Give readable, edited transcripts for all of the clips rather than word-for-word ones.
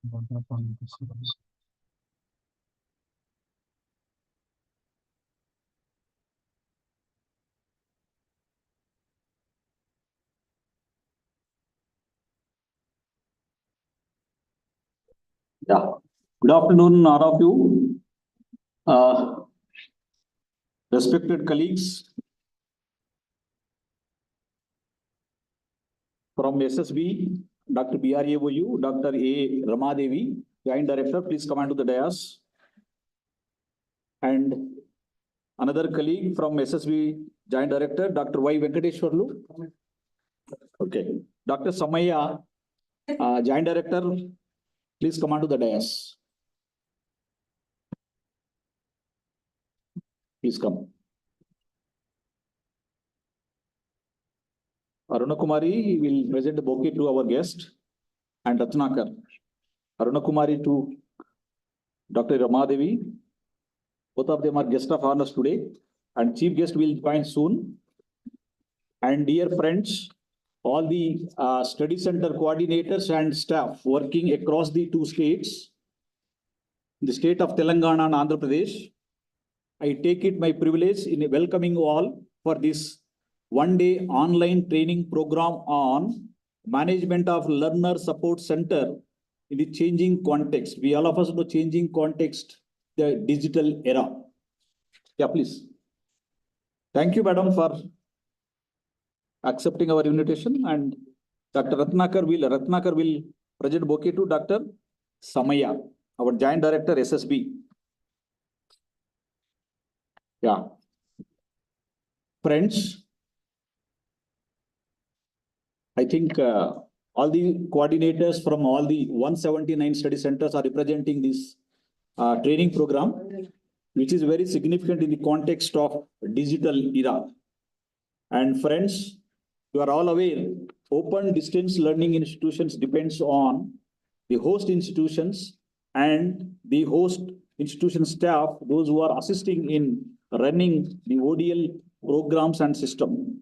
Yeah. Good afternoon, all of you. Respected colleagues from SSB, Dr. BRAOU, Dr. A. Ramadevi, Joint Director, please come on to the dais. And another colleague from SSB, Joint Director, Dr. Y. Venkateshwarlu. Okay. Dr. Samaya, Joint Director, please come on to the dais. Please come. Aruna Kumari will present the bouquet to our guest and Ratnakar. Aruna Kumari to Dr. Ramadevi. Both of them are guest of honors today, and chief guest will join soon. And dear friends, all the study center coordinators and staff working across the two states, the state of Telangana and Andhra Pradesh, I take it my privilege in welcoming you all for this one-day online training program on management of learner support center in the changing context. We all of us know changing context, the digital era. Yeah, please. Thank you, madam, for accepting our invitation. And Dr. Ratnakar will present bouquet to Dr. Samaya, our Joint Director, SSB. Yeah. Friends, I think all the coordinators from all the 179 study centers are representing this training program, which is very significant in the context of digital era. And friends, you are all aware, open distance learning institutions depends on the host institutions and the host institution staff, those who are assisting in running the ODL programs and system.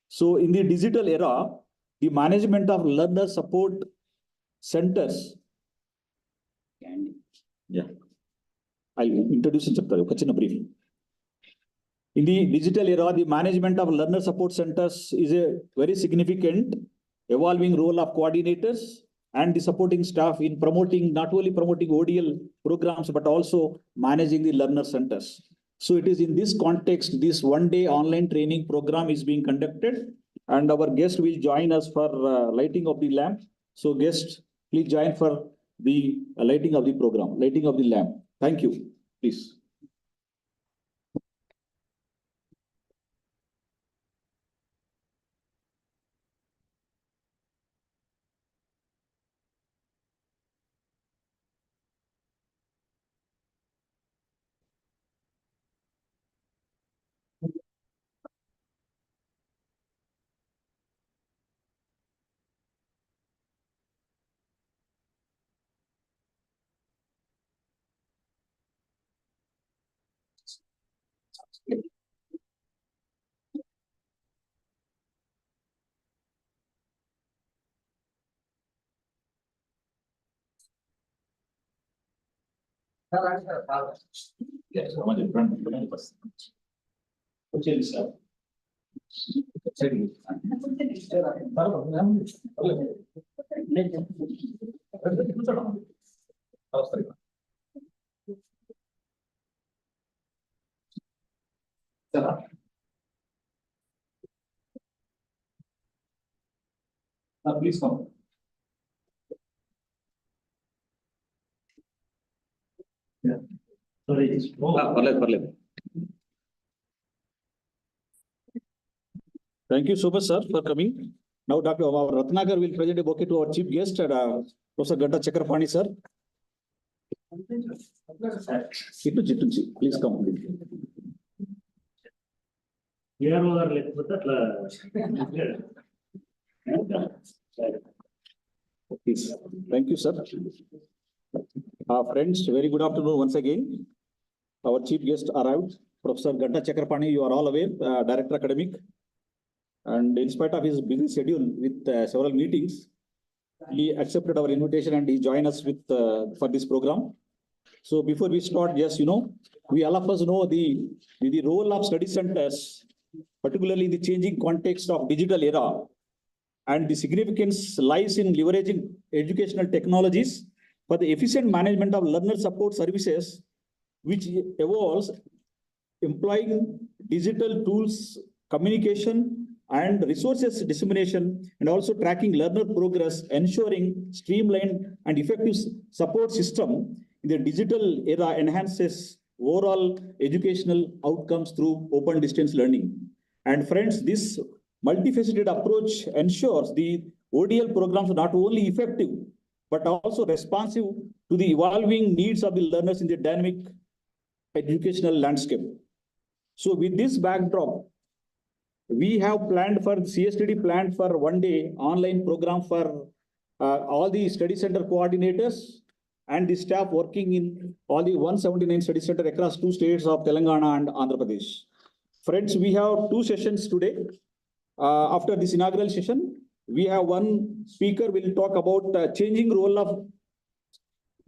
So in the digital era, the management of learner support centers. Yeah, I'll introduce in a brief. In the digital era, the management of learner support centers is a very significant evolving role of coordinators and the supporting staff in promoting, not only promoting ODL programs, but also managing the learner centers. So it is in this context, this one-day online training program is being conducted, and our guest will join us for lighting of the lamp. So guests, please join for the lighting of the program, lighting of the lamp. Thank you. Please. Yes, please come. Yeah. Sorry. Thank you so much, sir, for coming. Now, Dr. Ratnakar will present a bouquet to our chief guest, Professor Ganta Chakraparni, sir. Please come. Thank you, sir. Friends, very good afternoon once again. Our chief guest arrived, Professor Ganta Chakraparni. You are all aware, Director Academic. And in spite of his busy schedule with several meetings, He accepted our invitation and he joined us with for this program. So before we start, yes, we all of us know the role of study centers, particularly in the changing context of digital era, and the significance lies in leveraging educational technologies for the efficient management of learner support services, which evolves employing digital tools, communication, and resources dissemination, and also tracking learner progress, ensuring streamlined and effective support system in the digital era enhances overall educational outcomes through open distance learning. And friends, this multifaceted approach ensures the ODL programs are not only effective, but also responsive to the evolving needs of the learners in the dynamic educational landscape. So with this backdrop, we have planned for CSTD planned for 1-day online program for all the study center coordinators and the staff working in all the 179 study center across 2 states of Telangana and Andhra Pradesh. Friends, we have 2 sessions today. After this inaugural session, we have one speaker will talk about changing role of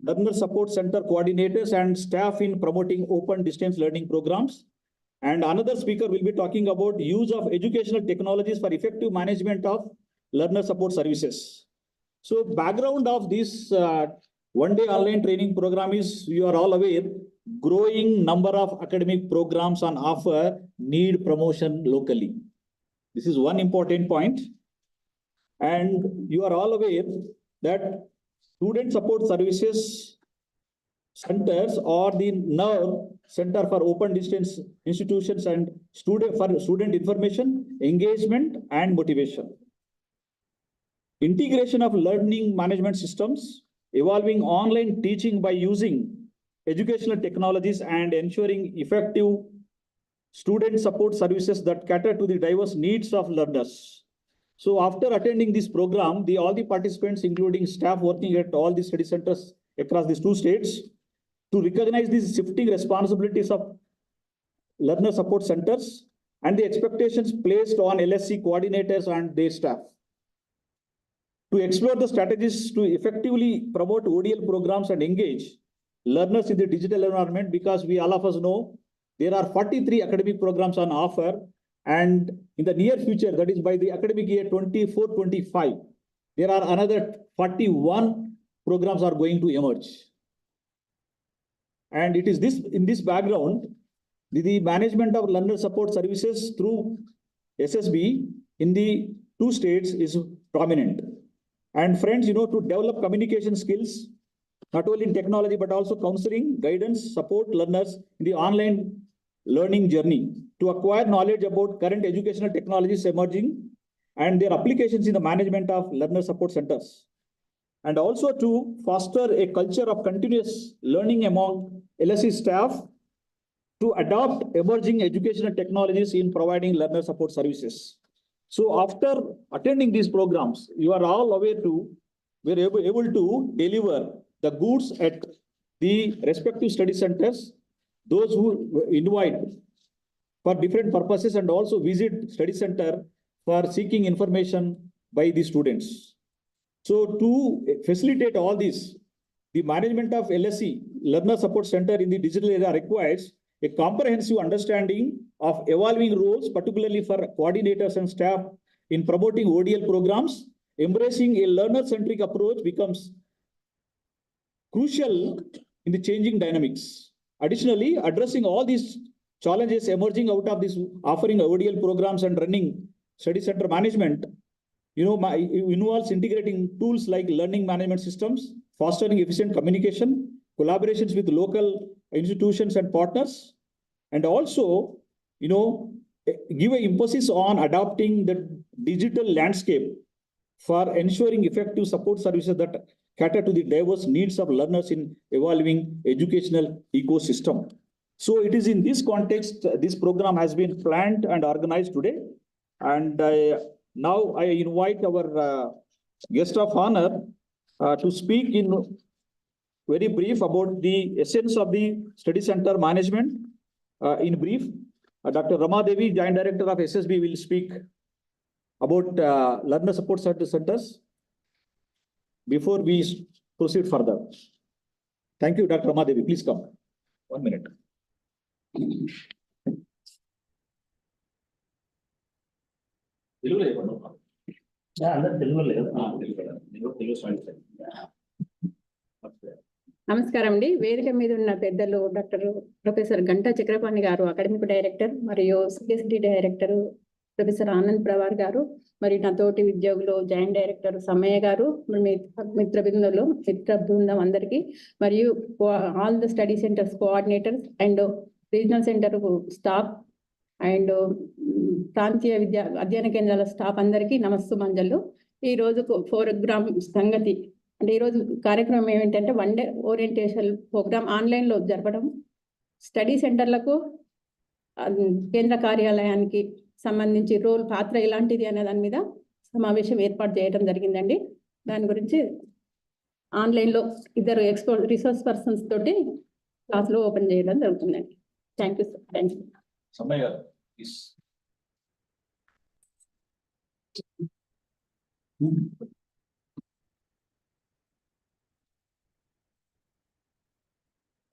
learner support center coordinators and staff in promoting open distance learning programs. And another speaker will be talking about use of educational technologies for effective management of learner support services. So background of this 1-day online training program is, you are all aware, growing number of academic programs on offer need promotion locally. This is one important point. And you are all aware that student support services centers are the nerve center for open distance institutions and student information, engagement, and motivation. Integration of learning management systems, evolving online teaching by using educational technologies, and ensuring effective student support services that cater to the diverse needs of learners. So after attending this program, all the participants, including staff working at all the study centers across these 2 states, to recognize these shifting responsibilities of learner support centers and the expectations placed on LSC coordinators and their staff. To explore the strategies to effectively promote ODL programs and engage learners in the digital environment, because we all of us know there are 43 academic programs on offer, and in the near future, that is by the academic year 24-25, there are another 41 programs are going to emerge. And it is in this background, the management of learner support services through SSB in the 2 states is prominent. And friends, to develop communication skills, not only in technology, but also counseling, guidance, support learners in the online learning journey, to acquire knowledge about current educational technologies emerging and their applications in the management of learner support centers. And also to foster a culture of continuous learning among LSC staff to adopt emerging educational technologies in providing learner support services. So after attending these programs, you are all aware we're able to deliver the goods at the respective study centers, those who invite for different purposes and also visit study center for seeking information by the students. So to facilitate all this, the management of LSC, Learner Support Center in the digital era, requires a comprehensive understanding of evolving roles, particularly for coordinators and staff in promoting ODL programs. Embracing a learner-centric approach becomes crucial in the changing dynamics. Additionally, addressing all these challenges emerging out of this offering ODL programs and running study center management, involves integrating tools like learning management systems, fostering efficient communication, collaborations with local institutions and partners, and also, give an emphasis on adopting the digital landscape for ensuring effective support services that cater to the diverse needs of learners in evolving educational ecosystem. So it is in this context, this program has been planned and organized today. And now I invite our guest of honor to speak in very brief about the essence of the study center management. In brief, Dr. Rama Devi, Joint Director of SSB, will speak about learner support centers. before we proceed further. Thank you, Dr. Ramadevi. Please come. 1 minute. నమస్కారం అండి. వేదిక మీద ఉన్న పెద్దలు doctor professor Ganta Chakrapani గారు, academic director, మరియు CSD director professor Anand ప్రవార్ గారు, మరియు నా తోటి ఉద్యోగులు జాయింట్ డైరెక్టర్ సమయ్య గారు, మిత్ర బృందం అందరికీ, మరియు all the study centres coordinators and regional centre staff and ప్రాంతీయ అధ్యయన కేంద్రాల స్టాఫ్ అందరికీ నమస్సుమంజలు. ఈ రోజు ప్రోగ్రామ్ సంగతి అంటే ఈరోజు కార్యక్రమం ఏమిటంటే 1 డే ఓరియంటేషన్ ప్రోగ్రామ్ ఆన్లైన్లో జరపడం, స్టడీ సెంటర్లకు కేంద్ర కార్యాలయానికి సంబంధించి పాత్ర ఎలాంటిది అనే దాని మీద సమావేశం ఏర్పాటు చేయడం జరిగిందండి. దాని గురించి ఆన్లైన్లో 2 రిసోర్స్ పర్సన్స్ తోటి క్లాసులు ఓపెన్ చేయడం జరుగుతుందండి. Thank you sir. Thank you.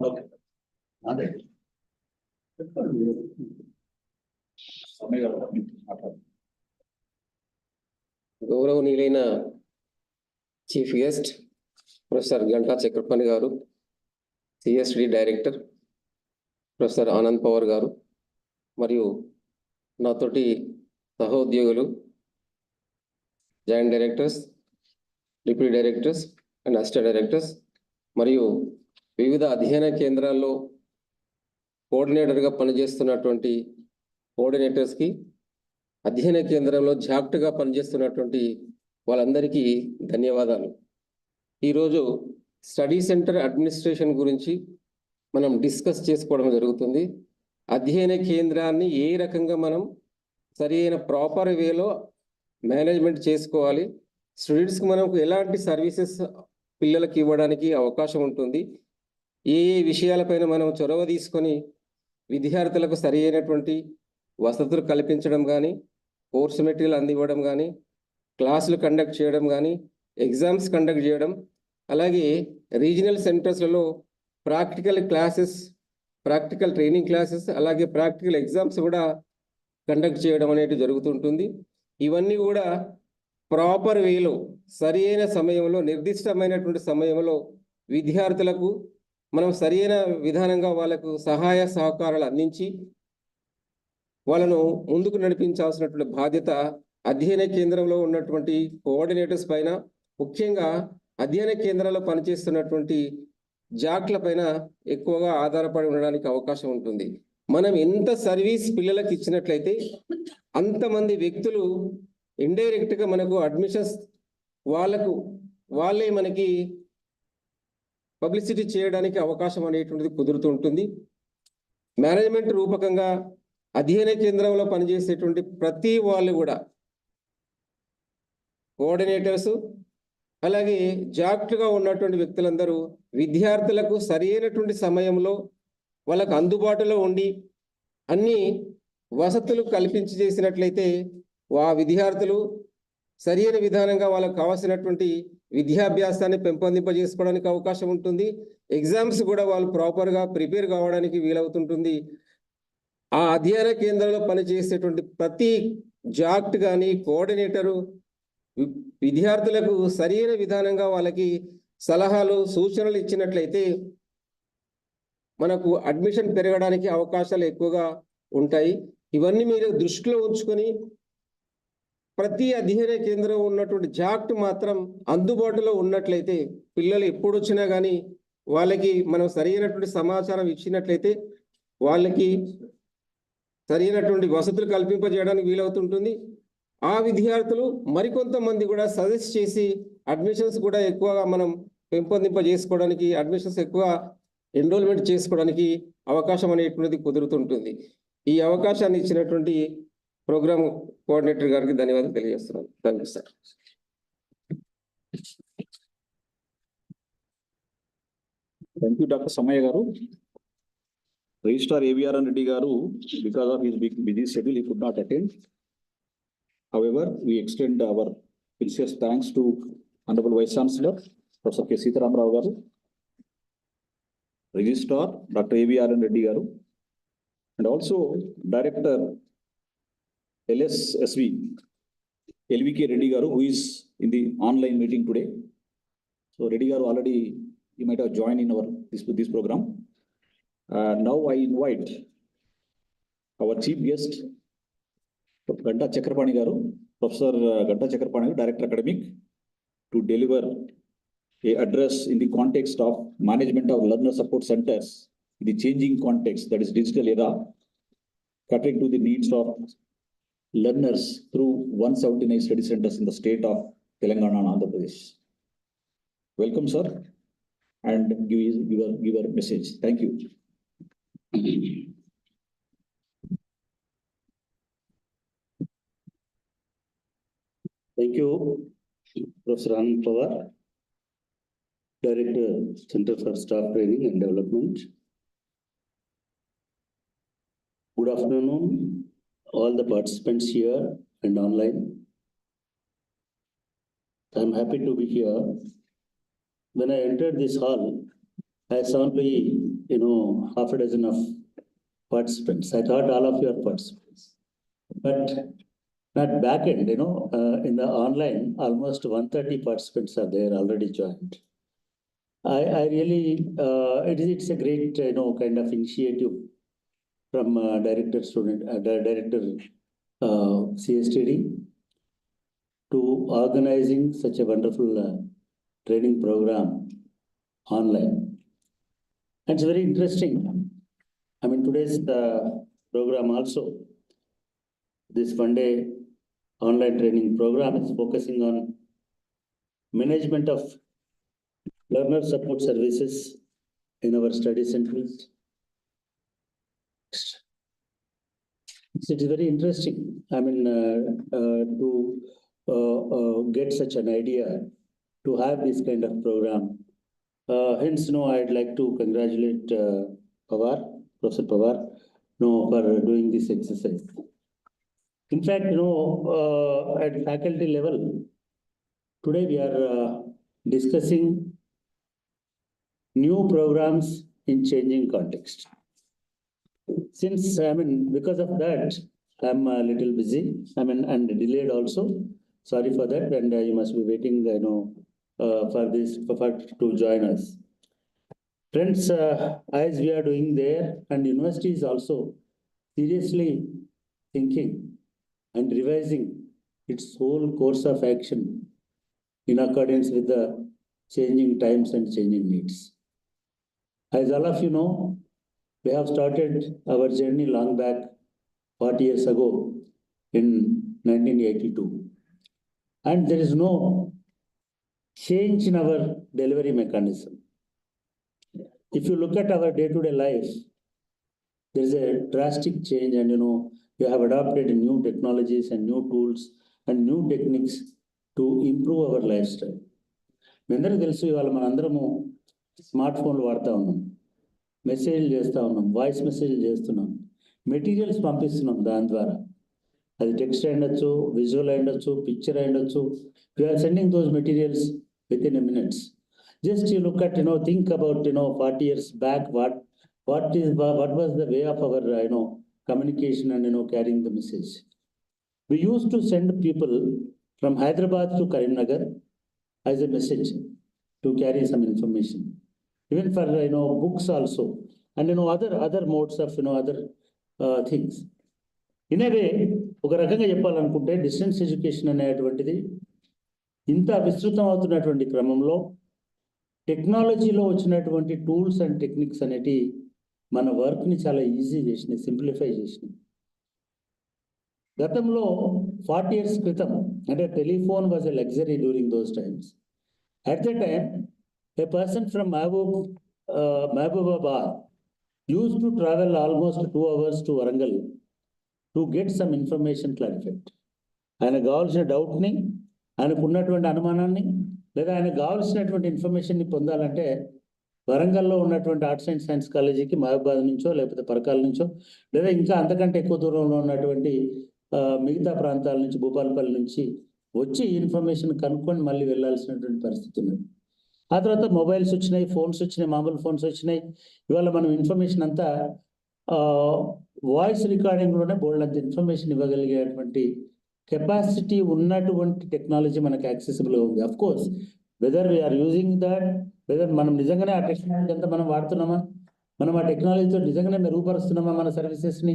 Okay. గౌరవనీయులైన chief guest professor Ganta Chakrapani గారు, CSD director professor Anand Pawar గారు, మరియు నాతోటి సహోద్యోగులు joint directors, deputy directors and assistant directors, మరియు వివిధ అధ్యయన కేంద్రాల్లో కోఆర్డినేటర్గా పనిచేస్తున్నటువంటి కోఆర్డినేటర్స్కి, అధ్యయన కేంద్రంలో జాగ్రత్తగా పనిచేస్తున్నటువంటి వాళ్ళందరికీ ధన్యవాదాలు. ఈరోజు స్టడీ సెంటర్ అడ్మినిస్ట్రేషన్ గురించి మనం డిస్కస్ చేసుకోవడం జరుగుతుంది. అధ్యయన కేంద్రాన్ని ఏ రకంగా మనం సరి అయిన ప్రాపర్ వేలో మేనేజ్మెంట్ చేసుకోవాలి, స్టూడెంట్స్కి మనకు ఎలాంటి సర్వీసెస్ పిల్లలకి ఇవ్వడానికి అవకాశం ఉంటుంది, ఏ విషయాలపైన మనం చొరవ తీసుకొని విద్యార్థులకు సరి అయినటువంటి వసతులు కల్పించడం కానీ, కోర్స్ మెటీరియల్ అందివ్వడం కానీ, క్లాసులు కండక్ట్ చేయడం కానీ, ఎగ్జామ్స్ కండక్ట్ చేయడం, అలాగే రీజనల్ సెంటర్స్లలో practical classes, practical training classes, అలాగే ప్రాక్టికల్ ఎగ్జామ్స్ కూడా కండక్ట్ చేయడం అనేది జరుగుతుంటుంది. ఇవన్నీ కూడా ప్రాపర్ వేలో సరి అయిన సమయంలో, నిర్దిష్టమైనటువంటి సమయంలో విద్యార్థులకు మనం సరైన విధానంగా వాళ్ళకు సహాయ సహకారాలు అందించి వాళ్ళను ముందుకు నడిపించాల్సినటువంటి బాధ్యత అధ్యయన కేంద్రంలో ఉన్నటువంటి కోఆర్డినేటర్స్ పైన, ముఖ్యంగా అధ్యయన కేంద్రాల్లో పనిచేస్తున్నటువంటి జాక్ల పైన ఎక్కువగా ఆధారపడి ఉండడానికి అవకాశం ఉంటుంది. మనం ఎంత సర్వీస్ పిల్లలకు ఇచ్చినట్లయితే అంతమంది వ్యక్తులు ఇండైరెక్ట్గా మనకు అడ్మిషన్స్ వాళ్ళే మనకి పబ్లిసిటీ చేయడానికి అవకాశం అనేటువంటిది కుదురుతుంటుంది. మేనేజ్మెంట్ రూపకంగా అధ్యయన కేంద్రంలో పనిచేసేటువంటి ప్రతి వాళ్ళు కూడా కోఆర్డినేటర్స్, అలాగే జాగ్రత్తగా ఉన్నటువంటి వ్యక్తులందరూ విద్యార్థులకు సరైనటువంటి సమయంలో వాళ్ళకు అందుబాటులో ఉండి అన్ని వసతులు కల్పించి చేసినట్లయితే ఆ విద్యార్థులు సరైన విధానంగా వాళ్ళకు కావాల్సినటువంటి విద్యాభ్యాసాన్ని పెంపొందింపజేసుకోవడానికి అవకాశం ఉంటుంది. ఎగ్జామ్స్ కూడా వాళ్ళు ప్రాపర్గా ప్రిపేర్ కావడానికి వీలవుతుంటుంది. ఆ అధ్యయన కేంద్రంలో పనిచేసేటువంటి ప్రతి జాక్ట్ కానీ కోఆర్డినేటరు విద్యార్థులకు సరైన విధానంగా వాళ్ళకి సలహాలు సూచనలు ఇచ్చినట్లయితే మనకు అడ్మిషన్ పెరగడానికి అవకాశాలు ఎక్కువగా ఉంటాయి. ఇవన్నీ మీరు దృష్టిలో ఉంచుకొని ప్రతి అధ్యయన కేంద్రం ఉన్నటువంటి జాక్ట్ మాత్రం అందుబాటులో ఉన్నట్లయితే పిల్లలు ఎప్పుడు వచ్చినా కానీ వాళ్ళకి మనం సరైనటువంటి సమాచారం ఇచ్చినట్లయితే వాళ్ళకి సరైనటువంటి వసతులు కల్పింపజేయడానికి వీలవుతుంటుంది. ఆ విద్యార్థులు మరికొంతమంది కూడా సజెస్ట్ చేసి అడ్మిషన్స్ కూడా ఎక్కువగా మనం పెంపొందింపజేసుకోవడానికి, అడ్మిషన్స్ ఎక్కువ ఎన్రోల్మెంట్ చేసుకోవడానికి అవకాశం అనేటువంటిది కుదురుతుంటుంది. ఈ అవకాశాన్ని ఇచ్చినటువంటి ప్రోగ్రామ్ కోఆర్డినేటర్ గారికి ధన్యవాదాలు తెలియజేస్తున్నాను. Thank you sir. Thank you doctor Samayya గారు. రిజిస్ట్రార్ AVR Reddy గారు, because of his busy schedule, he could not attend. However, we extend our sincere thanks to Honorable Vice Chancellor, Professor K. Sitaram Rao Garu, Registrar, Dr. A.V.R. Reddy Garu, and also Director LSSV, LVK Reddy Garu, who is in the online meeting today. So Reddy Garu already, you might have joined in our this program. Now I invite our chief guest, Ganta Chakrapani Garu, Professor Ganta Chakrapani, Director Academic, to deliver a address in the context of management of learner support centers in the changing context, that is digital era, catering to the needs of learners through 179 study centers in the state of Telangana and Andhra Pradesh. Welcome, sir, and give your message. Thank you. Thank you, Professor Anand Pawar, Director, Center for Staff Training and Development. Good afternoon, all the participants here and online. I'm happy to be here. When I entered this hall, I saw only, half a dozen of participants. I thought all of you are participants, but not back end, in the online, almost 130 participants are there already joined. I really, it's a great, kind of initiative from Director CSTD to organizing such a wonderful training program online. And it's very interesting. I mean, today's program also, this one-day online training program is focusing on management of learner support services in our study centers. It is very interesting. I mean, to get such an idea, to have this kind of program. Hence, I'd like to congratulate Professor Pawar, for doing this exercise. In fact, at faculty level, today we are discussing new programs in changing context. Since, because of that, I'm a little busy, and delayed also. Sorry for that, and you must be waiting, for to join us. Friends, as we are doing there, and university is also seriously thinking and revising its whole course of action in accordance with the changing times and changing needs. As all of you know, we have started our journey long back, 40 years ago, in 1982. And there is no change in our delivery mechanism. If you look at our day-to-day life, there is a drastic change, and we have adopted new technologies and new tools and new techniques to improve our lifestyle. Mendra telusu ivala manandramu smartphone వాడుతా ఉన్నాం, message చేస్తూ ఉన్నాం, voice message చేస్తున్నాం, materials పంపిస్తున్నాం దాని ద్వారా. అది text అయ్యొచ్చు, visual అయ్యొచ్చు, పిక్చర్ అయ్యొచ్చు. We are sending those materials within a minute. Just you look at, think about, 40 years back, what was the way of our, communication and, carrying the message. We used to send people from Hyderabad to Karimnagar as a message to carry some information. Even for, books also, and, other modes of, other things. In a way, ఒక రకంగా చెప్పాలనుకుంటే distance education అనేటువంటిది ఇంత విస్తృతం అవుతున్నటువంటి క్రమంలో టెక్నాలజీలో వచ్చినటువంటి టూల్స్ అండ్ టెక్నిక్స్ అనేటి మన వర్క్ని చాలా ఈజీ చేసినాయి, సింప్లిఫై చేసినాయి. గతంలో 40 years క్రితం, అంటే telephone was a luxury during those times. At the time a person from Mahbubabad used to travel almost 2 hours to Warangal to get some information clarified. ఆయనకు కావాల్సిన డౌట్ని, ఆయనకు ఉన్నటువంటి అనుమానాన్ని, లేదా ఆయనకు కావాల్సినటువంటి ఇన్ఫర్మేషన్ని పొందాలంటే వరంగల్లో ఉన్నటువంటి ఆర్ట్స్ అండ్ సైన్స్ కాలేజీకి మహబూబాద్ నుంచో, లేకపోతే పరకాల నుంచో, లేదా ఇంకా అంతకంటే ఎక్కువ దూరంలో ఉన్నటువంటి మిగతా ప్రాంతాల నుంచి, భూపాలపల్లి నుంచి వచ్చి ఇన్ఫర్మేషన్ కనుక్కొని మళ్ళీ వెళ్ళాల్సినటువంటి పరిస్థితి ఉన్నది. ఆ తర్వాత మొబైల్స్ వచ్చినాయి, ఫోన్స్ వచ్చినాయి, మామూలు ఫోన్స్ వచ్చినాయి. ఇవాళ మనం ఇన్ఫర్మేషన్ అంతా వాయిస్ రికార్డింగ్లోనే బోల్డ్ అంత ఇన్ఫర్మేషన్ ఇవ్వగలిగేటువంటి కెపాసిటీ ఉన్నటువంటి టెక్నాలజీ మనకు యాక్సెసిబుల్గా ఉంది. Of course whether we're using that, whether మనం నిజంగానే ఆ టెక్నాలజీ అంతా మనం వాడుతున్నామా, మనం ఆ టెక్నాలజీతో నిజంగానే మెరుగుపరుస్తున్నామా మన సర్వీసెస్ని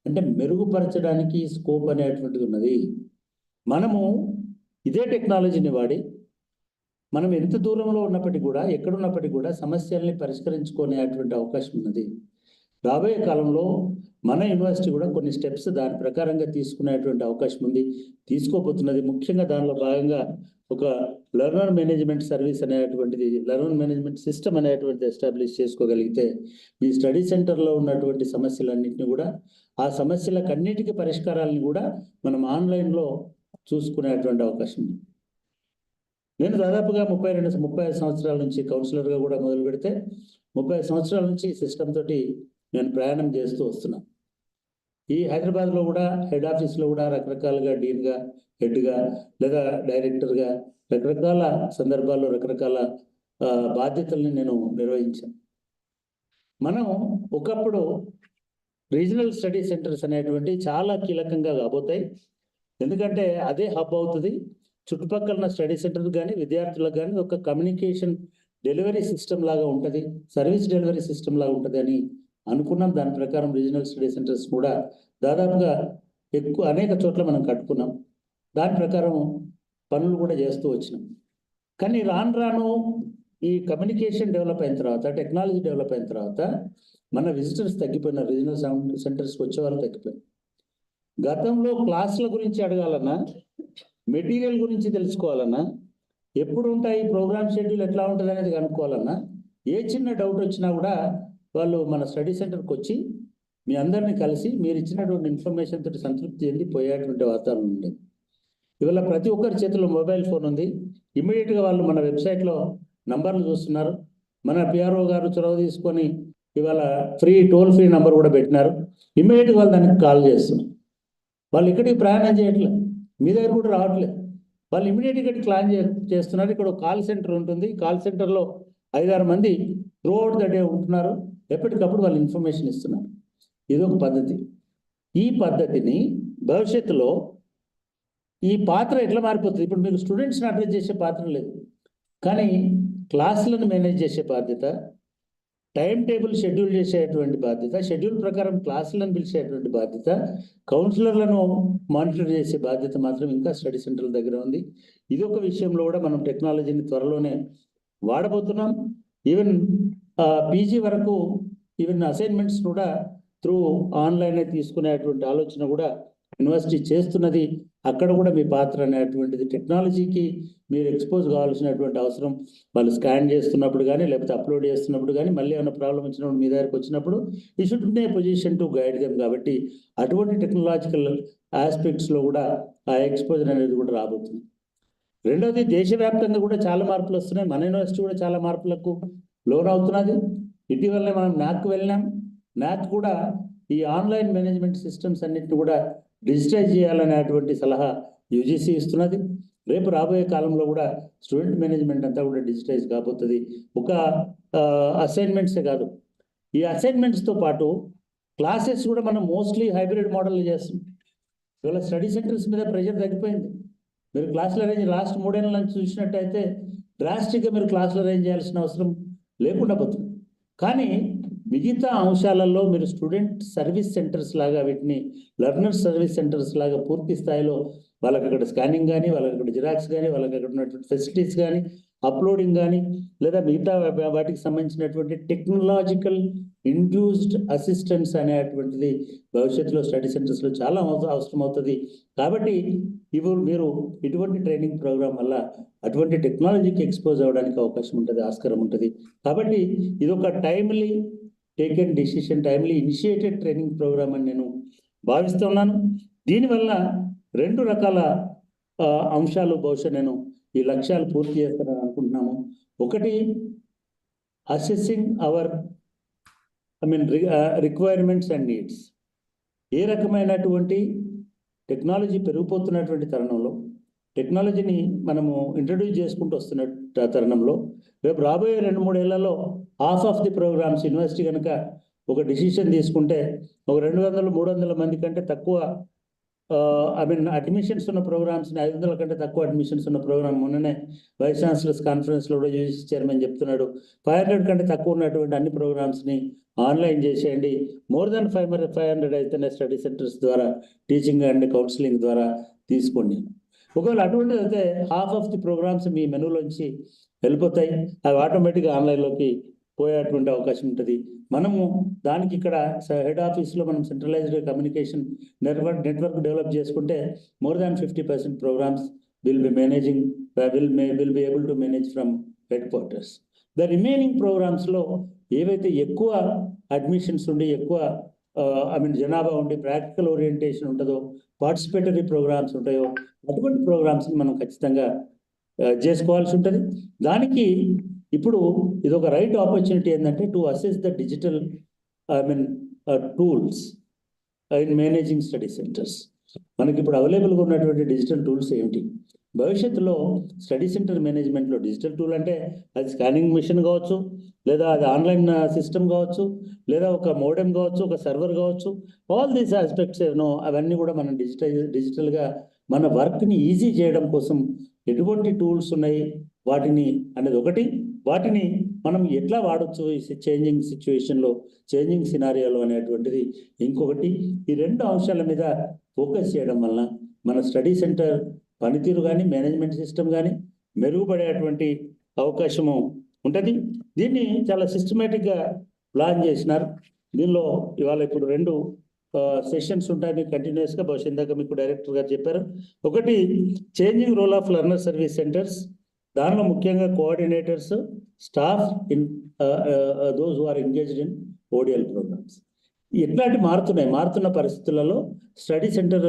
అంటే మెరుగుపరచడానికి స్కోప్ అనేటువంటిది ఉన్నది. మనము ఇదే టెక్నాలజీని వాడి మనం ఎంత దూరంలో ఉన్నప్పటికీ కూడా, ఎక్కడున్నప్పటికీ కూడా సమస్యల్ని పరిష్కరించుకునేటువంటి అవకాశం ఉన్నది. రాబోయే కాలంలో మన యూనివర్సిటీ కూడా కొన్ని స్టెప్స్ దాని ప్రకారంగా తీసుకునేటువంటి అవకాశం ఉంది, తీసుకోబోతున్నది. ముఖ్యంగా దానిలో భాగంగా ఒక లెర్నర్ మేనేజ్మెంట్ సర్వీస్ అనేటువంటిది, లెర్నర్ మేనేజ్మెంట్ సిస్టమ్ అనేటువంటిది ఎస్టాబ్లిష్ చేసుకోగలిగితే మీ స్టడీ సెంటర్లో ఉన్నటువంటి సమస్యలన్నింటినీ కూడా, ఆ సమస్యలకన్నిటికీ పరిష్కారాలను కూడా మనం ఆన్లైన్లో చూసుకునేటువంటి అవకాశం ఉంది. నేను దాదాపుగా 35 సంవత్సరాల నుంచి కౌన్సిలర్గా కూడా మొదలు పెడితే 30 సంవత్సరాల నుంచి ఈ సిస్టమ్ తోటి నేను ప్రయాణం చేస్తూ వస్తున్నాను. ఈ హైదరాబాద్లో కూడా హెడ్ ఆఫీస్లో కూడా రకరకాలుగా డీన్గా, హెడ్గా లేదా డైరెక్టర్గా రకరకాల సందర్భాల్లో రకరకాల బాధ్యతల్ని నేను నిర్వహించాను. మనం ఒకప్పుడు రీజనల్ స్టడీ సెంటర్స్ అనేటువంటి చాలా కీలకంగా కాబోతాయి. ఎందుకంటే అదే హబ్ అవుతుంది. చుట్టుపక్కల ఉన్న స్టడీ సెంటర్ కానీ విద్యార్థులకు కానీ ఒక కమ్యూనికేషన్ డెలివరీ సిస్టమ్ లాగా ఉంటుంది, సర్వీస్ డెలివరీ సిస్టమ్ లాగా ఉంటుంది అని అనుకున్నాం. దాని ప్రకారం రీజనల్ స్టడీ సెంటర్స్ కూడా దాదాపుగా అనేక చోట్ల మనం కట్టుకున్నాం. దాని ప్రకారం పనులు కూడా చేస్తూ వచ్చినాం. కానీ రాను రాను ఈ కమ్యూనికేషన్ డెవలప్ అయిన తర్వాత, టెక్నాలజీ డెవలప్ అయిన తర్వాత మన విజిటర్స్ తగ్గిపోయినారు. రీజనల్ సెంటర్స్కి వచ్చే వాళ్ళు తగ్గిపోయినారు. గతంలో క్లాసుల గురించి అడగాలన్నా, మెటీరియల్ గురించి తెలుసుకోవాలన్నా, ఎప్పుడు ఉంటాయి ప్రోగ్రామ్ షెడ్యూల్ ఎట్లా ఉంటుంది అనేది కనుక్కోవాలన్నా, ఏ చిన్న డౌట్ వచ్చినా కూడా వాళ్ళు మన స్టడీ సెంటర్కి వచ్చి మీ అందరినీ కలిసి మీరు ఇచ్చినటువంటి ఇన్ఫర్మేషన్ తోటి సంతృప్తి చెంది పోయేటువంటి వాతావరణం ఉండేది. ఇవాళ ప్రతి ఒక్కరి చేతిలో మొబైల్ ఫోన్ ఉంది. ఇమ్మీడియట్గా వాళ్ళు మన వెబ్సైట్లో నంబర్లు చూస్తున్నారు. మన పిఆర్ఓ గారు చొరవ తీసుకొని ఇవాళ టోల్ ఫ్రీ నంబర్ కూడా పెట్టినారు. ఇమ్మీడియట్గా వాళ్ళు దానికి కాల్ చేస్తున్నారు. వాళ్ళు ఇక్కడికి ప్రయాణం చేయట్లేదు, మీ దగ్గర కూడా రావట్లేదు. వాళ్ళు ఇమీడియట్గా ప్లాన్ చేస్తున్నారు. ఇక్కడ కాల్ సెంటర్ ఉంటుంది. కాల్ సెంటర్లో 5-6 మంది త్రూఅవుట్ ద డే ఉంటున్నారు. ఎప్పటికప్పుడు వాళ్ళు ఇన్ఫర్మేషన్ ఇస్తున్నారు. ఇదొక పద్ధతి. ఈ పద్ధతిని భవిష్యత్తులో ఈ పాత్ర ఎట్లా మారిపోతుంది? ఇప్పుడు మీకు స్టూడెంట్స్ని అడ్రస్ చేసే పాత్ర లేదు, కానీ క్లాసులను మేనేజ్ చేసే బాధ్యత, టైం టేబుల్ షెడ్యూల్ చేసేటువంటి బాధ్యత, షెడ్యూల్ ప్రకారం క్లాసులను పిలిచేటువంటి బాధ్యత, కౌన్సిలర్లను మానిటర్ చేసే బాధ్యత మాత్రం ఇంకా స్టడీ సెంటర్ల దగ్గర ఉంది. ఇది ఒక విషయంలో కూడా మనం టెక్నాలజీని త్వరలోనే వాడబోతున్నాం. ఈవెన్ పీజీ వరకు ఈవెన్ అసైన్మెంట్స్ కూడా త్రూ ఆన్లైన్ తీసుకునేటువంటి ఆలోచన కూడా యూనివర్సిటీ చేస్తున్నది. అక్కడ కూడా మీ పాత్ర అనేటువంటిది, టెక్నాలజీకి మీరు ఎక్స్పోజ్ కావాల్సినటువంటి అవసరం, వాళ్ళు స్కాన్ చేస్తున్నప్పుడు కానీ లేకపోతే అప్లోడ్ చేస్తున్నప్పుడు కానీ మళ్ళీ ఏమైనా ప్రాబ్లం వచ్చినప్పుడు మీ దగ్గరకు వచ్చినప్పుడు ఈ should be A position to guide them. కాబట్టి అటువంటి టెక్నాలజికల్ ఆస్పెక్ట్స్లో కూడా ఆ ఎక్స్పోజర్ అనేది కూడా రాబోతుంది. రెండవది, దేశవ్యాప్తంగా కూడా చాలా మార్పులు వస్తున్నాయి. మన యూనివర్సిటీ కూడా చాలా మార్పులకు లోనవుతున్నది. ఇటీవలనే మనం NAAC వెళ్ళినాం. NAAC కూడా ఈ ఆన్లైన్ మేనేజ్మెంట్ సిస్టమ్స్ అన్నింటినీ కూడా డిజిటైజ్ చేయాలనేటువంటి సలహా UGC ఇస్తున్నది. రేపు రాబోయే కాలంలో కూడా స్టూడెంట్ మేనేజ్మెంట్ అంతా కూడా డిజిటైజ్ కాబోతుంది. ఒక అసైన్మెంట్సే కాదు, ఈ అసైన్మెంట్స్తో పాటు క్లాసెస్ కూడా మనం మోస్ట్లీ హైబ్రిడ్ మోడల్ చేస్తున్నాం. ఇవాళ స్టడీ సెంటర్స్ మీద ప్రెషర్ తగ్గిపోయింది. మీరు క్లాసులు అరేంజ్ లాస్ట్ 3 ఏళ్ళ నుంచి చూసినట్టయితే డ్రాస్టిక్గా మీరు క్లాసులు అరేంజ్ చేయాల్సిన అవసరం లేకుండా పోతుంది. కానీ మిగతా అంశాలలో మీరు స్టూడెంట్ సర్వీస్ సెంటర్స్ లాగా, వీటిని లెర్నర్ సర్వీస్ సెంటర్స్ లాగా పూర్తి స్థాయిలో వాళ్ళకి అక్కడ స్కానింగ్ కానీ, వాళ్ళకి అక్కడ జిరాక్స్ కానీ, వాళ్ళకి అక్కడ ఉన్నటువంటి ఫెసిలిటీస్ కానీ, అప్లోడింగ్ కానీ, లేదా మిగతా వాటికి సంబంధించినటువంటి టెక్నాలజికల్ ఇండ్యూస్డ్ అసిస్టెంట్స్ అనేటువంటిది భవిష్యత్తులో స్టడీ సెంటర్స్లో చాలా అవసరం అవుతుంది. కాబట్టి మీరు ఇటువంటి ట్రైనింగ్ ప్రోగ్రామ్ వల్ల అటువంటి టెక్నాలజీకి ఎక్స్పోజ్ అవ్వడానికి అవకాశం ఉంటుంది, ఆస్కారం ఉంటుంది. కాబట్టి ఇది ఒక timely taken decision, timely initiated training programme అని నేను భావిస్తున్నాను. దీనివల్ల 2 రకాల అంశాలు బహుశా నేను ఈ లక్ష్యాలు పూర్తి చేస్తానని అనుకుంటున్నాము. ఒకటి, assessing our requirements and needs. ఏ రకమైనటువంటి టెక్నాలజీ పెరిగిపోతున్నటువంటి తరుణంలో టెక్నాలజీని మనము ఇంట్రడ్యూస్ చేసుకుంటూ వస్తున్న తరుణంలో రేపు రాబోయే 2-3 ఏళ్లలో half of the programmes university కనుక ఒక డిసిషన్ తీసుకుంటే ఒక 200-300 మంది కంటే తక్కువ అడ్మిషన్స్ ఉన్న ప్రోగ్రామ్స్ని 500 కంటే తక్కువ అడ్మిషన్స్ ఉన్న ప్రోగ్రామ్ మొన్ననే వైస్ ఛాన్సలర్స్ కాన్ఫరెన్స్లో కూడా యూజీసీ చైర్మన్ చెప్తున్నాడు 500 కంటే తక్కువ ఉన్నటువంటి అన్ని ప్రోగ్రామ్స్ని ఆన్లైన్ చేసేయండి. మోర్ దాన్ 500 అయితేనే స్టడీ సెంటర్స్ ద్వారా టీచింగ్ అండ్ కౌన్సిలింగ్ ద్వారా తీసుకోండి. ఒకవేళ అటువంటిది అయితే హాఫ్ ఆఫ్ ది ప్రోగ్రామ్స్ మీ మెనూలోంచి వెళ్ళిపోతాయి, అవి ఆటోమేటిక్గా ఆన్లైన్లోకి పోయేటువంటి అవకాశం ఉంటుంది. మనము దానికి ఇక్కడ హెడ్ ఆఫీస్లో మనం సెంట్రలైజ్డ్ కమ్యూనికేషన్ నెట్వర్క్ డెవలప్ చేసుకుంటే more than 50% programmes will be able to manage from headquarters. The remaining ప్రోగ్రామ్స్లో ఏవైతే ఎక్కువ అడ్మిషన్స్ ఉండి ఎక్కువ జనాభా ఉండి ప్రాక్టికల్ ఓరియంటేషన్ ఉంటుందో, పార్టిసిపేటరీ ప్రోగ్రామ్స్ ఉంటాయో అటువంటి ప్రోగ్రామ్స్ని మనం ఖచ్చితంగా చేసుకోవాల్సి ఉంటుంది. దానికి ఇప్పుడు ఇది ఒక రైట్ ఆపర్చునిటీ ఏంటంటే to assess the digital tools in managing study centres. మనకి ఇప్పుడు అవైలబుల్గా ఉన్నటువంటి డిజిటల్ టూల్స్ ఏమిటి, భవిష్యత్తులో స్టడీ సెంటర్ మేనేజ్మెంట్లో డిజిటల్ టూల్ అంటే అది స్కానింగ్ మిషన్ కావచ్చు, లేదా అది ఆన్లైన్ సిస్టమ్ కావచ్చు, లేదా ఒక మోడెమ్ కావచ్చు, ఒక సర్వర్ కావచ్చు. ఆల్ దీస్ ఆస్పెక్ట్స్ అవన్నీ కూడా మనం డిజిటల్గా మన వర్క్ని ఈజీ చేయడం కోసం ఎటువంటి టూల్స్ ఉన్నాయి వాటిని అనేది ఒకటి, వాటిని మనం ఎట్లా వాడచ్చు చేంజింగ్ సిచ్యువేషన్లో, చేంజింగ్ సినారియోలో అనేటువంటిది ఇంకొకటి. ఈ 2 అంశాల మీద ఫోకస్ చేయడం వలన మన స్టడీ సెంటర్ పనితీరు కానీ మేనేజ్మెంట్ సిస్టమ్ కానీ మెరుగుపడేటువంటి అవకాశము ఉంటుంది. దీన్ని చాలా సిస్టమేటిక్గా ప్లాన్ చేసినారు. దీనిలో ఇవాళ ఇప్పుడు 2 సెషన్స్ ఉంటాయి మీకు కంటిన్యూస్గా. బహుశా ఇందాక మీకు డైరెక్టర్ గారు చెప్పారు. ఒకటి changing role of learner service centres, దానిలో ముఖ్యంగా coordinators, staff in those who are engaged in ODL programmes ఎట్లాంటి మారుతున్న పరిస్థితులలో స్టడీ సెంటర్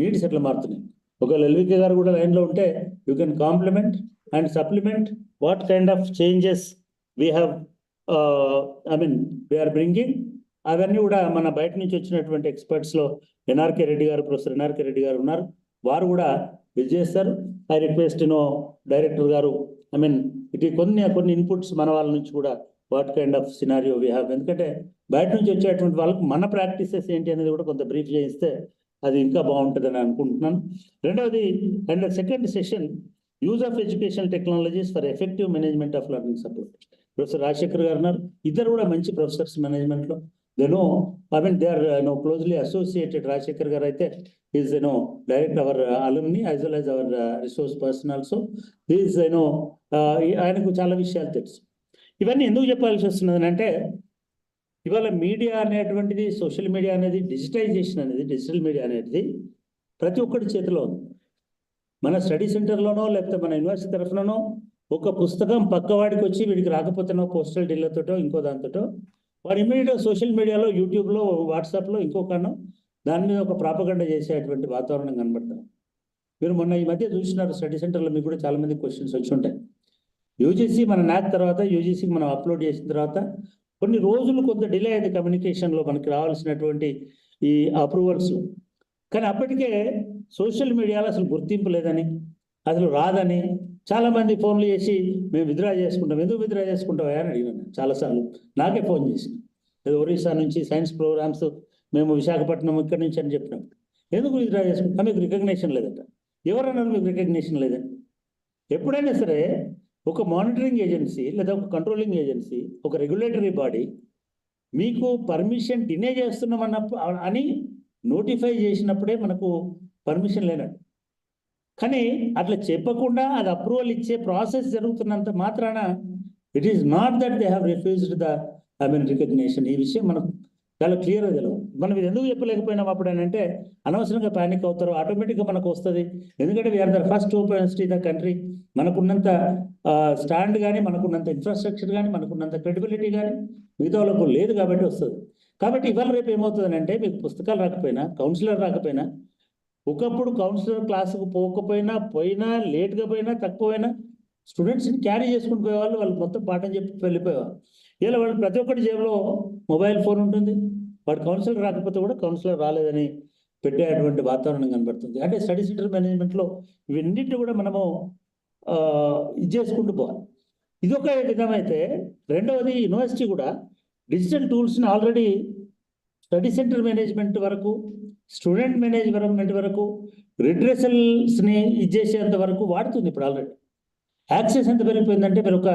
నీడ్స్ ఎట్లా మారుతున్నాయి. ఒకవేళ ఎల్వికే గారు కూడా లైన్లో ఉంటే you can complement and supplement what kind of changes we have we're bringing. అవన్నీ కూడా మన బయట నుంచి వచ్చినటువంటి ఎక్స్పర్ట్స్లో ఎన్ఆర్కే రెడ్డి గారు, ప్రొఫెసర్ ఎన్ఆర్కే రెడ్డి గారు ఉన్నారు, వారు కూడా ఇది చేస్తారు. ఐ రిక్వెస్ట్ డైరెక్టర్ గారు ఇది కొన్ని ఇన్పుట్స్ మన వాళ్ళ నుంచి కూడా what kind of scenario we have, ఎందుకంటే బయట నుంచి వచ్చేటువంటి వాళ్ళకి మన ప్రాక్టీసెస్ ఏంటి అనేది కూడా కొంత బ్రీఫ్ చేయిస్తే అది ఇంకా బాగుంటుందని అనుకుంటున్నాను. రెండవది and second session use of educational technologies for effective management of learning support. Professor Rajasekhar గారు ఉన్నారు, ఇద్దరు కూడా మంచి ప్రొఫెసర్స్ మేనేజ్మెంట్లో. They are closely associated. Rajasekhar గారు అయితే is direct our alumni as well as our resource person also. Is ఆయనకు చాలా విషయాలు తెలుసు. ఇవన్నీ ఎందుకు చెప్పాల్సి వస్తున్నది అంటే ఇవాళ మీడియా అనేటువంటిది, సోషల్ మీడియా అనేది, డిజిటైజేషన్ అనేది, డిజిటల్ మీడియా అనేది ప్రతి ఒక్కటి చేతిలో ఉంది. మన స్టడీ సెంటర్లోనో లేకపోతే మన యూనివర్సిటీ తరఫునో ఒక పుస్తకం పక్కవాడికి వచ్చి వీడికి రాకపోతేనో పోస్టల్ డీలర్తోటో ఇంకో దాంతోటో వాడు ఇమీడియట్గా సోషల్ మీడియాలో, యూట్యూబ్లో, వాట్సాప్లో ఇంకొకనో దాని మీద ఒక ప్రాపగండ చేసేటువంటి వాతావరణం కనబడుతుంది. మీరు మొన్న ఈ మధ్య చూసినారు స్టడీ సెంటర్లో మీకు కూడా చాలామంది క్వశ్చన్స్ వచ్చి ఉంటాయి. యూజీసీ మన నాక్ తర్వాత యూజీసీకి మనం అప్లోడ్ చేసిన తర్వాత కొన్ని రోజులు కొంత డిలే అయింది కమ్యూనికేషన్లో మనకి రావాల్సినటువంటి ఈ అప్రూవల్స్. కానీ అప్పటికే సోషల్ మీడియాలో అసలు గుర్తింపు లేదని, అసలు రాదని చాలామంది ఫోన్లు చేసి మేము విత్డ్రా చేసుకుంటాం. ఎందుకు విత్డ్రా చేసుకుంటావా అని అడిగినాను చాలాసార్లు. నాకే ఫోన్ చేసిన, ఏదో ఒరిస్సా నుంచి సైన్స్ ప్రోగ్రామ్స్ మేము విశాఖపట్నం ఇక్కడి నుంచి అని చెప్పినాం. ఎందుకు విత్డ్రా చేసుకుంటాం? మీకు రికగ్నేషన్ లేదంట. ఎవరన్నారు మీకు రికగ్నేషన్ లేదని? ఎప్పుడైనా సరే ఒక మానిటరింగ్ ఏజెన్సీ లేదా ఒక కంట్రోలింగ్ ఏజెన్సీ, ఒక రెగ్యులేటరీ బాడీ మీకు పర్మిషన్ డినే చేస్తున్నామన్న అని నోటిఫై చేసినప్పుడే మనకు పర్మిషన్ లేనట్టు. కానీ అట్లా చెప్పకుండా అది అప్రూవల్ ఇచ్చే ప్రాసెస్ జరుగుతున్నంత మాత్రాన it is not that they have refused the recognition. ఈ విషయం మనకు చాలా క్లియర్గా తెలియదు. మనం ఇది ఎందుకు చెప్పలేకపోయినాం అప్పుడేనంటే అనవసరంగా ప్యానిక్ అవుతారు, ఆటోమేటిక్గా మనకు వస్తుంది. ఎందుకంటే we are the first open university the country. మనకున్నంత స్టాండ్ కానీ, మనకున్నంత ఇన్ఫ్రాస్ట్రక్చర్ కానీ, మనకున్నంత క్రెడిబిలిటీ కానీ మిగతా వాళ్ళకు లేదు కాబట్టి వస్తుంది. కాబట్టి ఇవాళ రేపు ఏమవుతుంది అంటే మీకు పుస్తకాలు రాకపోయినా, కౌన్సిలర్ రాకపోయినా, ఒకప్పుడు కౌన్సిలర్ క్లాసుకు పోయినా లేట్గా పోయినా తక్కువైనా స్టూడెంట్స్ని క్యారీ చేసుకుని పోయేవాళ్ళు, వాళ్ళకి మొత్తం పాఠం చెప్పి వెళ్ళిపోయేవాళ్ళు. ఇలా వాళ్ళు ప్రతి ఒక్కటి జేబులో మొబైల్ ఫోన్ ఉంటుంది. వాడు కౌన్సిలర్ రాకపోతే కూడా కౌన్సిలర్ రాలేదని పెట్టేటువంటి వాతావరణం కనబడుతుంది. అంటే స్టడీ సెంటర్ మేనేజ్మెంట్లో ఇవన్నిటిని కూడా మనము ఇది చేసుకుంటూ పోవాలి. ఇదొక విధమైతే, రెండవది యూనివర్సిటీ కూడా డిజిటల్ టూల్స్ని ఆల్రెడీ స్టడీ సెంటర్ మేనేజ్మెంట్ వరకు, స్టూడెంట్ మేనేజ్మెంట్ వరకు, రిడ్రెసల్స్ని ఇది చేసేంత వరకు వాడుతుంది ఇప్పుడు ఆల్రెడీ. యాక్సెస్ ఎంత పెరిగిపోయిందంటే, మీరు ఒక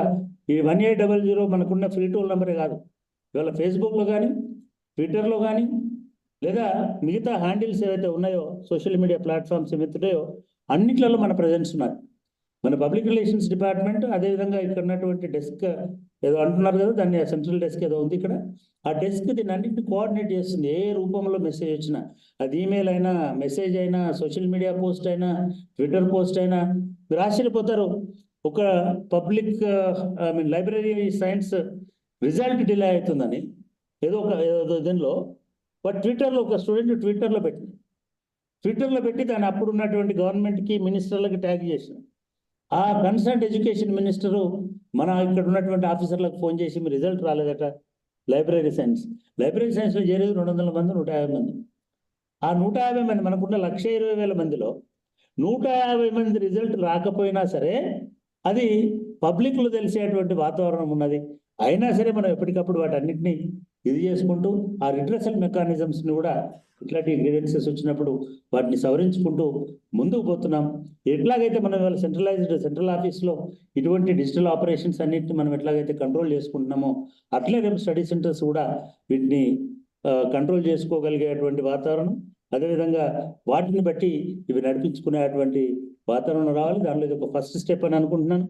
ఈ 1800 మనకున్న ఫ్రీ టూల్ నెంబరే కాదు, ఇవాళ ఫేస్బుక్లో కానీ, ట్విట్టర్లో కానీ, లేదా మిగతా హ్యాండిల్స్ ఏవైతే ఉన్నాయో, సోషల్ మీడియా ప్లాట్ఫామ్స్ ఏవైతున్నాయో అన్నిట్లలో మన ప్రజెన్స్ ఉన్నారు. మన పబ్లిక్ రిలేషన్స్ డిపార్ట్మెంట్, అదేవిధంగా ఇక్కడ ఉన్నటువంటి డెస్క్ ఏదో అంటున్నారు కదా, దాన్ని సెంట్రల్ డెస్క్ ఏదో ఉంది ఇక్కడ, ఆ డెస్క్ దీన్ని అన్నింటిని కోఆర్డినేట్ చేస్తుంది. ఏ రూపంలో మెసేజ్ వచ్చినా, అది ఈమెయిల్ అయినా, మెసేజ్ అయినా, సోషల్ మీడియా పోస్ట్ అయినా, ట్విట్టర్ పోస్ట్ అయినా, మీరు ఆశ్చర్యపోతారు. ఒక public library science result delay అవుతుందని ఏదో దీనిలో, బట్ ట్విట్టర్లో ఒక స్టూడెంట్ ట్విట్టర్లో పెట్టి దాన్ని అప్పుడు ఉన్నటువంటి గవర్నమెంట్కి, మినిస్టర్లకు ట్యాగ్ చేసిన, ఆ కన్సర్న్ ఎడ్యుకేషన్ మినిస్టరు మన ఇక్కడ ఉన్నటువంటి ఆఫీసర్లకు ఫోన్ చేసి, మీ రిజల్ట్ రాలేదట లైబ్రరీ సైన్స్లో చేరేది 200 మంది, 150 మంది. ఆ 150 మంది, మనకున్న 1,20,000 మందిలో 150 మంది రిజల్ట్ రాకపోయినా సరే, అది పబ్లిక్లో తెలిసేటువంటి వాతావరణం ఉన్నది. అయినా సరే మనం ఎప్పటికప్పుడు వాటన్నిటిని ఇది చేసుకుంటూ, ఆ రిడ్రెసల్ మెకానిజమ్స్ని కూడా ఇట్లాంటి గ్రీవెన్సెస్ వచ్చినప్పుడు వాటిని సవరించుకుంటూ ముందుకు పోతున్నాం. ఎట్లాగైతే మనం ఇవాళ సెంట్రల్ ఆఫీస్లో ఇటువంటి డిజిటల్ ఆపరేషన్స్ అన్నింటిని మనం ఎట్లాగైతే కంట్రోల్ చేసుకుంటున్నామో, అట్లే రేపు స్టడీ సెంటర్స్ కూడా వీటిని కంట్రోల్ చేసుకోగలిగేటువంటి వాతావరణం, అదేవిధంగా వాటిని బట్టి ఇవి నడిపించుకునేటువంటి వాతావరణం రావాలి. దానిలో ఇది ఒక ఫస్ట్ స్టెప్ అని అనుకుంటున్నాను.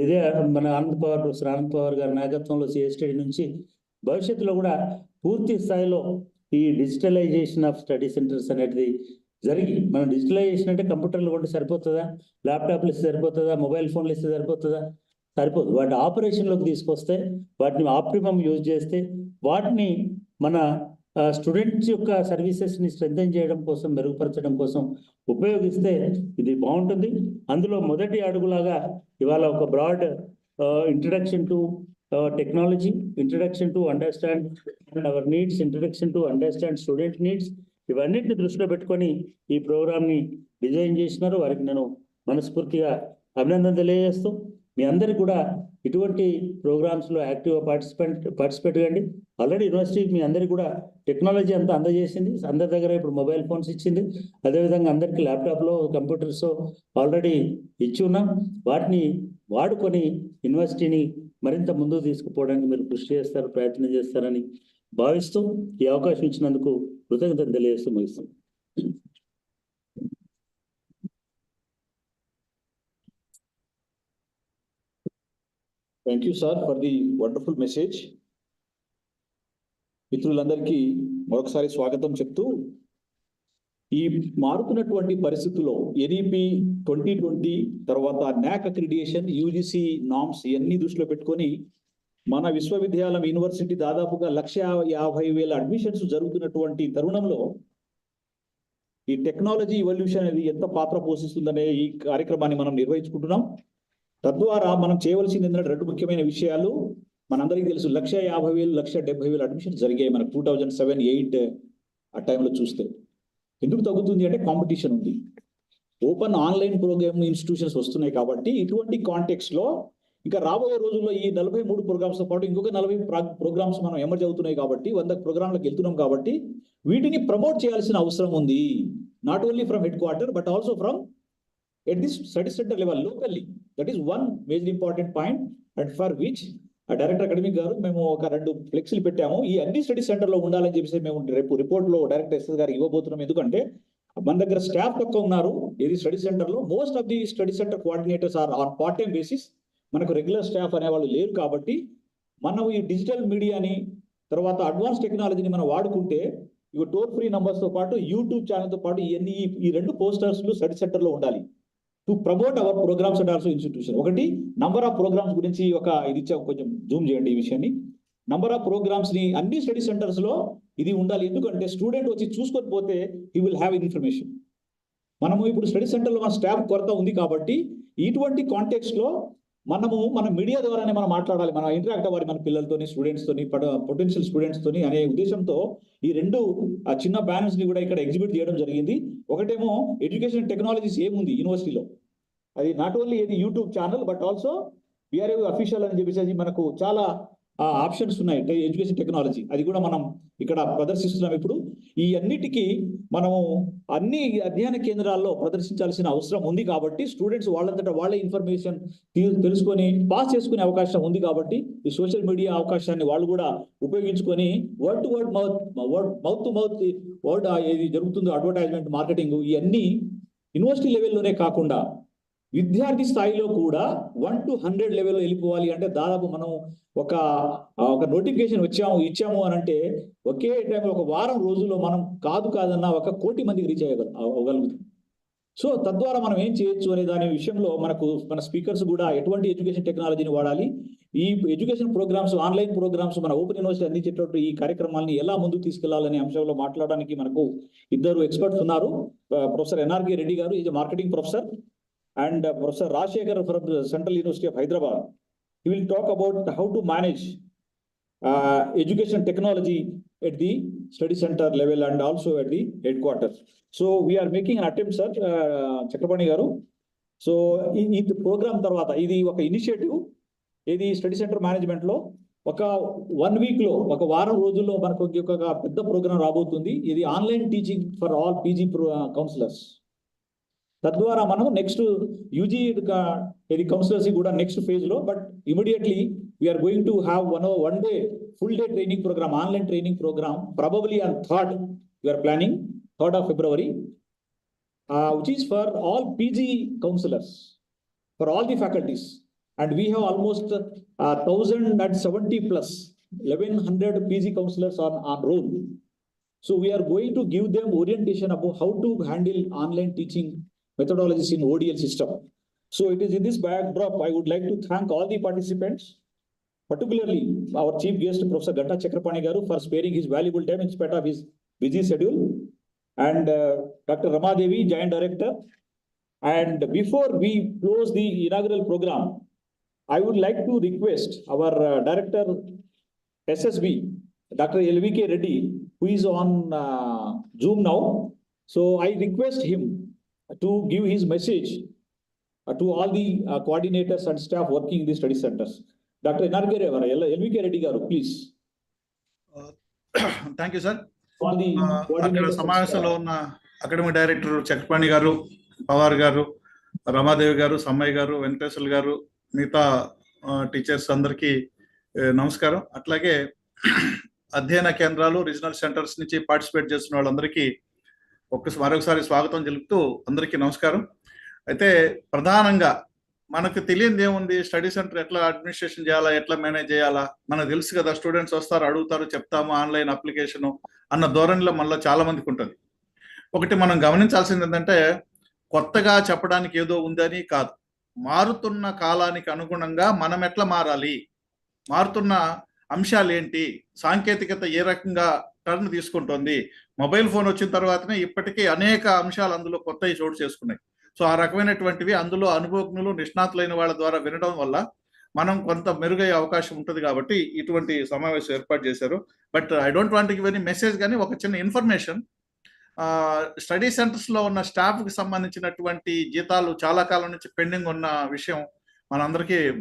ఇదే మన ప్రొఫెసర్ ఆనంద్ పవార్ గారి నాయకత్వంలో సిఎస్టీ నుంచి భవిష్యత్తులో కూడా పూర్తి స్థాయిలో ఈ డిజిటలైజేషన్ ఆఫ్ స్టడీ సెంటర్స్ అనేది జరిగి, మనం డిజిటలైజేషన్ అంటే కంప్యూటర్లు కొంటే సరిపోతుందా, ల్యాప్టాప్లు ఇస్తే సరిపోతుందా, మొబైల్ ఫోన్లు ఇస్తే సరిపోతుందా? సరిపోదు. వాటి ఆపరేషన్లోకి తీసుకొస్తే, వాటిని ఆప్టిమమ్ యూజ్ చేస్తే, వాటిని మన స్టూడెంట్స్ యొక్క సర్వీసెస్ని స్ట్రెంథెన్ చేయడం కోసం, మెరుగుపరచడం కోసం ఉపయోగిస్తే ఇది బాగుంటుంది. అందులో మొదటి అడుగులాగా ఇవాళ ఒక broad introduction to technology, introduction to understand our needs, introduction to understand student needs, ఇవన్నిటిని దృష్టిలో పెట్టుకొని ఈ ప్రోగ్రామ్ని డిజైన్ చేసినారు. వారికి నేను మనస్ఫూర్తిగా అభినందన తెలియజేస్తూ, మీ అందరికీ కూడా ఇటువంటి ప్రోగ్రామ్స్లో యాక్టివ్గా పార్టిసిపేట్ కండి. ఆల్రెడీ యూనివర్సిటీ మీ అందరికీ కూడా టెక్నాలజీ అంతా అందజేసింది. అందరి దగ్గర ఇప్పుడు మొబైల్ ఫోన్స్ ఇచ్చింది. అదేవిధంగా అందరికీ ల్యాప్టాప్లో, కంప్యూటర్స్ ఆల్రెడీ ఇచ్చి ఉన్నాం. వాటిని వాడుకొని యూనివర్సిటీని మరింత ముందుకు తీసుకుపోవడానికి మీరు కృషి చేస్తారు, ప్రయత్నం చేస్తారని భావిస్తూ ఈ అవకాశం ఇచ్చినందుకు కృతజ్ఞతలు తెలియజేస్తూ ముగిస్తాం. Thank you sir for the wonderful message. మిత్రులందరికీ మరొకసారి స్వాగతం చెప్తూ, ఈ మారుతున్నటువంటి పరిస్థితుల్లో NEP 2020 తర్వాత NAAC అక్రిడియేషన్, UGC నామ్స్ ఇవన్నీ దృష్టిలో పెట్టుకొని మన విశ్వవిద్యాలయం యూనివర్సిటీ దాదాపుగా 1,50,000 అడ్మిషన్స్ జరుగుతున్నటువంటి తరుణంలో ఈ టెక్నాలజీ ఎవల్యూషన్ అనేది ఎంత పాత్ర పోషిస్తుందనే ఈ కార్యక్రమాన్ని మనం నిర్వహించుకుంటున్నాం. తద్వారా మనం చేయవలసింది ఏంటంటే 2 ముఖ్యమైన విషయాలు. మనందరికీ తెలుసు, 1,50,000, 1,70,000 అడ్మిషన్స్ జరిగాయి మనకు 2007-8 ఆ టైంలో చూస్తే. ఎందుకు తగ్గుతుంది అంటే కాంపిటీషన్ ఉంది, ఓపెన్ ఆన్లైన్ ప్రోగ్రామ్ ఇన్స్టిట్యూషన్స్ వస్తున్నాయి. కాబట్టి ఇటువంటి కాంటెక్స్లో ఇంకా రాబోయే రోజుల్లో ఈ 43 ప్రోగ్రామ్స్తో పాటు ఇంకొక 40 ప్రోగ్రామ్స్ మనం ఎమర్జ్ అవుతున్నాయి. కాబట్టి 100 ప్రోగ్రాంలకు వెళ్తున్నాం. కాబట్టి వీటిని ప్రమోట్ చేయాల్సిన అవసరం ఉంది. Not only from head quarter but also from at this study center level locally. That is one major important point, and for which director academic గారు మేము ఒక 2 ఫ్లెక్సీలు పెట్టాము. ఈ అన్ని స్టడీ సెంటర్లో ఉండాలని చెప్పేసి మేము రేపు రిపోర్ట్లో డైరెక్టర్ ఎస్ఎస్ గారికి ఇవ్వబోతున్నాం. ఎందుకంటే మన దగ్గర స్టాఫ్ తక్కువ ఉన్నారు ఇది స్టడీ సెంటర్లో. Most of the study centre coordinators are on part time basis. మనకు రెగ్యులర్ స్టాఫ్ అనేవాళ్ళు లేరు. కాబట్టి మనం ఈ డిజిటల్ మీడియాని, తర్వాత అడ్వాన్స్ టెక్నాలజీని మనం వాడుకుంటే, ఇక టోల్ ఫ్రీ నంబర్స్తో పాటు యూట్యూబ్ ఛానల్తో పాటు ఇవన్నీ ఈ 2 పోస్టర్స్లు స్టడీ సెంటర్లో ఉండాలి to promote our programmes and also institution. ఒకటి, నంబర్ ఆఫ్ ప్రోగ్రామ్స్ గురించి ఒక ఇది ఇచ్చా, కొంచెం జూమ్ చేయండి ఈ విషయాన్ని. నంబర్ ఆఫ్ ప్రోగ్రామ్స్ ని అన్ని స్టడీ సెంటర్స్ లో ఇది ఉండాలి. ఎందుకంటే స్టూడెంట్ వచ్చి చూసుకొని పోతే హీ విల్ హ్యావ్ ఇన్ఫర్మేషన్. మనము ఇప్పుడు స్టడీ సెంటర్లో మన స్టాఫ్ కొరత ఉంది. కాబట్టి ఇటువంటి కాంటెక్స్ట్ లో మన మీడియా ద్వారానే మనం మాట్లాడాలి, మనం ఇంటరాక్ట్ అవ్వాలి మన పిల్లలతోని, స్టూడెంట్స్తోని, పొటెన్షియల్ స్టూడెంట్స్తోని అనే ఉద్దేశంతో ఈ రెండు చిన్న ప్యానల్స్ ని కూడా ఇక్కడ ఎగ్జిబిట్ చేయడం జరిగింది. ఒకటేమో ఎడ్యుకేషన్ టెక్నాలజీస్ ఏముంది యూనివర్సిటీలో, అది నాట్ ఓన్లీ ఇది YouTube channel but also BRA official అని చెప్పేసి మనకు చాలా ఆప్షన్స్ ఉన్నాయి. ఎడ్యుకేషన్ టెక్నాలజీ అది కూడా మనం ఇక్కడ ప్రదర్శిస్తున్నాం. ఇప్పుడు ఈ అన్నిటికీ మనము అన్ని అధ్యయన కేంద్రాల్లో ప్రదర్శించాల్సిన అవసరం ఉంది కాబట్టి స్టూడెంట్స్ వాళ్ళంతటా వాళ్ళ ఇన్ఫర్మేషన్ తెలుసుకొని పాస్ చేసుకునే అవకాశం ఉంది కాబట్టి ఈ సోషల్ మీడియా అవకాశాన్ని వాళ్ళు కూడా ఉపయోగించుకొని word to word mouth to mouth word ఏది జరుగుతుందో అడ్వర్టైజ్మెంట్ మార్కెటింగ్ ఇవన్నీ యూనివర్సిటీ లెవెల్లోనే కాకుండా విద్యార్థి స్థాయిలో కూడా 1 to 100 లెవెల్లో వెళ్ళిపోవాలి అంటే దాదాపు మనం ఒక నోటిఫికేషన్ ఇచ్చాము అని అంటే ఒకే టైంలో ఒక వారం రోజుల్లో మనం కాదన్నా 1 కోటి మందికి రీచ్ అవ్వగలుగుతాం. సో తద్వారా మనం ఏం చేయొచ్చు అనే దాని విషయంలో మన స్పీకర్స్ కూడా ఎటువంటి ఎడ్యుకేషన్ టెక్నాలజీని వాడాలి, ఈ ఎడ్యుకేషన్ ప్రోగ్రామ్స్, ఆన్లైన్ ప్రోగ్రామ్స్, మన ఓపెన్ యూనివర్సిటీ అందించేటట్టు ఈ కార్యక్రమాన్ని ఎలా ముందుకు తీసుకెళ్లాలనే అంశంలో మాట్లాడడానికి మనకు 2 ఎక్స్పర్ట్స్ ఉన్నారు. ప్రొఫెసర్ ఎన్ఆర్కే రెడ్డి గారు is marketing professor and Professor Rajshekhar from the Central University of Hyderabad. He will talk about how to manage education technology at the study center level and also at the headquarters. So we are making an attempt, sir, Chakrapani garu. So ఈ programme తర్వాత ఇది ఒక initiative, ఇది study centre management లో ఒక 1 week లో, ఒక వారం రోజుల్లో మనకు ఒక పెద్ద ప్రోగ్రామ్ రాబోతుంది. ఇది online teaching for all PG counsellors. తద్వారా మనం నెక్స్ట్ యూజీ ఇది కౌన్సిలర్స్ కూడా నెక్స్ట్ ఫేజ్ లో, but immediately we're going to have one day full day training programme, online training programme, probably on 3rd we're planning 3rd of February, which is for all PG counselors, for all the faculties, and we have almost 1070 plus 1100 PG counselors on roll. So we are going to give them orientation about how to handle online teaching methodologies in ODL system. So it is in this backdrop, I would like to thank all the participants, particularly our chief guest, Professor Ganta Chakrapani garu, for sparing his valuable time in spite of his busy schedule, and Dr. Ramadevi, Joint Director. And before we close the inaugural program, I would like to request our Director SSB, Dr. LVK Reddy, who is on Zoom now. So I request him to give his message to all the coordinators and staff working in the study centers. Dr. LVK Reddy garu, please. Thank you, sir. For the coordinators సమావేశంలో ఉన్న academic director Chakrapani గారు, పవార్ గారు, రమాదేవి గారు, సమ్మయ్య గారు, వెంకటేశ్వర్లు గారు, మిగతా teachers అందరికీ నమస్కారం. అట్లాగే అధ్యయన కేంద్రాలు, రీజనల్ సెంటర్స్ నుంచి పార్టిసిపేట్ చేస్తున్న వాళ్ళందరికీ మరొకసారి స్వాగతం తెలుపుతూ అందరికీ నమస్కారం. అయితే ప్రధానంగా మనకు తెలియదు ఏముంది, స్టడీ సెంటర్ ఎట్లా అడ్మినిస్ట్రేషన్ చేయాలా, ఎట్లా మేనేజ్ చేయాలా, మనకు తెలుసు కదా. స్టూడెంట్స్ వస్తారు, అడుగుతారు, చెప్తాము, ఆన్లైన్ అప్లికేషను అన్న ధోరణిలో మనలో చాలా మందికి ఉంటుంది. ఒకటి మనం గమనించాల్సింది ఏంటంటే, కొత్తగా చెప్పడానికి ఏదో ఉందని కాదు, మారుతున్న కాలానికి అనుగుణంగా మనం ఎట్లా మారాలి, మారుతున్న అంశాలు ఏంటి, సాంకేతికత ఏ రకంగా టర్న్ తీసుకుంటుంది. మొబైల్ ఫోన్ వచ్చిన తర్వాతనే ఇప్పటికీ అనేక అంశాలు అందులో కొత్తవి చోటు చేసుకున్నాయి. సో ఆ రకమైనటువంటివి అందులో అనుభవజ్ఞులు, నిష్ణాతులైన వాళ్ళ ద్వారా వినడం వల్ల మనం కొంత మెరుగయ్యే అవకాశం ఉంటుంది. కాబట్టి ఇటువంటి సమావేశం ఏర్పాటు చేశారు. But I don't want to give any message, కానీ ఒక చిన్న ఇన్ఫర్మేషన్. స్టడీ సెంటర్స్ లో ఉన్న స్టాఫ్ కి సంబంధించినటువంటి జీతాలు చాలా కాలం నుంచి పెండింగ్ ఉన్న విషయం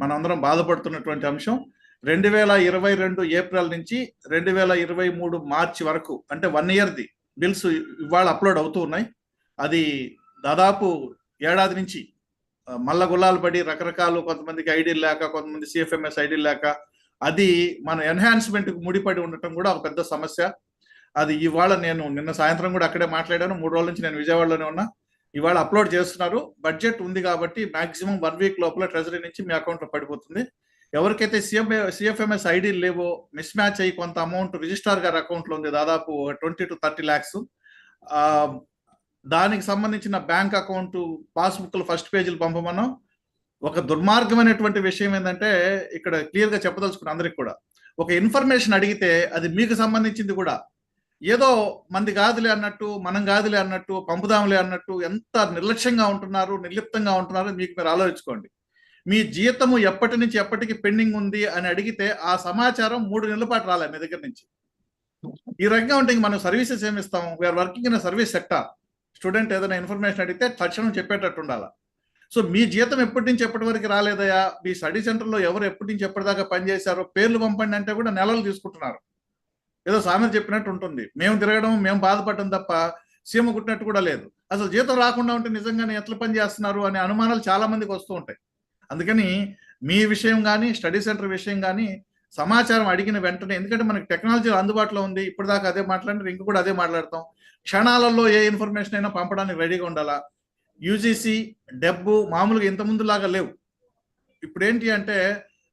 మనందరం బాధపడుతున్నటువంటి అంశం. 2022 ఏప్రిల్ నుంచి 2023 మార్చి వరకు, అంటే 1 yearది బిల్స్ ఇవాళ అప్లోడ్ అవుతూ ఉన్నాయి. అది దాదాపు ఏడాది నుంచి మల్ల గుల్లాలు పడి రకరకాలు, కొంతమందికి ఐడీలు లేక, కొంతమంది CFMS ఐడీలు లేక, అది మన ఎన్హాన్స్మెంట్కి ముడిపడి ఉండటం కూడా ఒక పెద్ద సమస్య. అది ఇవాళ నేను నిన్న సాయంత్రం కూడా అక్కడే మాట్లాడాను. 3 రోజుల నుంచి నేను విజయవాడలోనే ఉన్నా. ఇవాళ అప్లోడ్ చేస్తున్నారు. బడ్జెట్ ఉంది కాబట్టి మాక్సిమం 1 week లోపల ట్రెజరీ నుంచి మీ అకౌంట్లో పడిపోతుంది. ఎవరికైతే CFMS ఐడీలు లేవో, మిస్ మ్యాచ్ అయ్యి కొంత అమౌంట్ రిజిస్ట్రార్ గారి అకౌంట్లో ఉంది, దాదాపు 20 to 30 lakhs, దానికి సంబంధించిన బ్యాంక్ అకౌంట్ పాస్బుక్లు ఫస్ట్ పేజీలు పంపమన్నాం. ఒక దుర్మార్గమైనటువంటి విషయం ఏంటంటే, ఇక్కడ క్లియర్గా చెప్పదలుచుకున్న అందరికి కూడా, ఒక ఇన్ఫర్మేషన్ అడిగితే అది మీకు సంబంధించింది కూడా ఏదో మంది కాదులే అన్నట్టు, మనం కాదులే అన్నట్టు, పంపుదాంలే అన్నట్టు ఎంత నిర్లక్ష్యంగా ఉంటున్నారు, నిర్లిప్తంగా ఉంటున్నారు మీకు మీరు ఆలోచించుకోండి. మీ జీతము ఎప్పటి నుంచి ఎప్పటికి పెండింగ్ ఉంది అని అడిగితే ఆ సమాచారం 3 నెలల పాటు రాలే మీ దగ్గర నుంచి. ఈ రకంగా ఉంటే మనం సర్వీసెస్ ఏమి ఇస్తాం? We're working in service sector. Student ఏదైనా ఇన్ఫర్మేషన్ అడిగితే తక్షణం చెప్పేటట్టు ఉండాలి. సో మీ జీతం ఎప్పటి నుంచి ఎప్పటి వరకు రాలేదయా, మీ స్టడీ సెంటర్లో ఎవరు ఎప్పటి నుంచి ఎప్పటిదాకా పనిచేశారో పేర్లు పంపండి అంటే కూడా నెలలు తీసుకుంటున్నారు. ఏదో సామెత చెప్పినట్టు ఉంటుంది. మేము తిరగడం, మేము బాధపడడం తప్ప సీమ కుట్టినట్టు కూడా లేదు. అసలు జీతం రాకుండా ఉంటే నిజంగానే ఎట్లా పని చేస్తున్నారు అనే అనుమానాలు చాలా మందికి వస్తూ ఉంటాయి. అందుకని మీ విషయం కానీ స్టడీ సెంటర్ విషయం కానీ సమాచారం అడిగిన వెంటనే, ఎందుకంటే మనకి టెక్నాలజీ అందుబాటులో ఉంది. ఇప్పటిదాకా అదే మాట్లాడినారు, ఇంక కూడా అదే మాట్లాడతాం. క్షణాలలో ఏ ఇన్ఫర్మేషన్ అయినా పంపడానికి రెడీగా ఉండాలా. యూజీసీ డెబ్బు మామూలుగా ఇంతకుముందు లాగా లేవు. ఇప్పుడు ఏంటి అంటే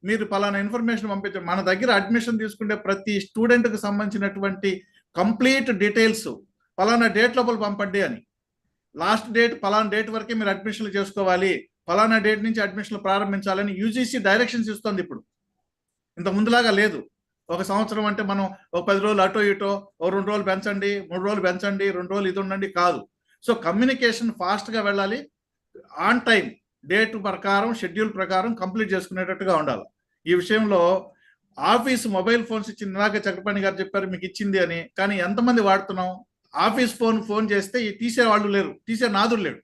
మీరు పలానా ఇన్ఫర్మేషన్ పంపించారు, మన దగ్గర అడ్మిషన్ తీసుకుంటే ప్రతి స్టూడెంట్కి సంబంధించినటువంటి కంప్లీట్ డీటెయిల్స్ పలానా డేట్ లోపల పంపండి అని. లాస్ట్ డేట్ పలానా డేట్ వరకే మీరు అడ్మిషన్లు చేసుకోవాలి, పలానా డేట్ నుంచి అడ్మిషన్లు ప్రారంభించాలని యూజీసీ డైరెక్షన్స్ ఇస్తుంది. ఇప్పుడు ఇంత ముందులాగా లేదు. ఒక సంవత్సరం అంటే మనం ఒక 10 రోజులు అటో ఇటో, ఓ 2 రోజులు పెంచండి, 3 రోజులు పెంచండి, 2 రోజులు ఇది ఉండండి కాదు. సో కమ్యూనికేషన్ ఫాస్ట్గా వెళ్ళాలి, ఆన్ టైం డేట్ ప్రకారం షెడ్యూల్ ప్రకారం కంప్లీట్ చేసుకునేటట్టుగా ఉండాలి. ఈ విషయంలో ఆఫీస్ మొబైల్ ఫోన్స్ ఇచ్చింది, ఇలాగే చక్రపాణి గారు చెప్పారు మీకు ఇచ్చింది అని, కానీ ఎంతమంది వాడుతున్నాం? ఆఫీస్ ఫోన్ చేస్తే తీసే వాళ్ళు లేరు, తీసే నాదుడు లేడు.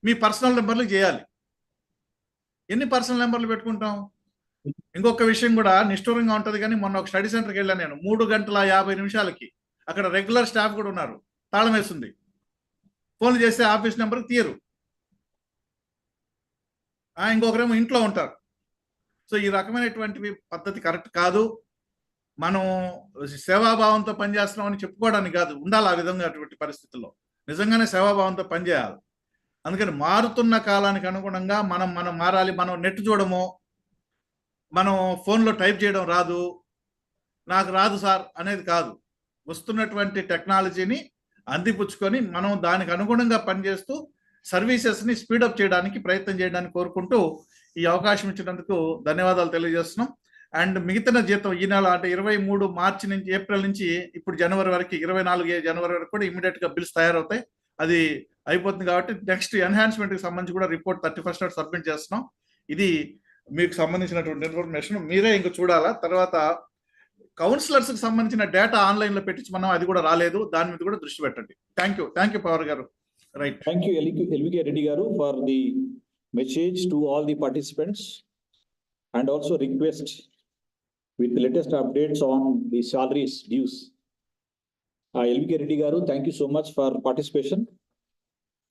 మీ పర్సనల్ నెంబర్లు చేయాలి. ఎన్ని పర్సనల్ నెంబర్లు పెట్టుకుంటాం? ఇంకొక విషయం కూడా నిష్ఠూరంగా ఉంటుంది, కానీ మొన్న ఒక స్టడీ సెంటర్కి వెళ్ళాను నేను. 3:50 అక్కడ రెగ్యులర్ స్టాఫ్ కూడా ఉన్నారు, తాళం వేస్తుంది. ఫోన్లు చేస్తే ఆఫీస్ నెంబర్కి తీయరు, ఇంకొకరేమో ఇంట్లో ఉంటారు. సో ఈ రకమైనటువంటి పద్ధతి కరెక్ట్ కాదు. మనం సేవాభావంతో పనిచేస్తున్నామని చెప్పుకోవడానికి కాదు, ఉండాలి ఆ విధంగా. అటువంటి పరిస్థితుల్లో నిజంగానే సేవాభావంతో పనిచేయాలి. అందుకని మారుతున్న కాలానికి అనుగుణంగా మనం మారాలి. మనం నెట్ చూడము, మనం ఫోన్లో టైప్ చేయడం రాదు, నాకు రాదు సార్ అనేది కాదు. వస్తున్నటువంటి టెక్నాలజీని అందిపుచ్చుకొని మనం దానికి అనుగుణంగా పనిచేస్తూ సర్వీసెస్ని స్పీడప్ చేయడానికి ప్రయత్నం చేయడానికి కోరుకుంటూ ఈ అవకాశం ఇచ్చినందుకు ధన్యవాదాలు తెలియజేస్తున్నాం. అండ్ మిగతా జీతం ఈ నెల అంటే 23 మార్చి నుంచి ఏప్రిల్ నుంచి ఇప్పుడు జనవరి వరకు 24 జనవరి వరకు కూడా ఇమీడియట్గా బిల్స్ తయారవుతాయి. అది అయిపోతుంది కాబట్టి నెక్స్ట్ ఎన్హాన్స్మెంట్కి సంబంధించి కూడా రిపోర్ట్ 31st నాడు సబ్మిట్ చేస్తున్నాం. ఇది మీకు సంబంధించినటువంటి ఇన్ఫర్మేషన్. మీరే ఇంక చూడాలా. తర్వాత కౌన్సిలర్స్కి సంబంధించిన డేటా ఆన్లైన్లో పెట్టించమన్నాం, అది కూడా రాలేదు. దాని మీద కూడా దృష్టి పెట్టండి. థ్యాంక్ యూ పవర్ గారు. Right. Thank you, LVK Reddy garu, for the message to all the participants, and also request with the latest updates on the salaries dues. LVK Reddy garu, thank you so much for participation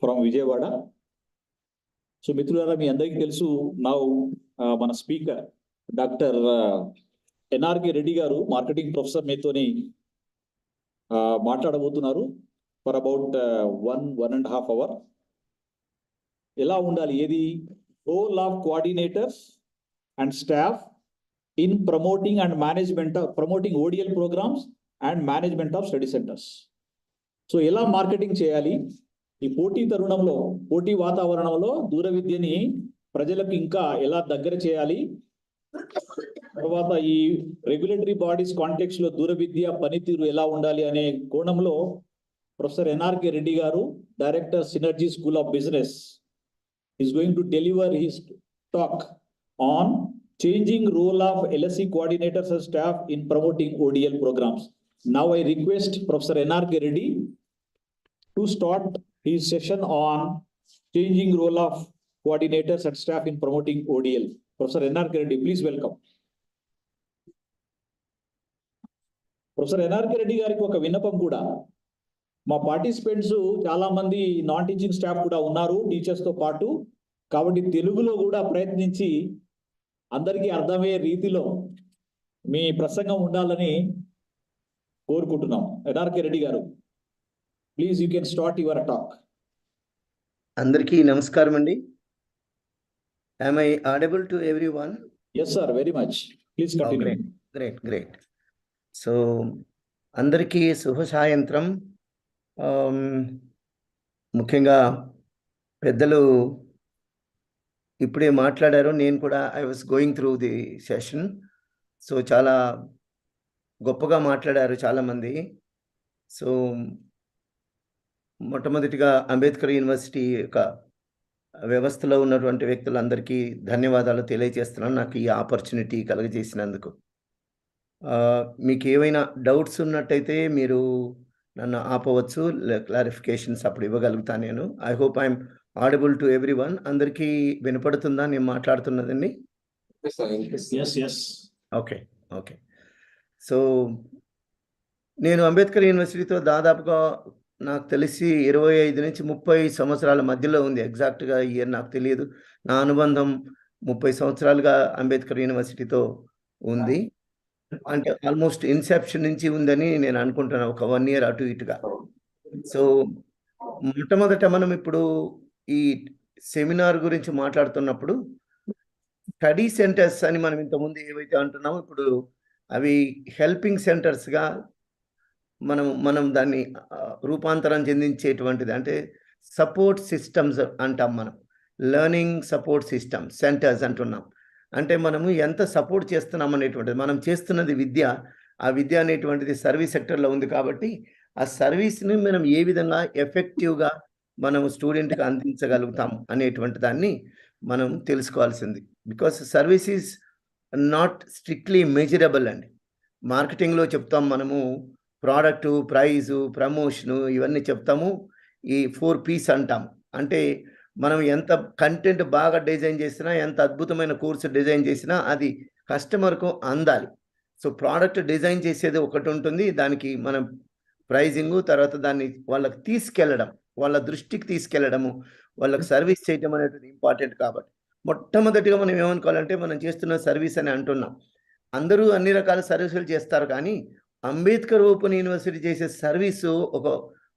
from Vijayawada. So మిత్రులారా, మీ అందరికీ తెలుసు, now మన speaker doctor NRK Reddy గారు marketing professor మీతోని మాట్లాడబోతున్నారు for about 1.5 hours. ఎలా ఉండాలి, ఏది role of coordinators and staff in promoting and promoting ODL programmes and management of study centres. So ఎలా మార్కెటింగ్ చేయాలి ఈ పోటీ తరుణంలో, పోటీ వాతావరణంలో దూర విద్యని ప్రజలకు ఇంకా ఎలా దగ్గర చేయాలి, తర్వాత ఈ రెగ్యులేటరీ బాడీస్ కాంటెక్స్ట్ లో దూర విద్య పనితీరు ఎలా ఉండాలి అనే కోణంలో ప్రొఫెసర్ ఎన్ఆర్కే రెడ్డి గారు, director synergy school of business, is going to deliver his talk on changing role of LSC coordinators and staff in promoting ODL programs. Now I request Professor N.R.K. Reddy to start his session on changing role of coordinators and staff in promoting ODL. Professor N.R.K. Reddy, please welcome. Professor N.R.K. Reddy గారికి ఒక విన్నపం కూడా, మా participants చాలా మంది non teaching staff కూడా ఉన్నారు teachers తో పాటు, కాబట్టి తెలుగులో కూడా ప్రయత్నించి అందరికీ అర్థమయ్యే రీతిలో మీ ప్రసంగం ఉండాలని కోరుకుంటున్నాం. ఎన్ఆర్కే రెడ్డి గారు, please you can start your talk. అందరికీ నమస్కారం అండి. Am I audible to everyone? Yes sir, very much. Please continue. Great. So అందరికీ శుభ సాయంత్రం. ముఖ్యంగా పెద్దలు ఇప్పుడే మాట్లాడారు, నేను కూడా I was going through the session. So చాలా గొప్పగా మాట్లాడారు చాలామంది. సో మొట్టమొదటిగా అంబేద్కర్ యూనివర్సిటీ యొక్క వ్యవస్థలో ఉన్నటువంటి వ్యక్తులందరికీ ధన్యవాదాలు తెలియజేస్తున్నాను నాకు ఈ ఆపర్చునిటీ కలుగజేసినందుకు. మీకు ఏవైనా డౌట్స్ ఉన్నట్టయితే మీరు నన్ను ఆపవచ్చు, క్లారిఫికేషన్స్ అప్పుడు ఇవ్వగలుగుతాను నేను. I hope I'm audible to everyone. అందరికీ వినపడుతుందా నేను మాట్లాడుతున్నదండి? Yes. ఓకే. సో నేను అంబేద్కర్ యూనివర్సిటీతో దాదాపుగా నాకు తెలిసి 25 నుంచి 30 సంవత్సరాల మధ్యలో ఉంది. ఎగ్జాక్ట్గా ఇయర్ నాకు తెలియదు. నా అనుబంధం 30 సంవత్సరాలుగా అంబేద్కర్ యూనివర్సిటీతో ఉంది. అంటే ఆల్మోస్ట్ ఇన్సెప్షన్ నుంచి ఉందని నేను అనుకుంటున్నాను, ఒక 1 year అటు ఇటుగా. సో మొట్టమొదట మనం ఇప్పుడు ఈ సెమినార్ గురించి మాట్లాడుతున్నప్పుడు స్టడీ సెంటర్స్ అని మనం ఇంతకుముందు ఏవైతే అంటున్నామో ఇప్పుడు అవి హెల్పింగ్ సెంటర్స్గా మనం దాన్ని రూపాంతరం చెందించేటువంటిది. అంటే సపోర్ట్ సిస్టమ్స్ అంటాం మనం, లెర్నింగ్ సపోర్ట్ సిస్టమ్ సెంటర్స్ అంటున్నాం. అంటే మనము ఎంత సపోర్ట్ చేస్తున్నాం అనేటువంటిది, మనం చేస్తున్నది విద్య, ఆ విద్య అనేటువంటిది సర్వీస్ సెక్టర్లో ఉంది కాబట్టి ఆ సర్వీస్ని మనం ఏ విధంగా ఎఫెక్టివ్గా మనం స్టూడెంట్కి అందించగలుగుతాం అనేటువంటి దాన్ని మనం తెలుసుకోవాల్సింది. Because service is not strictly measurable అండి. మార్కెటింగ్లో చెప్తాం మనము ప్రోడక్టు, ప్రైజు, ప్రమోషను ఇవన్నీ చెప్తాము. ఈ 4 P's అంటాము. అంటే మనం ఎంత కంటెంట్ బాగా డిజైన్ చేసినా, ఎంత అద్భుతమైన కోర్సు డిజైన్ చేసినా అది కస్టమర్కు అందాలి. సో ప్రోడక్ట్ డిజైన్ చేసేది ఒకటి ఉంటుంది, దానికి మనం ప్రైజింగు, తర్వాత దాన్ని వాళ్ళకి తీసుకెళ్ళడం, వాళ్ళ దృష్టికి తీసుకెళ్ళడము, వాళ్ళకి సర్వీస్ చేయడం అనేది ఇంపార్టెంట్. కాబట్టి మొట్టమొదటిగా మనం ఏమనుకోవాలంటే మనం చేస్తున్న సర్వీస్ అని అంటున్నాం. అందరూ అన్ని రకాల సర్వీసులు చేస్తారు, కానీ అంబేద్కర్ ఓపెన్ యూనివర్సిటీ చేసే సర్వీసు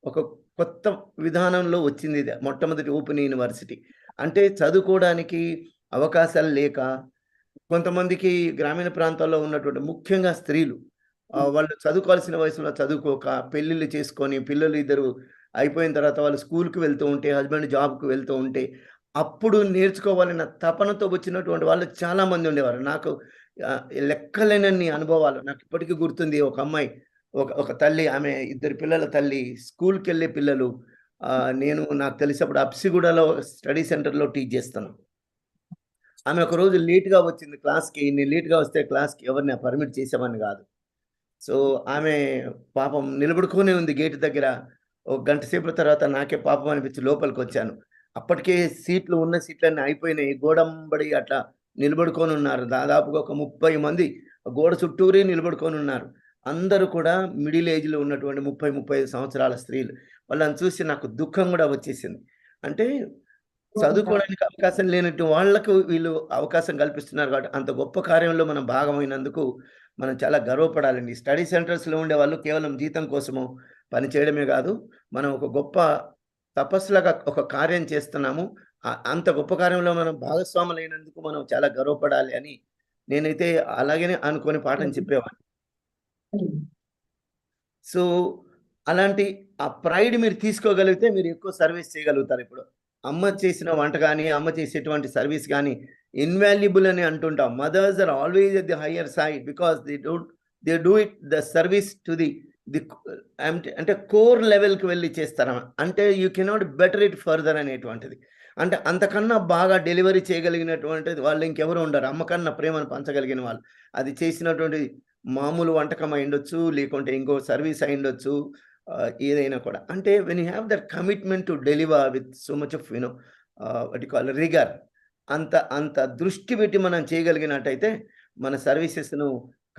ఒక కొత్త విధానంలో వచ్చింది. ఇది మొట్టమొదటి ఓపెన్ యూనివర్సిటీ. అంటే చదువుకోవడానికి అవకాశాలు లేక కొంతమందికి గ్రామీణ ప్రాంతాల్లో ఉన్నటువంటి ముఖ్యంగా స్త్రీలు వాళ్ళు చదువుకోవాల్సిన వయసులో చదువుకోక పెళ్ళిళ్ళు చేసుకొని పిల్లలు ఇద్దరు అయిపోయిన తర్వాత వాళ్ళు స్కూల్కి వెళ్తూ ఉంటే, హస్బెండ్ జాబ్కి వెళ్తూ ఉంటే అప్పుడు నేర్చుకోవాలన్న తపనతో వచ్చినటువంటి వాళ్ళు చాలామంది ఉండేవారు. నాకు లెక్కలేనన్ని అనుభవాలు నాకు ఇప్పటికీ గుర్తుంది. ఒక అమ్మాయి, ఒక తల్లి, ఆమె 2 పిల్లల తల్లి, స్కూల్కి వెళ్ళే పిల్లలు. నాకు తెలిసినప్పుడు అప్సిగూడలో స్టడీ సెంటర్లో టీచ్ చేస్తాను. ఆమె ఒక రోజు లేట్గా వచ్చింది క్లాస్కి. నేను లేట్గా వస్తే క్లాస్కి ఎవరిని పర్మిట్ చేసేవాడిని కాదు. సో ఆమె పాపం నిలబడుకునే ఉంది గేట్ దగ్గర. ఒక గంట సేపటి తర్వాత నాకే పాపం అనిపించి లోపలికి వచ్చాను. అప్పటికే ఉన్న సీట్లన్నీ అయిపోయినాయి. గోడంబడి అట్లా నిలబడుకొని ఉన్నారు. దాదాపుగా ఒక 30 మంది గోడ చుట్టూరే నిలబడుకొని ఉన్నారు. అందరూ కూడా మిడిల్ ఏజ్లో ఉన్నటువంటి 30-35 సంవత్సరాల స్త్రీలు. వాళ్ళని చూసి నాకు దుఃఖం కూడా వచ్చేసింది. అంటే చదువుకోవడానికి అవకాశం లేనట్టు వాళ్ళకు వీళ్ళు అవకాశం కల్పిస్తున్నారు కాబట్టి అంత గొప్ప కార్యంలో మనం భాగమైనందుకు మనం చాలా గర్వపడాలండి. స్టడీ సెంటర్స్లో ఉండే వాళ్ళు కేవలం జీతం కోసము పని చేయడమే కాదు, మనం ఒక గొప్ప తపస్సులాగా ఒక కార్యం చేస్తున్నాము. అంత గొప్ప కార్యంలో మనం భాగస్వాములైనందుకు మనం చాలా గర్వపడాలి అని నేనైతే అలాగనే అనుకొని పాఠం చెప్పేవాడిని. సో అలాంటి ఆ ప్రైడ్ మీరు తీసుకోగలిగితే మీరు ఎక్కువ సర్వీస్ చేయగలుగుతారు. ఇప్పుడు అమ్మ చేసిన వంట కానీ, అమ్మ చేసేటువంటి సర్వీస్ కానీ ఇన్వాల్యుబుల్ అని అంటుంటాం. Mothers are always at the higher side because they do it the service to the అంటే కోర్ లెవెల్కి వెళ్ళి చేస్తారు. అంటే you cannot better it further అనేటువంటిది. అంటే అంతకన్నా బాగా డెలివరీ చేయగలిగినటువంటిది వాళ్ళు ఇంకెవరు ఉండరు. అమ్మకన్నా ప్రేమను పంచగలిగిన వాళ్ళు. అది చేసినటువంటి మామూలు వంటకం అయి ఉండొచ్చు, లేకుంటే ఇంకో సర్వీస్ అయి ఉండొచ్చు, ఏదైనా కూడా. అంటే when you have that commitment to deliver with so much of what you call రిగర్, అంత దృష్టి పెట్టి మనం చేయగలిగినట్టయితే మన సర్వీసెస్ను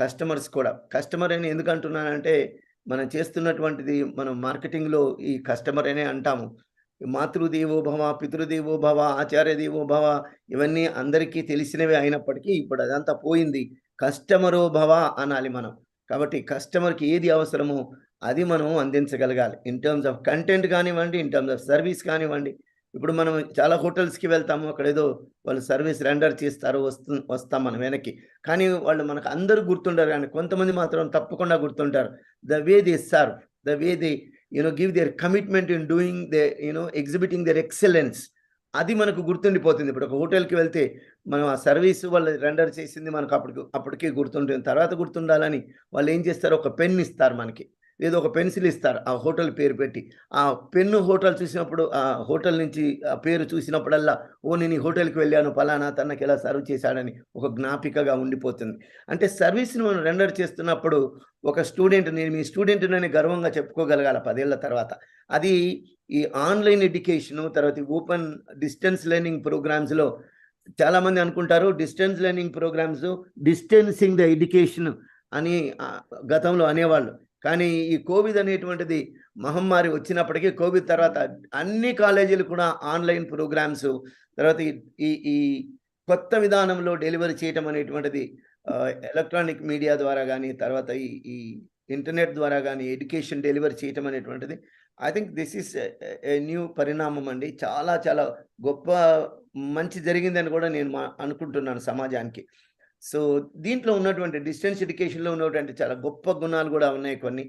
కస్టమర్స్ కూడా, కస్టమర్ అని ఎందుకు అంటున్నానంటే మనం చేస్తున్నటువంటిది మనం మార్కెటింగ్లో ఈ కస్టమర్ అనే అంటాము. మాతృదేవో భవ, పితృదేవో భవ, ఆచార్య దేవో భవ ఇవన్నీ అందరికీ తెలిసినవే అయినప్పటికీ ఇప్పుడు అదంతా పోయింది. కస్టమరో భవ అనాలి మనం. కాబట్టి కస్టమర్కి ఏది అవసరమో అది మనం అందించగలగాలి. ఇన్ టర్మ్స్ ఆఫ్ కంటెంట్ కానివ్వండి, ఇన్ టర్మ్స్ ఆఫ్ సర్వీస్ కానివ్వండి. ఇప్పుడు మనం చాలా హోటల్స్కి వెళ్తాము, అక్కడ ఏదో వాళ్ళు సర్వీస్ రెండర్ చేస్తారు, వస్తాం మనం వెనక్కి. కానీ వాళ్ళు మనకు అందరూ గుర్తుంటారు, కానీ కొంతమంది మాత్రం తప్పకుండా గుర్తుంటారు. The way they serve, the way they give their commitment in doing exhibiting their excellence. అది మనకు గుర్తుండిపోతుంది. ఇప్పుడు ఒక హోటల్కి వెళ్తే మనం ఆ సర్వీస్ వాళ్ళు రెండర్ చేసింది మనకు అప్పటికే గుర్తుంటుంది. తర్వాత గుర్తుండాలని వాళ్ళు ఏం చేస్తారు, ఒక పెన్ ఇస్తారు మనకి. ఏదో ఒక పెన్సిల్ ఇస్తారు ఆ హోటల్ పేరు పెట్టి. ఆ పెన్ను హోటల్ చూసినప్పుడు ఆ హోటల్ నుంచి ఆ పేరు చూసినప్పుడల్లా నేను ఈ హోటల్కి వెళ్ళాను, పలానా తనకి ఎలా సర్వ్ చేశాడని ఒక జ్ఞాపికగా ఉండిపోతుంది. అంటే సర్వీస్ని మనం రెండర్ చేస్తున్నప్పుడు ఒక స్టూడెంట్, నేను మీ స్టూడెంట్నని గర్వంగా చెప్పుకోగలగాల 10 ఏళ్ల తర్వాత. అది ఈ ఆన్లైన్ ఎడ్యుకేషను, తర్వాత ఓపెన్ డిస్టెన్స్ లెర్నింగ్ ప్రోగ్రామ్స్లో చాలామంది అనుకుంటారు distance learning programmes distancing the education అని గతంలో అనేవాళ్ళు. కానీ ఈ కోవిడ్ అనేటువంటిది మహమ్మారి వచ్చినప్పటికీ కోవిడ్ తర్వాత అన్ని కాలేజీలు కూడా ఆన్లైన్ ప్రోగ్రామ్స్, తర్వాత ఈ ఈ కొత్త విధానంలో డెలివరీ చేయటం అనేటువంటిది ఎలక్ట్రానిక్ మీడియా ద్వారా కానీ, తర్వాత ఈ ఇంటర్నెట్ ద్వారా కానీ ఎడ్యుకేషన్ డెలివరీ చేయటం అనేటువంటిది I think this is a new పరిణామం అండి. చాలా చాలా గొప్ప మంచి జరిగిందని కూడా నేను అనుకుంటున్నాను సమాజానికి. సో దీంట్లో ఉన్నటువంటి డిస్టెన్స్ ఎడ్యుకేషన్లో ఉన్నటువంటి చాలా గొప్ప గుణాలు కూడా ఉన్నాయి కొన్ని.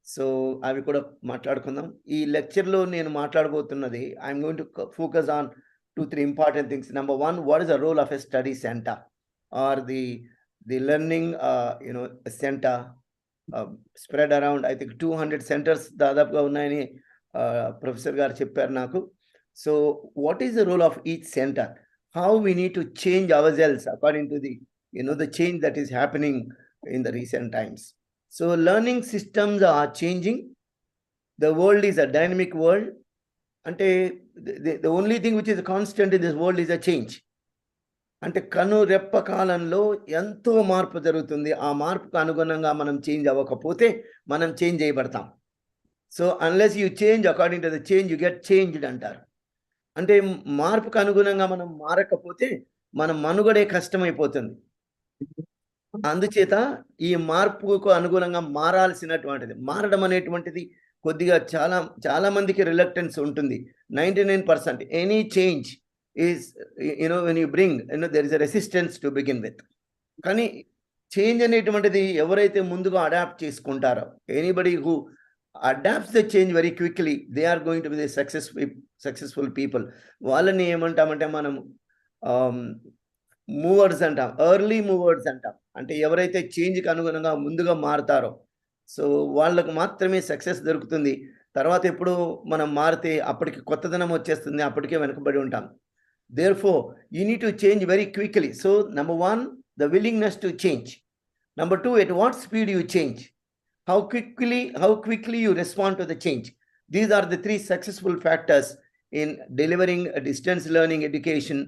సో అవి కూడా మాట్లాడుకుందాం. ఈ లెక్చర్లో నేను మాట్లాడబోతున్నది I'm going to focus on 2-3 important things. Number 1, what is the role of a study centre or the learning centre spread around I think 200 centres దాదాపుగా ఉన్నాయని ప్రొఫెసర్ గారు చెప్పారు నాకు. So what is the role of each centre? How we need to change ourselves according to the change that is happening in the recent times. So learning systems are changing. The world is a dynamic world. Ante the only thing which is constant in this world is a change. అంటే కను రెప్ప కాలంలో ఎంతో మార్పు జరుగుతుంది. ఆ మార్పుకు అనుగుణంగా మనం చేంజ్ అవ్వకపోతే మనం చేంజ్ చేయబడతాం. So unless you change according to the change you get changed అంటారు. అంటే మార్పుకు అనుగుణంగా మనం మారకపోతే మన మనుగడే కష్టమైపోతుంది. అందుచేత ఈ మార్పుకు అనుగుణంగా మారాల్సినటువంటిది, మారడం అనేటువంటిది కొద్దిగా చాలా మందికి రిలక్టెన్స్ ఉంటుంది. 99% any change is when you bring there is a resistance to begin with. కానీ చేంజ్ అనేటువంటిది ఎవరైతే ముందుగా అడాప్ట్ చేసుకుంటారో, anybody who adapts the change very quickly, they are going to be the successful people. వాళ్ళని ఏమంటామంటే మనం movers అంటాం, early movers అంటాం. అంటే ఎవరైతే చేంజ్కి అనుగుణంగా ముందుగా మారుతారో సో వాళ్ళకు మాత్రమే సక్సెస్ దొరుకుతుంది. తర్వాత ఎప్పుడు మనం మారితే అప్పటికి కొత్తదనం వచ్చేస్తుంది, అప్పటికే వెనుకబడి ఉంటాం. Therefore, you need to change very quickly. So, number 1, the willingness to change. Number 2, at what speed you change. How quickly you respond to the change. These are the 3 successful factors in delivering a distance learning education,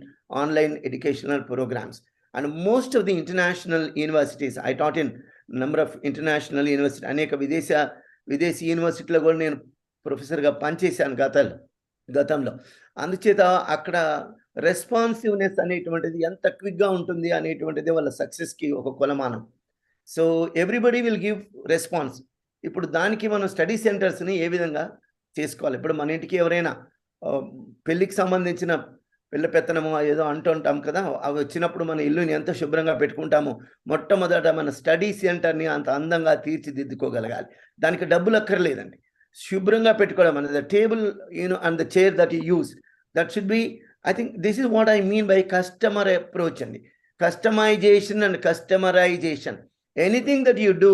online educational programs. And most of the international universities, I taught in number of international universities, అనేక విదేశీ యూనివర్సిటీలో కూడా నేను ప్రొఫెసర్గా పనిచేశాను గతంలో. అందుచేత అక్కడ రెస్పాన్సివ్నెస్ అనేటువంటిది ఎంత క్విక్గా ఉంటుంది అనేటువంటిది వాళ్ళ సక్సెస్కి ఒక కొలమానం. So everybody will give response. ఇప్పుడు దానికి మనం స్టడీ సెంటర్స్ని ఏ విధంగా చేసుకోవాలి? ఇప్పుడు మన ఇంటికి ఎవరైనా పెళ్ళికి సంబంధించిన పిల్ల పెత్తనము ఏదో అంటుంటాం కదా, అవి వచ్చినప్పుడు మన ఇల్లుని ఎంత శుభ్రంగా పెట్టుకుంటామో, మొట్టమొదట మన స్టడీ సెంటర్ని అంత అందంగా తీర్చిదిద్దుకోగలగాలి. దానికి డబ్బులు అక్కర్లేదండి, శుభ్రంగా పెట్టుకోవడం అనేది. The table and the chair that you use, that should be, I think this is what I mean by customer approach and customization and customerization. Anything that you do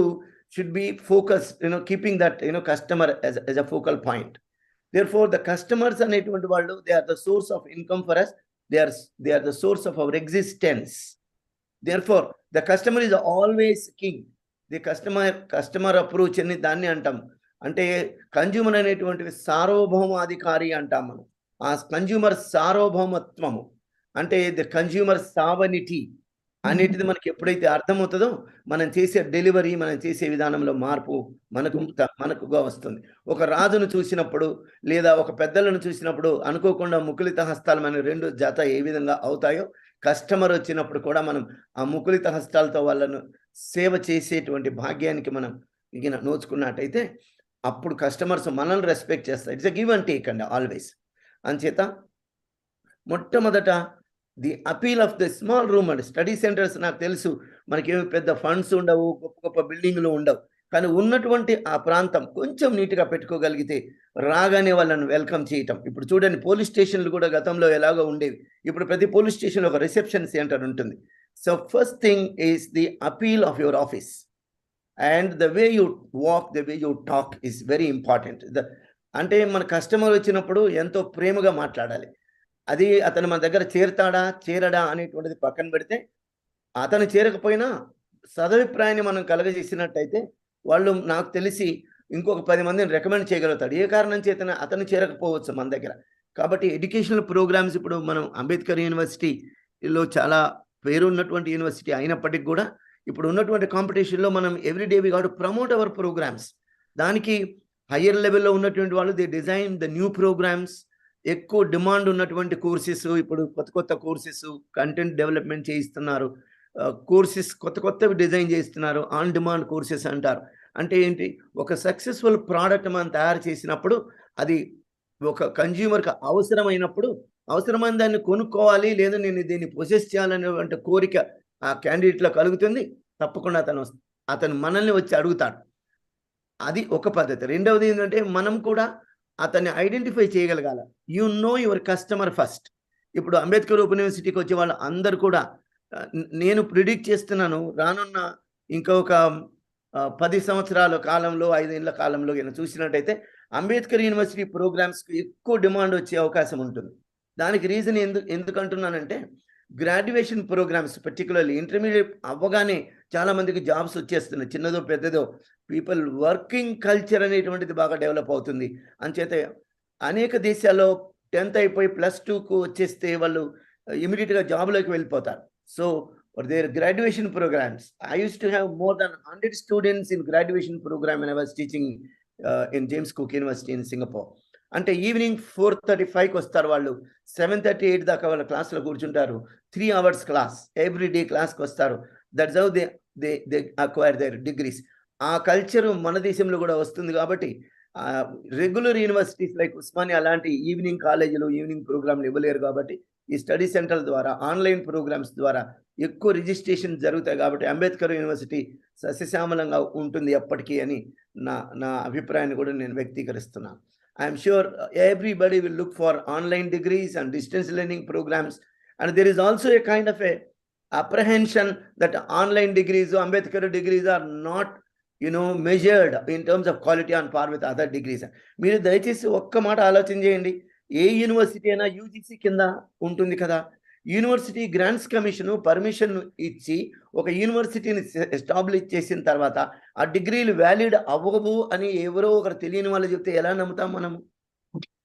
should be focused, keeping that, customer as a focal point. Therefore, the customers are they are the source of income for us. They are the source of our existence. Therefore, the customer is always king. The customer approach అని దాన్ని అంటాం. అంటే consumer అనేటువంటిది సార్వభౌమాధికారి అంటాం మనం. ఆ consumer సార్వభౌమత్వము అంటే the consumer sovereignty అనేటిది మనకి ఎప్పుడైతే అర్థమవుతుందో మనం చేసే డెలివరీ, మనం చేసే విధానంలో మార్పు మనకుగా వస్తుంది. ఒక రాజును చూసినప్పుడు లేదా ఒక పెద్దలను చూసినప్పుడు అనుకోకుండా ముకులిత హస్తాలు మన 2 జత ఏ విధంగా అవుతాయో, కస్టమర్ వచ్చినప్పుడు కూడా మనం ఆ ముకులిత హస్తాలతో వాళ్ళను సేవ చేసేటువంటి భాగ్యానికి మనం నోచుకున్నట్టయితే అప్పుడు కస్టమర్స్ మనల్ని రెస్పెక్ట్ చేస్తారు. It's a give and take అండి ఆల్వేస్. అంచేత మొట్టమొదట the appeal of the small room and study centres. నాకు తెలుసు మనకేమి పెద్ద ఫండ్స్ ఉండవు, గొప్ప బిల్డింగ్లు ఉండవు, కానీ ఉన్నటువంటి ఆ ప్రాంతం కొంచెం నీట్గా పెట్టుకోగలిగితే రాగానే వాళ్ళని వెల్కమ్ చేయటం. ఇప్పుడు చూడండి, పోలీస్ స్టేషన్లు కూడా గతంలో ఎలాగో ఉండేవి, ఇప్పుడు ప్రతి పోలీస్ స్టేషన్లో ఒక రిసెప్షన్ సెంటర్ ఉంటుంది. So first thing is the appeal of your office. And the way you walk, the way you talk is very important. అంటే మన కస్టమర్ వచ్చినప్పుడు ఎంతో ప్రేమగా మాట్లాడాలి. అది అతను మన దగ్గర చేరడా అనేటువంటిది పక్కన పెడితే, అతను చేరకపోయినా సదభిప్రాయాన్ని మనం కలగజేసినట్టయితే వాళ్ళు నాకు తెలిసి ఇంకొక 10 మందిని రికమెండ్ చేయగలుగుతాడు. ఏ కారణం చేతన అతను చేరకపోవచ్చు మన దగ్గర. కాబట్టి ఎడ్యుకేషనల్ ప్రోగ్రామ్స్ ఇప్పుడు మనం అంబేద్కర్ యూనివర్సిటీలో చాలా పేరున్నటువంటి యూనివర్సిటీ అయినప్పటికీ కూడా ఇప్పుడు ఉన్నటువంటి కాంపిటీషన్లో మనం every day we got to promote our programmes. దానికి హయ్యర్ లెవెల్లో ఉన్నటువంటి వాళ్ళు they design the new programmes. ఎక్కువ డిమాండ్ ఉన్నటువంటి కోర్సెస్, ఇప్పుడు కొత్త కోర్సెస్ కంటెంట్ డెవలప్మెంట్ చేయిస్తున్నారు. కోర్సెస్ కొత్తవి డిజైన్ చేస్తున్నారు. ఆన్ డిమాండ్ కోర్సెస్ అంటారు. అంటే ఏంటి, ఒక సక్సెస్ఫుల్ ప్రోడక్ట్ మనం తయారు చేసినప్పుడు అది ఒక కన్జ్యూమర్కి అవసరమైన దాన్ని కొనుక్కోవాలి, లేదా నేను దీన్ని పొసెస్ చేయాలనేటువంటి కోరిక ఆ క్యాండిడేట్లో కలుగుతుంది. తప్పకుండా అతను మనల్ని వచ్చి అడుగుతాడు. అది ఒక పద్ధతి. రెండవది ఏంటంటే మనం కూడా అతన్ని ఐడెంటిఫై చేయగలగాలి. You know your customer first. ఇప్పుడు అంబేద్కర్ ఓపెన్ యూనివర్సిటీకి వచ్చే వాళ్ళు అందరు కూడా నేను ప్రిడిక్ట్ చేస్తున్నాను, రానున్న ఇంకొక 10 సంవత్సరాల కాలంలో, 5 ఏళ్ల కాలంలో చూసినట్టయితే అంబేద్కర్ యూనివర్సిటీ ప్రోగ్రామ్స్కి ఎక్కువ డిమాండ్ వచ్చే అవకాశం ఉంటుంది. దానికి రీజన్ ఎందుకంటున్నానంటే గ్రాడ్యుయేషన్ ప్రోగ్రామ్స్, పర్టికులర్లీ ఇంటర్మీడియట్ అవ్వగానే చాలా మందికి జాబ్స్ వచ్చేస్తున్నాయి. చిన్నదో పెద్దదో పీపుల్ వర్కింగ్ కల్చర్ అనేటువంటిది బాగా డెవలప్ అవుతుంది. అంచేత అనేక దేశాల్లో 10th అయిపోయి +2కు వచ్చేస్తే వాళ్ళు ఇమీడియట్గా జాబ్లోకి వెళ్ళిపోతారు. So their graduation programs, I used to have more than 100 students in graduation program when I was teaching in James Cook University in Singapore. అంటే ఈవినింగ్ 4:35కి వస్తారు వాళ్ళు, 7:30, 8 దాకా వాళ్ళ క్లాస్లో కూర్చుంటారు. 3 hours క్లాస్, ఎవ్రీడే క్లాస్కి వస్తారు. That's how they acquire their degrees. ఆ కల్చర్ మన దేశంలో కూడా వస్తుంది. కాబట్టి రెగ్యులర్ యూనివర్సిటీస్ లైక్ ఉస్మానియా అలాంటి ఈవినింగ్ కాలేజీలు ఈవినింగ్ ప్రోగ్రాంలు ఇవ్వలేరు. కాబట్టి ఈ స్టడీ సెంటర్ల ద్వారా, ఆన్లైన్ ప్రోగ్రామ్స్ ద్వారా ఎక్కువ రిజిస్ట్రేషన్ జరుగుతాయి. కాబట్టి అంబేద్కర్ యూనివర్సిటీ సస్యశ్యామలంగా ఉంటుంది ఎప్పటికీ అని నా అభిప్రాయాన్ని కూడా నేను వ్యక్తీకరిస్తున్నాను. I'm sure everybody will look for online degrees and distance learning programmes. And there is also a kind of a apprehension that online degrees, Ambedkar degrees are not measured in terms of quality on par with other degrees. మీరు దయచేసి ఒక్క మాట ఆలోచన చేయండి. ఏ university అయినా UGC కింద ఉంటుంది కదా. యూనివర్సిటీ గ్రాంట్స్ కమిషన్ పర్మిషన్ ఇచ్చి ఒక యూనివర్సిటీని ఎస్టాబ్లిష్ చేసిన తర్వాత ఆ డిగ్రీలు వ్యాలిడ్ అవ్వవు అని ఎవరో ఒకరు తెలియని వాళ్ళు చెప్తే ఎలా నమ్ముతాం మనము?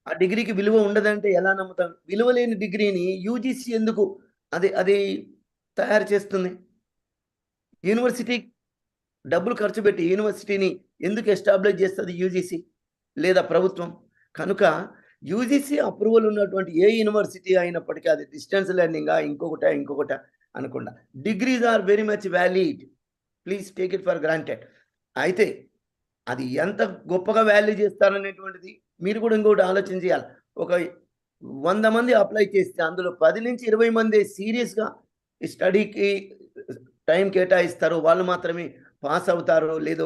ఆ డిగ్రీకి విలువ ఉండదంటే ఎలా నమ్ముతాం? విలువ లేని డిగ్రీని యూజీసీ ఎందుకు అది తయారు చేస్తుంది? యూనివర్సిటీ డబ్బులు ఖర్చు పెట్టి యూనివర్సిటీని ఎందుకు ఎస్టాబ్లిష్ చేస్తుంది యూజీసీ లేదా ప్రభుత్వం? కనుక యూజీసీ అప్రూవల్ ఉన్నటువంటి ఏ యూనివర్సిటీ అయినప్పటికీ అది డిస్టెన్స్ లెర్నింగా ఇంకొకట అనకుండా degrees are very much valid. Please take it for granted. అయితే అది ఎంత గొప్పగా వాల్యూ చేస్తారనేటువంటిది మీరు కూడా ఇంకొకటి ఆలోచన చేయాలి. ఒక 100 మంది అప్లై చేస్తే అందులో 10 నుంచి 20 మంది సీరియస్గా ఈ స్టడీకి టైం కేటాయిస్తారు. వాళ్ళు మాత్రమే పాస్ అవుతారు. లేదో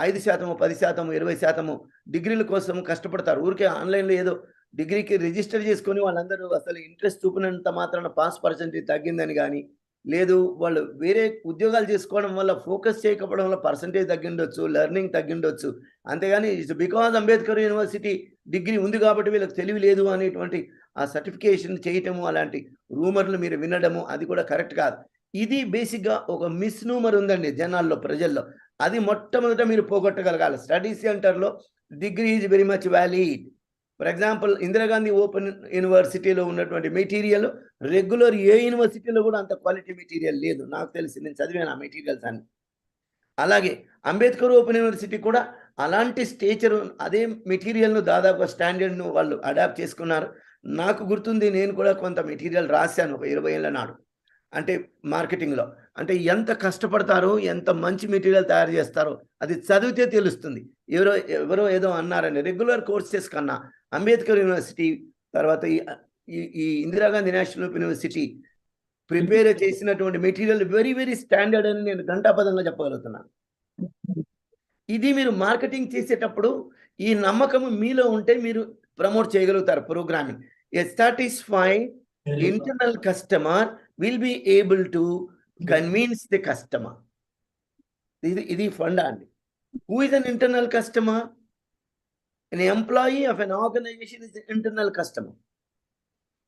5%, 10%, 20% డిగ్రీల కోసం కష్టపడతారు. ఊరికే ఆన్లైన్లో ఏదో డిగ్రీకి రిజిస్టర్ చేసుకొని వాళ్ళందరూ అసలు ఇంట్రెస్ట్ చూపినంత మాత్రాన పాస్ పర్సెంటేజ్ తగ్గిందని కానీ, లేదు వాళ్ళు వేరే ఉద్యోగాలు చేసుకోవడం వల్ల ఫోకస్ చేయకపోవడం వల్ల పర్సంటేజ్ తగ్గిండొచ్చు, లెర్నింగ్ తగ్గిండొచ్చు. అంతేగాని it's because Ambedkar university degree ఉంది కాబట్టి వీళ్ళకి తెలివి లేదు అనేటువంటి ఆ సర్టిఫికేషన్ చేయటము, అలాంటి రూమర్లు మీరు వినడము అది కూడా కరెక్ట్ కాదు. ఇది బేసిక్గా ఒక మిస్నూమర్ ఉందండి జనాల్లో, ప్రజల్లో. అది మొట్టమొదట మీరు పోగొట్టగలగాలి. స్టడీ సెంటర్లో degree is very much valid. For example Indira Gandhi open యూనివర్సిటీలో ఉన్నటువంటి మెటీరియల్ రెగ్యులర్ ఏ యూనివర్సిటీలో కూడా అంత క్వాలిటీ మెటీరియల్ లేదు నాకు తెలిసి. నేను చదివాను ఆ మెటీరియల్స్ అన్ని. అలాగే అంబేద్కర్ ఓపెన్ యూనివర్సిటీ కూడా అలాంటి స్టేచర్, అదే మెటీరియల్ను దాదాపు స్టాండర్డ్ను వాళ్ళు అడాప్ట్ చేసుకున్నారు. నాకు గుర్తుంది, నేను కూడా కొంత మెటీరియల్ రాశాను ఒక 20 ఏళ్ల నాడు. అంటే మార్కెటింగ్లో అంటే ఎంత కష్టపడతారో, ఎంత మంచి మెటీరియల్ తయారు చేస్తారో అది చదివితే తెలుస్తుంది. ఎవరో ఏదో అన్నారని. రెగ్యులర్ కోర్సెస్ కన్నా అంబేద్కర్ యూనివర్సిటీ తర్వాత ఈ Indira Gandhi national open university prepare చేసినటువంటి మెటీరియల్ వెరీ వెరీ స్టాండర్డ్ అని నేను ఘంటాపదంగా చెప్పగలుగుతున్నాను. ఇది మీరు మార్కెటింగ్ చేసేటప్పుడు ఈ నమ్మకం మీలో ఉంటే మీరు ప్రమోట్ చేయగలుగుతారు programming. A satisfied internal customer will be able to convince the customer. ఇది ఫండా అండి. Who is an internal customer? an employee of an organization is an internal customer.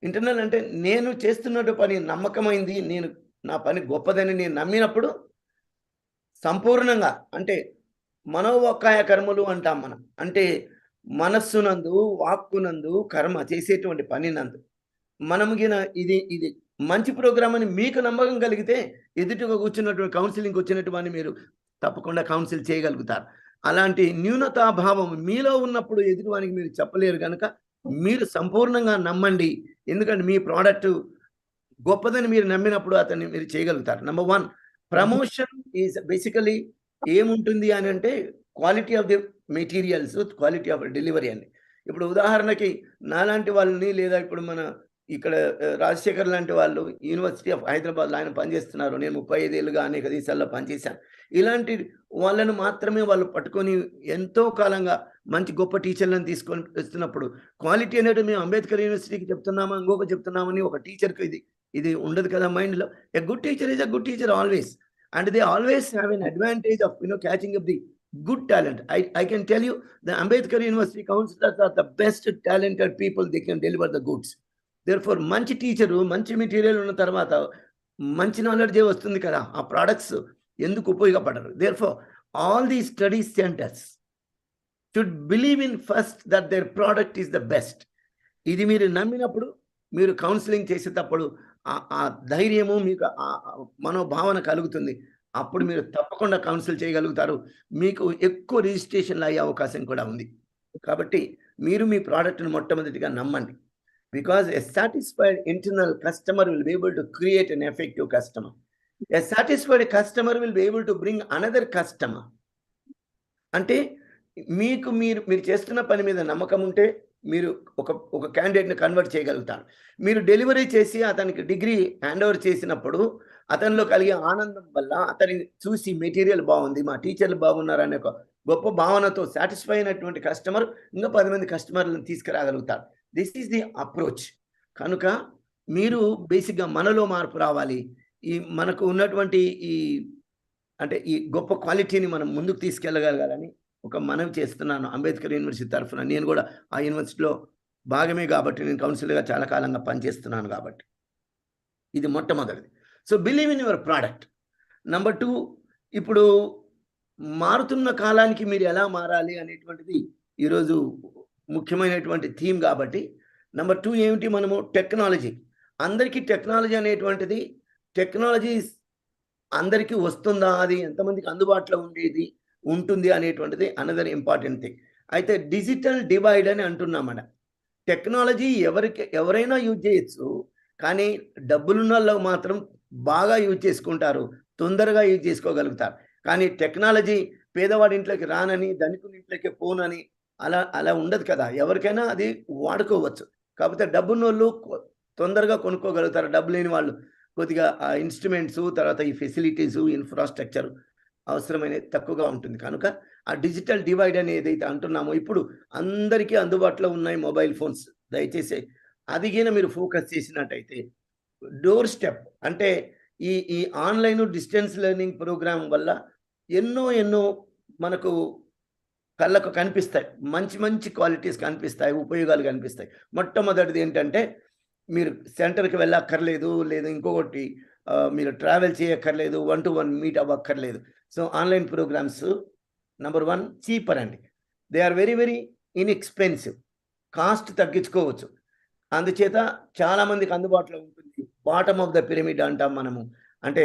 Internal అంటే నేను చేస్తున్న పని నమ్మకమైంది, నేను నా పని గొప్పదని నేను నమ్మినప్పుడు సంపూర్ణంగా, అంటే మనోవాకాయ కర్మలు అంటాం మనం, అంటే మనస్సునందు వాక్కునందు కర్మ చేసేటువంటి పని నందు మనము గిన ఇది మంచి ప్రోగ్రామ్ అని మీకు నమ్మకం కలిగితే ఎదుటిగా కూర్చున్నటువంటి కౌన్సిలింగ్ వచ్చినటువంటి మీరు తప్పకుండా కౌన్సిల్ చేయగలుగుతారు. అలాంటి న్యూనతాభావం మీలో ఉన్నప్పుడు ఎదుటివానికి మీరు చెప్పలేరు కనుక మీరు సంపూర్ణంగా నమ్మండి. ఎందుకంటే మీ ప్రోడక్ట్ గొప్పదని మీరు నమ్మినప్పుడు అతన్ని మీరు చేయగలుగుతారు. నెంబర్ 1, ప్రమోషన్ ఈజ్ బేసికలీ ఏముంటుంది అని అంటే quality of the materials, quality of delivery అని. ఇప్పుడు ఉదాహరణకి నాలాంటి వాళ్ళని, లేదా ఇప్పుడు మన ఇక్కడ రాజశేఖర్ లాంటి వాళ్ళు యూనివర్సిటీ ఆఫ్ హైదరాబాద్లో ఆయన పనిచేస్తున్నారు. నేను 35 ఏళ్ళుగా అనేక దేశాల్లో పనిచేశాను. ఇలాంటి వాళ్ళను మాత్రమే వాళ్ళు పట్టుకొని ఎంతో కాలంగా మంచి గొప్ప టీచర్లను తీసుకొని వస్తున్నప్పుడు క్వాలిటీ అనేది మేము అంబేద్కర్ యూనివర్సిటీకి చెప్తున్నామా ఇంకొక చెప్తున్నామని ఒక టీచర్కి ఇది ఉండదు కదా మైండ్లో. A good teacher is a good teacher always, and they always have an advantage of catching up the good talent. I can tell you the Ambedkar University counselors are the best talented people. They can deliver the goods. Therefore మంచి teacher మంచి material ఉన్న తర్వాత మంచి నాలెడ్జే వస్తుంది కదా, ఆ products ఎందుకు ఉపయోగపడరు. Therefore all these study centers should believe in first that their product is the best. ఇది మీరు నమ్మినప్పుడు మీరు కౌన్సిలింగ్ చేసేటప్పుడు ఆ ధైర్యము మీకు మనోభావన కలుగుతుంది. అప్పుడు మీరు తప్పకుండా కౌన్సిల్ చేయగలుగుతారు. మీకు ఎక్కువ రిజిస్ట్రేషన్లు అయ్యే అవకాశం కూడా ఉంది. కాబట్టి మీరు మీ ప్రోడక్ట్ని మొట్టమొదటిగా నమ్మండి. Because a satisfied internal customer will be able to create an effective customer. A satisfied customer will be able to bring another customer. అంటే మీరు చేస్తున్న పని మీద నమ్మకం ఉంటే మీరు ఒక క్యాండిడేట్ని కన్వర్ట్ చేయగలుగుతారు. మీరు డెలివరీ చేసి అతనికి డిగ్రీ హ్యాండ్ ఓవర్ చేసినప్పుడు అతనిలో కలిగే ఆనందం వల్ల అతని చూసి మెటీరియల్ బాగుంది, మా టీచర్లు బాగున్నారు అనే ఒక గొప్ప భావనతో సాటిస్ఫై అయినటువంటి కస్టమర్ ఇంకా 10 మంది కస్టమర్లను తీసుకురాగలుగుతారు. This is the approach. కనుక మీరు బేసిక్గా మనలో మార్పు రావాలి. మనకు ఉన్నటువంటి ఈ గొప్ప క్వాలిటీని మనం ముందుకు తీసుకెళ్ళగలగాలని ఒక మనవి చేస్తున్నాను అంబేద్కర్ యూనివర్సిటీ తరఫున. నేను కూడా ఆ యూనివర్సిటీలో భాగమే కాబట్టి, నేను కౌన్సిలర్గా చాలా కాలంగా పనిచేస్తున్నాను కాబట్టి ఇది మొట్టమొదటిది. So believe in your product. Number 2, ఇప్పుడు మారుతున్న కాలానికి మీరు ఎలా మారాలి అనేటువంటిది ఈరోజు ముఖ్యమైనటువంటి థీమ్ కాబట్టి నెంబర్ 2 ఏమిటి, మనము టెక్నాలజీ. అందరికీ టెక్నాలజీ అనేటువంటిది టెక్నాలజీ అందరికీ వస్తుందా, అది ఎంతమందికి అందుబాటులో ఉంటుంది అనేటువంటిది అనదర్ ఇంపార్టెంట్ థింగ్. అయితే డిజిటల్ డివైడ్ అని అంటున్నాం మనం. టెక్నాలజీ ఎవరైనా యూజ్ చేయొచ్చు, కానీ డబ్బులున్న వాళ్ళు మాత్రం బాగా యూజ్ చేసుకుంటారు, తొందరగా యూజ్ చేసుకోగలుగుతారు. కానీ టెక్నాలజీ పేదవాడి ఇంట్లోకి రానని, ధనికుని ఇంట్లోకి పోనని అలా ఉండదు కదా. ఎవరికైనా అది వాడుకోవచ్చు. కాకపోతే డబ్బున్న వాళ్ళు తొందరగా కొనుక్కోగలుగుతారు, డబ్బు లేని వాళ్ళు కొద్దిగా ఆ ఇన్స్ట్రుమెంట్స్, తర్వాత ఈ ఫెసిలిటీస్, ఇన్ఫ్రాస్ట్రక్చర్ అవసరమైనది తక్కువగా ఉంటుంది. కనుక ఆ డిజిటల్ డివైడ్ అని ఏదైతే అంటున్నామో, ఇప్పుడు అందరికీ అందుబాటులో ఉన్నాయి మొబైల్ ఫోన్స్. దయచేసి అదిగిన మీరు ఫోకస్ చేసినట్టయితే డోర్ స్టెప్, అంటే ఈ ఆన్లైన్ డిస్టెన్స్ లెర్నింగ్ ప్రోగ్రామ్ వల్ల ఎన్నో మనకు కళ్ళకు కనిపిస్తాయి, మంచి క్వాలిటీస్ కనిపిస్తాయి, ఉపయోగాలు కనిపిస్తాయి. మొట్టమొదటిది ఏంటంటే మీరు సెంటర్కి వెళ్ళక్కర్లేదు, లేదా ఇంకొకటి మీరు ట్రావెల్ చేయక్కర్లేదు, 1-to-1 మీట్ అవ్వక్కర్లేదు. So online programmes number 1 cheaper అండి. They are very inexpensive. Cost తగ్గించుకోవచ్చు. అందుచేత చాలామందికి అందుబాటులో ఉంటుంది. బాటమ్ ఆఫ్ ద పిరమిడ్ అంటాం మనము. అంటే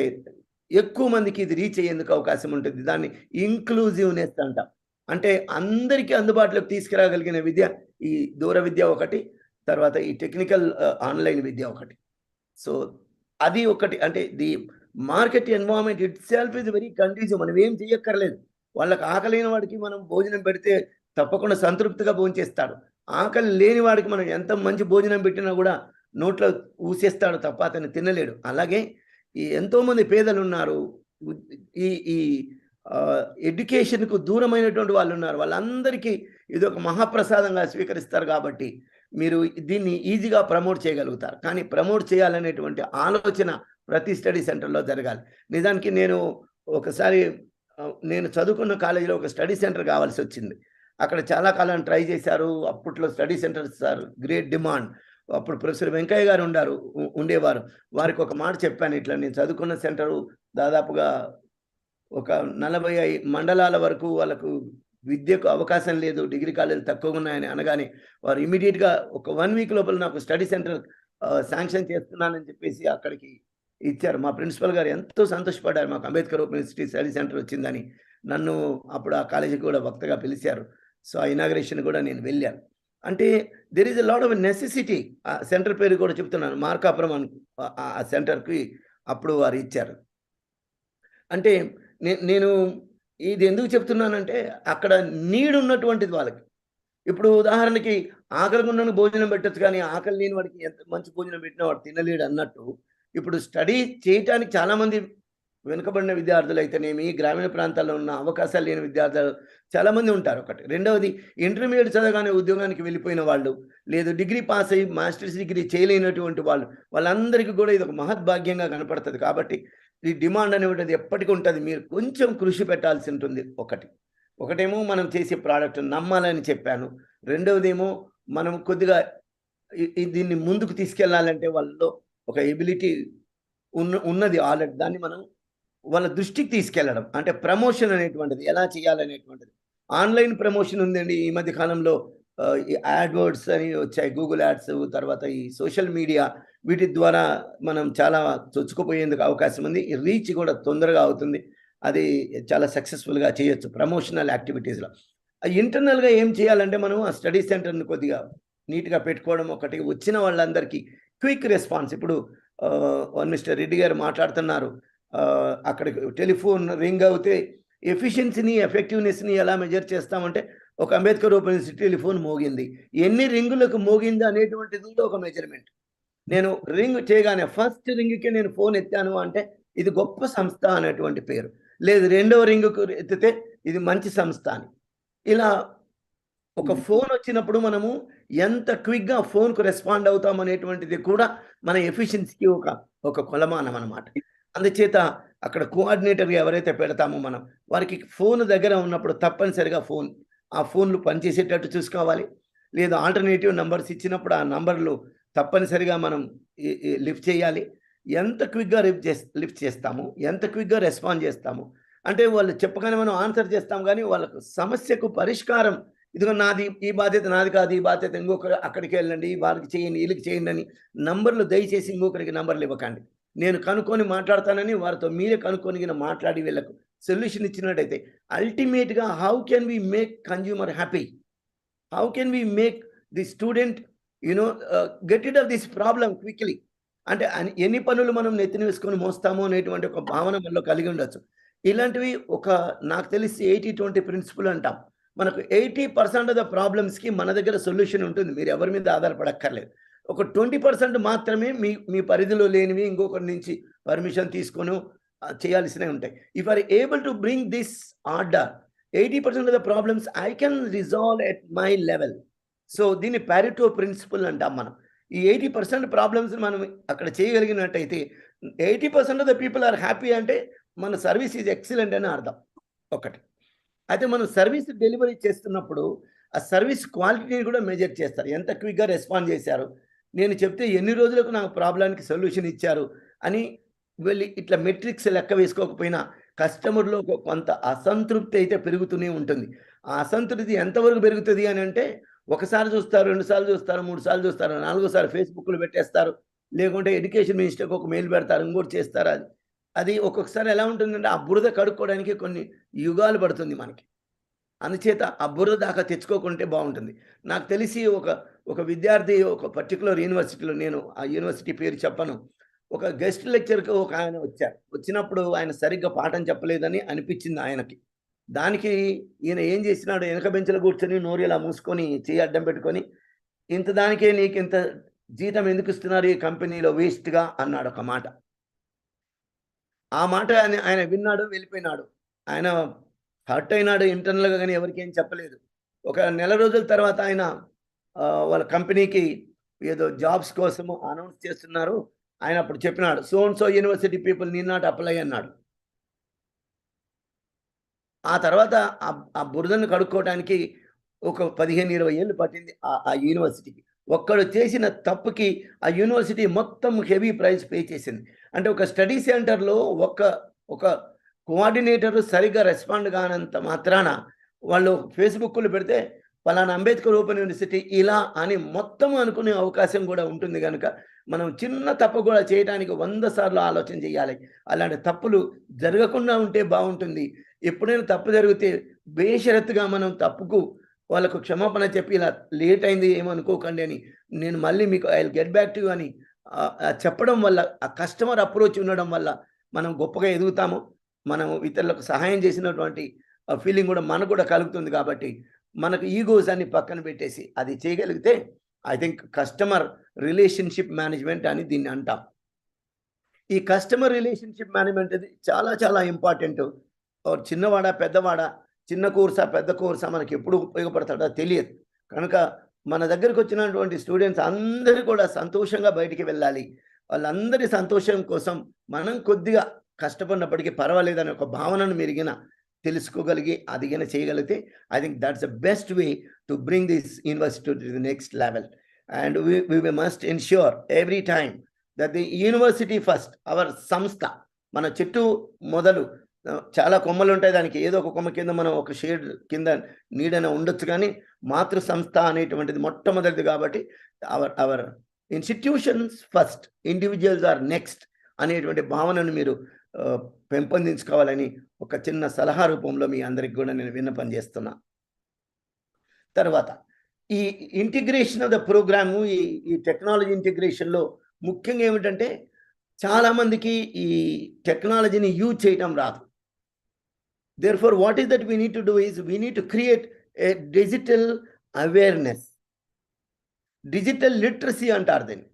ఎక్కువ మందికి ఇది రీచ్ అయ్యేందుకు అవకాశం ఉంటుంది. దాన్ని ఇంక్లూజివ్నెస్ అంటాం. అంటే అందరికీ అందుబాటులోకి తీసుకురాగలిగిన విద్య ఈ దూర విద్య ఒకటి, తర్వాత ఈ టెక్నికల్ ఆన్లైన్ విద్య ఒకటి. సో అది ఒకటి. అంటే the market environment it self is very conducive. మనం ఏం చేయక్కర్లేదు. వాళ్ళకి ఆకలిన వాడికి మనం భోజనం పెడితే తప్పకుండా సంతృప్తిగా భోజనం చేస్తాడు. ఆకలి లేని వాడికి మనం ఎంత మంచి భోజనం పెట్టినా కూడా నోట్లో ఊసేస్తాడు తప్ప అతను తినలేడు. అలాగే ఎంతోమంది పేదలు ఉన్నారు, ఈ ఎడ్యుకేషన్కు దూరమైనటువంటి వాళ్ళు ఉన్నారు. వాళ్ళందరికీ ఇది ఒక మహాప్రసాదంగా స్వీకరిస్తారు. కాబట్టి మీరు దీన్ని ఈజీగా ప్రమోట్ చేయగలుగుతారు. కానీ ప్రమోట్ చేయాలనేటువంటి ఆలోచన ప్రతి స్టడీ సెంటర్లో జరగాలి. నిజానికి నేను ఒకసారి నేను చదువుకున్న కాలేజీలో ఒక స్టడీ సెంటర్ కావాల్సి వచ్చింది. అక్కడ చాలా కాలం ట్రై చేశారు. అప్పట్లో study centres are great demand. అప్పుడు ప్రొఫెసర్ వెంకయ్య గారు ఉండేవారు. వారికి ఒక మాట చెప్పాను, ఇట్లా నేను చదువుకున్న సెంటరు దాదాపుగా ఒక 45 మండలాల వరకు వాళ్ళకు విద్యకు అవకాశం లేదు, డిగ్రీ కాలేజీలు తక్కువగా ఉన్నాయని అనగానే వారు ఇమీడియట్‌గా ఒక 1 వీక్ లోపల నాకు స్టడీ సెంటర్ శాంక్షన్ చేస్తున్నానని చెప్పేసి అక్కడికి ఇచ్చారు. మా ప్రిన్సిపల్ గారు ఎంతో సంతోషపడ్డారు. మాకు Ambedkar open university study centre వచ్చిందని. నన్ను అప్పుడు ఆ కాలేజీకి కూడా వక్తగా పిలిచారు. సో, ఆ ఇనాగరేషన్ కూడా నేను వెళ్ళాను. అంటే there is a lot of necessity. ఆ సెంటర్ పేరు కూడా చెప్తున్నాను, మార్కాపురం ఆ సెంటర్‌కి అప్పుడు వారు ఇచ్చారు. అంటే నేను ఇది ఎందుకు చెప్తున్నానంటే అక్కడ నీడ్ ఉన్నటువంటిది వాళ్ళకి. ఇప్పుడు ఉదాహరణకి ఆకలిగా ఉన్నోనికి భోజనం పెట్టొచ్చు, కానీ ఆకలి లేని వాడికి ఎంత మంచి భోజనం పెట్టినా వాడు తినలేడు అన్నట్టు, ఇప్పుడు స్టడీ చేయటానికి చాలామంది వెనుకబడిన విద్యార్థులైతేనేమి, గ్రామీణ ప్రాంతాల్లో ఉన్న అవకాశాలు లేని విద్యార్థులు చాలామంది ఉంటారు ఒకటి. రెండవది ఇంటర్మీడియేట్ చదవగానే ఉద్యోగానికి వెళ్ళిపోయిన వాళ్ళు, లేదు డిగ్రీ పాస్ అయ్యి మాస్టర్స్ డిగ్రీ చేయలేనటువంటి వాళ్ళు, వాళ్ళందరికీ కూడా ఇది ఒక మహద్భాగ్యంగా కనపడుతుంది. కాబట్టి ఈ డిమాండ్ అనేటువంటిది ఎప్పటికీ ఉంటుంది. మీరు కొంచెం కృషి పెట్టాల్సి ఉంటుంది. ఒకటేమో మనం చేసే ప్రోడక్ట్ నమ్మాలని చెప్పాను. రెండవదేమో మనం కొద్దిగా దీన్ని ముందుకు తీసుకెళ్లాలంటే వాళ్ళలో ఒక ఎబిలిటీ ఉన్నది ఆల్రెడీ. దాన్ని మనం వాళ్ళ దృష్టికి తీసుకెళ్లడం, అంటే ప్రమోషన్ అనేటువంటిది ఎలా చేయాలనేటువంటిది. ఆన్లైన్ ప్రమోషన్ ఉందండి ఈ మధ్య కాలంలో. ఈ యాడ్వర్డ్స్ అని వచ్చాయి, గూగుల్ యాడ్స్, తర్వాత ఈ సోషల్ మీడియా, వీటి ద్వారా మనం చాలా చొచ్చుకుపోయేందుకు అవకాశం ఉంది. ఈ రీచ్ కూడా తొందరగా అవుతుంది. అది చాలా సక్సెస్ఫుల్గా చేయొచ్చు ప్రమోషనల్ యాక్టివిటీస్లో. ఇంటర్నల్గా ఏం చేయాలంటే మనం ఆ స్టడీ సెంటర్ని కొద్దిగా నీట్గా పెట్టుకోవడం ఒకటి. వచ్చిన వాళ్ళందరికీ క్విక్ రెస్పాన్స్. ఇప్పుడు మిస్టర్ రెడ్డి గారు మాట్లాడుతున్నారు, అక్కడికి టెలిఫోన్ రింగ్ అవుతే ఎఫిషియన్సీని, ఎఫెక్టివ్నెస్ని ఎలా మెజర్ చేస్తామంటే, ఒక అంబేద్కర్ ఓపెన్ యూనివర్సిటీ టెలిఫోన్ మోగింది, ఎన్ని రింగులకు మోగింది అనేటువంటిది ఒక మెజర్మెంట్. నేను రింగ్ చేయగానే ఫస్ట్ రింగ్కి నేను ఫోన్ ఎత్తాను అంటే ఇది గొప్ప సంస్థ అనేటువంటి పేరు. లేదు, రెండవ రింగుకు ఎత్తితే ఇది మంచి సంస్థ అని. ఇలా ఒక ఫోన్ వచ్చినప్పుడు మనము ఎంత క్విక్గా ఫోన్కు రెస్పాండ్ అవుతాం అనేటువంటిది కూడా మన ఎఫిషియన్సీకి ఒక కొలమానం అన్నమాట. అందుచేత అక్కడ కోఆర్డినేటర్గా ఎవరైతే పెడతామో మనం, వారికి ఫోన్ దగ్గర ఉన్నప్పుడు తప్పనిసరిగా ఆ ఫోన్లు పనిచేసేటట్టు చూసుకోవాలి. లేదా ఆల్టర్నేటివ్ నంబర్స్ ఇచ్చినప్పుడు ఆ నంబర్లు తప్పనిసరిగా మనం లిఫ్ట్ చేయాలి. ఎంత క్విక్గా లిఫ్ట్ చేస్తాము, ఎంత క్విక్గా రెస్పాండ్ చేస్తాము అంటే వాళ్ళు చెప్పగానే మనం ఆన్సర్ చేస్తాం, కానీ వాళ్ళకు సమస్యకు పరిష్కారం, ఇదిగో నాది, ఈ బాధ్యత నాది కాదు, ఈ బాధ్యత ఇంకొకరు, అక్కడికి వెళ్ళండి, వారికి చేయండి, వీళ్ళకి చేయండి అని నంబర్లు దయచేసి ఇంకొకరికి నంబర్లు ఇవ్వకండి. నేను కనుక్కొని మాట్లాడతానని వారితో మీరే కనుక్కొని మాట్లాడి వీళ్ళకు సొల్యూషన్ ఇచ్చినట్టయితే అల్టిమేట్గా how can we make consumer happy, how can we make the student get it of this problem quickly. అంటే ఎన్ని పనులు మనం నెత్తిని వేసుకొని మోస్తామో అనేటువంటి ఒక భావన మనలో కలిగి ఉండొచ్చు. ఇలాంటివి నాకు తెలిసి 80-20 ప్రిన్సిపల్ అంటాం. మనకు 80% ఆఫ్ ద ప్రాబ్లమ్స్కి మన దగ్గర సొల్యూషన్ ఉంటుంది. మీరు ఎవరి మీద ఆధారపడక్కర్లేదు. ఒక 20% మాత్రమే మీ పరిధిలో లేనివి ఇంకొకరి నుంచి పర్మిషన్ తీసుకొని చేయాల్సినవి ఉంటాయి. If are able to bring this order, 80% of the problems I can resolve at my level. So దీన్ని పారెటో ప్రిన్సిపల్ అంటాం మనం. ఈ 80% ప్రాబ్లమ్స్ మనం అక్కడ చేయగలిగినట్టయితే 80% of the people are happy అంటే మన సర్వీస్ ఈజ్ ఎక్సలెంట్ అని అర్థం ఒకటి. అయితే మనం సర్వీస్ డెలివరీ చేస్తున్నప్పుడు ఆ సర్వీస్ క్వాలిటీని కూడా మెజర్ చేస్తారు. ఎంత క్విక్గా రెస్పాండ్ చేశారు, నేను చెప్తే ఎన్ని రోజులకు నాకు ప్రాబ్లానికి సొల్యూషన్ ఇచ్చారు అని వెళ్ళి ఇట్లా మెట్రిక్స్ లెక్క వేసుకోకపోయినా కస్టమర్లో కొంత అసంతృప్తి అయితే పెరుగుతూనే ఉంటుంది. ఆ అసంతృప్తి ఎంతవరకు పెరుగుతుంది అని అంటే, ఒకసారి చూస్తారు, 2 సార్లు చూస్తారు, 3 సార్లు చూస్తారు, 4సారి ఫేస్బుక్లో పెట్టేస్తారు, లేకుంటే ఎడ్యుకేషన్ మినిస్టర్కి ఒక మెయిల్ పెడతారు, ఇంకోటి చేస్తారు. అది ఒక్కొక్కసారి ఎలా ఉంటుందంటే ఆ బురద కడుక్కోవడానికి కొన్ని యుగాలు పడుతుంది మనకి. అందుచేత ఆ బురద దాకా తెచ్చుకోకుంటే బాగుంటుంది. నాకు తెలిసి ఒక విద్యార్థి ఒక పర్టికులర్ యూనివర్సిటీలో, నేను ఆ యూనివర్సిటీ పేరు చెప్పను, ఒక గెస్ట్ లెక్చర్కి ఒక ఆయన వచ్చారు. వచ్చినప్పుడు ఆయన సరిగ్గా పాఠం చెప్పలేదని అనిపించింది ఆయనకి. దానికి ఈయన ఏం చేసినాడు, వెనక బెంచ్లో కూర్చొని నోరు ఇలా మూసుకొని చేయి అడ్డం పెట్టుకొని, ఇంత దానికే నీకు ఇంత జీతం ఎందుకు ఇస్తున్నారు ఈ కంపెనీలో వేస్ట్గా అన్నాడు ఒక మాట. ఆ మాట ఆయన విన్నాడు, వెళ్ళిపోయినాడు. ఆయన హర్ట్ అయినాడు ఇంటర్నల్గా, కానీ ఎవరికి ఏం చెప్పలేదు. ఒక నెల రోజుల తర్వాత ఆయన వాళ్ళ కంపెనీకి ఏదో జాబ్స్ కోసము అనౌన్స్ చేస్తున్నారు. ఆయన అప్పుడు చెప్పినాడు, so and so university people need not apply అన్నాడు. ఆ తర్వాత ఆ బురదను కడుక్కోవడానికి ఒక 15-20 ఏళ్ళు పట్టింది ఆ యూనివర్సిటీకి. ఒక్కడు చేసిన తప్పుకి ఆ యూనివర్సిటీ మొత్తం హెవీ ప్రైస్ పే చేసింది. అంటే ఒక స్టడీ సెంటర్లో ఒక కోఆర్డినేటర్ సరిగ్గా రెస్పాండ్ కానంత మాత్రాన వాళ్ళు ఫేస్బుక్లు పెడితే పలానా అంబేద్కర్ ఓపెన్ యూనివర్సిటీ ఇలా అని మొత్తం అనుకునే అవకాశం కూడా ఉంటుంది కనుక మనం చిన్న తప్పు కూడా చేయడానికి 100 సార్లు ఆలోచన చేయాలి. అలాంటి తప్పులు జరగకుండా ఉంటే బాగుంటుంది. ఎప్పుడైనా తప్పు జరిగితే బేషరతుగా మనం తప్పుకు వాళ్ళకు క్షమాపణ చెప్పి ఇలా లేట్ అయింది ఏమనుకోకండి అని నేను మళ్ళీ మీకు I will get back to you అని చెప్పడం వల్ల ఆ కస్టమర్ అప్రోచ్ ఉండడం వల్ల మనం గొప్పగా ఎదుగుతాము. మనం ఇతరులకు సహాయం చేసినటువంటి ఫీలింగ్ కూడా మనకు కూడా కలుగుతుంది. కాబట్టి మనకు ఈగోస్ అన్ని పక్కన పెట్టేసి అది చేయగలిగితే I think customer relationship management అని దీన్ని అంటాం. ఈ కస్టమర్ రిలేషన్షిప్ మేనేజ్మెంట్ అది చాలా చాలా ఇంపార్టెంట్. చిన్నవాడా పెద్దవాడా, చిన్న కోర్సా పెద్ద కోర్సా మనకి ఎప్పుడు ఉపయోగపడతాడో తెలియదు. కనుక మన దగ్గరకు వచ్చినటువంటి స్టూడెంట్స్ అందరూ కూడా సంతోషంగా బయటికి వెళ్ళాలి. వాళ్ళందరి సంతోషం కోసం మనం కొద్దిగా కష్టపడినప్పటికీ పర్వాలేదని ఒక భావనను మెరిగిన తెలుసుకోగలిగి అదిగిన చేయగలిగితే I think that's the best way to bring this university to the next level. And we must ensure every time that the university first, our సంస్థ, మన చెట్టు మొదలు చాలా కొమ్మలు ఉంటాయి, దానికి ఏదో ఒక కొమ్మ కింద మనం ఒక షేడ్ కింద నీడన ఉండొచ్చు, కానీ మాతృ సంస్థ అనేటువంటిది మొట్టమొదటిది. కాబట్టి our institutions first, individuals are next అనేటువంటి భావనను మీరు పెంపొందించుకోవాలని ఒక చిన్న సలహా రూపంలో మీ అందరికి కూడా నేను విన్నపం చేస్తున్నా. తర్వాత ఈ ఇంటిగ్రేషన్ ఆఫ్ ద ప్రోగ్రాము, ఈ టెక్నాలజీ ఇంటిగ్రేషన్లో ముఖ్యంగా ఏమిటంటే చాలామందికి ఈ టెక్నాలజీని యూజ్ చేయటం రాదు. Therefore, what is that we need to do is we need to create a digital awareness. Digital literacy అంటారు దీన్ని.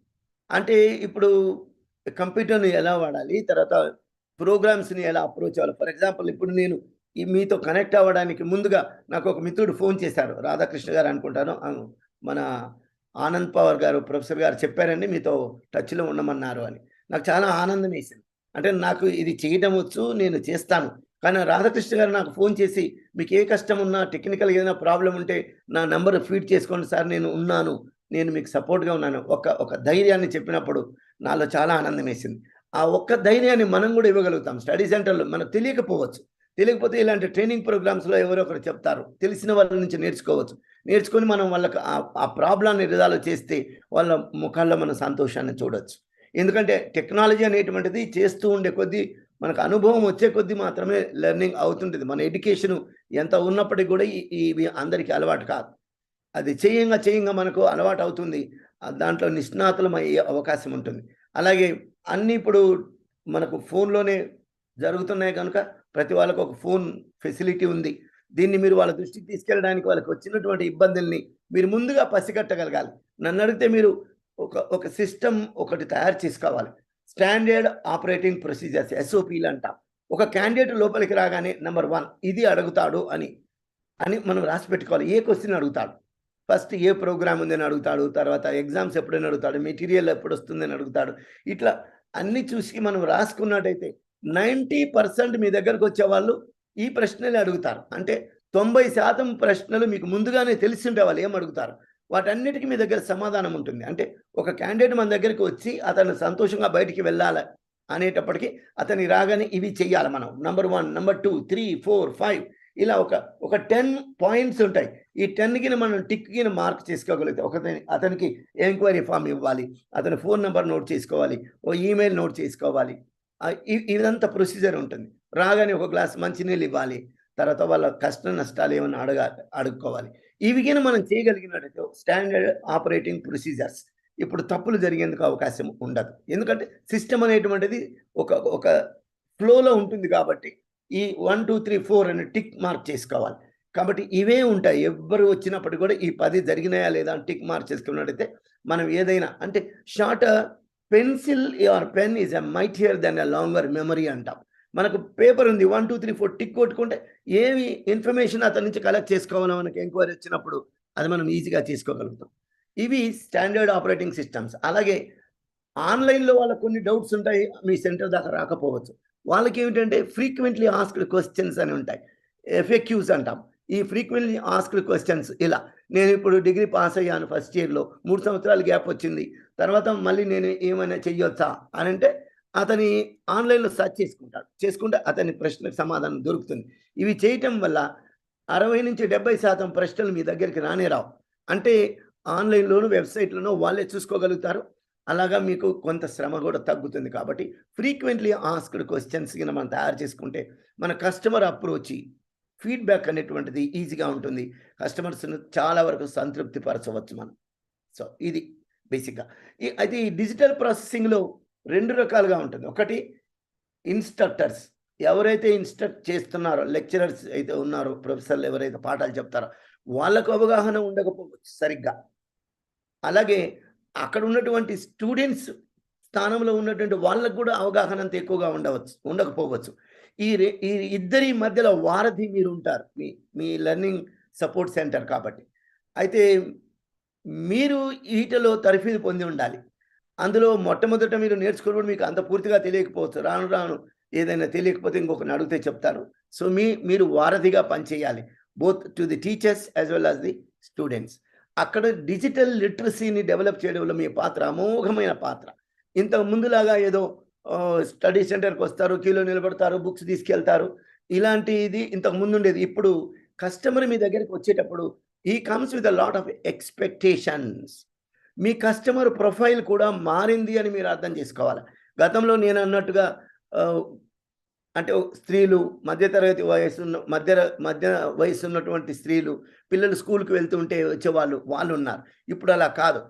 అంటే ఇప్పుడు కంప్యూటర్ని ఎలా వాడాలి, తర్వాత ప్రోగ్రామ్స్ని ఎలా అప్రోచ్ అవ్వాలి. ఫర్ ఎగ్జాంపుల్ ఇప్పుడు నేను మీతో కనెక్ట్ అవ్వడానికి ముందుగా నాకు ఒక మిత్రుడు ఫోన్ చేశారు, రాధాకృష్ణ గారు అనుకుంటాను, మన ఆనంద్ పవార్ గారు ప్రొఫెసర్ గారు చెప్పారండి మీతో టచ్లో ఉండమన్నారు అని. నాకు చాలా ఆనందం వేసింది. అంటే నాకు ఇది చేయడం వచ్చు, నేను చేస్తాను. కానీ రాధాకృష్ణ గారు నాకు ఫోన్ చేసి మీకు ఏ కష్టం ఉన్నా, టెక్నికల్ ఏదైనా ప్రాబ్లం ఉంటే నా నెంబర్ ఫీడ్ చేసుకోండి సార్, నేను ఉన్నాను, నేను మీకు సపోర్ట్గా ఉన్నాను, ఒక ధైర్యాన్ని చెప్పినప్పుడు నాలో చాలా ఆనందం వేసింది. ఆ ఒక్క ధైర్యాన్ని మనం కూడా ఇవ్వగలుగుతాం. స్టడీ సెంటర్లో మనకు తెలియకపోతే ఇలాంటి ట్రైనింగ్ ప్రోగ్రామ్స్లో ఎవరో ఒకరు చెప్తారు, తెలిసిన వాళ్ళ నుంచి నేర్చుకొని మనం వాళ్ళకి ఆ ప్రాబ్లాన్ని రిజాల్వ్ చేస్తే వాళ్ళ ముఖాల్లో మన సంతోషాన్ని చూడొచ్చు. ఎందుకంటే టెక్నాలజీ అనేటువంటిది చేస్తూ ఉండే కొద్దీ, మనకు అనుభవం వచ్చే కొద్దీ మాత్రమే లెర్నింగ్ అవుతుంటుంది. మన ఎడ్యుకేషన్ ఎంత ఉన్నప్పటికీ కూడా ఇవి అందరికీ అలవాటు కాదు. అది చేయంగా మనకు అలవాటు అవుతుంది. దాంట్లో నిష్ణాతులం అయ్యే అవకాశం ఉంటుంది. అలాగే అన్నీ ఇప్పుడు మనకు ఫోన్లోనే జరుగుతున్నాయి కనుక ప్రతి వాళ్ళకు ఒక ఫోన్ ఫెసిలిటీ ఉంది. దీన్ని మీరు వాళ్ళ దృష్టికి తీసుకెళ్ళడానికి వాళ్ళకి వచ్చినటువంటి ఇబ్బందుల్ని మీరు ముందుగా పసిగట్టగలగాలి. నన్ను అడిగితే మీరు ఒక సిస్టమ్ ఒకటి తయారు చేసుకోవాలి. స్టాండర్డ్ ఆపరేటింగ్ ప్రొసీజర్స్, SOPలు అంటాం. ఒక క్యాండిడేట్ లోపలికి రాగానే నెంబర్ 1 ఇది అడుగుతాడు అని మనం రాసి పెట్టుకోవాలి. ఏ క్వశ్చన్ అడుగుతాడు, ఫస్ట్ ఏ ప్రోగ్రామ్ ఉందని అడుగుతాడు, తర్వాత ఎగ్జామ్స్ ఎప్పుడైనా అడుగుతాడు, మెటీరియల్ ఎప్పుడు వస్తుందని అడుగుతాడు. ఇట్లా అన్ని చూసి మనం రాసుకున్నట్టయితే 90% మీ దగ్గరకు వచ్చే వాళ్ళు ఈ ప్రశ్నలే అడుగుతారు. అంటే 90% ప్రశ్నలు మీకు ముందుగానే తెలిసి ఉంటే వాళ్ళు ఏం అడుగుతారు, వాటన్నిటికీ మీ దగ్గర సమాధానం ఉంటుంది. అంటే ఒక క్యాండిడేట్ మన దగ్గరికి వచ్చి అతను సంతోషంగా బయటికి వెళ్ళాలి అనేటప్పటికీ అతని రాగానే ఇవి చెయ్యాలి మనం. నెంబర్ 1, నెంబర్ 2, 3, 4, 5 ఇలా ఒక 10 పాయింట్స్ ఉంటాయి. ఈ 10కి మనం టిక్కి మార్క్ చేసుకోగలిగితే అతనికి ఎంక్వైరీ ఫామ్ ఇవ్వాలి, అతని ఫోన్ నెంబర్ నోట్ చేసుకోవాలి, ఓ ఈమెయిల్ నోట్ చేసుకోవాలి. ఇదంతా ప్రొసీజర్ ఉంటుంది. రాగానే ఒక గ్లాస్ మంచినీళ్ళు ఇవ్వాలి, తర్వాత వాళ్ళ కష్ట నష్టాలు ఏమైనా అడుక్కోవాలి. ఇవి మనం చేయగలిగినట్టయితే స్టాండర్డ్ ఆపరేటింగ్ ప్రొసీజర్స్ ఇప్పుడు తప్పులు జరిగేందుకు అవకాశం ఉండదు. ఎందుకంటే సిస్టమ్ అనేటువంటిది ఒక ఫ్లోలో ఉంటుంది. కాబట్టి ఈ 1, 2, 3, 4 అని టిక్ మార్క్ చేసుకోవాలి. కాబట్టి ఇవే ఉంటాయి. ఎవ్వరు వచ్చినప్పటికీ కూడా ఈ 10 జరిగినాయా లేదా అని టిక్ మార్క్ చేసుకున్నట్టయితే మనం ఏదైనా, అంటే short pencil or pen is a mightier than a longer memory అంటాం. మనకు పేపర్ ఉంది, 1, 2, 3, 4 టిక్ కొట్టుకుంటే ఏమి ఇన్ఫర్మేషన్ అతని నుంచి కలెక్ట్ చేసుకోవాలో మనకి ఎంక్వైరీ వచ్చినప్పుడు అది మనం ఈజీగా చేసుకోగలుగుతాం. ఇవి స్టాండర్డ్ ఆపరేటింగ్ సిస్టమ్స్. అలాగే ఆన్లైన్లో వాళ్ళకు కొన్ని డౌట్స్ ఉంటాయి, మీ సెంటర్ దాకా రాకపోవచ్చు. వాళ్ళకి ఏమిటంటే ఫ్రీక్వెంట్లీ ఆస్క్డ్ క్వశ్చన్స్ అని ఉంటాయి. FAQs అంటాం. ఈ ఫ్రీక్వెంట్లీ ఆస్క్డ్ క్వశ్చన్స్. ఇలా నేను ఇప్పుడు డిగ్రీ పాస్ అయ్యాను ఫస్ట్ ఇయర్లో, 3 సంవత్సరాలు గ్యాప్ వచ్చింది, తర్వాత మళ్ళీ నేను ఏమైనా చెయ్యొచ్చా అని అంటే అతని ఆన్లైన్లో సెర్చ్ చేసుకుంటే అతని ప్రశ్నకు సమాధానం దొరుకుతుంది. ఇవి చేయటం వల్ల 60 నుంచి 70% ప్రశ్నలు మీ దగ్గరికి రానే రావు. అంటే ఆన్లైన్లోను వెబ్సైట్లోనూ వాళ్ళే చూసుకోగలుగుతారు. అలాగా మీకు కొంత శ్రమ కూడా తగ్గుతుంది. కాబట్టి ఫ్రీక్వెంట్లీ ఆస్క్డ్ క్వశ్చన్స్ కింద మనం తయారు చేసుకుంటే మన కస్టమర్ అప్రోచ్ ఫీడ్బ్యాక్ అనేటువంటిది ఈజీగా ఉంటుంది. కస్టమర్స్ను చాలా వరకు సంతృప్తి పరచవచ్చు మనం. సో ఇది బేసిక్గా. అయితే ఈ డిజిటల్ ప్రాసెసింగ్లో 2 రకాలుగా ఉంటుంది. ఒకటి ఇన్స్ట్రక్టర్స్, ఎవరైతే ఇన్స్ట్రక్ట్ చేస్తున్నారో, లెక్చరర్స్ అయితే ఉన్నారో, ప్రొఫెసర్లు ఎవరైతే పాఠాలు చెప్తారో వాళ్ళకు అవగాహన ఉండకపోవచ్చు సరిగ్గా. అలాగే అక్కడ ఉన్నటువంటి స్టూడెంట్స్ స్థానంలో ఉన్నటువంటి వాళ్ళకు కూడా అవగాహన అంత ఎక్కువగా ఉండకపోవచ్చు. ఈ ఇద్దరి మధ్యలో వారధి మీరు ఉంటారు, మీ లెర్నింగ్ సపోర్ట్ సెంటర్ కాబట్టి. అయితే మీరు వీటిలో తరఫీదు పొంది ఉండాలి. అందులో మొట్టమొదట మీరు నేర్చుకున్నప్పుడు మీకు అంత పూర్తిగా తెలియకపోవచ్చు. రాను రాను ఏదైనా తెలియకపోతే ఇంకొకరిని అడిగితే చెప్తారు. సో మీరు వారధిగా పనిచేయాలి, both to the teachers as well as the students. అక్కడ డిజిటల్ లిటరసీని డెవలప్ చేయడంలో మీ పాత్ర అమోఘమైన పాత్ర. ఇంతకు ముందులాగా ఏదో స్టడీ సెంటర్కి వస్తారు, క్యూలో నిలబడతారు, బుక్స్ తీసుకెళ్తారు, ఇలాంటిది ఇంతకు ముందు ఉండేది. ఇప్పుడు కస్టమర్ మీ దగ్గరికి వచ్చేటప్పుడు he comes with a lot of expectations. Me customer profile కూడా మారింది అని మీరు అర్థం చేసుకోవాలి. గతంలో నేను అన్నట్టుగా అంటే స్త్రీలు, మధ్యతరగతి మధ్య వయసు ఉన్నటువంటి స్త్రీలు, పిల్లలు స్కూల్కి వెళ్తుంటే వాళ్ళు ఉన్నారు. ఇప్పుడు అలా కాదు.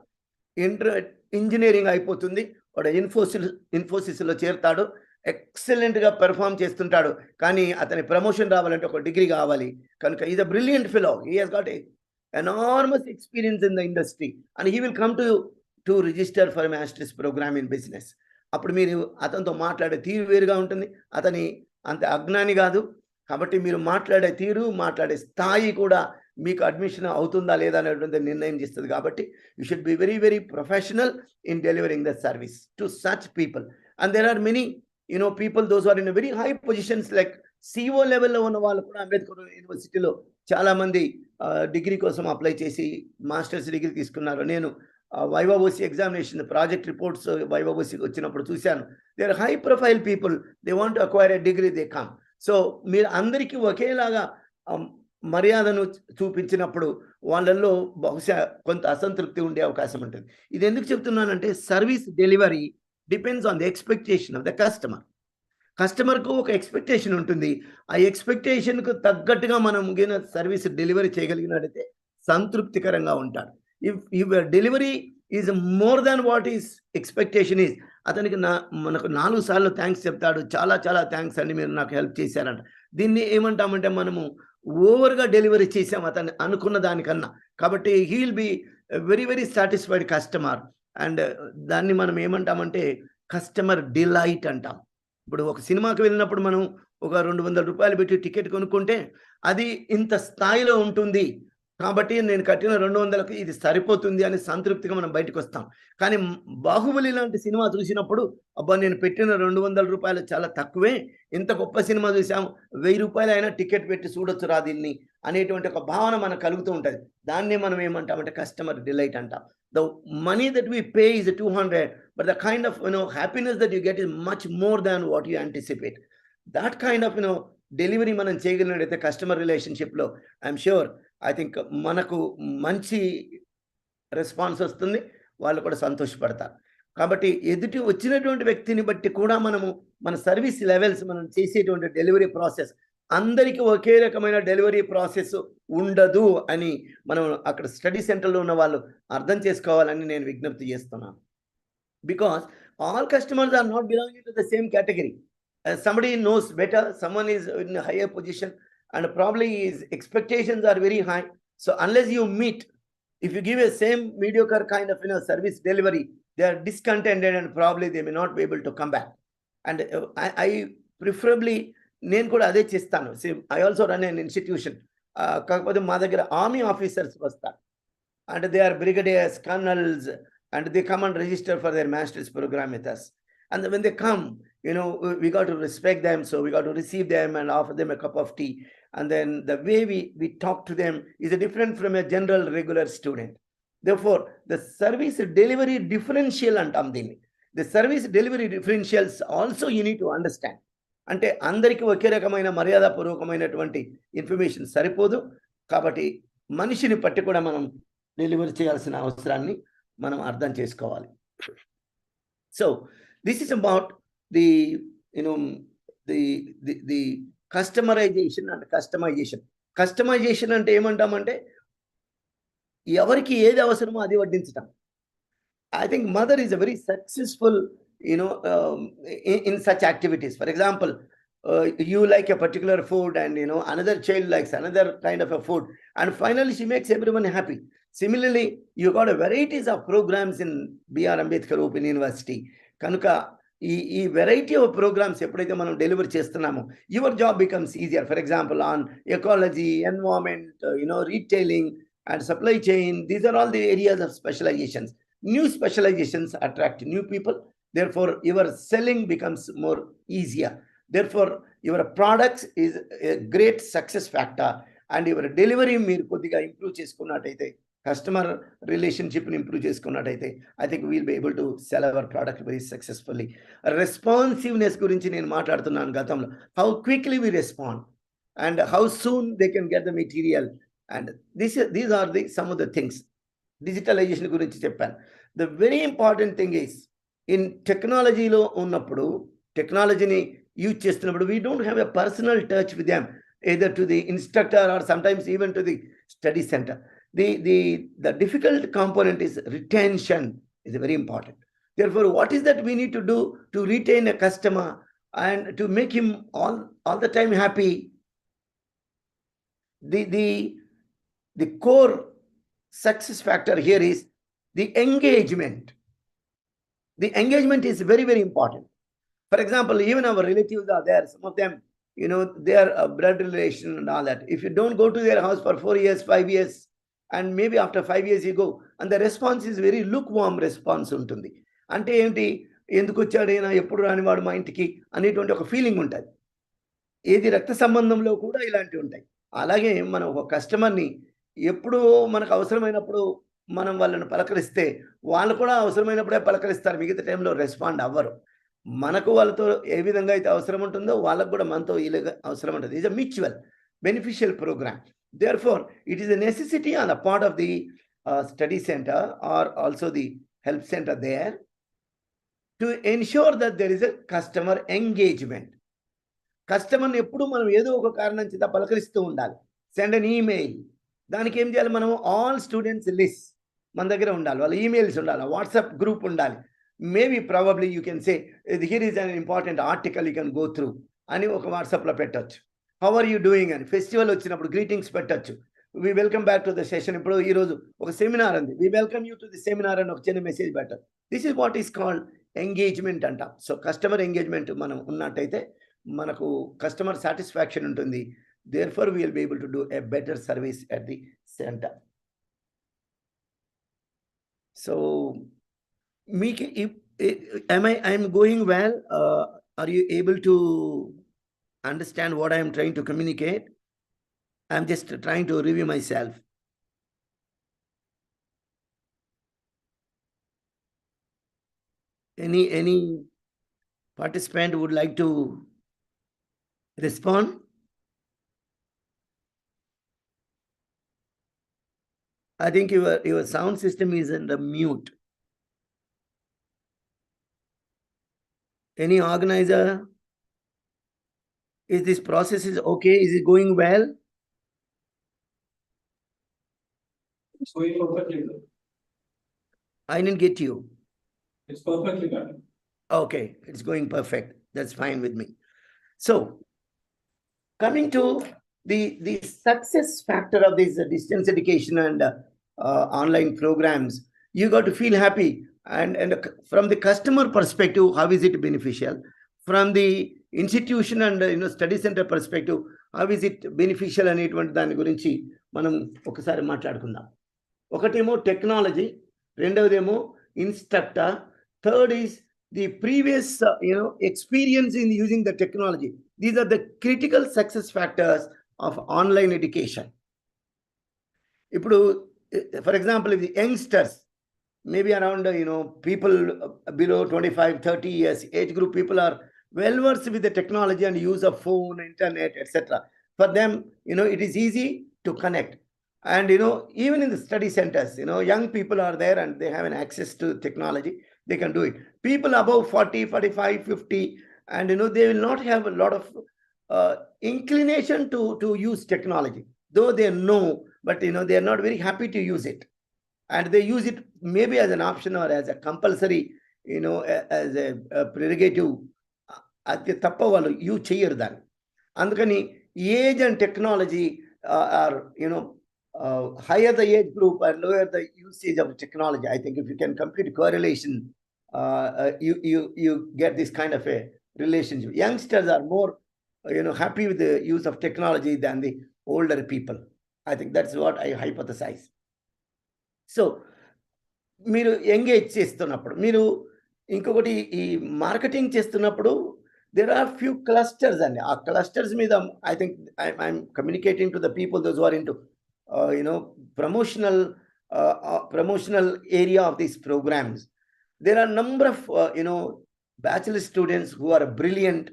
ఇంజనీరింగ్ అయిపోతుంది, వాడు ఇన్ఫోసిస్లో చేరుతాడు, ఎక్సలెంట్గా పెర్ఫామ్ చేస్తుంటాడు, కానీ అతని ప్రమోషన్ రావాలంటే ఒక డిగ్రీ కావాలి. కనుక is a brilliant fellow, he has got enormous experience in the industry and he will come to register for masters program in business. అప్పుడు మీరు అతనితో మాట్లాడే తీరు వేరుగా ఉంటుంది. అతని అంత అజ్ఞాని కాదు కాబట్టి మీరు మాట్లాడే తీరు, మాట్లాడే స్థాయి కూడా మీకు అడ్మిషన్ అవుతుందా లేదా అనేటువంటి నిర్ణయం చేస్తుంది. కాబట్టి you should be very very professional in delivering the service to such people. And there are many people those are in very high positions like CEO లెవెల్లో ఉన్న వాళ్ళు కూడా అంబేద్కర్ యూనివర్సిటీలో చాలామంది డిగ్రీ కోసం అప్లై చేసి మాస్టర్స్ డిగ్రీ తీసుకున్నారు. నేను వైవాఓసి ఎగ్జామినేషన్ ప్రాజెక్ట్ రిపోర్ట్స్ వైవాఓసికి వచ్చినప్పుడు చూశాను. They are high profile people, they want to acquire a degree, they come. So మీరు అందరికీ ఒకేలాగా మర్యాదను చూపించినప్పుడు వాళ్ళల్లో బహుశా కొంత అసంతృప్తి ఉండే అవకాశం ఉంటుంది. ఇది ఎందుకు చెప్తున్నానంటే service delivery depends on the expectation of the customer. కస్టమర్కు ఒక ఎక్స్పెక్టేషన్ ఉంటుంది. ఆ ఎక్స్పెక్టేషన్కు తగ్గట్టుగా మనం సర్వీస్ డెలివరీ చేయగలిగినట్టయితే సంతృప్తికరంగా ఉంటాడు. If delivery is more than what is expectation is, అతనికి మనకు 4 సార్లు థ్యాంక్స్ చెప్తాడు, చాలా చాలా థ్యాంక్స్ అండి మీరు నాకు హెల్ప్ చేశారంట. దీన్ని ఏమంటామంటే మనము ఓవర్గా డెలివరీ చేసాం అతన్ని అనుకున్న దానికన్నా. కాబట్టి he will be very very satisfied customer. And దాన్ని మనం ఏమంటామంటే కస్టమర్ డిలైట్ అంటాం. ఇప్పుడు ఒక సినిమాకి వెళ్ళినప్పుడు మనం ఒక 200 రూపాయలు పెట్టి టికెట్ కొనుక్కుంటే అది ఇంత స్థాయిలో ఉంటుంది కాబట్టి నేను కట్టిన 200కి ఇది సరిపోతుంది అని సంతృప్తిగా మనం బయటకు వస్తాం. కానీ బాహుబలి లాంటి సినిమా చూసినప్పుడు అబ్బా నేను పెట్టిన 200 రూపాయలు చాలా తక్కువే, ఇంత గొప్ప సినిమా చూసాం, 1000 రూపాయలు అయినా టికెట్ పెట్టి చూడొచ్చు రా దీన్ని అనేటువంటి ఒక భావన మనకు కలుగుతూ ఉంటుంది. దాన్నే మనం ఏమంటామంటే కస్టమర్ డిలైట్ అంటాం. The money that we pay is 200, but the kind of happiness that you get is much more than what you anticipate. That kind of delivery మనం చేయగలిగినట్లయితే కస్టమర్ రిలేషన్షిప్లో ఐఎమ్ ష్యూర్ ఐ థింక్ మనకు మంచి response వస్తుంది, వాళ్ళు కూడా సంతోషపడతారు. కాబట్టి ఎదుటి వచ్చినటువంటి వ్యక్తిని బట్టి కూడా మన సర్వీస్ లెవెల్స్, మనం చేసేటువంటి డెలివరీ ప్రాసెస్ అందరికీ ఒకే రకమైన డెలివరీ ప్రాసెస్ ఉండదు అని మనం అక్కడ స్టడీ సెంటర్లో ఉన్న వాళ్ళు అర్థం చేసుకోవాలని నేను విజ్ఞప్తి చేస్తున్నాను. Because all customers are not belonging to the same category. Somebody knows better, someone is in a higher position and probably his expectations are very high. So unless you meet, if you give a same mediocre kind of service delivery, they are discontented and probably they may not be able to come back. And I preferably నేను కూడా అదే చేస్తాను. I also run an institution. కాకపోతే మా దగ్గర army officers వస్తారు and they are brigadiers, colonels, and they come and register for their master's program with us. And when they come, we got to respect them, so we got to receive them and offer them a cup of tea. and then the way we talk to them is different from a general regular student. Therefore, the service delivery differential antam దీన్ని. The service delivery differentials also you need to understand. అంటే అందరికీ ఒకే రకమైన మర్యాదపూర్వకమైనటువంటి information సరిపోదు, కాబట్టి మనిషిని పట్టి కూడా మనం డెలివరీ చేయాల్సిన అవసరాన్ని మనం అర్థం చేసుకోవాలి. So this is about the the customerization and customization. Customization అంటే ఏమంటామంటే ఎవరికి ఏది అవసరమో అది వడ్డించటం. I think mother is a very successful, in such activities. For example, you like a particular food and, another child likes another kind of a food. And finally, she makes everyone happy. Similarly, you got a varieties of programs in B.R. Ambedkar Open University. Kanuka, ఈ variety of programs ఎప్పుడైతే మనం deliver చేస్తున్నామో, your job becomes easier. For example, on ecology, environment, retailing and supply chain, these are all the areas of specializations. New specializations attract new people. Therefore, your selling becomes more easier. Therefore, your products is a great success factor. And your delivery మీరు కొద్దిగా improve చేసుకున్నట్టయితే, customer రిలేషన్షిప్ని improve చేసుకున్నట్టయితే, I think we'll be able to sell our product very successfully. Responsiveness గురించి నేను మాట్లాడుతున్నాను గతంలో. How quickly we respond and how soon they can get the material. And these are some of the things. Digitalization గురించి చెప్పాను. The very important thing is, in టెక్నాలజీలో ఉన్నప్పుడు, టెక్నాలజీని use చేస్తున్నప్పుడు, we don't have a personal touch with them, either to the instructor or sometimes even to the study center. The difficult component is retention is very important. Therefore, what is that we need to do to retain a customer and to make him all the time happy? The core success factor here is the engagement. The engagement is very, very important. For example, even our relatives are there. Some of them, they are a blood relation and all that. If you don't go to their house for 4 years, 5 years, and maybe after 5 years you go, and the response is very lukewarm response ఉంటుంది. అంటే ఏంటి, ఎందుకు వచ్చాడైనా, ఎప్పుడు రానివాడు మా ఇంటికి అనేటువంటి ఒక feeling ఉంటుంది. ఏది రక్త సంబంధంలో కూడా ఇలాంటివి ఉంటాయి. అలాగే మనం ఒక కస్టమర్ని ఎప్పుడు మనకు అవసరమైనప్పుడు మనం వాళ్ళని పలకరిస్తే, వాళ్ళు కూడా అవసరమైనప్పుడే పలకరిస్తారు, మిగతా టైంలో రెస్పాండ్ అవ్వరు. మనకు వాళ్ళతో ఏ విధంగా అయితే అవసరం ఉంటుందో వాళ్ళకు కూడా మనతో ఇలాగ అవసరం ఉంటుంది. It's a mutual beneficial program. Therefore, it is a necessity on the part of the study center or also the help center there to ensure that there is a customer engagement. కస్టమర్ని ఎప్పుడు మనం ఏదో ఒక కారణం చేత పలకరిస్తూ ఉండాలి. Send an email. దానికి ఏం చేయాలి, మనం ఆల్ స్టూడెంట్స్ లిస్ట్ మన దగ్గర ఉండాలి, వాళ్ళ ఈమెయిల్స్ ఉండాలి, వాట్సాప్ గ్రూప్ ఉండాలి. Maybe probably you can say here is an important article you can go through అని ఒక వాట్సాప్లో పెట్టచ్చు. హౌ ఆర్ యూ డూయింగ్ అని ఫెస్టివల్ వచ్చినప్పుడు గ్రీటింగ్స్ పెట్టచ్చు. We welcome back to the session. ఇప్పుడు ఈరోజు ఒక సెమినార్ ఉంది, we welcome you to the seminar అని ఒక చిన్న మెసేజ్ పెట్టచ్చు. This is what is called engagement అంటాం. సో కస్టమర్ ఎంగేజ్మెంట్ మనం ఉన్నట్టయితే మనకు కస్టమర్ సాటిస్ఫాక్షన్ ఉంటుంది. Therefore, we will be able to do a better service at the center. So, I am going well. Are you able to understand what I am trying to communicate? I am just trying to review myself. Any participant would like to respond? I think your sound system is under mute. Any organizer? Is this process is okay? Is it going well? It's going perfectly good. I didn't get you. It's perfectly good. Okay, it's going perfect. That's fine with me. So, coming to the success factor of this distance education and online programs, you got to feel happy. And from the customer perspective, how is it beneficial? From the institution and study center perspective, how is it beneficial అనేటువంటి దాని గురించి మనం ఒకసారి మాట్లాడుకుందాం. ఒకటేమో technology, రెండవదేమో instructor, third is the previous experience in using the technology. These are the critical success factors of online education. ఇప్పుడు for example, if the youngsters, maybe around people below 25-30 years age group, people are well versed with the technology and use of phone, internet, etc. For them, it is easy to connect. And even in the study centers, young people are there and they have an access to technology, they can do it. People above 40, 45, 50, and they will not have a lot of inclination to use technology, though they know, but they are not very happy to use it. And they use it maybe as an option or as a compulsory, as a prerogative. అది తప్ప వాళ్ళు use చేయరు దాన్ని. అందుకని age and technology are higher the age group and lower the usage of technology. I think if you can compute correlation, you get this kind of a relationship. Youngsters are more happy with the use of technology than the older people. I think that's what I hypothesize. So మీరు engage చేస్తున్నప్పుడు, మీరు ఇంకొకటి ఈ marketing చేస్తున్నప్పుడు there are few clusters, and ఆ clusters మీద I think I'm communicating to the people, those who are into promotional area of these programs. There are number of bachelor students who are brilliant,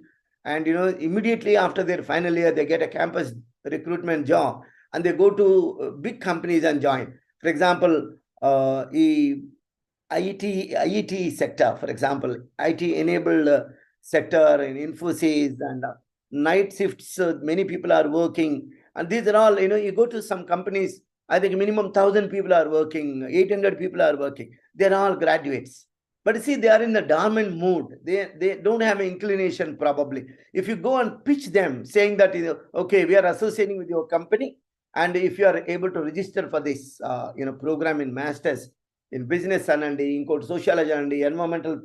and immediately after their final year they get a campus recruitment job and they go to big companies and join. For example, IT sector, for example, IT enabled sector in Infosys, and night shifts, many people are working. And these are all, you go to some companies, I think minimum 1,000 people are working, 800 people are working. They're all graduates. But you see, they are in the dormant mood. They don't have an inclination probably. If you go and pitch them saying that, okay, we are associating with your company, and if you are able to register for this, program in masters in business and ఇంకోటి sociology and environmental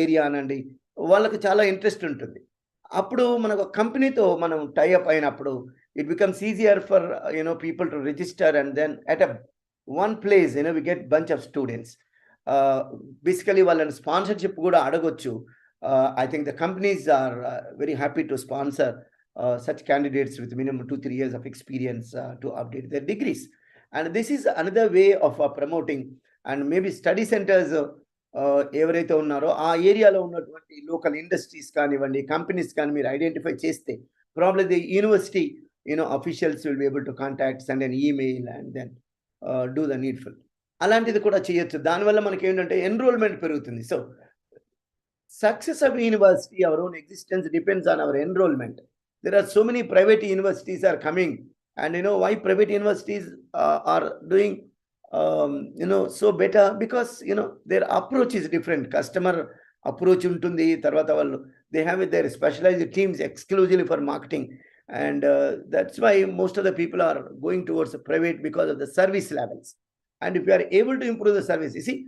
area and వాళ్ళకి చాలా interest ఉంటుంది. అప్పుడు మనకు కంపెనీతో మనం tie up అయినప్పుడు it becomes easier for people to register, and then at one place we get bunch of students. Basically వాళ్ళని sponsorship కూడా అడగొచ్చు. I think the companies are very happy to sponsor such candidates with minimum 2-3 years of experience to update their degrees. And this is another way of promoting. And maybe study centers ఎవరైతే ఉన్నారో ఆ ఏరియాలో ఉన్నటువంటి local industries కానివ్వండి, companies కానీ మీరు identify చేస్తే problem the university officials will be able to contact, send an email, and then do the needful. అలాంటిది కూడా చేయొచ్చు. దానివల్ల మనకి ఏంటంటే ఎన్రోల్మెంట్ పెరుగుతుంది. So success of university, our own existence depends on our enrollment. There are so many private universities are coming, and why private universities are doing so better, because their approach is different. Customer approach untundi, tarvata vallu they have their specialized teams exclusively for marketing, and that's why most of the people are going towards the private because of the service levels. And if you are able to improve the service, you see,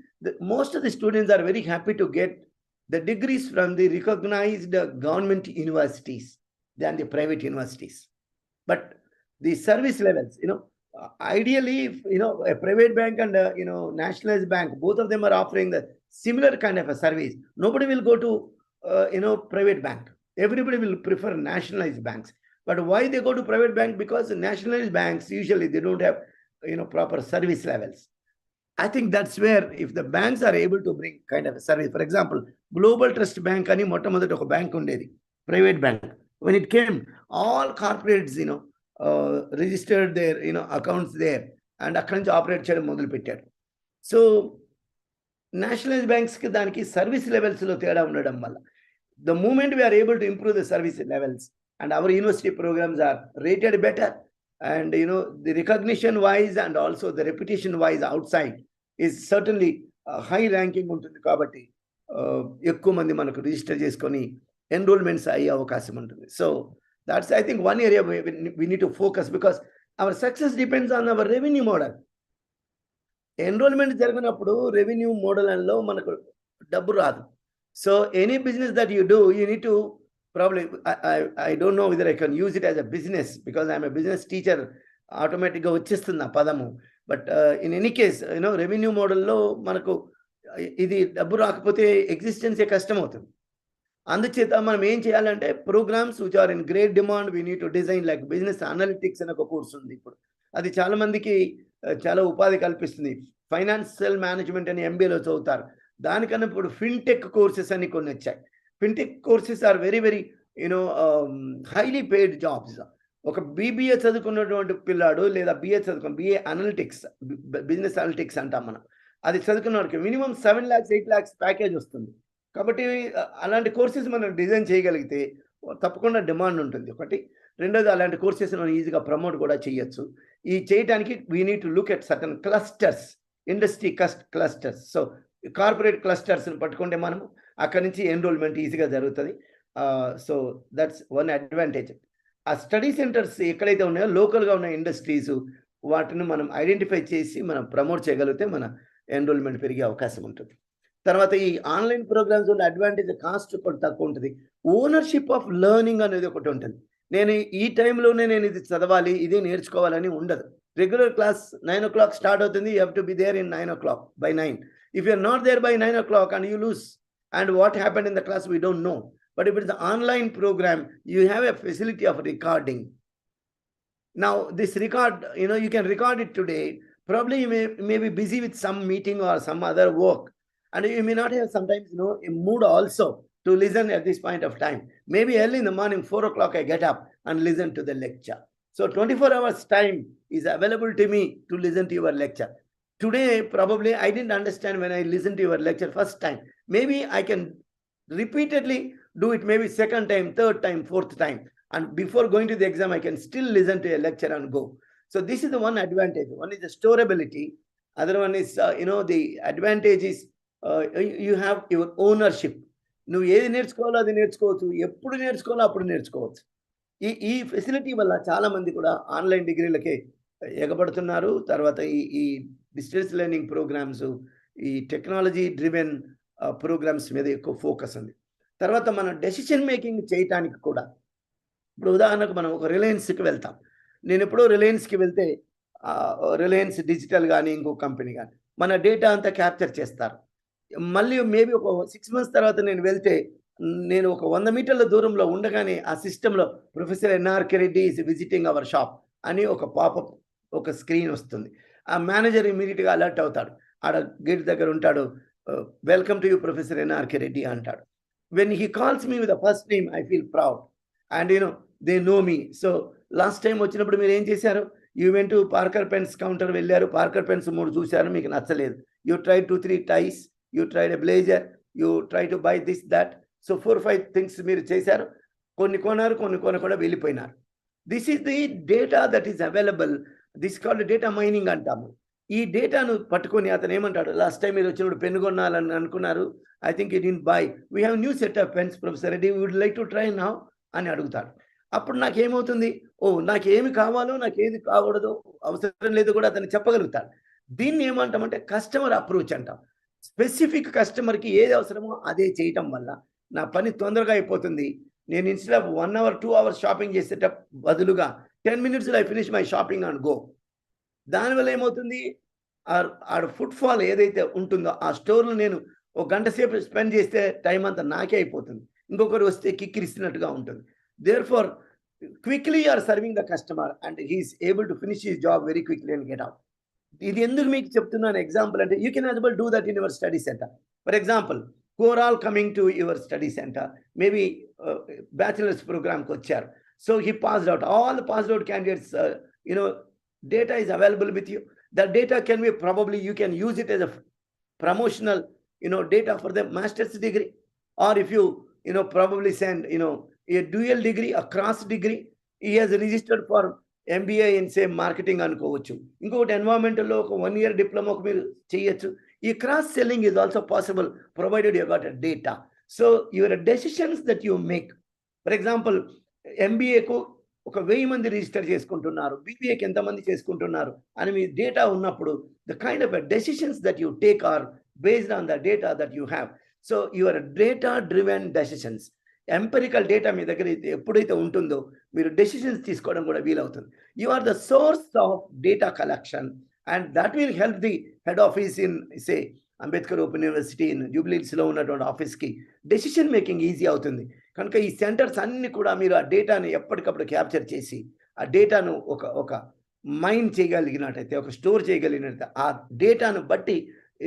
most of the students are very happy to get the degrees from the recognized government universities than the private universities. But the service levels, ideally, if, a private bank and nationalized bank, both of them are offering the similar kind of a service, nobody will go to private bank. Everybody will prefer nationalized banks. But why they go to private bank? Because nationalized banks usually they don't have proper service levels. I think that's where, if the banks are able to bring kind of a service, for example, Global Trust Bank ani మొట్టమొదటి ఒక bank ఉండేది, private bank. When it came, all corporates registered their accounts there, and అక్కడి నుంచి operate చేయడం మొదలు పెట్టారు. So nationalise బ్యాంక్స్కి దానికి service లెవెల్స్లో తేడా ఉండడం వల్ల, the moment we are able to improve the service levels and our university programs are rated better, and the recognition wise and also the reputation wise outside is certainly high ranking ఉంటుంది. కాబట్టి ఎక్కువ మంది మనకు register చేసుకొని enrolments అయ్యే అవకాశం ఉంటుంది. So that's, I think, one area we need to focus, because our success depends on our revenue model. Enrollment జరిగినప్పుడు రెవెన్యూ మోడల్ లో మనకు డబ్బు రాదు. So any business that you do, you need to probably, I don't know whether I can use it as a business, because I'm a business teacher, ఆటోమేటిక్గా వచ్చేస్తుంది ఆ పదము. But in any case revenue మోడల్లో మనకు ఇది డబ్బు రాకపోతే ఎగ్జిస్టెన్సే కష్టం అవుతుంది. అందుచేత మనం ఏం చేయాలంటే programs which are in great demand we need to design like business analytics అని ఒక కోర్స్ ఉంది ఇప్పుడు. అది చాలా మందికి చాలా ఉపాధి కల్పిస్తుంది. ఫైనాన్షియల్ మేనేజ్మెంట్ అని MBAలో చదువుతారు. దానికన్నా ఇప్పుడు ఫిన్టెక్ కోర్సెస్ అని కొన్ని వచ్చాయి. Fintech courses are very very highly paid jobs. ఒక BBA చదువుకున్నటువంటి పిల్లాడు లేదా BA అనలిటిక్స్, బిజినెస్ అనలిటిక్స్ అంటాం మనం, అది చదువుకున్నవాడికి మినిమం 7 lakhs 8 lakhs ప్యాకేజ్ వస్తుంది. కాబట్టి అలాంటి కోర్సెస్ మనం డిజైన్ చేయగలిగితే తప్పకుండా డిమాండ్ ఉంటుంది ఒకటి. రెండోది అలాంటి కోర్సెస్ మనం ఈజీగా ప్రమోట్ కూడా చేయొచ్చు. ఈ చేయడానికి we need to look at certain clusters, industry clusters. So corporate క్లస్టర్స్ని పట్టుకుంటే మనం అక్కడి నుంచి ఎన్రోల్మెంట్ ఈజీగా జరుగుతుంది. So that's one advantage. ఆ స్టడీ సెంటర్స్ ఎక్కడైతే ఉన్నాయో లోకల్గా ఉన్న ఇండస్ట్రీస్, వాటిని మనం ఐడెంటిఫై చేసి మనం ప్రమోట్ చేయగలిగితే మన ఎన్రోల్మెంట్ పెరిగే అవకాశం ఉంటుంది. తర్వాత ఈ ఆన్లైన్ ప్రోగ్రామ్స్ ఉన్న అడ్వాంటేజ్ కాస్ట్ కూడా తక్కువ ఉంటుంది. ఓనర్షిప్ ఆఫ్ లెర్నింగ్ అనేది ఒకటి ఉంటుంది. నేను ఈ టైంలోనే నేను ఇది చదవాలి, ఇది నేర్చుకోవాలని ఉండదు. రెగ్యులర్ క్లాస్ 9 o'clock స్టార్ట్ అవుతుంది. You have to be there in 9 o'clock by 9. If you are not there by 9 o'clock and you lose, and what happened in the class we don't know. But if it's an online program, you have a facility of recording. Now this record, you can record it today. Probably you may be busy with some meeting or some other work, and you may not have sometimes a mood also to listen at this point of time. Maybe early in the morning 4 o'clock I get up and listen to the lecture. So 24 hours time is available to me to listen to your lecture. Today probably I didn't understand when I listened to your lecture first time. Maybe I can repeatedly do it, maybe second time, third time, fourth time, and before going to the exam I can still listen to a lecture and go. So this is the one advantage. One is the storability, other one is the advantage is you have your ownership. నువ్వు ఏది నేర్చుకోవాలో అది నేర్చుకోవచ్చు, ఎప్పుడు నేర్చుకోవాలో అప్పుడు నేర్చుకోవచ్చు. ఈ facility వల్ల చాలా మంది కూడా ఆన్లైన్ డిగ్రీలకే ఎగబడుతున్నారు. తర్వాత ఈ డిస్టెన్స్ లెర్నింగ్ ప్రోగ్రామ్స్, ఈ టెక్నాలజీ డ్రివెన్ ప్రోగ్రామ్స్ మీద ఎక్కువ ఫోకస్ ఉంది. తర్వాత మన డెసిషన్ మేకింగ్ చేయటానికి కూడా, ఇప్పుడు ఉదాహరణకు మనం ఒక రిలయన్స్కి వెళ్తాం. నేను ఎప్పుడో రిలయన్స్కి వెళ్తే రిలయన్స్ డిజిటల్ కానీ ఇంకో కంపెనీ కానీ మన డేటా అంతా క్యాప్చర్ చేస్తారు. మళ్ళీ మేబీ ఒక 6 months తర్వాత నేను వెళ్తే, నేను ఒక 100 మీటర్ల దూరంలో ఉండగానే ఆ సిస్టంలో professor NRK Reddy is visiting hour shop అని ఒక పాపప్, ఒక స్క్రీన్ వస్తుంది. ఆ మేనేజర్ ఇమీడియట్గా అలర్ట్ అవుతాడు. ఆడ గేట్ దగ్గర ఉంటాడు, welcome to you professor NRK Reddy అంటాడు. When he calls me with the first name I feel proud and they know me. So last time వచ్చినప్పుడు మీరు ఏం చేశారు? You went to Parker pens counter వెళ్ళారు, పార్కర్ పెన్స్ 3 చూశారు, మీకు నచ్చలేదు. You try 2-3 ties, you tried a blazer, you try to buy this, that. So 4-5 things మీరు చేశారు. కొన్ని కొన్నారు, కొన్ని కూడా వెళ్ళిపోయినారు. This is the data that is available. This called data mining అంటాము. ఈ డేటాను పట్టుకొని అతను ఏమంటాడు, లాస్ట్ టైం మీరు వచ్చినప్పుడు పెన్ను కొనాలని అనుకున్నారు, I think you didn't buy, we have new set of pens professor Reddy, would like to try now అని అడుగుతాడు. అప్పుడు నాకేమవుతుంది, నాకు ఏమి కావాలో, నాకు ఏది కాకూడదో, అవసరం లేదు కూడా అతను చెప్పగలుగుతాడు. దీన్ని ఏమంటామంటే కస్టమర్ అప్రోచ్ అంటాం. స్పెసిఫిక్ కస్టమర్కి ఏది అవసరమో అదే చేయటం వల్ల నా పని తొందరగా అయిపోతుంది. నేను instead of 1 hour 2 hours shopping చేసేట బదులుగా 10 minutes I finish my shopping and go. దానివల్ల ఏమవుతుంది, ఆ ఫుట్ ఫాల్ ఏదైతే ఉంటుందో ఆ స్టోర్లో నేను 1 గంట సేపు స్పెండ్ చేస్తే టైం అంతా నాకే అయిపోతుంది, ఇంకొకరు వస్తే కిక్కిరిస్తున్నట్టుగా ఉంటుంది. Therefore quickly you are serving the customer and he is able to finish his job very quickly and get out. ఇది ఎందుకు మీకు చెప్తున్నాను ఎగ్జాంపుల్ అంటే, you can as well do that in your study centre. For example, కోరాల్ coming to your study centre, maybe bachelors ప్రోగ్రామ్కి వచ్చారు. So he passed out, all the passed out candidates, data is available with you. That data can be probably, you can use it as a promotional, data for the master's degree. Or if you, probably send, a dual degree, a cross degree, he has registered for MBA in say marketing అనుకోవచ్చు, ఇంకొకటి ఎన్వైరన్మెంటల్లో ఒక 1 year డిప్లొమాకు మీరు చేయొచ్చు. ఈ cross selling is also possible provided you got a data. So your decisions that you make, for example MBAకు ఒక 1000 మంది register చేసుకుంటున్నారు, BBAకి ఎంతమంది చేసుకుంటున్నారు అని మీ డేటా ఉన్నప్పుడు, the kind of decisions that you take are based on the data that you have. So your data driven decisions, empirical data మీ దగ్గర ఎప్పుడైతే ఉంటుందో మీరు డెసిషన్స్ తీసుకోవడం కూడా వీలవుతుంది. You are the source of data collection and that will help the head office in say Ambedkar open university జూబ్లీస్లో ఉన్నటువంటి ఆఫీస్కి డెసిషన్ మేకింగ్ ఈజీ అవుతుంది. కనుక ఈ సెంటర్స్ అన్ని కూడా మీరు ఆ డేటాను ఎప్పటికప్పుడు క్యాప్చర్ చేసి ఆ డేటాను ఒక మైండ్ చేయగలిగినట్టయితే, ఒక స్టోర్ చేయగలిగినట్టయితే ఆ డేటాను బట్టి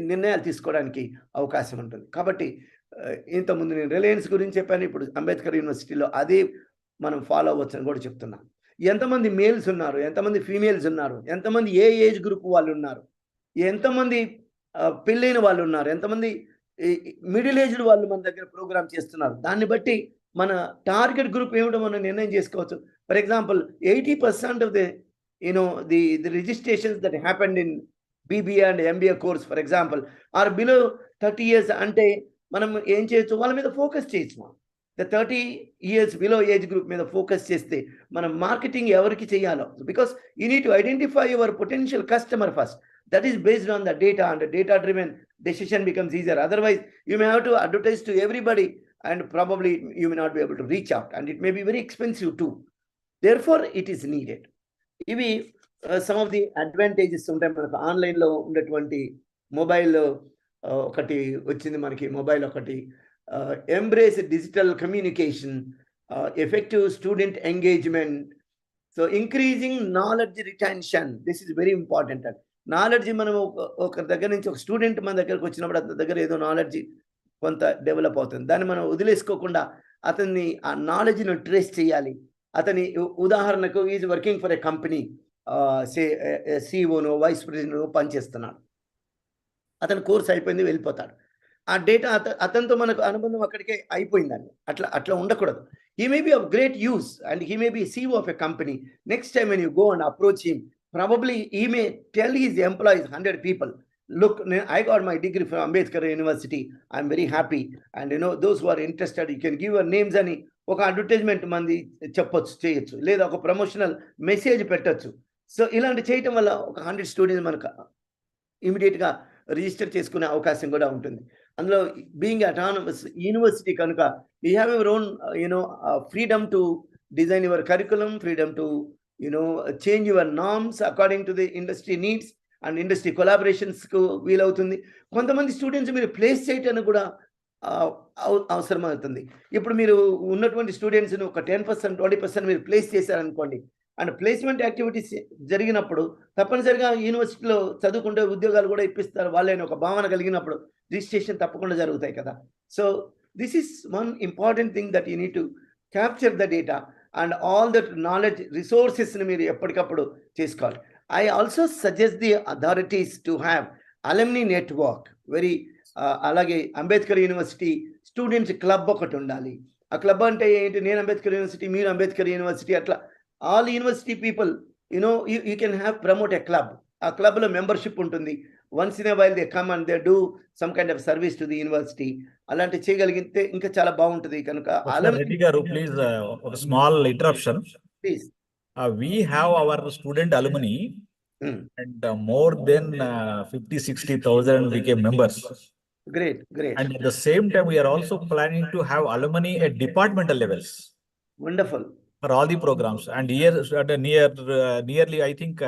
నిర్ణయాలు తీసుకోవడానికి అవకాశం ఉంటుంది. కాబట్టి ఇంతకుముందు నేను రిలయన్స్ గురించి చెప్పాను, ఇప్పుడు అంబేద్కర్ యూనివర్సిటీలో అదే మనం ఫాలో అవ్వచ్చు అని కూడా చెప్తున్నాను. ఎంతమంది మేల్స్ ఉన్నారు, ఎంతమంది ఫీమేల్స్ ఉన్నారు, ఎంతమంది ఏ ఏజ్ గ్రూప్ వాళ్ళు ఉన్నారు, ఎంతమంది పెళ్ళైన వాళ్ళు ఉన్నారు, ఎంతమంది మిడిల్ ఏజ్డ్ వాళ్ళు మన దగ్గర ప్రోగ్రామ్ చేస్తున్నారు, దాన్ని బట్టి మన టార్గెట్ గ్రూప్ ఏమిటో మనం నిర్ణయం చేసుకోవచ్చు. For example 80% of the registrations that happened in BBA and MBA course, for example, are below 30 years. అంటే మనం ఏం చేయొచ్చు, వాళ్ళ మీద ఫోకస్ చేయొచ్చు. The 30 years below age group మీద ఫోకస్ చేస్తే మనం మార్కెటింగ్ ఎవరికి చేయాలో, because you need to identify your potential customer first. That is based on the data, and the data driven decision becomes easier. Otherwise you may have to advertise to everybody and probably you may not be able to reach out, and it may be very expensive too. Therefore it is needed. ఇవి some of the advantages ఉంటాయి. మనకు ఆన్లైన్లో ఉండేటువంటి mobile ఒకటి వచ్చింది, మనకి mobile ఒకటి, embrace digital communication, effective student engagement, so increasing knowledge retention. This is very important. And knowledge మనం ఒక దగ్గర నుంచి ఒక స్టూడెంట్ మన దగ్గరకు వచ్చినప్పుడు అతని దగ్గర ఏదో నాలెడ్జ్ కొంత డెవలప్ అవుతుంది, దాన్ని మనం వదిలేసుకోకుండా అతన్ని ఆ నాలెడ్జ్ను ట్రేస్ చేయాలి. అతని ఉదాహరణకు is working for a company, సిఇఓనో వైస్ ప్రెసిడెంట్నో పనిచేస్తున్నాడు, అతని కోర్స్ అయిపోయింది, వెళ్ళిపోతాడు. ఆ డేటా అతనితో మనకు అనుబంధం అక్కడికే అయిపోయిందండి. అట్లా ఉండకూడదు. He may be of great use and he may be CEO of a company. Next time when you go and approach him, probably he may tell his employees, 100 people, look, I got my degree from Ambedkar University, I'm very happy, and those who are interested, you can give your names అని ఒక advertisement మంది చెప్పొచ్చు, చేయొచ్చు, లేదా ఒక promotional message పెట్టచ్చు. So ఇలాంటి చేయటం వల్ల ఒక 100 స్టూడెంట్స్ మనకు ఇమీడియట్గా రిజిస్టర్ చేసుకునే అవకాశం కూడా ఉంటుంది. అందులో బీయింగ్ అటానమస్ యూనివర్సిటీ కనుక you have your own freedom to design your curriculum, freedom to change your norms according to the industry needs and industry collaborations కు వీలవుతుంది. కొంతమంది స్టూడెంట్స్ మీరు ప్లేస్ చేయటానికి కూడా అవసరం అవుతుంది. ఇప్పుడు మీరు ఉన్నటువంటి స్టూడెంట్స్ని ఒక 10%, 20% మీరు ప్లేస్ చేశారనుకోండి, అండ్ ప్లేస్మెంట్ యాక్టివిటీస్ జరిగినప్పుడు తప్పనిసరిగా యూనివర్సిటీలో చదువుకుంటే ఉద్యోగాలు కూడా ఇప్పిస్తారు వాళ్ళని ఒక భావన కలిగినప్పుడు రిజిస్ట్రేషన్ తప్పకుండా జరుగుతాయి కదా. So this is one important thing that you need to capture the data and all that knowledge resources ni meer eppadikappudu chesukovali. I also suggest the authorities to have alumni network, very alage Ambedkar University students club okati undali. Aa club ante enti, nenu Ambedkar University, meer Ambedkar University, atla all university people, you can have promote a club. Aa club lo membership untundi. Once in a while they come and they do some kind of service to the university. అలాంటి చేయగలిగితే ఇంకా చాలా బాగుంటుంది. కనుక రెడ్డి గారు, please ఒక small interruption. Please, we have our student alumni and more than 50,000-60,000 became members. Great. And at the same time we are also planning to have alumni at departmental levels. Wonderful. For all the programs, and here nearly I think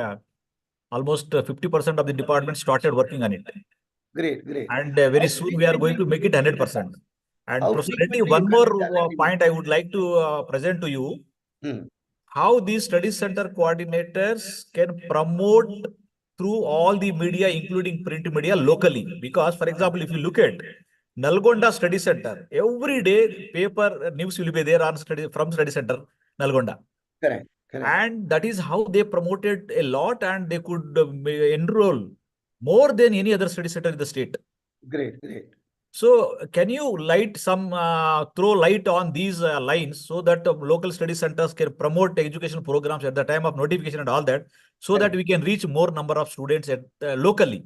almost 50% of the department started working on it. Great. And very soon we are going to make it 100%. And Professor Reddy, one more point I would like to present to you. How these study center coordinators can promote through all the media, including print media, locally. Because, for example, if you look at Nalgonda Study Center, every day paper news will be there on from Study Center Nalgonda. Correct. And that is how they promoted a lot, and they could enroll more than any other study center in the state. Great. So can you throw light on these lines so that local study centers can promote educational programs at the time of notification and all that, so that we can reach more number of students locally?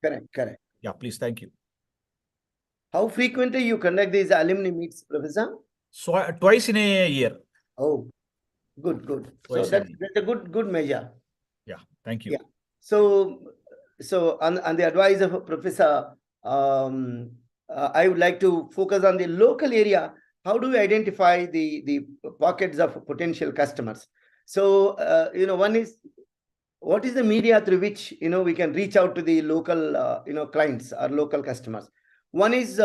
Correct. Yeah, please. Thank you. How frequently you conduct these alumni meets, Professor? So twice in a year. Oh, good. So that's a good measure. Yeah, thank you. Yeah. So on the advice of Professor, I would like to focus on the local area. How do we identify the pockets of potential customers? So one is what is the media through which, we can reach out to the local, clients or local customers? One is,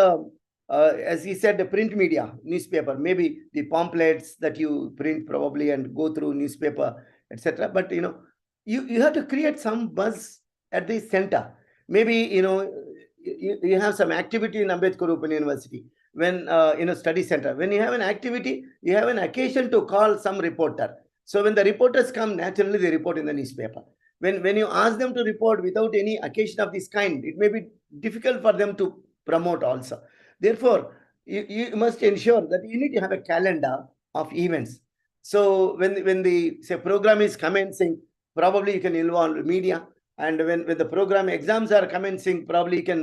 as he said, the print media, newspaper, maybe the pamphlets that you print probably and go through newspaper, etc. But, you have to create some buzz at the center. Maybe, you have some activity in Ambedkar Open University. When, study center, when you have an activity, you have an occasion to call some reporter. So when the reporters come, naturally they report in the newspaper. When you ask them to report without any occasion of this kind, it may be difficult for them to promote also. Therefore, you must ensure that you need to have a calendar of events. So when the program is commencing, probably you can involve media. And when the program exams are commencing, probably you can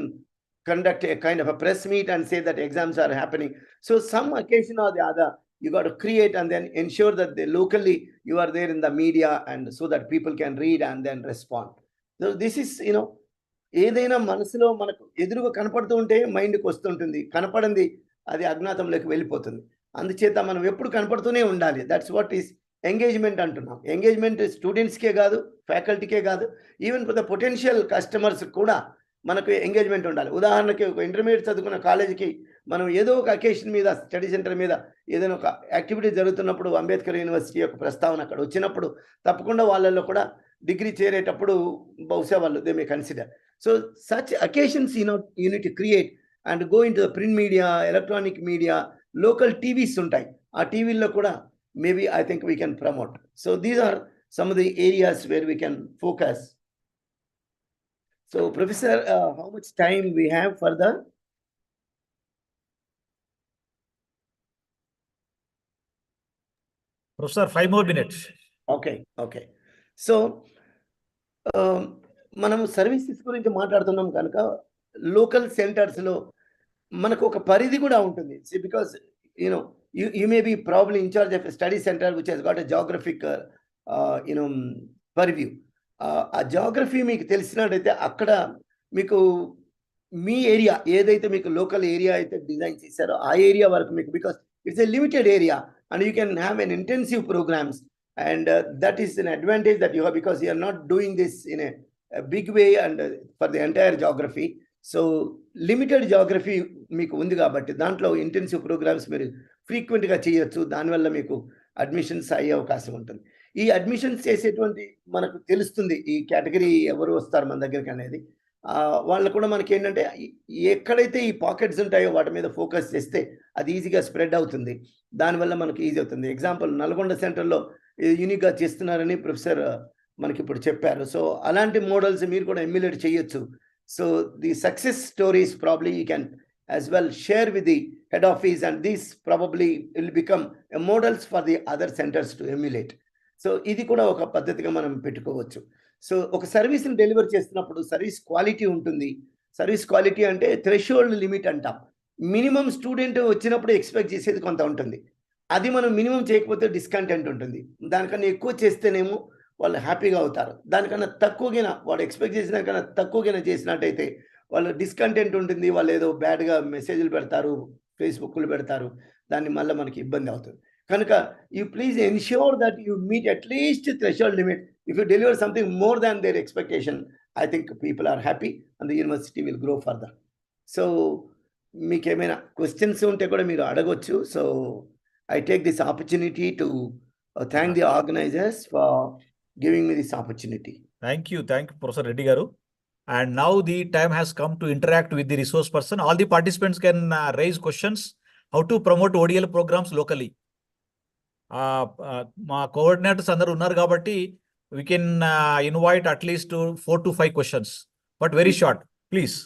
conduct a kind of a press meet and say that exams are happening. So some occasion or the other, you got to create and then ensure that locally you are there in the media, and so that people can read and then respond. So this is, ఏదైనా మనసులో మనకు ఎదురుగా కనపడుతూ ఉంటే మైండ్కి వస్తుంటుంది, కనపడింది అది అజ్ఞాతంలోకి వెళ్ళిపోతుంది. అందుచేత మనం ఎప్పుడు కనపడుతూనే ఉండాలి. దట్స్ వాట్ ఈస్ ఎంగేజ్మెంట్ అంటున్నాం. ఎంగేజ్మెంట్ స్టూడెంట్స్కే కాదు, ఫ్యాకల్టీకే కాదు, even for the potential customers కూడా మనకు ఎంగేజ్మెంట్ ఉండాలి. ఉదాహరణకి ఒక ఇంటర్మీడియట్ చదువుకున్న కాలేజీకి మనం ఏదో ఒక అకేషన్ మీద, స్టడీ సెంటర్ మీద ఏదైనా ఒక యాక్టివిటీ జరుగుతున్నప్పుడు, అంబేద్కర్ యూనివర్సిటీ యొక్క ప్రస్తావన అక్కడ వచ్చినప్పుడు తప్పకుండా వాళ్ళల్లో కూడా డిగ్రీ చేరేటప్పుడు బహుశా వాళ్ళు they may consider. So such occasions you need to create and go into the print media, electronic media, local TVs ఉంటాయి. ఆ టీవీల్లో కూడా maybe I think we can promote. So these are some of the areas where we can focus. So Professor, how much time we have for the? Professor, 5 more minutes. Okay. So, మనము services గురించి మాట్లాడుతున్నాం కనుక local సెంటర్స్లో మనకు ఒక పరిధి కూడా ఉంటుంది. Because you may be probably in charge of a study center which has got a geographic purview. ఆ geography మీకు తెలిసినట్టయితే అక్కడ మీకు మీ ఏరియా ఏదైతే మీకు లోకల్ ఏరియా అయితే డిజైన్ చేశారో ఆ ఏరియా వరకు మీకు, because it's a limited area and you can have an intensive programs, and that is an advantage that you have, because you are not doing this in a big way and for the entire geography. So limited geography మీకు ఉంది కాబట్టి దాంట్లో intensive programmes మీరు ఫ్రీక్వెంట్గా చేయొచ్చు. దానివల్ల మీకు admissions అయ్యే అవకాశం ఉంటుంది. ఈ అడ్మిషన్స్ చేసేటువంటి మనకు తెలుస్తుంది ఈ కేటగిరీ ఎవరు వస్తారు మన దగ్గరికి అనేది. వాళ్ళు కూడా మనకి ఏంటంటే ఎక్కడైతే ఈ పాకెట్స్ ఉంటాయో వాటి మీద ఫోకస్ చేస్తే అది ఈజీగా స్ప్రెడ్ అవుతుంది. దానివల్ల మనకి ఈజీ అవుతుంది. ఎగ్జాంపుల్ నల్గొండ సెంటర్లో యూనిక్గా చేస్తున్నారని ప్రొఫెసర్ మనకి ఇప్పుడు చెప్పారు. సో అలాంటి మోడల్స్ మీరు కూడా ఎమ్యులేట్ చేయొచ్చు. So the success stories probably you can as well share with the head office, and these probably will become models for the other centers to emulate. So ఇది కూడా ఒక పద్ధతిగా మనం పెట్టుకోవచ్చు. సో ఒక సర్వీస్ని డెలివర్ చేస్తున్నప్పుడు సర్వీస్ క్వాలిటీ ఉంటుంది. సర్వీస్ క్వాలిటీ అంటే థ్రెషోల్డ్ లిమిట్ అంటాం. మినిమం స్టూడెంట్ వచ్చినప్పుడు ఎక్స్పెక్ట్ చేసేది కొంత ఉంటుంది. అది మనం మినిమం చేయకపోతే డిస్కంటెంట్ ఉంటుంది. దానికన్నా ఎక్కువ చేస్తేనేమో వాళ్ళు హ్యాపీగా అవుతారు. దానికన్నా తక్కువగా వాడు ఎక్స్పెక్ట్ చేసిన కన్నా తక్కువగా చేసినట్టయితే వాళ్ళు డిస్కంటెంట్ ఉంటుంది. వాళ్ళు ఏదో బ్యాడ్గా మెసేజ్లు పెడతారు, ఫేస్బుక్లు పెడతారు, దాన్ని మళ్ళీ మనకి ఇబ్బంది అవుతుంది. కనుక you please ensure that you meet at least threshold limit. If you deliver something more than their expectation, I think people are happy and the university will grow further. So మీకు ఏమైనా క్వశ్చన్స్ ఉంటే కూడా మీరు అడగొచ్చు. So I take this opportunity to thank the organizers for giving me this opportunity. Thank you, Professor Reddy Garu. And now the time has come to interact with the resource person. All the participants can raise questions. How to promote ODL programs locally? మా coordinators అందరూ ఉన్నారు కాబట్టి we can invite at least 4 to 5 questions, but very short, please.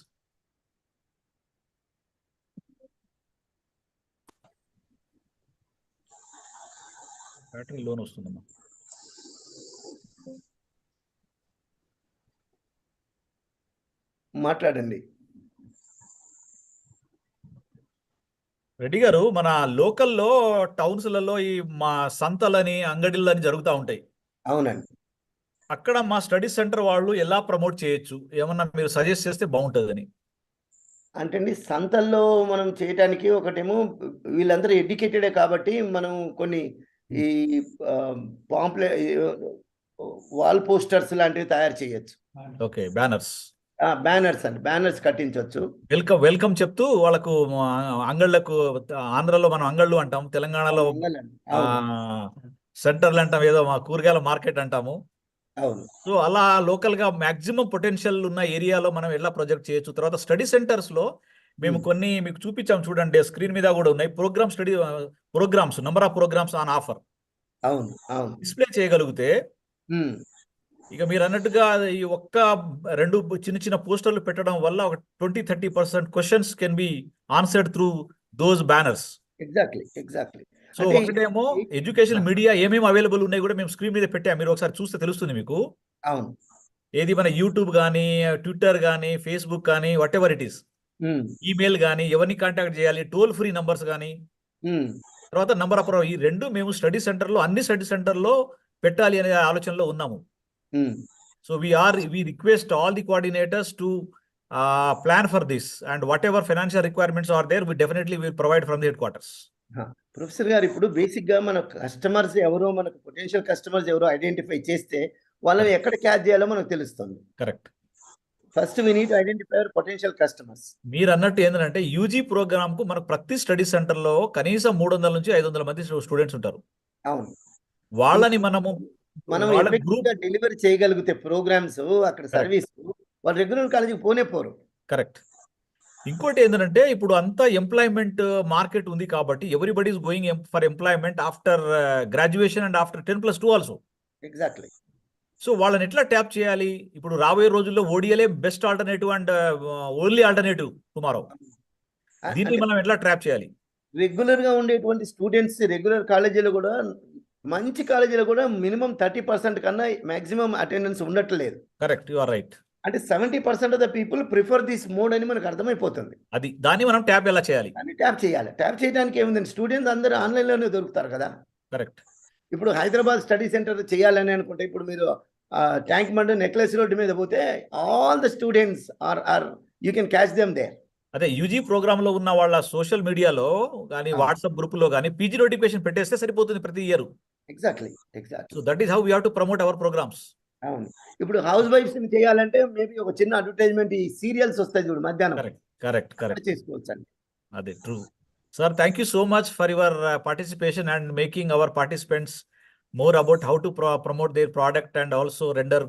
Battery loan వస్తుందమ్మా. మాట్లాడండి. రెడ్డి గారు, మన లోకల్లో టౌన్స్లలో ఈ మా సంతలని అంగడిలని జరుగుతూ ఉంటాయి. అవునండి. అక్కడ మా స్టడీ సెంటర్ వాళ్ళు ఎలా ప్రమోట్ చేయొచ్చు, ఏమన్నా మీరు సజెస్ట్ చేస్తే బాగుంటుందని. అంటే అండి, సంతల్లో మనం చేయడానికి ఒకటేమో వీళ్ళందరూ ఎడ్యుకేటెడే కాబట్టి మనం కొన్ని ఈ వాల్ పోస్టర్స్ లాంటివి తయారు చేయొచ్చు. Okay, banners. బ్యానర్స్ కట్టించవచ్చు. వెల్కమ్ చెప్తూ వాళ్ళకు అంగళ్ళకు, ఆంధ్రలో మనం అంగళ్ళు అంటాం, తెలంగాణలో సెంటర్లు అంటాం, ఏదో మా కూరగాయల మార్కెట్ అంటాము. అవును. సో అలా లోకల్ గా మాక్సిమం పొటెన్షియల్ ఉన్న ఏరియాలో మనం ఎలా ప్రొజెక్ట్ చేయొచ్చు. తర్వాత స్టడీ సెంటర్స్ లో మేము కొన్ని మీకు చూపించాం చూడండి, స్క్రీన్ మీద కూడా ఉన్నాయి. Programs number of programs on offer అవును. అవును. డిస్ప్లే చేయగలిగితే, ఇక మీరు అన్నట్టుగా ఈ ఒక్క 2 చిన్న చిన్న పోస్టర్లు పెట్టడం వల్ల ఒక 20-30% questions can be answered through those banners. Exactly. So ఒకటేమో ఎడ్యుకేషన్ మీడియా ఏమేమి అవైలబుల్ ఉన్నాయి కూడా మేము స్క్రీన్ మీద పెట్టాం, మీరు ఒకసారి చూస్తే తెలుస్తుంది మీకు. అవును. ఏది మన యూట్యూబ్ కానీ, ట్విట్టర్ కానీ, ఫేస్బుక్ కానీ, what ever it is, email కానీ, ఎవరిని కాంటాక్ట్ చేయాలి, టోల్ ఫ్రీ నంబర్స్ కానీ, తర్వాత నంబర్ ఆఫ్ ఈ 2 మేము స్టడీ సెంటర్లో, అన్ని స్టడీ సెంటర్లో పెట్టాలి అనే ఆలోచనలో ఉన్నాము. So we request all the coordinators to plan for this, and whatever financial requirements are there, we definitely will provide from the headquarters. Professor గారు, ఇప్పుడు బేసిక్ గా మన కస్టమర్స్ ఎవరో, మనకు పొటెన్షియల్ కస్టమర్స్ ఎవరో ఐడెంటిఫై చేస్తే వాళ్ళని ఎక్కడ క్యాచ్ చేయాలో మనకు తెలుస్తుంది. Correct. First we need to identify our potential customers. మీరు అన్నట్టు ఏంటంటే యూజీ ప్రోగ్రామ్ కు మనకు ప్రతి స్టడీ సెంటర్ లో కనీసం 300 నుంచి 500 మంది స్టూడెంట్స్ ఉంటారు. అవును. వాళ్ళని మనం గ్రూప్ డెలివరీ చేయగలిగితే ప్రోగ్రామ్స్, అక్కడ సర్వీస్, వాళ్ళు రెగ్యులర్ కాలేజీకి పోరు. కరెక్ట్. ఇంకోటి ఏంటంటే ఇప్పుడు అంతా ఎంప్లాయ్మెంట్ మార్కెట్ ఉంది కాబట్టి everybody is going for employment after graduation and after 10+2 ఆల్సో. ఎగ్జాక్ట్లీ. సో వాళ్ళని ఎట్లా ట్యాప్ చేయాలి? ఇప్పుడు రాబోయే రోజుల్లో ODL a best alternative and only alternative tomorrow. దీన్ని మనం ఎట్లా ట్రాప్ చేయాలి? రెగ్యులర్ గా ఉండేటువంటి స్టూడెంట్స్ రెగ్యులర్ కాలేజీలో కూడా, మంచి కాలేజీలో కూడా మినిమం 30% కన్నా మాక్సిమం అటెండెన్స్ ఉండట్లేదు. Correct, you are right. అంటే 70% of the people prefer this mode అని మనకు అర్థమైపోతుంది. దాన్ని మనం ట్యాప్ ఎలా చేయాలి? ట్యాప్ చేయాలి. ట్యాప్ చేయడానికి ఏముందండి, స్టూడెంట్స్ అందరూ ఆన్లైన్ లోనే దొరుకుతారు కదా. కరెక్ట్. ఇప్పుడు హైదరాబాద్ స్టడీ సెంటర్ చేయాలని అనుకుంటే, ఇప్పుడు మీరు ట్యాంక్ బండ్ నెక్లెస్ రోడ్డు మీద పోతే all the students are you can catch them there. అదే యూజీ ప్రోగ్రామ్ లో ఉన్న వాళ్ళ సోషల్ మీడియాలో కానీ, వాట్సాప్ గ్రూప్ లో కానీ పీజీ నోటిఫికేషన్ పెట్టేస్తే సరిపోతుంది ప్రతి year. Exactly. So that is how we have to promote our programs. అవును. ఇప్పుడు హౌస్ వైఫ్స్ చేయాలంటే మేబీ ఒక చిన్న అడ్వర్టైజ్మెంట్, ఈ సీరియల్స్ వస్తాయి చూడు మధ్యాహ్నం, కరెక్ట్ చేసుకోవచ్చు అండి. అదే true. Sir, thank you so much for your participation and making our participants more about how to promote their product and also render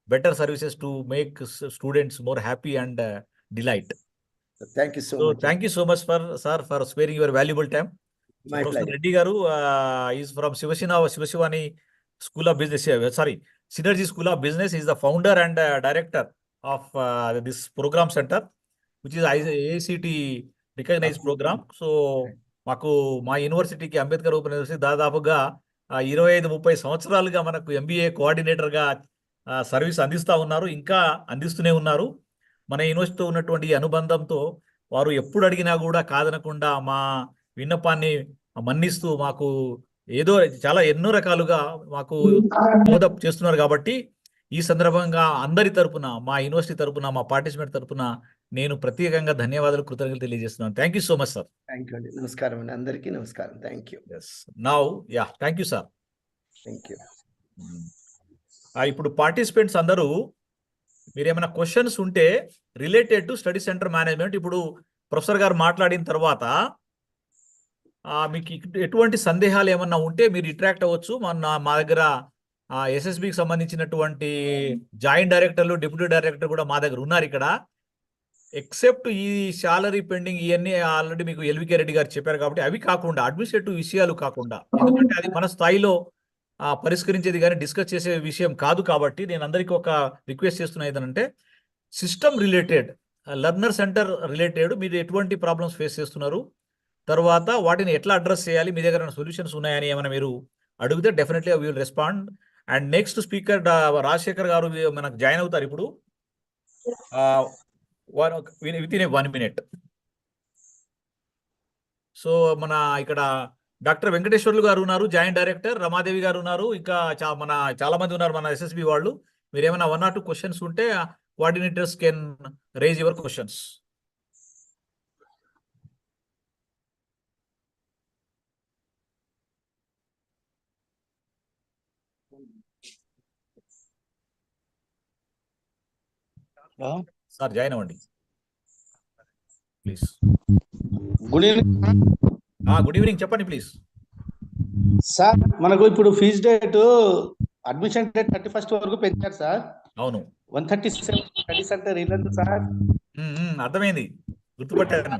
better services to make students more happy and delight. Thank you so much. Thank you so much, sir, for sparing your valuable time. My Professor pleasure. Reddy Garu is from Shivashivani School of Business. Synergy School of Business. He is the founder and director of this program center, which is AICT recognize program. So మాకు మా యూనివర్సిటీకి, Ambedkar open university దాదాపుగా 25-30 సంవత్సరాలుగా మనకు MBA కోఆర్డినేటర్గా service అందిస్తూ ఉన్నారు, ఇంకా అందిస్తూనే ఉన్నారు. మన యూనివర్సిటీతో ఉన్నటువంటి అనుబంధంతో వారు ఎప్పుడు అడిగినా కూడా కాదనకుండా మా విన్నపాన్ని మన్నిస్తూ మాకు ఏదో ఎన్నో రకాలుగా మాకు మోదప్ చేస్తున్నారు. కాబట్టి ఈ సందర్భంగా అందరి తరపున, మా యూనివర్సిటీ తరపున, మా పార్టిసిపెంట్ తరపున నేను ప్రత్యేకంగా ధన్యవాదాలు, కృతజ్ఞతలు తెలియజేస్తున్నాను. Thank you so much sir. Thank you అండి. నమస్కారం అండి, అందరికీ నమస్కారం. Thank you. Now thank you sir. Thank you. ఇప్పుడు పార్టిసిపెంట్స్ అందరూ మీరు ఏమైనా క్వశ్చన్స్ ఉంటే related to study centre management, ఇప్పుడు ప్రొఫెసర్ గారు మాట్లాడిన తర్వాత మీకు ఎటువంటి సందేహాలు ఏమన్నా ఉంటే మీరు ఇంటరాక్ట్ అవ్వచ్చు. మా దగ్గర SSBకి సంబంధించినటువంటి జాయింట్ డైరెక్టర్లు, డిప్యూటీ డైరెక్టర్ కూడా మా దగ్గర ఉన్నారు ఇక్కడ. ఎక్సెప్ట్ ఈ శాలరీ పెండింగ్ ఇవన్నీ ఆల్రెడీ మీకు LVK రెడ్డి గారు చెప్పారు కాబట్టి అవి కాకుండా, అడ్మినిస్ట్రేటివ్ విషయాలు కాకుండా, ఎందుకంటే అది మన స్థాయిలో పరిష్కరించేది కానీ డిస్కస్ చేసే విషయం కాదు. కాబట్టి నేను అందరికీ ఒక రిక్వెస్ట్ చేస్తున్నా, ఏంటంటే system related, learner centre related మీరు ఎటువంటి ప్రాబ్లమ్స్ ఫేస్ చేస్తున్నారు, తర్వాత వాటిని ఎట్లా అడ్రస్ చేయాలి, మీ దగ్గర సొల్యూషన్స్ ఉన్నాయని ఏమైనా మీరు అడిగితే definitely we will respond. And next speaker Rajasekhar గారు మనకు జాయిన్ అవుతారు ఇప్పుడు విత్ ఇన్ 1 minute. సో మన ఇక్కడ డాక్టర్ వెంకటేశ్వర్లు గారు ఉన్నారు, జాయింట్ డైరెక్టర్, రమాదేవి గారు ఉన్నారు, ఇంకా చాలా మంది ఉన్నారు మన SSB వాళ్ళు. మీరు ఏమైనా 1 or 2 క్వశ్చన్స్ ఉంటే coordinators can raise your questions. Sir join అవ్వండి please. Good evening good evening, చెప్పండి ప్లీజ్. సార్. మనకు ఇప్పుడు fee date admission date 31st వరకు పెంచారు సార్. అవును, 137 స్టడీ సెంటర్ ఇల్లందు సార్. అర్థమైంది, గుర్తుపట్టాను.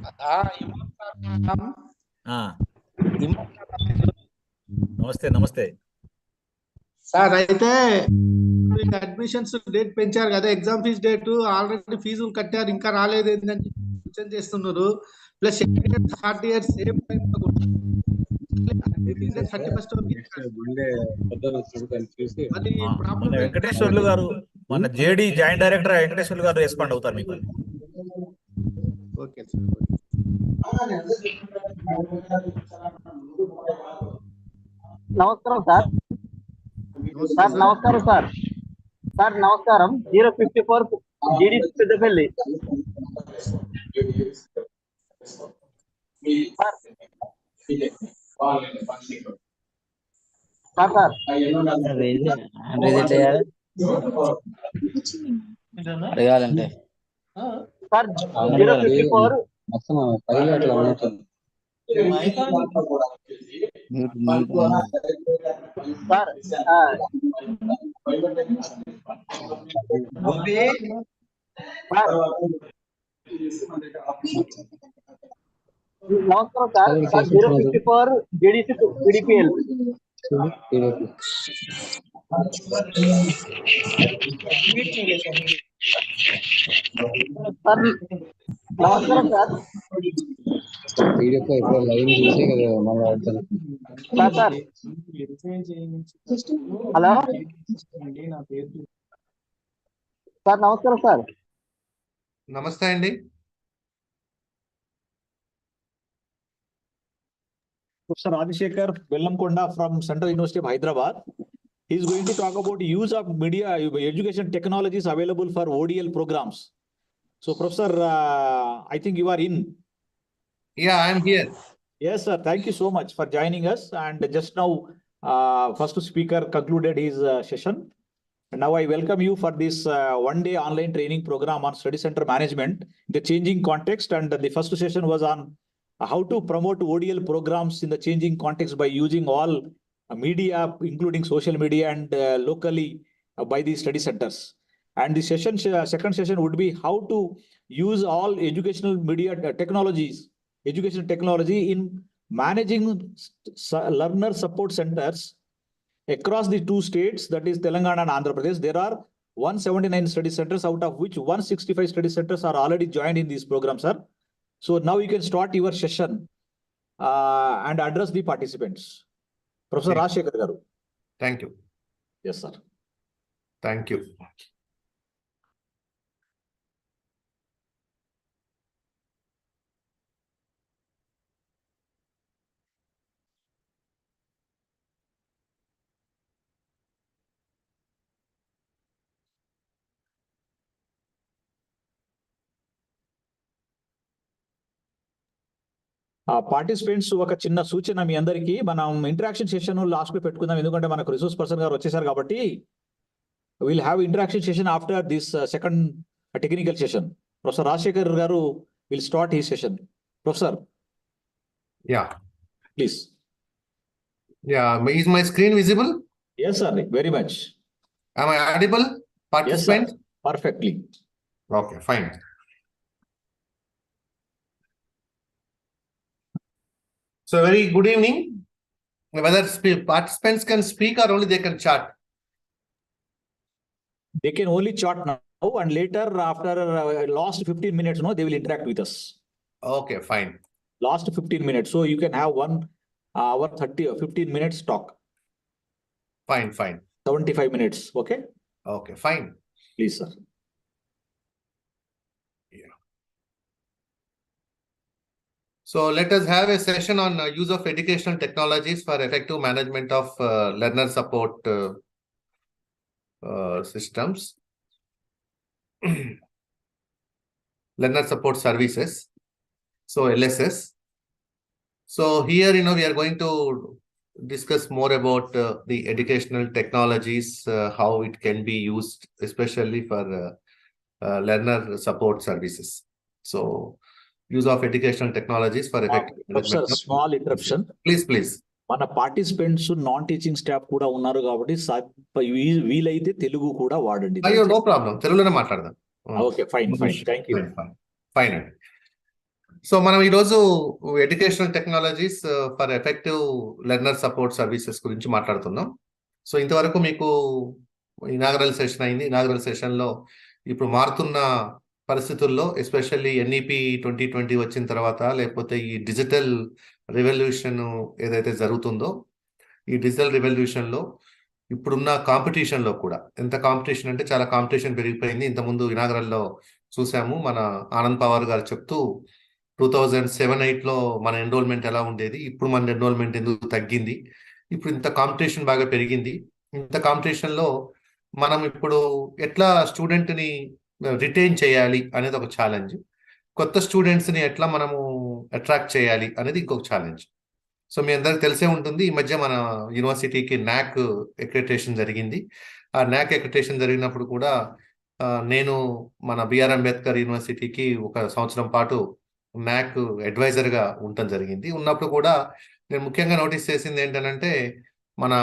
నమస్తే నమస్తే సార్. అయితే అడ్మిషన్స్ డేట్ పెంచారు కదా, ఎగ్జామ్ ఫీజ్ డేట్ ఆల్రెడీ ఫీజులు కట్టారు, ఇంకా రాలేదు ఏంటంటే క్వశ్చన్ చేస్తున్నారు. Plus hard year same time 31st మన వెంకటేశ్వర్లు గారు, మన జేడి జాయింట్ డైరెక్టర్ వెంకటేశ్వర్లు గారు రెస్పాండ్ అవుతారు మీకు. Okay sir. నమస్కారం సార్. సార్ నమస్కారం సార్. సార్ నమస్కారం. 054 GD పెద్దపల్లి. సార్ సార్ అడగాలంటే సార్ 054 సార్ నమస్కారం సార్. 054 GDPL. సార్ నమస్కారం sir. Sir sir hello sir. నమస్కారం సార్. నమస్తే అండి. Professor Rajasekhar Bellamkonda from Central University of Hyderabad. He is going to talk about use of media education technologies available for ODL programs. So, Professor, I think you are in. Yeah, I am here. Yes, sir. Thank you so much for joining us. And just now, first speaker concluded his session. And now I welcome you for this one-day online training program on study center management, the changing context. And the first session was on how to promote ODL programs in the changing context by using all media, including social media and locally by the study centers. And the second session would be how to use all educational media technologies, educational technology in managing learner support centers across the two states, that is Telangana and Andhra Pradesh. There are 179 study centers, out of which 165 study centers are already joined in these programs, sir. So now you can start your session and address the participants. Professor Rajasekhar garu. Thank you. Yes, sir. Thank you. Participants ఒక చిన్న సూచన మీ అందరికీ, మనం interaction session last లో పెట్టుకుందాం, ఎందుకంటే మనకు resource person గారు వచ్చేసారు కాబట్టి. Will have interaction session after this second technical session. Professor Rajasekhar గారు విల్ స్టార్ట్ ఈ session. Professor, Yeah. Please. Yeah. Is my screen visible? Yes, sir. Very much. Am I audible? Participant? Yes, sir. Perfectly. Okay, fine. So very good evening. Whether participants can speak or only they can chat? They can only chat now, and later after last 15 minutes, no, they will interact with us. Okay, fine. Last 15 minutes. So you can have 1 hour 30 or 15 minutes talk. Fine, fine. 75 minutes. Okay. Okay, fine. Please, sir. So let us have a session on use of educational technologies for effective management of learner support systems, learner support services, so LSS. So here, we are going to discuss more about the educational technologies, how it can be used, especially for learner support services. So use of educational technologies for effective Professor, management. small interruption. Please. మన participants non teaching staff కూడా ఉన్నారు కాబట్టి వీలైతే తెలుగు కూడా వాడండి. అయ్యో, no problem, తెలుగులోనే మాట్లాడదాం. Okay, fine, thank you. Fine అండి. సో మనం ఈరోజు educational technologies for effective learner support services గురించి మాట్లాడుతున్నాం. సో ఇంతవరకు మీకు ఇనాగరల్ సెషన్ అయింది. ఇనాగరల్ సెషన్లో ఇప్పుడు మారుతున్న పరిస్థితుల్లో ఎస్పెషల్లీ ఎన్ఈపి 2020 వచ్చిన తర్వాత, లేకపోతే ఈ డిజిటల్ రెవల్యూషన్ ఏదైతే జరుగుతుందో, ఈ డిజిటల్ రెవల్యూషన్లో ఇప్పుడున్న కాంపిటీషన్లో కూడా ఎంత కాంపిటీషన్ అంటే చాలా కాంపిటీషన్ పెరిగిపోయింది. ఇంతకుముందు ఇనాగరల్లో చూసాము, మన ఆనంద్ పవార్ గారు చెప్తూ 2007-8లో మన ఎన్రోల్మెంట్ ఎలా ఉండేది, ఇప్పుడు మన ఎన్రోల్మెంట్ ఎందుకు తగ్గింది, ఇప్పుడు ఇంత కాంపిటీషన్ బాగా పెరిగింది. ఇంత కాంపిటీషన్లో మనం ఇప్పుడు ఎట్లా స్టూడెంట్ని రిటైన్ చేయాలి అనేది ఒక ఛాలెంజ్, కొత్త స్టూడెంట్స్ని ఎట్లా మనము అట్రాక్ట్ చేయాలి అనేది ఇంకొక ఛాలెంజ్. సో మీ అందరికి తెలిసే ఉంటుంది, ఈ మధ్య మన యూనివర్సిటీకి నాక్ అక్రిడిటేషన్ జరిగింది. ఆ నాక్ అక్రిడిటేషన్ జరిగినప్పుడు కూడా నేను మన బిఆర్ అంబేద్కర్ యూనివర్సిటీకి 1 సంవత్సరం పాటు నాక్ అడ్వైజర్గా ఉండటం జరిగింది. ఉన్నప్పుడు కూడా నేను ముఖ్యంగా నోటీస్ చేసింది ఏంటంటే, మన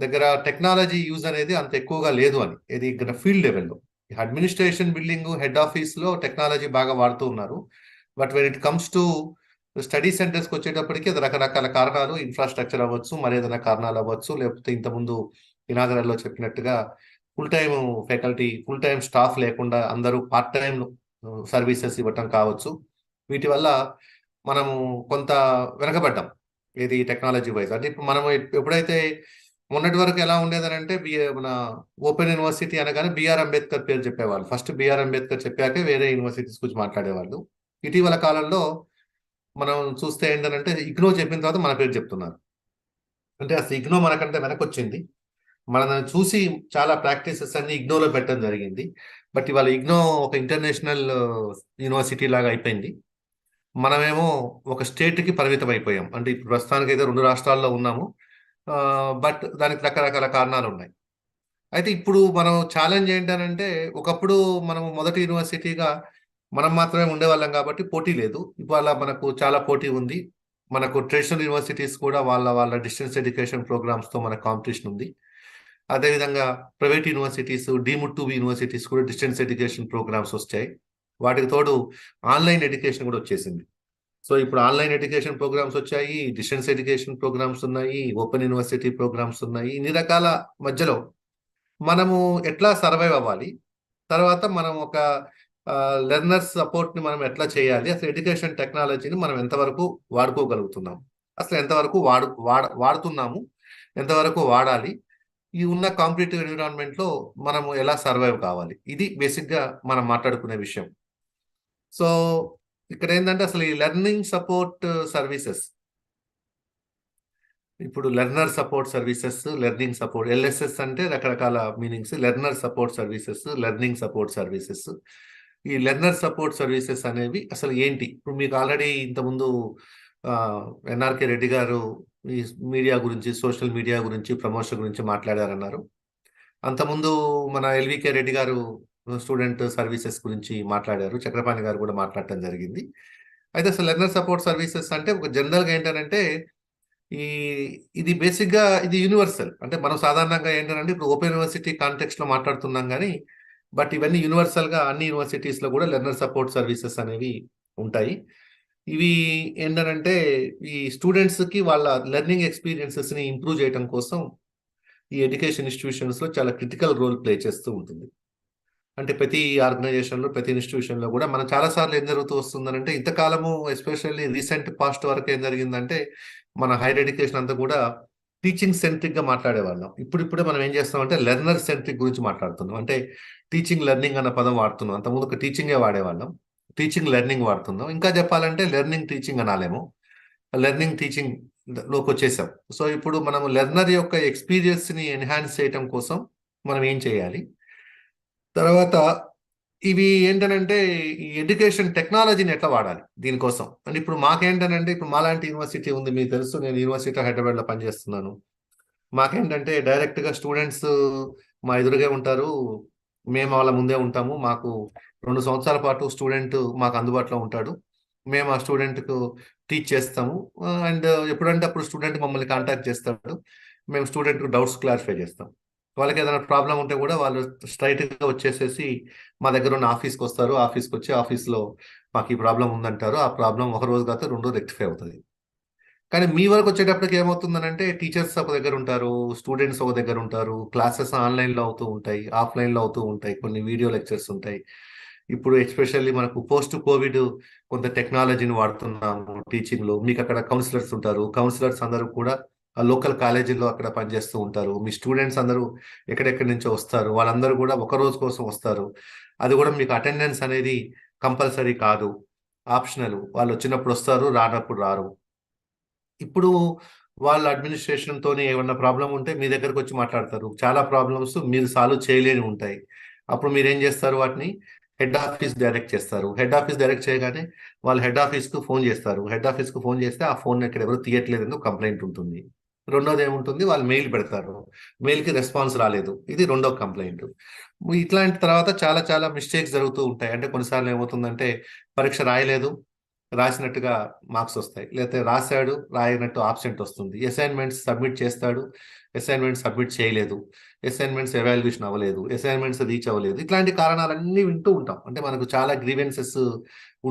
దగ్గర టెక్నాలజీ యూజ్ అనేది అంత ఎక్కువగా లేదు అని. ఇది ఫీల్డ్ లెవెల్లో అడ్మినిస్ట్రేషన్ బిల్డింగ్ హెడ్ ఆఫీస్లో టెక్నాలజీ బాగా వాడుతూ ఉన్నారు. But when it comes to study సెంటర్స్కి వచ్చేటప్పటికి అది రకరకాల కారణాలు, ఇన్ఫ్రాస్ట్రక్చర్ అవ్వచ్చు, మరి ఏదైనా కారణాలు అవ్వచ్చు, లేకపోతే ఇంతకుముందు ఇనాగరల్లో చెప్పినట్టుగా full time faculty, full time staff లేకుండా అందరూ పార్ట్ టైం సర్వీసెస్ ఇవ్వటం కావచ్చు. వీటి వల్ల మనము కొంత వెనకబడ్డాం ఇది టెక్నాలజీ వైజ్. అంటే ఇప్పుడు మనం ఎప్పుడైతే మొన్నటి వరకు ఎలా ఉండేదనంటే, మన ఓపెన్ యూనివర్సిటీ అనగానే బిఆర్ అంబేద్కర్ పేరు చెప్పేవాళ్ళు. ఫస్ట్ బిఆర్ అంబేద్కర్ చెప్పాకే వేరే యూనివర్సిటీస్ గురించి మాట్లాడేవాళ్ళు. ఇటీవల కాలంలో మనం చూస్తే ఏంటంటే, ఇగ్నో చెప్పిన తర్వాత మన పేరు చెప్తున్నారు. అంటే అసలు ఇగ్నో మనకంటే వెనకొచ్చింది. మనల్ని చూసి చాలా ప్రాక్టీసెస్ అన్ని ఇగ్నోలో పెట్టడం జరిగింది. బట్ ఇవాళ ఇగ్నో ఒక ఇంటర్నేషనల్ యూనివర్సిటీ లాగా అయిపోయింది. మనమేమో ఒక స్టేట్కి పరిమితం అయిపోయాం. అంటే ఇప్పుడు ప్రస్తుతానికి అయితే 2 రాష్ట్రాల్లో ఉన్నాము. బట్ దానికి రకరకాల కారణాలు ఉన్నాయి. అయితే ఇప్పుడు మనం ఛాలెంజ్ ఏంటనంటే, ఒకప్పుడు మనం మొదటి యూనివర్సిటీగా మనం మాత్రమే ఉండేవాళ్ళం కాబట్టి పోటీ లేదు. ఇవాళ మనకు చాలా పోటీ ఉంది. మనకు ట్రెడిషనల్ యూనివర్సిటీస్ కూడా వాళ్ళ డిస్టెన్స్ ఎడ్యుకేషన్ ప్రోగ్రామ్స్తో మన కాంపిటీషన్ ఉంది. అదేవిధంగా private universities, deemed to be universities కూడా డిస్టెన్స్ ఎడ్యుకేషన్ ప్రోగ్రామ్స్ వచ్చాయి. వాటికి తోడు ఆన్లైన్ ఎడ్యుకేషన్ కూడా వచ్చేసింది. సో ఇప్పుడు ఆన్లైన్ ఎడ్యుకేషన్ ప్రోగ్రామ్స్ వచ్చాయి, డిస్టెన్స్ ఎడ్యుకేషన్ ప్రోగ్రామ్స్ ఉన్నాయి, ఓపెన్ యూనివర్సిటీ ప్రోగ్రామ్స్ ఉన్నాయి. ఇన్ని రకాల మధ్యలో మనము ఎట్లా సర్వైవ్ అవ్వాలి, తర్వాత మనం ఒక లెర్నర్స్ సపోర్ట్ని మనం ఎట్లా చేయాలి, అసలు ఎడ్యుకేషన్ టెక్నాలజీని మనం ఎంతవరకు వాడుకోగలుగుతున్నాం, అసలు ఎంతవరకు వాడుతున్నాము, ఎంతవరకు వాడాలి, ఈ ఉన్న కాంపిటేటివ్ ఎన్విరాన్మెంట్లో మనము ఎలా సర్వైవ్ కావాలి, ఇది బేసిక్గా మనం మాట్లాడుకునే విషయం. సో ఇక్కడ ఏంటంటే అసలు ఈ లెర్నింగ్ సపోర్ట్ సర్వీసెస్, ఇప్పుడు learner support services, learning support, LSS అంటే రకరకాల meanings, learner support services, learning support services. ఈ లెర్నర్ సపోర్ట్ సర్వీసెస్ అనేవి అసలు ఏంటి? ఇప్పుడు మీకు ఆల్రెడీ ఇంతకుముందు ఎన్ఆర్కే రెడ్డి గారు ఈ మీడియా గురించి, సోషల్ మీడియా గురించి, ప్రమోషన్ గురించి మాట్లాడారన్నారు. అంతకుముందు మన ఎల్వికే రెడ్డి గారు స్టూడెంట్ సర్వీసెస్ గురించి మాట్లాడారు, చక్రపాణి గారు కూడా మాట్లాడటం జరిగింది. అయితే అసలు లెర్నర్ సపోర్ట్ సర్వీసెస్ అంటే ఒక జనరల్గా ఏంటంటే, ఇది బేసిక్గా ఇది యూనివర్సల్. అంటే మనం సాధారణంగా ఏంటంటే ఇప్పుడు ఓపెన్ యూనివర్సిటీ కాంటెక్స్ట్లో మాట్లాడుతున్నాం కానీ, బట్ ఇవన్నీ యూనివర్సల్గా అన్ని యూనివర్సిటీస్లో కూడా లెర్నర్ సపోర్ట్ సర్వీసెస్ అనేవి ఉంటాయి. ఇవి ఏంటంటే ఈ స్టూడెంట్స్కి వాళ్ళ లెర్నింగ్ ఎక్స్పీరియన్సెస్ని ఇంప్రూవ్ చేయడం కోసం ఈ ఎడ్యుకేషన్ ఇన్స్టిట్యూషన్స్లో చాలా క్రిటికల్ రోల్ ప్లే చేస్తూ ఉంటుంది. అంటే ప్రతి ఆర్గనైజేషన్లో, ప్రతి ఇన్స్టిట్యూషన్లో కూడా మనం చాలాసార్లు ఏం జరుగుతూ వస్తుందంటే, ఇంతకాలము ఎస్పెషల్లీ రీసెంట్ పాస్ట్ వరకు ఏం జరిగిందంటే, మన హైయర్ ఎడ్యుకేషన్ అంతా కూడా టీచింగ్ సెంట్రిక్గా మాట్లాడేవాళ్ళం. ఇప్పుడిప్పుడే మనం ఏం చేస్తామంటే లెర్నర్ సెంట్రిక్ గురించి మాట్లాడుతున్నాం. అంటే టీచింగ్ లెర్నింగ్ అన్న పదం వాడుతున్నాం. అంతకుముందు ఒక టీచింగే వాడేవాళ్ళం, టీచింగ్ లెర్నింగ్ వాడుతున్నాం. ఇంకా చెప్పాలంటే లెర్నింగ్ టీచింగ్ అనాలేమో, లెర్నింగ్ టీచింగ్ లోకి వచ్చేసాం. సో ఇప్పుడు మనం లెర్నర్ యొక్క ఎక్స్పీరియన్స్ని ఎన్హాన్స్ చేయడం కోసం మనం ఏం చేయాలి, తర్వాత ఇవి ఏంటంటే ఈ ఎడ్యుకేషన్ టెక్నాలజీని ఎట్లా వాడాలి దీనికోసం. అంటే ఇప్పుడు మాకేంటనంటే, ఇప్పుడు మాలాంటి యూనివర్సిటీ ఉంది, మీకు తెలుసు, నేను యూనివర్సిటీ ఆఫ్ హైదరాబాద్లో పనిచేస్తున్నాను. మాకేంటంటే డైరెక్ట్గా స్టూడెంట్స్ మా ఎదురుగా ఉంటారు, మేము వాళ్ళ ముందే ఉంటాము. మాకు 2 సంవత్సరాల పాటు స్టూడెంట్ మాకు అందుబాటులో ఉంటాడు. మేము ఆ స్టూడెంట్కు టీచ్ చేస్తాము. అండ్ ఎప్పుడంటే అప్పుడు స్టూడెంట్ మమ్మల్ని కాంటాక్ట్ చేస్తాడు. మేము స్టూడెంట్కు డౌట్స్ క్లారిఫై చేస్తాం. వాళ్ళకి ఏదైనా ప్రాబ్లం ఉంటే కూడా వాళ్ళు స్ట్రైట్గా వచ్చేసేసి మా దగ్గర ఉన్న ఆఫీస్కి వస్తారు. ఆఫీస్కి వచ్చి ఆఫీస్లో మాకు ఈ ప్రాబ్లం ఉందంటారు. ఆ ప్రాబ్లం ఒక రోజు కాదు 2 రోజు రెక్టిఫై అవుతుంది. కానీ మీ వరకు వచ్చేటప్పటికి ఏమవుతుందనంటే టీచర్స్ ఒక దగ్గర ఉంటారు, స్టూడెంట్స్ ఒక దగ్గర ఉంటారు, క్లాసెస్ ఆన్లైన్లో అవుతూ ఉంటాయి, ఆఫ్లైన్లో అవుతూ ఉంటాయి, కొన్ని వీడియో లెక్చర్స్ ఉంటాయి. ఇప్పుడు ఎస్పెషల్లీ మనకు పోస్ట్ కోవిడ్ కొంత టెక్నాలజీని వాడుతున్నాము టీచింగ్లో. మీకు అక్కడ కౌన్సిలర్స్ ఉంటారు. కౌన్సిలర్స్ అందరూ కూడా ఆ లోకల్ కాలేజీల్లో అక్కడ పనిచేస్తూ ఉంటారు. మీ స్టూడెంట్స్ అందరూ ఎక్కడెక్కడి నుంచో వస్తారు. వాళ్ళందరూ కూడా ఒక రోజు కోసం వస్తారు. అది కూడా మీకు అటెండెన్స్ అనేది కంపల్సరీ కాదు, ఆప్షనల్. వాళ్ళు వచ్చినప్పుడు వస్తారు, రానప్పుడు రారు. ఇప్పుడు వాళ్ళ అడ్మినిస్ట్రేషన్తో ఏమన్నా ప్రాబ్లం ఉంటే మీ దగ్గరకు వచ్చి మాట్లాడతారు. చాలా ప్రాబ్లమ్స్ మీరు సాల్వ్ చేయలేని ఉంటాయి. అప్పుడు మీరు ఏం చేస్తారు, వాటిని హెడ్ ఆఫీస్ డైరెక్ట్ చేస్తారు. హెడ్ ఆఫీస్ డైరెక్ట్ చేయగానే వాళ్ళు హెడ్ ఆఫీస్కు ఫోన్ చేస్తారు. హెడ్ ఆఫీస్కు ఫోన్ చేస్తే ఆ ఫోన్ ఇక్కడ ఎవరు తీయట్లేదు కంప్లైంట్ ఉంటుంది. రెండోది ఏముంటుంది, వాళ్ళు మెయిల్ పెడతారు, మెయిల్కి రెస్పాన్స్ రాలేదు, ఇది రెండో కంప్లైంట్. ఇట్లాంటి తర్వాత చాలా చాలా మిస్టేక్స్ జరుగుతూ ఉంటాయి. అంటే కొన్నిసార్లు ఏమవుతుందంటే పరీక్ష రాయలేదు, రాసినట్టుగా మార్క్స్ వస్తాయి, లేకపోతే రాశాడు రాయనట్టు ఆబ్సెంట్ వస్తుంది. అసైన్మెంట్స్ సబ్మిట్ చేస్తాడు, అసైన్మెంట్స్ సబ్మిట్ చేయలేదు, అసైన్మెంట్స్ ఎవాల్యుయేషన్ అవ్వలేదు, అసైన్మెంట్స్ రీచ్ అవ్వలేదు. ఇట్లాంటి కారణాలన్నీ వింటూ ఉంటాం. అంటే మనకు చాలా గ్రీవెన్సెస్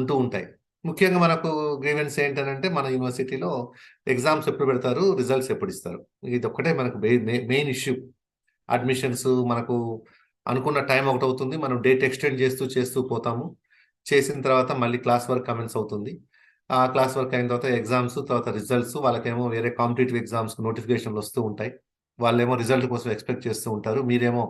ఉంటూ ఉంటాయి. ముఖ్యంగా మనకు గ్రీవెన్స్ ఏంటంటే మన యూనివర్సిటీలో ఎగ్జామ్స్ ఎప్పుడు పెడతారు, రిజల్ట్స్ ఎప్పుడు ఇస్తారు, ఇది ఒక్కటే మనకు మెయిన్ ఇష్యూ. అడ్మిషన్స్ మనకు అనుకున్న టైం ఒకటి అవుతుంది, మనం డేట్ ఎక్స్టెండ్ చేస్తూ పోతాము. చేసిన తర్వాత మళ్ళీ క్లాస్ వర్క్ కమెన్స్ అవుతుంది. ఆ క్లాస్ వర్క్ అయిన తర్వాత ఎగ్జామ్స్, తర్వాత రిజల్ట్స్. వాళ్ళకేమో వేరే కాంపిటేటివ్ ఎగ్జామ్స్కి నోటిఫికేషన్లు వస్తూ ఉంటాయి. వాళ్ళేమో రిజల్ట్ కోసం ఎక్స్పెక్ట్ చేస్తూ ఉంటారు. మీరేమో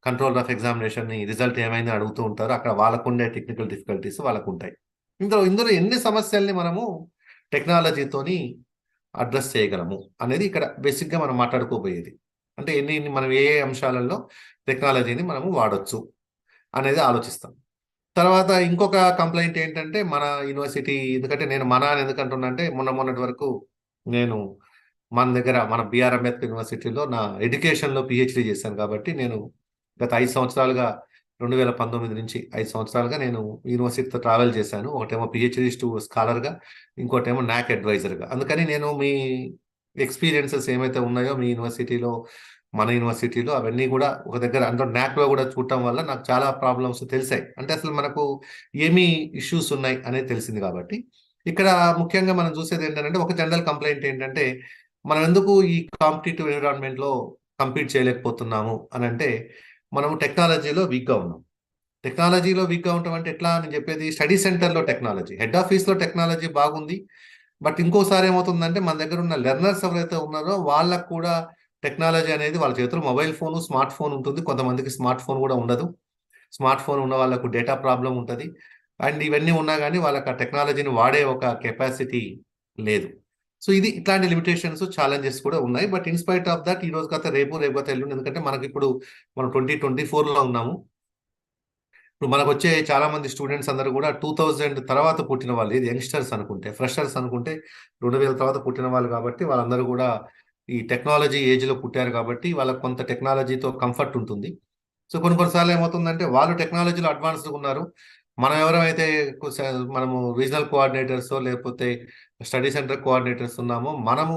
కంట్రోల్ ఆఫ్ ఎగ్జామినేషన్ని రిజల్ట్ ఏమైంది అడుగుతూ ఉంటారు. అక్కడ వాళ్ళకు ఉండే టెక్నికల్ డిఫికల్టీస్ వాళ్ళకు ఉంటాయి. ఇందులో ఎన్ని సమస్యల్ని మనము టెక్నాలజీతోని అడ్రస్ చేయగలము అనేది ఇక్కడ బేసిక్గా మనం మాట్లాడుకోబోయేది. అంటే ఎన్ని మనం ఏ అంశాలలో టెక్నాలజీని మనము వాడొచ్చు అనేది ఆలోచిస్తాం. తర్వాత ఇంకొక కంప్లైంట్ ఏంటంటే మన యూనివర్సిటీ, ఎందుకంటే నేను మన అని ఎందుకంటున్నా అంటే మొన్నటి వరకు నేను మన బిఆర్ అంబేద్కర్ యూనివర్సిటీలో నా ఎడ్యుకేషన్లో పిహెచ్డి చేశాను. కాబట్టి నేను గత 5 సంవత్సరాలుగా 2019 నుంచి 5 సంవత్సరాలుగా నేను యూనివర్సిటీతో ట్రావెల్ చేశాను. ఒకటేమో పిహెచ్డి స్కాలర్గా, ఇంకోటేమో నాక్ అడ్వైజర్గా. అందుకని నేను మీ ఎక్స్పీరియన్సెస్ ఏమైతే ఉన్నాయో మీ యూనివర్సిటీలో, మన యూనివర్సిటీలో, అవన్నీ కూడా ఒక దగ్గర అందులో నాక్లో కూడా చూడటం వల్ల నాకు చాలా ప్రాబ్లమ్స్ తెలిసాయి. అంటే అసలు మనకు ఏమి ఇష్యూస్ ఉన్నాయి అనేది తెలిసింది. కాబట్టి ఇక్కడ ముఖ్యంగా మనం చూసేది ఏంటంటే ఒక జనరల్ కంప్లైంట్ ఏంటంటే మనం ఎందుకు ఈ కాంపిటేటివ్ ఎన్విరాన్మెంట్లో కంపీట్ చేయలేకపోతున్నాము అని అంటే మనము టెక్నాలజీలో వీక్గా ఉన్నాం. టెక్నాలజీలో వీక్గా ఉంటాం అంటే ఎట్లా అని చెప్పేది, స్టడీ సెంటర్లో టెక్నాలజీ, హెడ్ ఆఫీస్లో టెక్నాలజీ బాగుంది. బట్ ఇంకోసారి ఏమవుతుందంటే మన దగ్గర ఉన్న లెర్నర్స్ ఎవరైతే ఉన్నారో వాళ్ళకు కూడా టెక్నాలజీ అనేది వాళ్ళ చేతిలో మొబైల్ ఫోను, స్మార్ట్ ఫోన్ ఉంటుంది. కొంతమందికి స్మార్ట్ ఫోన్ కూడా ఉండదు. స్మార్ట్ ఫోన్ ఉన్న వాళ్ళకు డేటా ప్రాబ్లం ఉంటుంది. అండ్ ఇవన్నీ ఉన్నా కానీ వాళ్ళకి ఆ టెక్నాలజీని వాడే ఒక కెపాసిటీ లేదు. సో ఇట్లాంటి లిమిటేషన్స్, ఛాలెంజెస్ కూడా ఉన్నాయి. బట్ ఇన్స్పైట్ ఆఫ్ దట్ ఈ రోజు కాస్త రేపు కాస్త ఎల్లుండి, ఎందుకంటే మనకి ఇప్పుడు మనం 2024లో ఉన్నాము. ఇప్పుడు మనకు వచ్చే చాలా మంది స్టూడెంట్స్ అందరూ కూడా 2000 తర్వాత పుట్టిన వాళ్ళు, ఇది యంగ్స్టర్స్ అనుకుంటే, ఫ్రెషర్స్ అనుకుంటే 2000 తర్వాత పుట్టిన వాళ్ళు. కాబట్టి వాళ్ళందరూ కూడా ఈ టెక్నాలజీ ఏజ్లో పుట్టారు. కాబట్టి వాళ్ళకి కొంత టెక్నాలజీతో కంఫర్ట్ ఉంటుంది. సో కొన్నిసార్లు ఏమవుతుందంటే వాళ్ళు టెక్నాలజీలో అడ్వాన్స్డ్గా ఉన్నారు. మనం ఎవరైతే మనము రీజనల్ కోఆర్డినేటర్స్ లేకపోతే స్టడీ సెంటర్ కోఆర్డినేటర్స్ ఉన్నామో మనము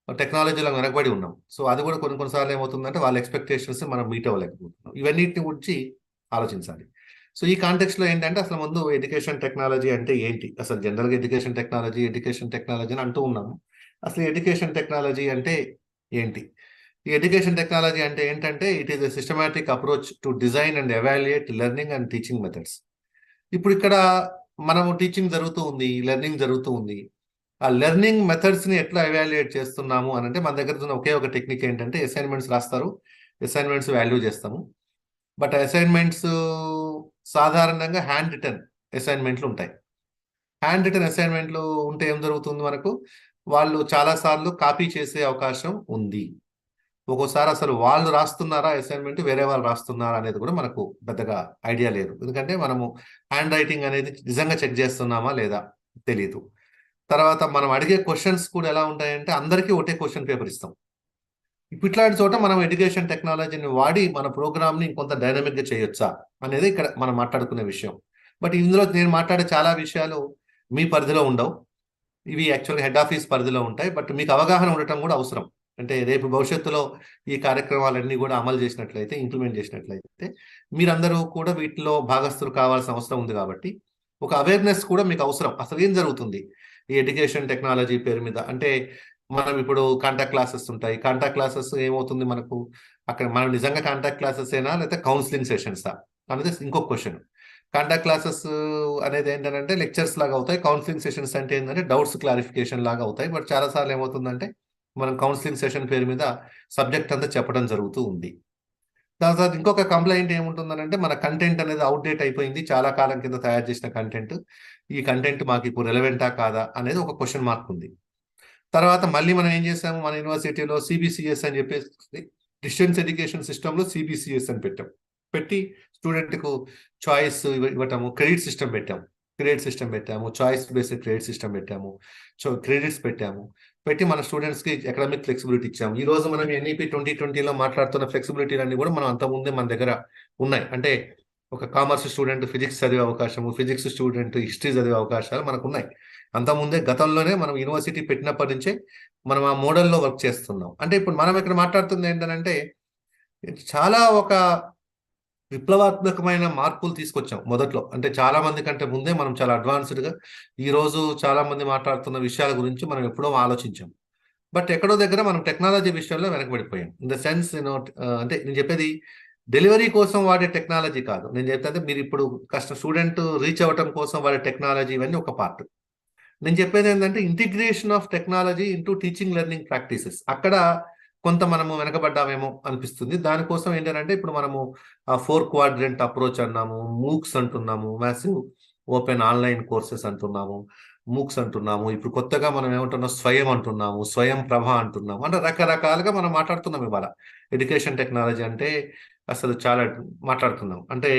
టెక్నాలజీలో వెనకబడి ఉన్నాం. సో అది కూడా కొన్నిసార్లు ఏమవుతుందంటే వాళ్ళ ఎక్స్పెక్టేషన్స్ మనం మీట్ అవ్వలేకపోతున్నాం. ఇవన్నిటిని గురించి ఆలోచించాలి. సో ఈ కాంటెక్స్లో ఏంటంటే అసలు ముందు ఎడ్యుకేషన్ టెక్నాలజీ అంటే ఏంటి, అసలు జనరల్గా ఎడ్యుకేషన్ టెక్నాలజీ అని అంటూ ఉన్నాము. అసలు ఎడ్యుకేషన్ టెక్నాలజీ అంటే ఏంటి? ఈ ఎడ్యుకేషన్ టెక్నాలజీ అంటే ఏంటంటే it is a systematic approach to design and evaluate learning and teaching methods. ఇప్పుడు ఇక్కడ మనము టీచింగ్ జరుగుతూ ఉంది, లెర్నింగ్ జరుగుతూ ఉంది. ఆ లెర్నింగ్ మెథడ్స్ని ఎట్లా ఎవాల్యుయేట్ చేస్తున్నాము అని అంటే మన దగ్గర ఉన్న ఒకే ఒక టెక్నిక్ ఏంటంటే అసైన్మెంట్స్ రాస్తారు, అసైన్మెంట్స్ వాల్యూ చేస్తాము. బట్ అసైన్మెంట్స్ సాధారణంగా హ్యాండ్ రిటర్న్ అసైన్మెంట్లు ఉంటాయి. హ్యాండ్ రిటర్న్ అసైన్మెంట్లు ఉంటే ఏం జరుగుతుంది, మనకు వాళ్ళు చాలాసార్లు కాపీ చేసే అవకాశం ఉంది. ఒక్కోసారి అసలు వాళ్ళు రాస్తున్నారా అసైన్మెంట్, వేరే వాళ్ళు రాస్తున్నారా అనేది కూడా మనకు పెద్దగా ఐడియా లేదు. ఎందుకంటే మనము హ్యాండ్ రైటింగ్ అనేది నిజంగా చెక్ చేస్తున్నామా లేదా తెలియదు. తర్వాత మనం అడిగే క్వశ్చన్స్ కూడా ఎలా ఉంటాయంటే అందరికీ ఒకటే క్వశ్చన్ పేపర్ ఇస్తాం. ఇప్పుడు ఇట్లాంటి చోట మనం ఎడ్యుకేషన్ టెక్నాలజీని వాడి మన ప్రోగ్రామ్ని ఇంకొంత డైనమిక్గా చేయొచ్చా అనేది ఇక్కడ మనం మాట్లాడుకునే విషయం. బట్ ఇందులో నేను మాట్లాడే చాలా విషయాలు మీ పరిధిలో ఉండవు, ఇవి యాక్చువల్గా హెడ్ ఆఫీస్ పరిధిలో ఉంటాయి. బట్ మీకు అవగాహన ఉండటం కూడా అవసరం. అంటే రేపు భవిష్యత్తులో ఈ కార్యక్రమాలన్నీ కూడా అమలు చేసినట్లయితే, ఇంప్లిమెంట్ చేసినట్లయితే మీరందరూ కూడా వీటిలో భాగస్తులు కావాల్సిన అవసరం ఉంది. కాబట్టి ఒక అవేర్నెస్ కూడా మీకు అవసరం. అసలు ఏం జరుగుతుంది ఈ ఎడ్యుకేషన్ టెక్నాలజీ పేరు మీద? అంటే మనం ఇప్పుడు కాంటాక్ట్ క్లాసెస్ ఉంటాయి. కాంటాక్ట్ క్లాసెస్ ఏమవుతుంది మనకు అక్కడ, మనం నిజంగా కాంటాక్ట్ క్లాసెస్ ఏనా లేకపోతే కౌన్సిలింగ్ సెషన్సా అనేది ఇంకొక క్వశ్చన్. కాంటాక్ట్ క్లాసెస్ అనేది ఏంటంటే లెక్చర్స్ లాగా అవుతాయి. కౌన్సిలింగ్ సెషన్స్ అంటే ఏంటంటే డౌట్స్ క్లారిఫికేషన్ లాగా అవుతాయి. బట్ చాలాసార్లు ఏమవుతుందంటే మనం కౌన్సిలింగ్ సెషన్ పేరు మీద సబ్జెక్ట్ అంతా చెప్పడం జరుగుతూ ఉంది. దాని తర్వాత ఇంకొక కంప్లైంట్ ఏముంటుందనంటే మన కంటెంట్ అనేది అవుట్డేట్ అయిపోయింది, చాలా కాలం కింద తయారు చేసిన కంటెంట్, ఈ కంటెంట్ మాకు ఇప్పుడు రెలవెంటా కాదా అనేది ఒక క్వశ్చన్ మార్క్ ఉంది. తర్వాత మళ్ళీ మనం ఏం చేసాము, మన యూనివర్సిటీలో సిబిసిఎస్ అని చెప్పేసి డిస్టెన్స్ ఎడ్యుకేషన్ సిస్టంలో సిబిసిఎస్ అని పెట్టి స్టూడెంట్కు చాయిస్ ఇవ్వటము, క్రెడిట్ సిస్టమ్ పెట్టాము, చాయిస్ బేస్డ్ క్రెడిట్ సిస్టమ్ పెట్టాము, క్రెడిట్స్ పెట్టి మన స్టూడెంట్స్కి ఎకనామిక్ ఫ్లెక్సిబిలిటీ ఇచ్చాము. ఈ రోజు మనం ఎన్ఈపి 2020లో మాట్లాడుతున్న ఫ్లెక్సిబిలిటీలన్నీ కూడా మనం అంతకుముందే మన దగ్గర ఉన్నాయి. అంటే ఒక కామర్స్ స్టూడెంట్ ఫిజిక్స్ చదివే అవకాశము, ఫిజిక్స్ స్టూడెంట్ హిస్టరీ చదివే అవకాశాలు మనకు ఉన్నాయి. అంతకుముందే గతంలోనే మనం యూనివర్సిటీ పెట్టినప్పటి నుంచే మనం ఆ మోడల్లో వర్క్ చేస్తున్నాం. అంటే ఇప్పుడు మనం ఇక్కడ మాట్లాడుతుంది ఏంటంటే చాలా ఒక విప్లవాత్మకమైన మార్పులు తీసుకొచ్చాం మొదట్లో. అంటే చాలా మంది కంటే ముందే మనం చాలా అడ్వాన్స్డ్గా ఈ రోజు చాలా మంది మాట్లాడుతున్న విషయాల గురించి మనం ఎప్పుడో ఆలోచించాం. బట్ ఎక్కడో దగ్గర మనం టెక్నాలజీ విషయంలో వెనకబడిపోయాం. ఇన్ ద సెన్స్ అంటే నేను చెప్పేది డెలివరీ కోసం వాడే టెక్నాలజీ కాదు. నేను చెప్తే మీరు ఇప్పుడు స్టూడెంట్ రీచ్ అవ్వటం కోసం వాడే టెక్నాలజీ ఇవన్నీ ఒక పార్ట్. నేను చెప్పేది ఏంటంటే integration of technology into teaching learning practices, అక్కడ కొంత మనము వెనకబడ్డామేమో అనిపిస్తుంది. దానికోసం ఏంటంటే ఇప్పుడు మనము 4 క్వాడ్రెంట్ అప్రోచ్ అన్నాము, మూక్స్ అంటున్నాము, మ్యాసివ్ ఓపెన్ ఆన్లైన్ కోర్సెస్ అంటున్నాము, మూక్స్ అంటున్నాము. ఇప్పుడు కొత్తగా మనం ఏమంటున్నాం, స్వయం అంటున్నాము, స్వయం ప్రభ అంటున్నాము. అంటే రకరకాలుగా మనం మాట్లాడుతున్నాం. ఇవాళ ఎడ్యుకేషన్ టెక్నాలజీ అంటే అసలు చాలా మాట్లాడుతున్నాం. అంటే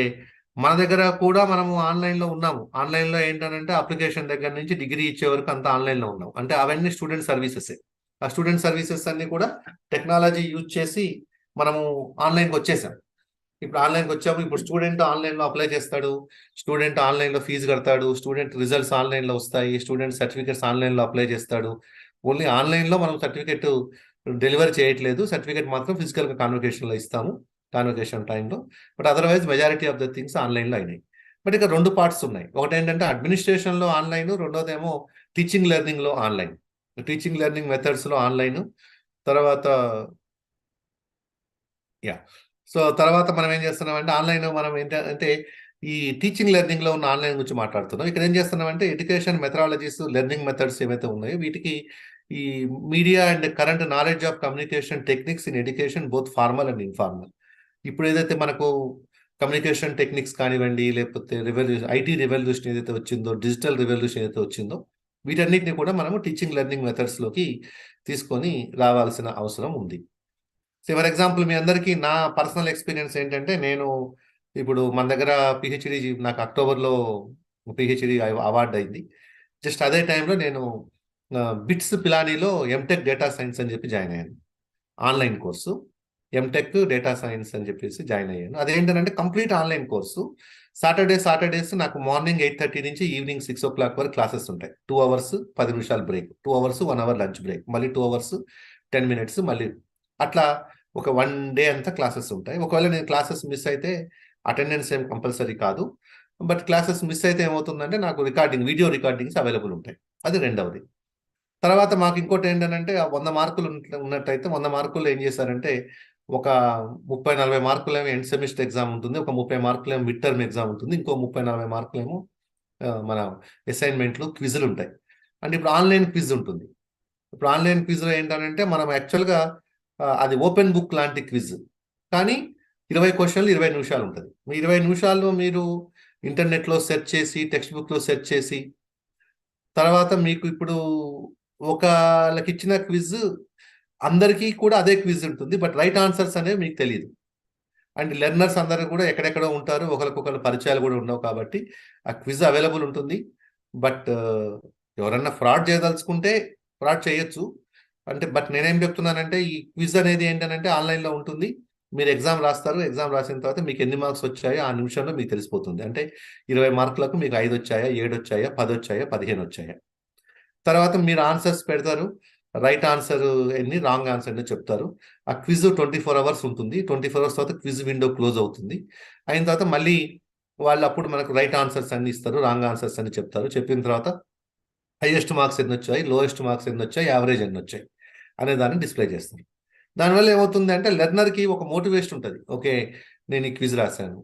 మన దగ్గర కూడా మనము ఆన్లైన్లో ఉన్నాము. ఆన్లైన్లో ఏంటంటే అప్లికేషన్ దగ్గర నుంచి డిగ్రీ ఇచ్చే వరకు అంతా ఆన్లైన్లో ఉన్నాం. అంటే అవన్నీ స్టూడెంట్ సర్వీసెసే. ఆ స్టూడెంట్ సర్వీసెస్ అన్ని కూడా టెక్నాలజీ యూజ్ చేసి మనము ఆన్లైన్కి వచ్చేసాం. ఇప్పుడు ఆన్లైన్కి వచ్చాము. ఇప్పుడు స్టూడెంట్ ఆన్లైన్లో అప్లై చేస్తాడు, స్టూడెంట్ ఆన్లైన్లో ఫీజు కడతాడు, స్టూడెంట్ రిజల్ట్స్ ఆన్లైన్లో వస్తాయి, స్టూడెంట్ సర్టిఫికేట్స్ ఆన్లైన్లో అప్లై చేస్తాడు. ఓన్లీ ఆన్లైన్లో మనం సర్టిఫికేట్ డెలివరీ చేయట్లేదు, సర్టిఫికేట్ మాత్రం ఫిజికల్గా కాన్వకేషన్లో ఇస్తాము, కాన్వకేషన్ టైంలో. But otherwise majority of the things ఆన్లైన్లో అయినాయి. బట్ ఇక్కడ 2 పార్ట్స్ ఉన్నాయి. ఒకటి ఏంటంటే అడ్మినిస్ట్రేషన్లో ఆన్లైన్, రెండోదేమో టీచింగ్ లెర్నింగ్లో ఆన్లైన్. టీచింగ్ లెర్నింగ్ మెథడ్స్లో ఆన్లైన్. తర్వాత తర్వాత మనం ఏం చేస్తున్నామంటే ఆన్లైన్ మనం ఏంటంటే ఈ టీచింగ్ లెర్నింగ్లో ఉన్న ఆన్లైన్ గురించి మాట్లాడుతున్నాం. ఇక్కడ ఏం చేస్తున్నామంటే ఎడ్యుకేషన్ మెథడాలజీస్, లెర్నింగ్ మెథడ్స్ ఏవైతే ఉన్నాయో వీటికి ఈ media and current knowledge of communication techniques in education both formal and informal. ఇప్పుడు ఏదైతే మనకు కమ్యూనికేషన్ టెక్నిక్స్ కానివ్వండి, లేకపోతే ఐటీ రెవల్యూషన్ ఏదైతే వచ్చిందో, డిజిటల్ రెవల్యూషన్ ఏదైతే వచ్చిందో, వీటన్నిటిని కూడా మనము టీచింగ్ లెర్నింగ్ మెథడ్స్లోకి తీసుకొని రావాల్సిన అవసరం ఉంది. సో ఫర్ ఎగ్జాంపుల్ మీ అందరికీ నా పర్సనల్ ఎక్స్పీరియన్స్ ఏంటంటే, నేను ఇప్పుడు మన దగ్గర పిహెచ్డి, నాకు అక్టోబర్లో పిహెచ్డి అవార్డు అయింది. జస్ట్ అదే టైంలో నేను బిట్స్ పిలానీలో ఎంటెక్ డేటా సైన్స్ అని చెప్పి జాయిన్ అయ్యాను. Online course M Tech data science అని చెప్పేసి జాయిన్ అయ్యాను. అదేంటంటే కంప్లీట్ ఆన్లైన్ కోర్సు. సాటర్డేస్ నాకు మార్నింగ్ 8:30 నుంచి ఈవినింగ్ 6 o'clock వరకు క్లాసెస్ ఉంటాయి. 2 hours 10 నిమిషాలు break, 2 hours 1 hour lunch break, మళ్ళీ 2 hours 10 minutes, మళ్ళీ అట్లా ఒక 1 day అంతా క్లాసెస్ ఉంటాయి. ఒకవేళ నేను క్లాసెస్ మిస్ అయితే అటెండెన్స్ ఏం కంపల్సరీ కాదు. బట్ క్లాసెస్ మిస్ అయితే ఏమవుతుందంటే నాకు వీడియో రికార్డింగ్స్ అవైలబుల్ ఉంటాయి. అది రెండవది. తర్వాత మాకు ఇంకోటి ఏంటంటే 100 మార్కులు ఉన్నట్టయితే 100 మార్కులు ఏం చేశారంటే ఒక 30-40 మార్కులేమో ఎండ్ సెమిస్టర్ ఎగ్జామ్ ఉంటుంది, ఒక 30 మార్కులేమో మిడ్ టర్మ్ ఎగ్జామ్ ఉంటుంది, ఇంకో 30-40 మార్కులేమో మన అసైన్మెంట్లు, క్విజులు ఉంటాయి. అంటే ఇప్పుడు ఆన్లైన్ క్విజ్ ఉంటుంది. ఇప్పుడు ఆన్లైన్ క్విజ్లో ఏంటంటే మనం యాక్చువల్గా అది ఓపెన్ బుక్ లాంటి క్విజ్, కానీ 20 క్వశ్చన్లు 20 నిమిషాలు ఉంటుంది. 20 నిమిషాల్లో మీరు ఇంటర్నెట్లో సెర్చ్ చేసి, టెక్స్ట్ బుక్లో సెర్చ్ చేసి, తర్వాత మీకు ఇప్పుడు ఒకళ్ళకి ఇచ్చిన క్విజ్ అందరికీ కూడా అదే క్విజ్ ఉంటుంది, బట్ రైట్ ఆన్సర్స్ అనేవి మీకు తెలియదు. అండ్ లెర్నర్స్ అందరూ కూడా ఎక్కడెక్కడో ఉంటారు, ఒకరికొకరు పరిచయాలు కూడా ఉండవు. కాబట్టి ఆ క్విజ్ అవైలబుల్ ఉంటుంది. బట్ ఎవరన్నా ఫ్రాడ్ చేయదలుచుకుంటే ఫ్రాడ్ చేయొచ్చు. అంటే బట్ నేనేం చెప్తున్నానంటే ఈ క్విజ్ అనేది ఏంటంటే ఆన్లైన్లో ఉంటుంది. మీరు ఎగ్జామ్ రాస్తారు, ఎగ్జామ్ రాసిన తర్వాత మీకు ఎన్ని మార్క్స్ వచ్చాయో ఆ నిమిషంలో మీకు తెలిసిపోతుంది. అంటే 20 మార్కులకు మీకు 5 వచ్చాయా, 7 వచ్చాయా, 10 వచ్చాయా, 15 వచ్చాయా. తర్వాత మీరు ఆన్సర్స్ పెడతారు, రైట్ ఆన్సర్ ఎన్ని, రాంగ్ ఆన్సర్ ఎన్ని చెప్తారు. ఆ క్విజ్ 24 అవర్స్ ఉంటుంది. 24 అవర్స్ తర్వాత క్విజ్ విండో క్లోజ్ అవుతుంది. అయిన తర్వాత మళ్ళీ వాళ్ళు అప్పుడు మనకు రైట్ ఆన్సర్స్ అన్ని ఇస్తారు, రాంగ్ ఆన్సర్స్ అన్ని చెప్తారు. చెప్పిన తర్వాత హైయెస్ట్ మార్క్స్ ఎన్ని వచ్చాయి, లోయెస్ట్ మార్క్స్ ఎన్ని వచ్చాయి, యావరేజ్ ఎన్ని వచ్చాయి అనే దాన్ని డిస్ప్లే చేస్తారు. దానివల్ల ఏమవుతుంది అంటే లెర్నర్కి ఒక మోటివేషన్ ఉంటుంది. ఓకే, నేను ఈ క్విజ్ రాశాను.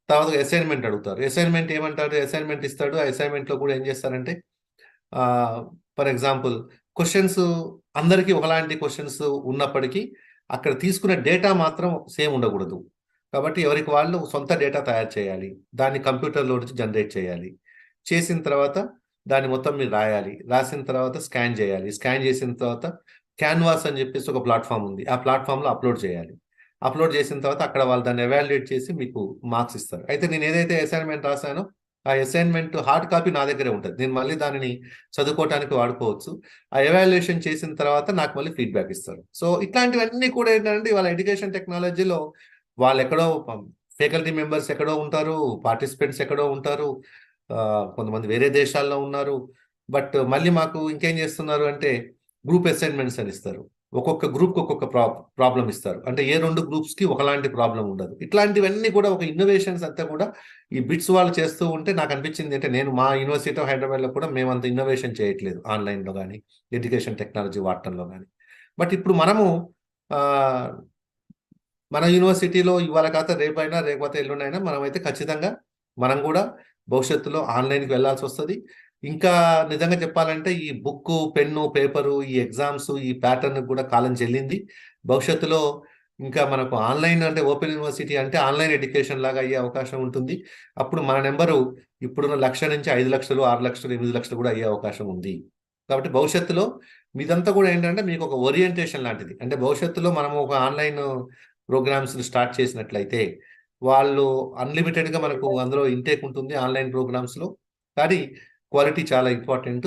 తర్వాత అసైన్మెంట్ అడుగుతారు. అసైన్మెంట్ ఏమంటారు, అసైన్మెంట్ ఇస్తాడు. ఆ అసైన్మెంట్లో కూడా ఏం చేస్తారంటే ఫర్ ఎగ్జాంపుల్ క్వశ్చన్స్ అందరికీ ఒకలాంటి క్వశ్చన్స్ ఉన్నప్పటికీ అక్కడ తీసుకునే డేటా మాత్రం సేమ్ ఉండకూడదు. కాబట్టి ఎవరికి వాళ్ళు సొంత డేటా తయారు చేయాలి, దాన్ని కంప్యూటర్లో నుంచి జనరేట్ చేయాలి. చేసిన తర్వాత దాన్ని మొత్తం మీరు రాయాలి. రాసిన తర్వాత స్కాన్ చేయాలి. స్కాన్ చేసిన తర్వాత క్యాన్వాస్ అని చెప్పేసి ఒక ప్లాట్ఫామ్ ఉంది, ఆ ప్లాట్ఫామ్లో అప్లోడ్ చేయాలి. అప్లోడ్ చేసిన తర్వాత అక్కడ వాళ్ళు దాన్ని ఎవాల్యుయేట్ చేసి మీకు మార్క్స్ ఇస్తారు. అయితే నేను ఏదైతే అసైన్మెంట్ రాశానో ఆ అసైన్మెంట్ హార్డ్ కాపీ నా దగ్గరే ఉంటుంది. నేను మళ్ళీ దానిని చదువుకోవడానికి వాడుకోవచ్చు. ఆ ఎవాల్యుయేషన్ చేసిన తర్వాత నాకు మళ్ళీ ఫీడ్బ్యాక్ ఇస్తారు. సో ఇట్లాంటివన్నీ కూడా ఏంటంటే వాళ్ళ ఎడ్యుకేషన్ టెక్నాలజీలో వాళ్ళు ఎక్కడో ఫ్యాకల్టీ మెంబర్స్ ఎక్కడో ఉంటారు, పార్టిసిపెంట్స్ ఎక్కడో ఉంటారు, కొంతమంది వేరే దేశాల్లో ఉన్నారు. బట్ మళ్ళీ మాకు ఇంకేం చేస్తున్నారు అంటే గ్రూప్ అసైన్మెంట్స్ అని ఇస్తారు. ఒక్కొక్క గ్రూప్కి ఒక్కొక్క ప్రాబ్లం ఇస్తారు. అంటే ఏ 2 గ్రూప్స్కి ఒకలాంటి ప్రాబ్లం ఉండదు. ఇట్లాంటివన్నీ కూడా ఒక ఇన్నోవేషన్స్ అంతా కూడా ఈ బిట్స్ వాళ్ళు చేస్తూ ఉంటే నాకు అనిపించింది అంటే నేను మా యూనివర్సిటీ ఆఫ్ హైదరాబాద్లో కూడా మేము అంత ఇన్నోవేషన్ చేయట్లేదు ఆన్లైన్లో కానీ ఎడ్యుకేషన్ టెక్నాలజీ వాడటంలో కానీ. బట్ ఇప్పుడు మనము మన యూనివర్సిటీలో ఇవాళ కాక రేపైనా లేకపోతే ఎల్లుండైనా మనమైతే ఖచ్చితంగా మనం కూడా భవిష్యత్తులో ఆన్లైన్కి వెళ్ళాల్సి వస్తుంది. ఇంకా నిజంగా చెప్పాలంటే ఈ బుక్, పెన్ను, పేపరు, ఈ ఎగ్జామ్స్, ఈ ప్యాటర్న్ కూడా కాలం చెల్లింది. భవిష్యత్తులో ఇంకా మనకు ఆన్లైన్ అంటే ఓపెన్ యూనివర్సిటీ అంటే ఆన్లైన్ ఎడ్యుకేషన్ లాగా అయ్యే అవకాశం ఉంటుంది. అప్పుడు మన నెంబరు ఇప్పుడున్న 1,00,000 నుంచి 5 లక్షలు, 6 లక్షలు, 8 లక్షలు కూడా అయ్యే అవకాశం ఉంది. కాబట్టి భవిష్యత్తులో మీదంతా కూడా ఏంటంటే మీకు ఒక ఓరియంటేషన్ లాంటిది. అంటే భవిష్యత్తులో మనము ఒక ఆన్లైన్ ప్రోగ్రామ్స్ స్టార్ట్ చేసినట్లయితే వాళ్ళు అన్లిమిటెడ్గా మనకు అందులో ఇంటేక్ ఉంటుంది ఆన్లైన్ ప్రోగ్రామ్స్లో. కానీ క్వాలిటీ చాలా ఇంపార్టెంట్.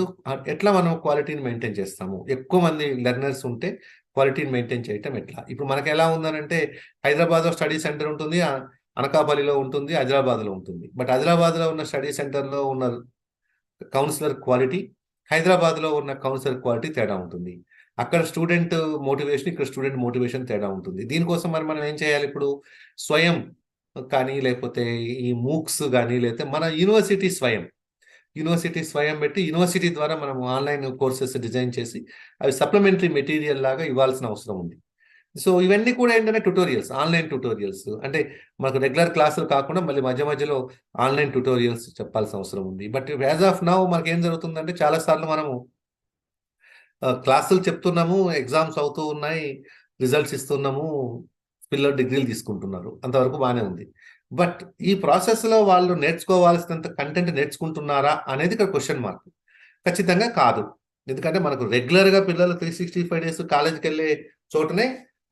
ఎట్లా మనం క్వాలిటీని మెయింటైన్ చేస్తాము, ఎక్కువ మంది లెర్నర్స్ ఉంటే క్వాలిటీని మెయింటైన్ చేయటం ఎట్లా. ఇప్పుడు మనకు ఎలా ఉందనంటే హైదరాబాద్లో స్టడీ సెంటర్ ఉంటుంది, అనకాపల్లిలో ఉంటుంది, ఆదిలాబాద్లో ఉంటుంది. బట్ ఆదిలాబాద్లో ఉన్న స్టడీ సెంటర్లో ఉన్న కౌన్సిలర్ క్వాలిటీ, హైదరాబాద్లో ఉన్న కౌన్సిలర్ క్వాలిటీ తేడా ఉంటుంది. అక్కడ స్టూడెంట్ మోటివేషన్, ఇక్కడ స్టూడెంట్ మోటివేషన్ తేడా ఉంటుంది. దీనికోసం మనం ఏం చేయాలి, ఇప్పుడు స్వయం కానీ లేకపోతే ఈ మూక్స్ కానీ లేకపోతే మన యూనివర్సిటీ స్వయం పెట్టి యూనివర్సిటీ ద్వారా మనం ఆన్లైన్ కోర్సెస్ డిజైన్ చేసి అవి సప్లిమెంటరీ మెటీరియల్ లాగా ఇవ్వాల్సిన అవసరం ఉంది. సో ఇవన్నీ కూడా ఏంటంటే ట్యుటోరియల్స్, ఆన్లైన్ ట్యుటోరియల్స్. అంటే మనకు రెగ్యులర్ క్లాసులు కాకుండా మళ్ళీ మధ్యలో ఆన్లైన్ ట్యుటోరియల్స్ చెప్పాల్సిన అవసరం ఉంది. బట్ యాజ్ ఆఫ్ నౌ మనకి ఏం జరుగుతుందంటే చాలాసార్లు మనము క్లాసులు చెప్తున్నాము, ఎగ్జామ్స్ అవుతూ ఉన్నాయి, రిజల్ట్స్ ఇస్తున్నాము, పిల్లలు డిగ్రీలు తీసుకుంటున్నారు, అంతవరకు బాగానే ఉంది. బట్ ఈ ప్రాసెస్లో వాళ్ళు నేర్చుకోవాల్సినంత కంటెంట్ నేర్చుకుంటున్నారా అనేది ఇక్కడ క్వశ్చన్ మార్క్. ఖచ్చితంగా కాదు. ఎందుకంటే మనకు రెగ్యులర్గా పిల్లలు 365 డేస్ కాలేజీకి వెళ్ళే చోటనే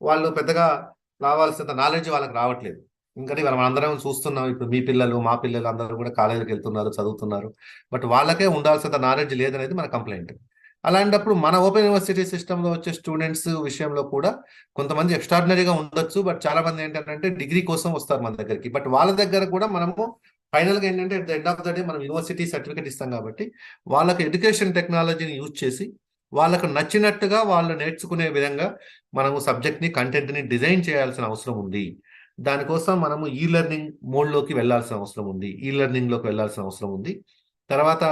వాళ్ళు పెద్దగా రావాల్సినంత నాలెడ్జ్ వాళ్ళకి రావట్లేదు. ఇంకా మనం అందరం చూస్తున్నాం, ఇప్పుడు మీ పిల్లలు, మా పిల్లలు అందరూ కూడా కాలేజీకి వెళ్తున్నారు, చదువుతున్నారు. బట్ వాళ్ళకే ఉండాల్సినంత నాలెడ్జ్ లేదనేది మన కంప్లైంట్. అలాంటప్పుడు మన ఓపెన్ యూనివర్సిటీ సిస్టంలో వచ్చే స్టూడెంట్స్ విషయంలో కూడా కొంతమంది ఎక్స్ట్రాడినరీగా ఉండొచ్చు. బట్ చాలా మంది ఏంటంటే డిగ్రీ కోసం వస్తారు మన దగ్గరికి. బట్ వాళ్ళ దగ్గర కూడా మనము ఫైనల్గా ఏంటంటే at the end of the day మనం యూనివర్సిటీ సర్టిఫికేట్ ఇస్తాం కాబట్టి వాళ్ళకి ఎడ్యుకేషన్ టెక్నాలజీని యూజ్ చేసి వాళ్ళకు నచ్చినట్టుగా వాళ్ళు నేర్చుకునే విధంగా మనము సబ్జెక్ట్ని, కంటెంట్ని డిజైన్ చేయాల్సిన అవసరం ఉంది. దానికోసం మనము ఈ లెర్నింగ్ మోడ్లోకి వెళ్ళాల్సిన అవసరం ఉంది, ఈ లెర్నింగ్లోకి వెళ్ళాల్సిన అవసరం ఉంది. తర్వాత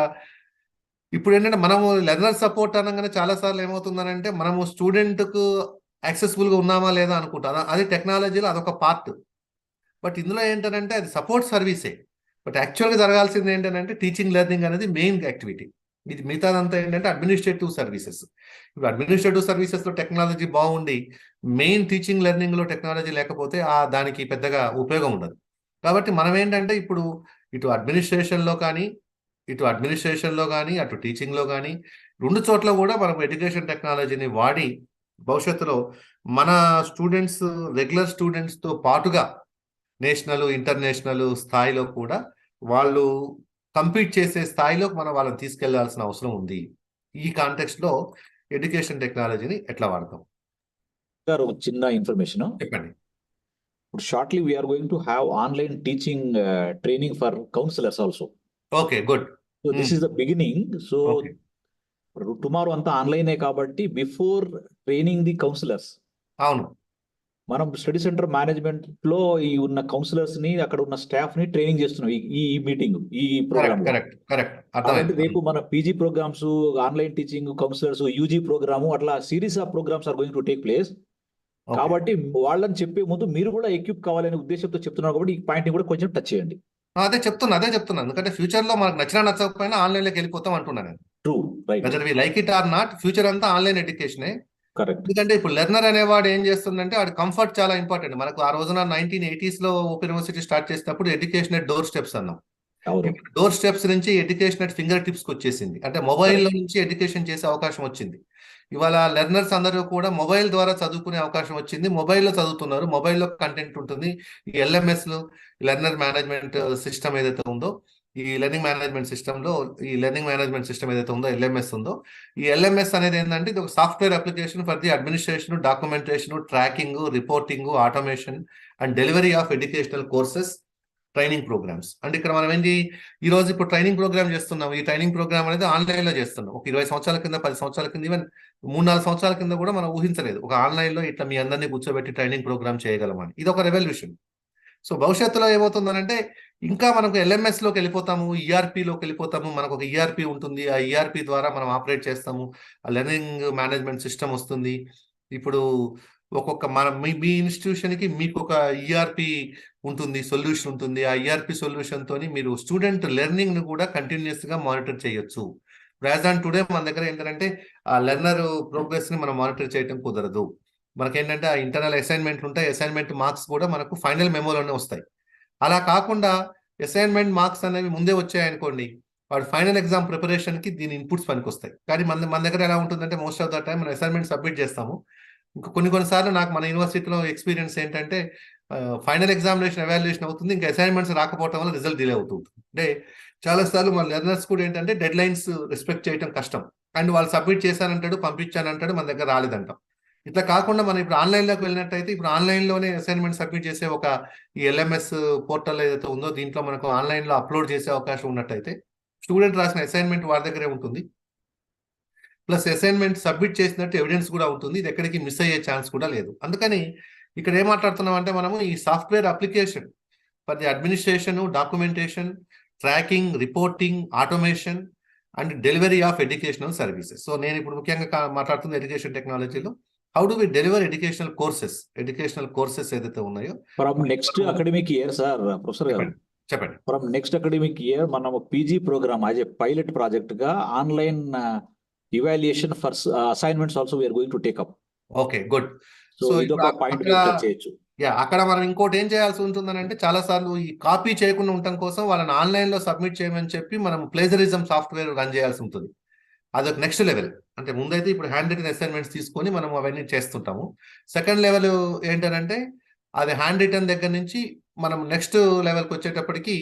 ఇప్పుడు ఏంటంటే మనము లెర్నర్ సపోర్ట్ అనగానే చాలాసార్లు ఏమవుతుందనంటే మనము స్టూడెంట్కు యాక్సెసిబుల్గా ఉన్నామా లేదా అనుకుంటాను. అది టెక్నాలజీలో అదొక పార్ట్. బట్ ఇందులో ఏంటంటే అది సపోర్ట్ సర్వీసే. బట్ యాక్చువల్గా జరగాల్సింది ఏంటంటే టీచింగ్ లెర్నింగ్ అనేది మెయిన్ యాక్టివిటీ. ఇది మిగతాదంతా ఏంటంటే అడ్మినిస్ట్రేటివ్ సర్వీసెస్. ఇప్పుడు అడ్మినిస్ట్రేటివ్ సర్వీసెస్లో టెక్నాలజీ బాగుండి మెయిన్ టీచింగ్ లెర్నింగ్లో టెక్నాలజీ లేకపోతే దానికి పెద్దగా ఉపయోగం ఉండదు. కాబట్టి మనం ఏంటంటే ఇప్పుడు ఇటు అడ్మినిస్ట్రేషన్లో కానీ అటు టీచింగ్లో కానీ 2 చోట్ల కూడా మనం ఎడ్యుకేషన్ టెక్నాలజీని వాడి భవిష్యత్తులో మన స్టూడెంట్స్, రెగ్యులర్ స్టూడెంట్స్తో పాటుగా నేషనల్, ఇంటర్నేషనల్ స్థాయిలో కూడా వాళ్ళు కంపీట్ చేసే స్థాయిలో మనం వాళ్ళని తీసుకెళ్లాల్సిన అవసరం ఉంది. ఈ కాంటెక్స్ట్లో ఎడ్యుకేషన్ టెక్నాలజీని ఎట్లా వాడతాం? గారు చిన్న ఇన్ఫర్మేషన్. చెప్పండి. ఇప్పుడు shortly we are going to have online teaching training for counsellors also. Okay, good. So this is the beginning. So tomorrow అంతా ఆన్లైనే కాబట్టి బిఫోర్ ట్రైనింగ్ ది కౌన్సిలర్స్, అవును, మనం స్టడీ సెంటర్ మేనేజ్మెంట్ లో ఈ ఉన్న కౌన్సిలర్స్ ని, అక్కడ ఉన్న స్టాఫ్ ని ట్రైనింగ్ చేస్తున్నాం ఈ మీటింగ్, ఈ ప్రోగ్రామ్. కాబట్టి రేపు మన PG programmes, online teaching, counsellors, UG programme, అట్లా series of programmes are going to take place. కాబట్టి వాళ్ళని చెప్పే ముందు మీరు కూడా ఎక్విప్ కావాలనే ఉద్దేశంతో చెప్తున్నారు కాబట్టి ఈ పాయింట్ ని కూడా కొంచెం టచ్ చేయండి. అదే చెప్తున్నా ఎందుకంటే ఫ్యూచర్ లో మనకు నచ్చకపోయినా ఆన్లైన్ లోకి వెళ్ళిపోతాం అంటున్నాను నేను. True, right. Whether we like it or not, future అంతా ఆన్లైన్ ఎడ్యుకేషనే. కరెక్ట్. ఎందుకంటే ఇప్పుడు లెర్నర్ అనేవాడు ఏం చేస్తుందంటే వాడి కంఫర్ట్ చాలా ఇంపార్టెంట్. మనకు ఆ రోజున 1980s లో ఓపెన్ యూనివర్సిటీ స్టార్ట్ చేసినప్పుడు ఎడ్యుకేషన్ ఎట్ డోర్ స్టెప్స్ అన్నాం. డోర్ స్టెప్స్ నుంచి ఎడ్యుకేషన్ ఎట్ ఫింగర్ టిప్స్ కి వచ్చేసింది. అంటే మొబైల్ లో నుంచి ఎడ్యుకేషన్ చేసే అవకాశం వచ్చింది. ఇవాళ లెర్నర్స్ అందరూ కూడా మొబైల్ ద్వారా చదువుకునే అవకాశం వచ్చింది. మొబైల్లో చదువుతున్నారు, మొబైల్లో కంటెంట్ ఉంటుంది. ఈ LMS లెర్నర్ మేనేజ్మెంట్ సిస్టమ్ ఏదైతే ఉందో, ఈ లెర్నింగ్ మేనేజ్మెంట్ సిస్టమ్ ఏదైతే ఉందో, LMS ఉందో, ఈ LMS అనేది ఏంటంటే ఇది ఒక software application for the administration, documentation, tracking, reporting, automation and delivery of educational courses, training programs. అంటే ఇక్కడ మనం ఏంటి, ఈ రోజు ఇప్పుడు ట్రైనింగ్ ప్రోగ్రామ్ చేస్తున్నాం. ఈ ట్రైనింగ్ ప్రోగ్రామ్ అనేది ఆన్లైన్ లో చేస్తున్నాం. ఒక 20 సంవత్సరాల కింద, 10 సంవత్సరాల కింద, ఈవెన్ 3-4 సంవత్సరాల కింద కూడా మనం ఊహించలేదు ఒక ఆన్లైన్ లో ఇట్లా మీ అందరినీ కూర్చోబెట్టి ట్రైనింగ్ ప్రోగ్రామ్ చేయగలమని. ఇది ఒక రెవల్యూషన్. సో భవిష్యత్తులో ఏమవుతుందనంటే ఇంకా మనకు LMS లోకి వెళ్ళిపోతాము, ERP లోకి వెళ్ళిపోతాము. మనకు ఒక ERP ఉంటుంది, ఆ ERP ద్వారా మనం ఆపరేట్ చేస్తాము. ఆ లెర్నింగ్ మేనేజ్మెంట్ సిస్టమ్ వస్తుంది. ఇప్పుడు ఒక్కొక్క మీ ఇన్స్టిట్యూషన్ కి మీకు ఒక ERP ఉంటుంది, సొల్యూషన్ ఉంటుంది. ఆ ERP సొల్యూషన్ తోని మీరు స్టూడెంట్ లెర్నింగ్ ను కూడా కంటిన్యూస్ గా మానిటర్ చేయొచ్చు. యాజ్ ఆన్ టుడే మన దగ్గర ఏంటంటే ఆ లెర్నర్ ప్రోగ్రెస్ ని మనం మానిటర్ చేయడం కుదరదు. మనకేంటంటే ఆ ఇంటర్నల్ అసైన్మెంట్లు ఉంటాయి, అసైన్మెంట్ మార్క్స్ కూడా మనకు ఫైనల్ మెమోలోనే వస్తాయి. అలా కాకుండా అసైన్మెంట్ మార్క్స్ అనేవి ముందే వచ్చాయనుకోండి, వాడు ఫైనల్ ఎగ్జామ్ ప్రిపరేషన్ కి దీని ఇన్పుట్స్ పనికి వస్తాయి. కానీ మన దగ్గర ఎలా ఉంటుందంటే మోస్ట్ ఆఫ్ ద టైం మనం అసైన్మెంట్ సబ్మిట్ చేస్తాము. ఇంకా కొన్నిసార్లు నాకు మన యూనివర్సిటీలో ఎక్స్పీరియన్స్ ఏంటంటే ఫైనల్ ఎగ్జామినేషన్ ఎవాల్యుయేషన్ అవుతుంది, ఇంకా అసైన్మెంట్స్ రాకపోవడం వల్ల రిజల్ట్ డిలే అవుతుంది. అంటే చాలాసార్లు మన లెర్నర్స్ కూడా ఏంటంటే డెడ్ లైన్స్ రెస్పెక్ట్ చేయడం కష్టం. అండ్ వాళ్ళు సబ్మిట్ చేశానంటాడు, పంపించానంటాడు, మన దగ్గర రాలేదంటాం. ఇట్లా కాకుండా మనం ఇప్పుడు ఆన్లైన్లోకి వెళ్ళినట్టయితే ఇప్పుడు ఆన్లైన్లోనే అసైన్మెంట్ సబ్మిట్ చేసే ఒక ఈ LMS పోర్టల్ ఏదైతే ఉందో దీంట్లో మనకు ఆన్లైన్లో అప్లోడ్ చేసే అవకాశం ఉన్నట్టయితే స్టూడెంట్ రాసిన అసైన్మెంట్ వారి దగ్గరే ఉంటుంది. ప్లస్ అసైన్మెంట్ సబ్మిట్ చేసినట్టు ఎవిడెన్స్ కూడా ఉంటుంది. ఇది ఎక్కడికి మిస్ అయ్యే ఛాన్స్ కూడా లేదు. అందుకని ఇక్కడ ఏం మాట్లాడుతున్నాం అంటే మనము ఈ software application for the administration, documentation, tracking, reporting, automation and delivery of educational services. So నేను ఇప్పుడు ముఖ్యంగా మాట్లాడుతుంది ఎడ్యుకేషన్ టెక్నాలజీలో how do we deliver educational courses ఏదైతే ఉన్నాయో from next academic year. Sir professor గారు చెప్పండి. ఫ్రమ్ నెక్స్ట్ అకాడమిక్ ఇయర్ మనం PG program as a pilot project గా online evaluation for assignments also we are going to take up. Okay, good. So ఇదొక point చేయొచ్చు. అక్కడ మనం ఇంకోటి ఏం చేయాల్సి ఉంటుందని అంటే చాలా సార్లు ఈ కాపీ చేయకుండా ఉండటం కోసం వాళ్ళని ఆన్లైన్ లో సబ్మిట్ చేయమని చెప్పి మనం ప్లేజరిజం సాఫ్ట్వేర్ రన్ చేయాల్సి ఉంటుంది. అదొక నెక్స్ట్ లెవెల్. అంటే ముందైతే ఇప్పుడు హ్యాండ్ రిటన్ అసైన్మెంట్స్ తీసుకొని మనం అవన్నీ చేస్తుంటాము. సెకండ్ లెవెల్ ఏంటంటే అది హ్యాండ్ రిటన్ దగ్గర నుంచి మనం నెక్స్ట్ లెవెల్కి వచ్చేటప్పటికి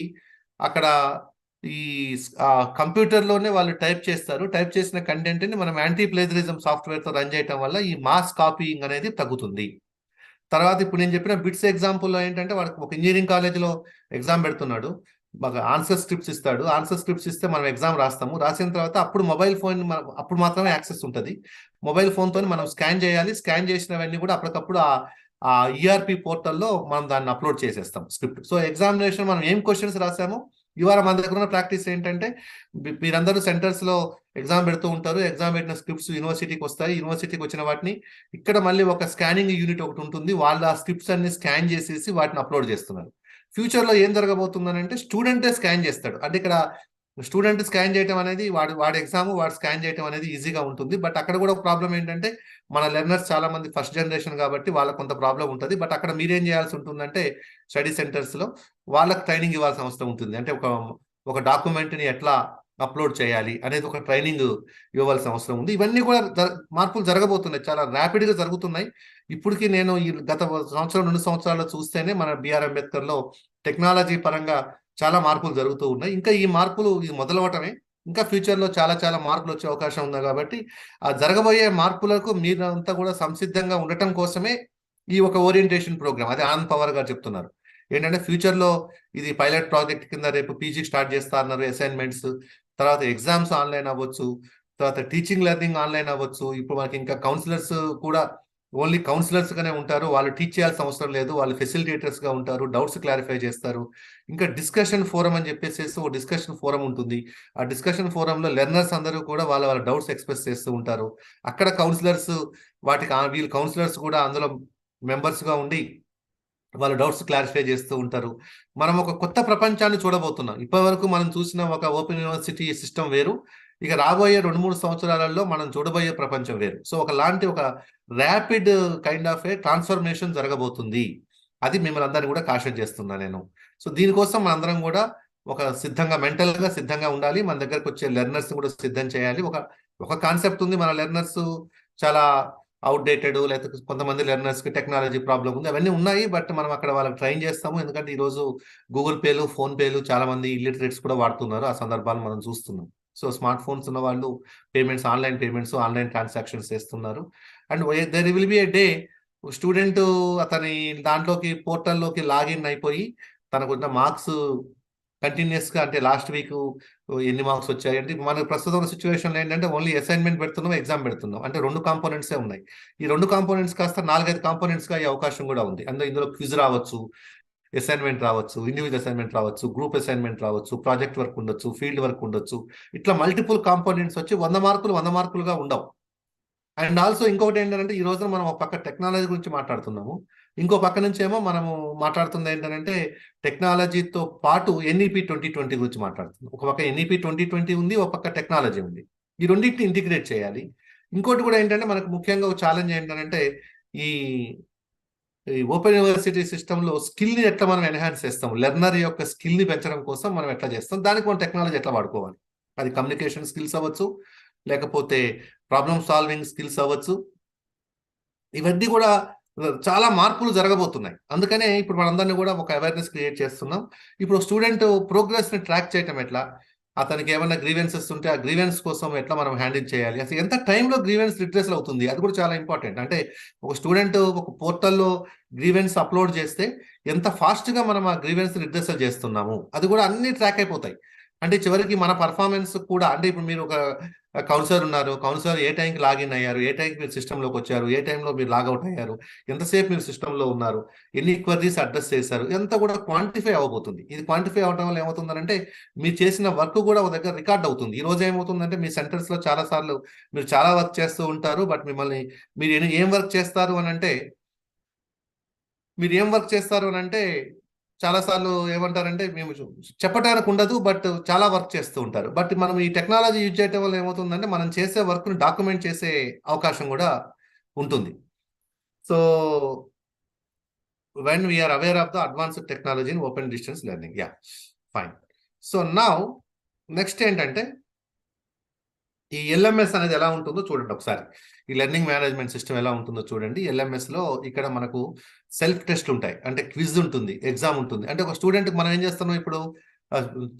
అక్కడ ఈ కంప్యూటర్లోనే వాళ్ళు టైప్ చేస్తారు. టైప్ చేసిన కంటెంట్ని మనం యాంటీ ప్లేజరిజం సాఫ్ట్వేర్తో రన్ చేయడం వల్ల ఈ మాస్ కాపీయింగ్ అనేది తగ్గుతుంది. తర్వాత ఇప్పుడు నేను చెప్పిన బిట్స్ ఎగ్జాంపుల్లో ఏంటంటే వాడికి ఒక ఇంజనీరింగ్ కాలేజీలో ఎగ్జామ్ పెడుతున్నాడు, మాకు ఆన్సర్ స్క్రిప్ట్స్ ఇస్తాడు. ఆన్సర్ స్క్రిప్ట్స్ ఇస్తే మనం ఎగ్జామ్ రాస్తాము. రాసిన తర్వాత అప్పుడు మొబైల్ ఫోన్ అప్పుడు మాత్రమే యాక్సెస్ ఉంటుంది. మొబైల్ ఫోన్తో మనం స్కాన్ చేయాలి. స్కాన్ చేసినవన్నీ కూడా అప్పటికప్పుడు ఆ ERP పోర్టల్లో మనం దాన్ని అప్లోడ్ చేసేస్తాం స్క్రిప్ట్. సో ఎగ్జామినేషన్ మనం ఏం క్వశ్చన్స్ రాసామో ఇవాళ మన దగ్గర ఉన్న ప్రాక్టీస్ ఏంటంటే మీరందరూ సెంటర్స్లో ఎగ్జామ్ పెడుతూ ఉంటారు. ఎగ్జామ్ పెట్టిన స్క్రిప్ట్స్ యూనివర్సిటీకి వస్తాయి. యూనివర్సిటీకి వచ్చిన వాటిని ఇక్కడ మళ్ళీ ఒక స్కానింగ్ యూనిట్ ఒకటి ఉంటుంది. వాళ్ళు ఆ స్క్రిప్ట్స్ అన్ని స్కాన్ చేసేసి వాటిని అప్లోడ్ చేస్తున్నారు. ఫ్యూచర్లో ఏం జరగబోతుందని అంటే స్టూడెంటే స్కాన్ చేస్తాడు. అంటే ఇక్కడ స్టూడెంట్ స్కాన్ చేయడం అనేది వాడి ఎగ్జామ్ వాడు స్కాన్ చేయడం అనేది ఈజీగా ఉంటుంది. బట్ అక్కడ కూడా ఒక ప్రాబ్లం ఏంటంటే మన లెర్నర్స్ చాలా మంది ఫస్ట్ జనరేషన్ కాబట్టి వాళ్ళకి కొంత ప్రాబ్లం ఉంటుంది. బట్ అక్కడ మీరేం చేయాల్సి ఉంటుందంటే స్టడీ సెంటర్స్లో వాళ్ళకి ట్రైనింగ్ ఇవ్వాల్సిన అవసరం ఉంటుంది. అంటే ఒక డాక్యుమెంట్ని ఎట్లా అప్లోడ్ చేయాలి అనేది ఒక ట్రైనింగ్ ఇవ్వాల్సిన అవసరం ఉంది. ఇవన్నీ కూడా మార్పులు జరగబోతున్నాయి, చాలా ర్యాపిడ్గా జరుగుతున్నాయి. ఇప్పటికీ నేను ఈ గత 2 సంవత్సరాల్లో చూస్తేనే మన బిఆర్ అంబేద్కర్లో టెక్నాలజీ పరంగా చాలా మార్పులు జరుగుతూ ఉన్నాయి. ఇంకా ఈ మార్పులు ఇది మొదలవటమే. ఇంకా ఫ్యూచర్లో చాలా చాలా మార్పులు వచ్చే అవకాశం ఉంది కాబట్టి ఆ జరగబోయే మార్పులకు మీరంతా కూడా సంసిద్ధంగా ఉండటం కోసమే ఈ ఒక ఓరియంటేషన్ ప్రోగ్రామ్. అది ఆనంద్ పవార్ గారు చెప్తున్నారు ఏంటంటే ఫ్యూచర్లో ఇది పైలట్ ప్రాజెక్ట్ కింద రేపు పీజీ స్టార్ట్ చేస్తా అన్నారు. అసైన్మెంట్స్, తర్వాత ఎగ్జామ్స్ ఆన్లైన్ అవ్వచ్చు, తర్వాత టీచింగ్ లెర్నింగ్ ఆన్లైన్ అవ్వచ్చు. ఇప్పుడు మనకి ఇంకా కౌన్సిలర్స్ కూడా ఓన్లీ కౌన్సిలర్స్ గానే ఉంటారు, వాళ్ళు టీచ్ చేయాల్సిన అవసరం లేదు, వాళ్ళు ఫెసిలిటేటర్స్ గా ఉంటారు, డౌట్స్ క్లారిఫై చేస్తారు. ఇంకా డిస్కషన్ ఫోరం అని చెప్పేసి ఒక డిస్కషన్ ఫోరం ఉంటుంది. ఆ డిస్కషన్ ఫోరంలో లెర్నర్స్ అందరూ కూడా వాళ్ళ డౌట్స్ ఎక్స్ప్రెస్ చేస్తూ ఉంటారు. అక్కడ కౌన్సిలర్స్ వీళ్ళు కౌన్సిలర్స్ కూడా అందులో మెంబర్స్ గా ఉండి వాళ్ళ డౌట్స్ క్లారిఫై చేస్తూ ఉంటారు. మనం ఒక కొత్త ప్రపంచాన్ని చూడబోతున్నాం. ఇప్పటి వరకు మనం చూసిన ఒక ఓపెన్ యూనివర్సిటీ సిస్టమ్ వేరు, ఇక రాబోయే 2-3 సంవత్సరాలలో మనం చూడబోయే ప్రపంచం వేరు. సో ఒక rapid kind of A transformation జరగబోతుంది. అది మిమ్మల్ని అందరినీ కూడా కాషన్ చేస్తున్నా నేను. సో దీనికోసం మనందరం కూడా ఒక మెంటల్ గా సిద్ధంగా ఉండాలి. మన దగ్గరకు వచ్చే లెర్నర్స్ కూడా సిద్ధం చేయాలి. ఒక కాన్సెప్ట్ ఉంది, మన లెర్నర్స్ చాలా అవుట్డేటెడ్, లేకపోతే కొంతమంది లెర్నర్స్ కి టెక్నాలజీ ప్రాబ్లం ఉంది, అవన్నీ ఉన్నాయి. బట్ మనం అక్కడ వాళ్ళకి ట్రైన్ చేస్తాము. ఎందుకంటే ఈ రోజు గూగుల్ పేలు, ఫోన్ పేలు చాలా మంది ఇల్లిటరేట్స్ కూడా వాడుతున్నారు. ఆ సందర్భాలు మనం చూస్తున్నాం. సో స్మార్ట్ ఫోన్స్ ఉన్న వాళ్ళు payments, online payments, online transactions చేస్తున్నారు. And there will be a day student అతని దాంట్లోకి పోర్టల్లోకి లాగిన్ అయిపోయి తనకున్న మార్క్స్ కంటిన్యూస్ గా, అంటే లాస్ట్ వీక్ ఎన్ని మార్క్స్ వచ్చాయి అంటే మనకు ప్రస్తుతం ఉన్న సిచ్యువేషన్ ఏంటంటే ఓన్లీ అసైన్మెంట్ పెడుతున్నాం, ఎగ్జామ్ పెడుతున్నాం. అంటే 2 కాంపోనెంట్సే ఉన్నాయి. ఈ 2 కాంపోనెంట్స్ కాస్త 4-5 కాంపోనెంట్స్ గా అయ్యే అవకాశం కూడా ఉంది. ఇందులో క్విజ్ రావచ్చు, అసైన్మెంట్ రావచ్చు, ఇండివిజువల్ అసైన్మెంట్ రావచ్చు, గ్రూప్ అసైన్మెంట్ రావచ్చు, ప్రాజెక్ట్ వర్క్ ఉండొచ్చు, ఫీల్డ్ వర్క్ ఉండొచ్చు. ఇట్లా మల్టిపుల్ కాంపోనెంట్స్ వచ్చి 100 మార్కులుగా ఉండవు. అండ్ ఆల్సో ఇంకొకటి ఏంటంటే ఈ రోజున మనం ఒక పక్క టెక్నాలజీ గురించి మాట్లాడుతున్నాము, ఇంకో పక్క నుంచి ఏమో మనము మాట్లాడుతుంది ఏంటంటే టెక్నాలజీతో పాటు NEP 2020 గురించి మాట్లాడుతున్నాం. ఒక పక్క NEP 2020 ఉంది, ఒక పక్క టెక్నాలజీ ఉంది. ఈ రెండింటిని ఇంటిగ్రేట్ చేయాలి. ఇంకోటి కూడా ఏంటంటే మనకు ముఖ్యంగా ఒక ఛాలెంజ్ ఏంటంటే ఈ ఓపెన్ యూనివర్సిటీ సిస్టంలో స్కిల్ని ఎట్లా మనం ఎన్హాన్స్ చేస్తాం, లెర్నర్ యొక్క స్కిల్ని పెంచడం కోసం మనం ఎట్లా చేస్తాం, దానికి మనం టెక్నాలజీ ఎట్లా వాడుకోవాలి. అది కమ్యూనికేషన్ స్కిల్స్ అవ్వచ్చు, లేకపోతే ప్రాబ్లమ్ సాల్వింగ్ స్కిల్స్ అవ్వచ్చు. ఇవన్నీ కూడా చాలా మార్పులు జరగబోతున్నాయి. అందుకనే ఇప్పుడు మనందరినీ కూడా ఒక అవేర్నెస్ క్రియేట్ చేస్తున్నాం. ఇప్పుడు స్టూడెంట్ ప్రోగ్రెస్ ని ట్రాక్ చేయటం ఎట్లా, అతనికి ఏమైనా గ్రీవెన్సెస్ ఉంటే ఆ గ్రీవెన్స్ కోసం ఎట్లా మనం హ్యాండిల్ చేయాలి, అసలు ఎంత టైంలో గ్రీవెన్స్ రిట్రెసల్ అవుతుంది, అది కూడా చాలా ఇంపార్టెంట్. అంటే ఒక స్టూడెంట్ ఒక పోర్టల్లో గ్రీవెన్స్ అప్లోడ్ చేస్తే ఎంత ఫాస్ట్గా మనం ఆ గ్రీవెన్స్ రిట్రెసల్ చేస్తున్నాము, అది కూడా అన్ని ట్రాక్ అయిపోతాయి. అంటే చివరికి మన పర్ఫార్మెన్స్ కూడా, అంటే ఇప్పుడు మీరు ఒక కౌన్సిలర్ ఉన్నారు, కౌన్సిలర్ ఏ టైంకి లాగిన్ అయ్యారు, ఏ టైంకి మీరు సిస్టంలోకి వచ్చారు, ఏ టైంలో మీరు లాగౌట్ అయ్యారు, ఎంతసేపు మీరు సిస్టంలో ఉన్నారు, ఎన్ని క్వరీస్ అడ్రస్ చేశారు, ఇదంతా కూడా క్వాంటిఫై అవ్వబోతుంది. ఇది క్వాంటిఫై అవడం వల్ల ఏమవుతుందంటే మీరు చేసిన వర్క్ కూడా ఒక దగ్గర రికార్డ్ అవుతుంది. ఈ రోజు ఏమవుతుందంటే మీ సెంటర్స్లో చాలా సార్లు మీరు చాలా వర్క్ చేస్తూ ఉంటారు, బట్ మిమ్మల్ని మీరు ఏం వర్క్ చేస్తారు అని అంటే చాలాసార్లు ఏమంటారంటే మేము చెప్పడానికి ఉండదు, బట్ చాలా వర్క్ చేస్తూ ఉంటారు. బట్ మనం ఈ టెక్నాలజీ యూజ్ చేయడం వల్ల ఏమవుతుందంటే మనం చేసే వర్క్ను డాక్యుమెంట్ చేసే అవకాశం కూడా ఉంటుంది. So when we are aware of the advanced technology in open distance learning, yeah fine. So now next ఏంటంటే ఈ LMS అనేది ఎలా ఉంటుందో చూడండి ఒకసారి. ఈ లెర్నింగ్ మేనేజ్మెంట్ సిస్టమ్ ఎలా ఉంటుందో చూడండి. LMS లో ఇక్కడ మనకు సెల్ఫ్ టెస్ట్ ఉంటాయి, అంటే క్విజ్ ఉంటుంది, ఎగ్జామ్ ఉంటుంది. అంటే ఒక స్టూడెంట్ మనం ఏం చేస్తున్నాం ఇప్పుడు,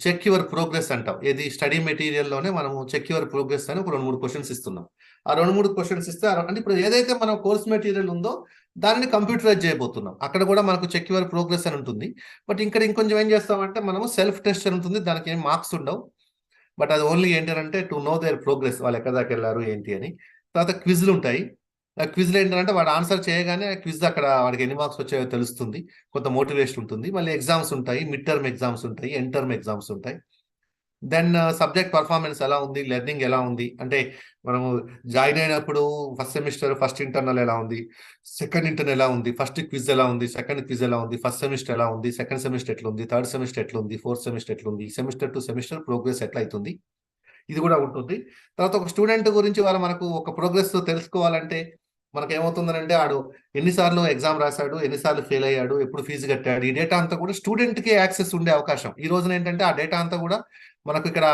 చెక్ యువర్ ప్రోగ్రెస్ అంటాం. ఏది స్టడీ మెటీరియల్లోనే మనము చెక్ యువర్ ప్రోగ్రెస్ అని ఒక 2-3 క్వశ్చన్స్ ఇస్తున్నాం. ఆ 2-3 క్వశ్చన్స్ ఇస్తే అంటే ఇప్పుడు ఏదైతే మన కోర్స్ మెటీరియల్ ఉందో దాన్ని కంప్యూటరైజ్ చేయబోతున్నాం. అక్కడ కూడా మనకు చెక్ యువర్ ప్రోగ్రెస్ అని ఉంటుంది. బట్ ఇక్కడ ఇంకొంచెం ఏం చేస్తామంటే మనము సెల్ఫ్ టెస్ట్ అని ఉంటుంది, దానికి ఏం మార్క్స్ ఉండవు. బట్ అది ఓన్లీ ఏంటంటే టు నో దేర్ ప్రోగ్రెస్, వాళ్ళు ఎక్కడ దాకా వెళ్ళారు ఏంటి అని. తర్వాత క్విజ్లు ఉంటాయి. ఆ క్విజ్లు ఏంటంటే వాడు ఆన్సర్ చేయగానే క్విజ్ అక్కడ వాడికి ఎన్ని మార్క్స్ వచ్చాయో తెలుస్తుంది, కొంత మోటివేషన్ ఉంటుంది. మళ్ళీ ఎగ్జామ్స్ ఉంటాయి, మిడ్ టర్మ్ ఎగ్జామ్స్ ఉంటాయి, ఎండ్ టర్మ్ ఎగ్జామ్స్ ఉంటాయి. దెన్ సబ్జెక్ట్ పర్ఫార్మెన్స్ ఎలా ఉంది, లెర్నింగ్ ఎలా ఉంది, అంటే మనము జాయిన్ అయినప్పుడు ఫస్ట్ సెమిస్టర్ ఫస్ట్ ఇంటర్నల్ ఎలా ఉంది, సెకండ్ ఇంటర్నల్ ఎలా ఉంది, ఫస్ట్ క్విజ్ ఎలా ఉంది, సెకండ్ క్విజ్ ఎలా ఉంది, ఫస్ట్ సెమిస్టర్ ఎలా ఉంది, సెకండ్ సెమిస్టర్ ఎట్లా ఉంది, థర్డ్ సెమిస్టర్ ఎట్లా ఉంది, ఫోర్త్ సెమిస్టర్ ఎట్లా ఉంది, సెమిస్టర్ టు సెమిస్టర్ ప్రోగ్రెస్ ఎట్లా అవుతుంది, ఇది కూడా ఉంటుంది. తర్వాత ఒక స్టూడెంట్ గురించి మనకు ఒక ప్రోగ్రెస్ తెలుసుకోవాలంటే మనకు ఏమవుతుందంటే ఆడు ఎన్నిసార్లు ఎగ్జామ్ రాశాడు, ఎన్నిసార్లు ఫెయిల్ అయ్యాడు, ఎప్పుడు ఫీజు కట్టాడు, ఈ డేటా అంతా కూడా స్టూడెంట్కి యాక్సెస్ ఉండే అవకాశం. ఈ రోజున ఏంటంటే ఆ డేటా అంతా కూడా మనకు ఇక్కడ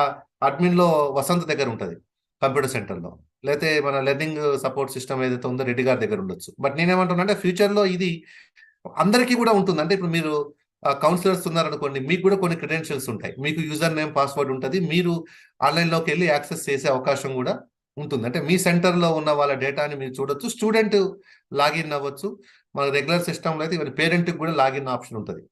అడ్మిన్లో వసంత్ దగ్గర ఉంటుంది, కంప్యూటర్ సెంటర్లో, లేకపోతే మన లెర్నింగ్ సపోర్ట్ సిస్టమ్ ఏదైతే ఉందో రెడ్డి గారి దగ్గర ఉండొచ్చు. బట్ నేనేమంటున్నా అంటే ఫ్యూచర్లో ఇది అందరికీ కూడా ఉంటుంది. అంటే ఇప్పుడు మీరు కౌన్సిలర్స్ ఉన్నారనుకోండి, మీకు కూడా కొన్ని క్రెడెన్షియల్స్ ఉంటాయి. మీకు యూజర్ నేమ్ పాస్వర్డ్ ఉంటుంది. మీరు ఆన్లైన్లోకి వెళ్ళి యాక్సెస్ చేసే అవకాశం కూడా ఉంటుంది. అంటే మీ సెంటర్లో ఉన్న వాళ్ళ డేటాని మీరు చూడొచ్చు. స్టూడెంట్ లాగిన్ అవ్వచ్చు. మన రెగ్యులర్ సిస్టంలో అయితే ఈవెన్ పేరెంట్కి కూడా లాగిన్ ఆప్షన్ ఉంటుంది.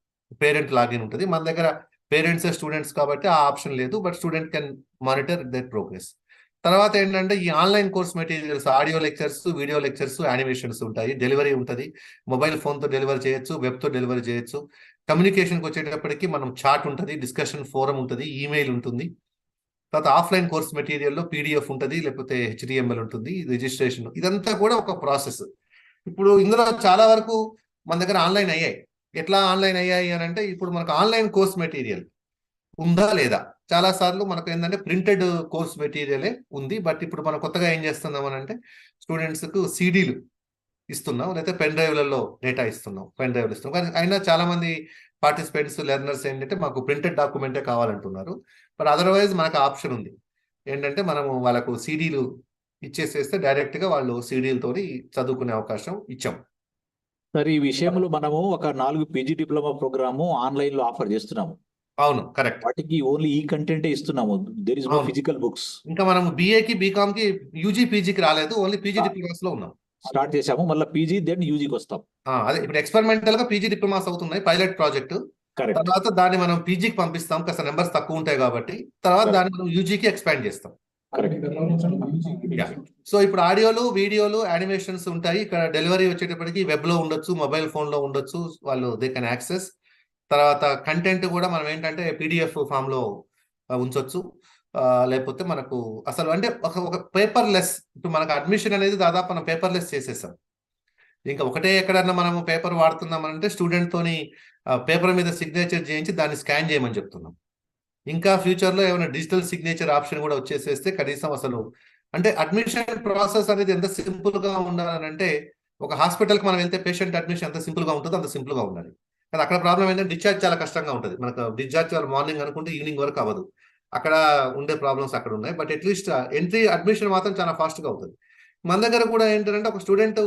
పేరెంట్ లాగిన్ ఉంటుంది. మన దగ్గర పేరెంట్స్ స్టూడెంట్స్ కాబట్టి ఆ ఆప్షన్ లేదు. But student can monitor that progress. తర్వాత ఏంటంటే ఈ online course materials, audio lectures, video lectures, animations ఉంటాయి. డెలివరీ ఉంటుంది. మొబైల్ ఫోన్తో డెలివరీ చేయొచ్చు, వెబ్తో డెలివరీ చేయొచ్చు. కమ్యూనికేషన్కి వచ్చేటప్పటికి మనం చాట్ ఉంటుంది, డిస్కషన్ ఫోరం ఉంటుంది, ఈమెయిల్ ఉంటుంది. తర్వాత ఆఫ్లైన్ కోర్స్ మెటీరియల్లో పీడిఎఫ్ ఉంటుంది, లేకపోతే హెచ్డిఎంఎల్ ఉంటుంది, రిజిస్ట్రేషన్, ఇదంతా కూడా ఒక ప్రాసెస్. ఇప్పుడు ఇందులో చాలా వరకు మన దగ్గర ఆన్లైన్ అయ్యాయి. ఎట్లా ఆన్లైన్ అయ్యాయి అని అంటే, ఇప్పుడు మనకు ఆన్లైన్ కోర్స్ మెటీరియల్ ఉందా లేదా? చాలా సార్లు మనకు ఏంటంటే ప్రింటెడ్ కోర్స్ మెటీరియలే ఉంది. బట్ ఇప్పుడు మనం కొత్తగా ఏం చేస్తున్నాం అని అంటే, స్టూడెంట్స్కు సీడీలు ఇస్తున్నాం, లేకపోతే పెన్ డ్రైవ్లలో డేటా ఇస్తున్నాం, పెన్ డ్రైవ్లు ఇస్తున్నాం. కానీ అయినా చాలా మంది పార్టిసిపెంట్స్, లెర్నర్స్ ఏంటంటే మాకు ప్రింటెడ్ డాక్యుమెంటే కావాలంటున్నారు. బట్ అదర్వైజ్ మనకు ఆప్షన్ ఉంది ఏంటంటే, మనము వాళ్ళకు సీడీలు ఇచ్చేసేస్తే డైరెక్ట్గా వాళ్ళు సీడీలతోని చదువుకునే అవకాశం ఇచ్చాం. సార్, ఈ విషయంలో మనము ఒక 4 పీజీ డిప్లొమా ప్రోగ్రాము ఆన్లైన్ లో ఆఫర్ చేస్తున్నాము. అవును, కరెక్ట్. వాటికి ఓన్లీ ఈ కంటెంటే ఇస్తున్నాము. There is no physical books. ఇంకా మనం BA కి, BCom కి, యూజీ పీజీకి రాలేదు. ఓన్లీ పీజీ డిప్లొమాస్ లో ఉన్నాం. స్టార్ట్ చేసాము, మళ్ళీ పీజీ దెన్ యూజీకి వస్తాం. అదే ఇప్పుడు ఎక్స్పెరిమెంటల్ గా పీజీ డిప్లొమాస్ అవుతున్నాయి, పైలట్ ప్రాజెక్ట్. తర్వాత దాన్ని మనం పీజీకి పంపిస్తాం, కాస్త నెంబర్స్ తక్కువ ఉంటాయి కాబట్టి. తర్వాత దాన్ని మనం యూజీకి ఎక్స్పాండ్ చేస్తాం. సో ఇప్పుడు ఆడియోలు, వీడియోలు, యానిమేషన్స్ ఉంటాయి. ఇక్కడ డెలివరీ వచ్చేటప్పటికి వెబ్ లో ఉండొచ్చు, మొబైల్ ఫోన్ లో ఉండొచ్చు, వాళ్ళు దే కెన్ యాక్సెస్. తర్వాత కంటెంట్ కూడా మనం ఏంటంటే PDF ఫామ్ లో ఉంచొచ్చు. లేకపోతే మనకు అసలు అంటే ఒక పేపర్లెస్, ఇప్పుడు మనకు అడ్మిషన్ అనేది దాదాపు మనం పేపర్లెస్ చేసేసాం. ఇంకా ఒకటే ఎక్కడన్నా మనము పేపర్ వాడుతున్నామనంటే స్టూడెంట్ తోని పేపర్ మీద సిగ్నేచర్ చేయించి దాన్ని స్కాన్ చేయమని చెప్తున్నాం. ఇంకా ఫ్యూచర్లో ఏమైనా డిజిటల్ సిగ్నేచర్ ఆప్షన్ కూడా వచ్చేసేస్తే కనీసం అసలు అంటే అడ్మిషన్ ప్రాసెస్ అనేది ఎంత సింపుల్ గా ఉండాలంటే, ఒక హాస్పిటల్కి మనం వెళ్తే పేషెంట్ అడ్మిషన్ ఎంత సింపుల్ గా ఉంటుందో అంత సింపుల్ గా ఉండాలి. కానీ అక్కడ ప్రాబ్లం ఏంటంటే డిశ్చార్జ్ చాలా కష్టంగా ఉంటుంది. మనకు డిశ్చార్జ్ మార్నింగ్ అనుకుంటే ఈవినింగ్ వరకు అవ్వదు. అక్కడ ఉండే ప్రాబ్లమ్స్ అక్కడ ఉన్నాయి. బట్ అట్లీస్ట్ ఎంట్రీ అడ్మిషన్ మాత్రం చాలా ఫాస్ట్గా అవుతుంది. మన దగ్గర కూడా ఏంటంటే ఒక స్టూడెంట్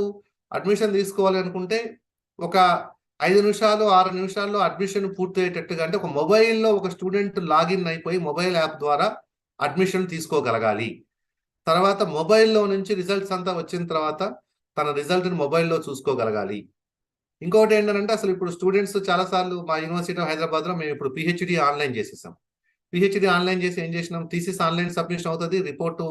అడ్మిషన్ తీసుకోవాలి అనుకుంటే ఒక 5 నిమిషాలు 6 నిమిషాల్లో అడ్మిషన్ పూర్తయ్యేటట్టుగా, అంటే ఒక మొబైల్లో ఒక స్టూడెంట్ లాగిన్ అయిపోయి మొబైల్ యాప్ ద్వారా అడ్మిషన్ తీసుకోగలగాలి. తర్వాత మొబైల్లో నుంచి రిజల్ట్స్ అంతా వచ్చిన తర్వాత తన రిజల్ట్ని మొబైల్లో చూసుకోగలగాలి. ఇంకొకటి ఏంటంటే, అసలు ఇప్పుడు స్టూడెంట్స్ చాలాసార్లు మా యూనివర్సిటీ ఆఫ్ హైదరాబాద్లో మేము ఇప్పుడు PhD ఆన్లైన్ చేసేసాం. PhD ఆన్లైన్ చేసి ఏం చేసినాం, థీసిస్ ఆన్లైన్ సబ్మిషన్ అవుతుంది, రిపోర్టు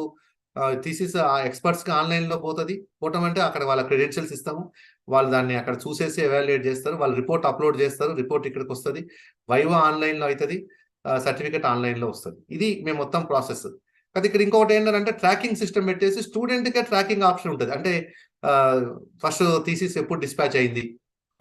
థీసిస్ ఎక్స్పర్ట్స్కి ఆన్లైన్లో పోతుంది. పోవటం అంటే అక్కడ వాళ్ళ క్రెడెన్షియల్స్ ఇస్తాము, వాళ్ళు దాన్ని అక్కడ చూసేసి ఎవాల్యుయేట్ చేస్తారు, వాళ్ళు రిపోర్ట్ అప్లోడ్ చేస్తారు, రిపోర్ట్ ఇక్కడికి వస్తుంది, వైవా ఆన్లైన్లో అవుతుంది, సర్టిఫికేట్ ఆన్లైన్లో వస్తుంది. ఇది మేము మొత్తం ప్రాసెస్. అది ఇక్కడ ఇంకొకటి ఏంటంటే ట్రాకింగ్ సిస్టమ్ పెట్టేసి స్టూడెంట్కే ట్రాకింగ్ ఆప్షన్ ఉంటుంది. అంటే ఫస్ట్ థీసిస్ ఎప్పుడు డిస్పాచ్ అయింది,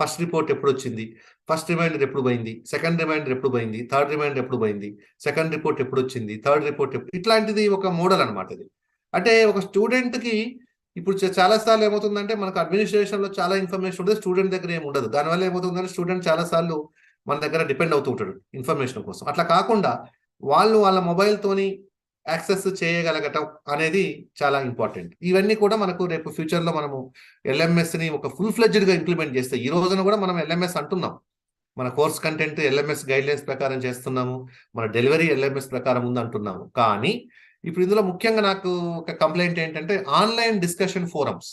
ఫస్ట్ రిపోర్ట్ ఎప్పుడు వచ్చింది, ఫస్ట్ రిమైండర్ ఎప్పుడు పోయింది, సెకండ్ రిమైండర్ ఎప్పుడు పోయింది, థర్డ్ రిమైండర్ ఎప్పుడు పోయింది, సెకండ్ రిపోర్ట్ ఎప్పుడు వచ్చింది, థర్డ్ రిపోర్ట్ ఎప్పుడు, ఇట్లాంటిది ఒక మోడల్ అనమాట ఇది. అంటే ఒక స్టూడెంట్కి ఇప్పుడు చాలాసార్లు ఏమవుతుందంటే, మనకు అడ్మినిస్ట్రేషన్లో చాలా ఇన్ఫర్మేషన్ ఉంటుంది, స్టూడెంట్ దగ్గర ఏమి ఉండదు. దానివల్ల ఏమవుతుందంటే స్టూడెంట్ చాలాసార్లు మన దగ్గర డిపెండ్ అవుతూ ఉంటాడు ఇన్ఫర్మేషన్ కోసం. అట్లా కాకుండా వాళ్ళ మొబైల్తోని యాక్సెస్ చేయగలగటం అనేది చాలా ఇంపార్టెంట్. ఇవన్నీ కూడా మనకు రేపు ఫ్యూచర్లో మనము LMSని ఒక ఫుల్ ఫ్లెడ్జ్డ్గా ఇంప్లిమెంట్ చేస్తే, ఈ రోజున కూడా మనం LMS అంటున్నాం, మన కోర్స్ కంటెంట్ LMS గైడ్లైన్స్ ప్రకారం చేస్తున్నాము, మన డెలివరీ LMS ప్రకారం ఉంది అంటున్నాము. కానీ ఇప్పుడు ఇందులో ముఖ్యంగా నాకు ఒక కంప్లైంట్ ఏంటంటే, ఆన్లైన్ డిస్కషన్ ఫోరమ్స్,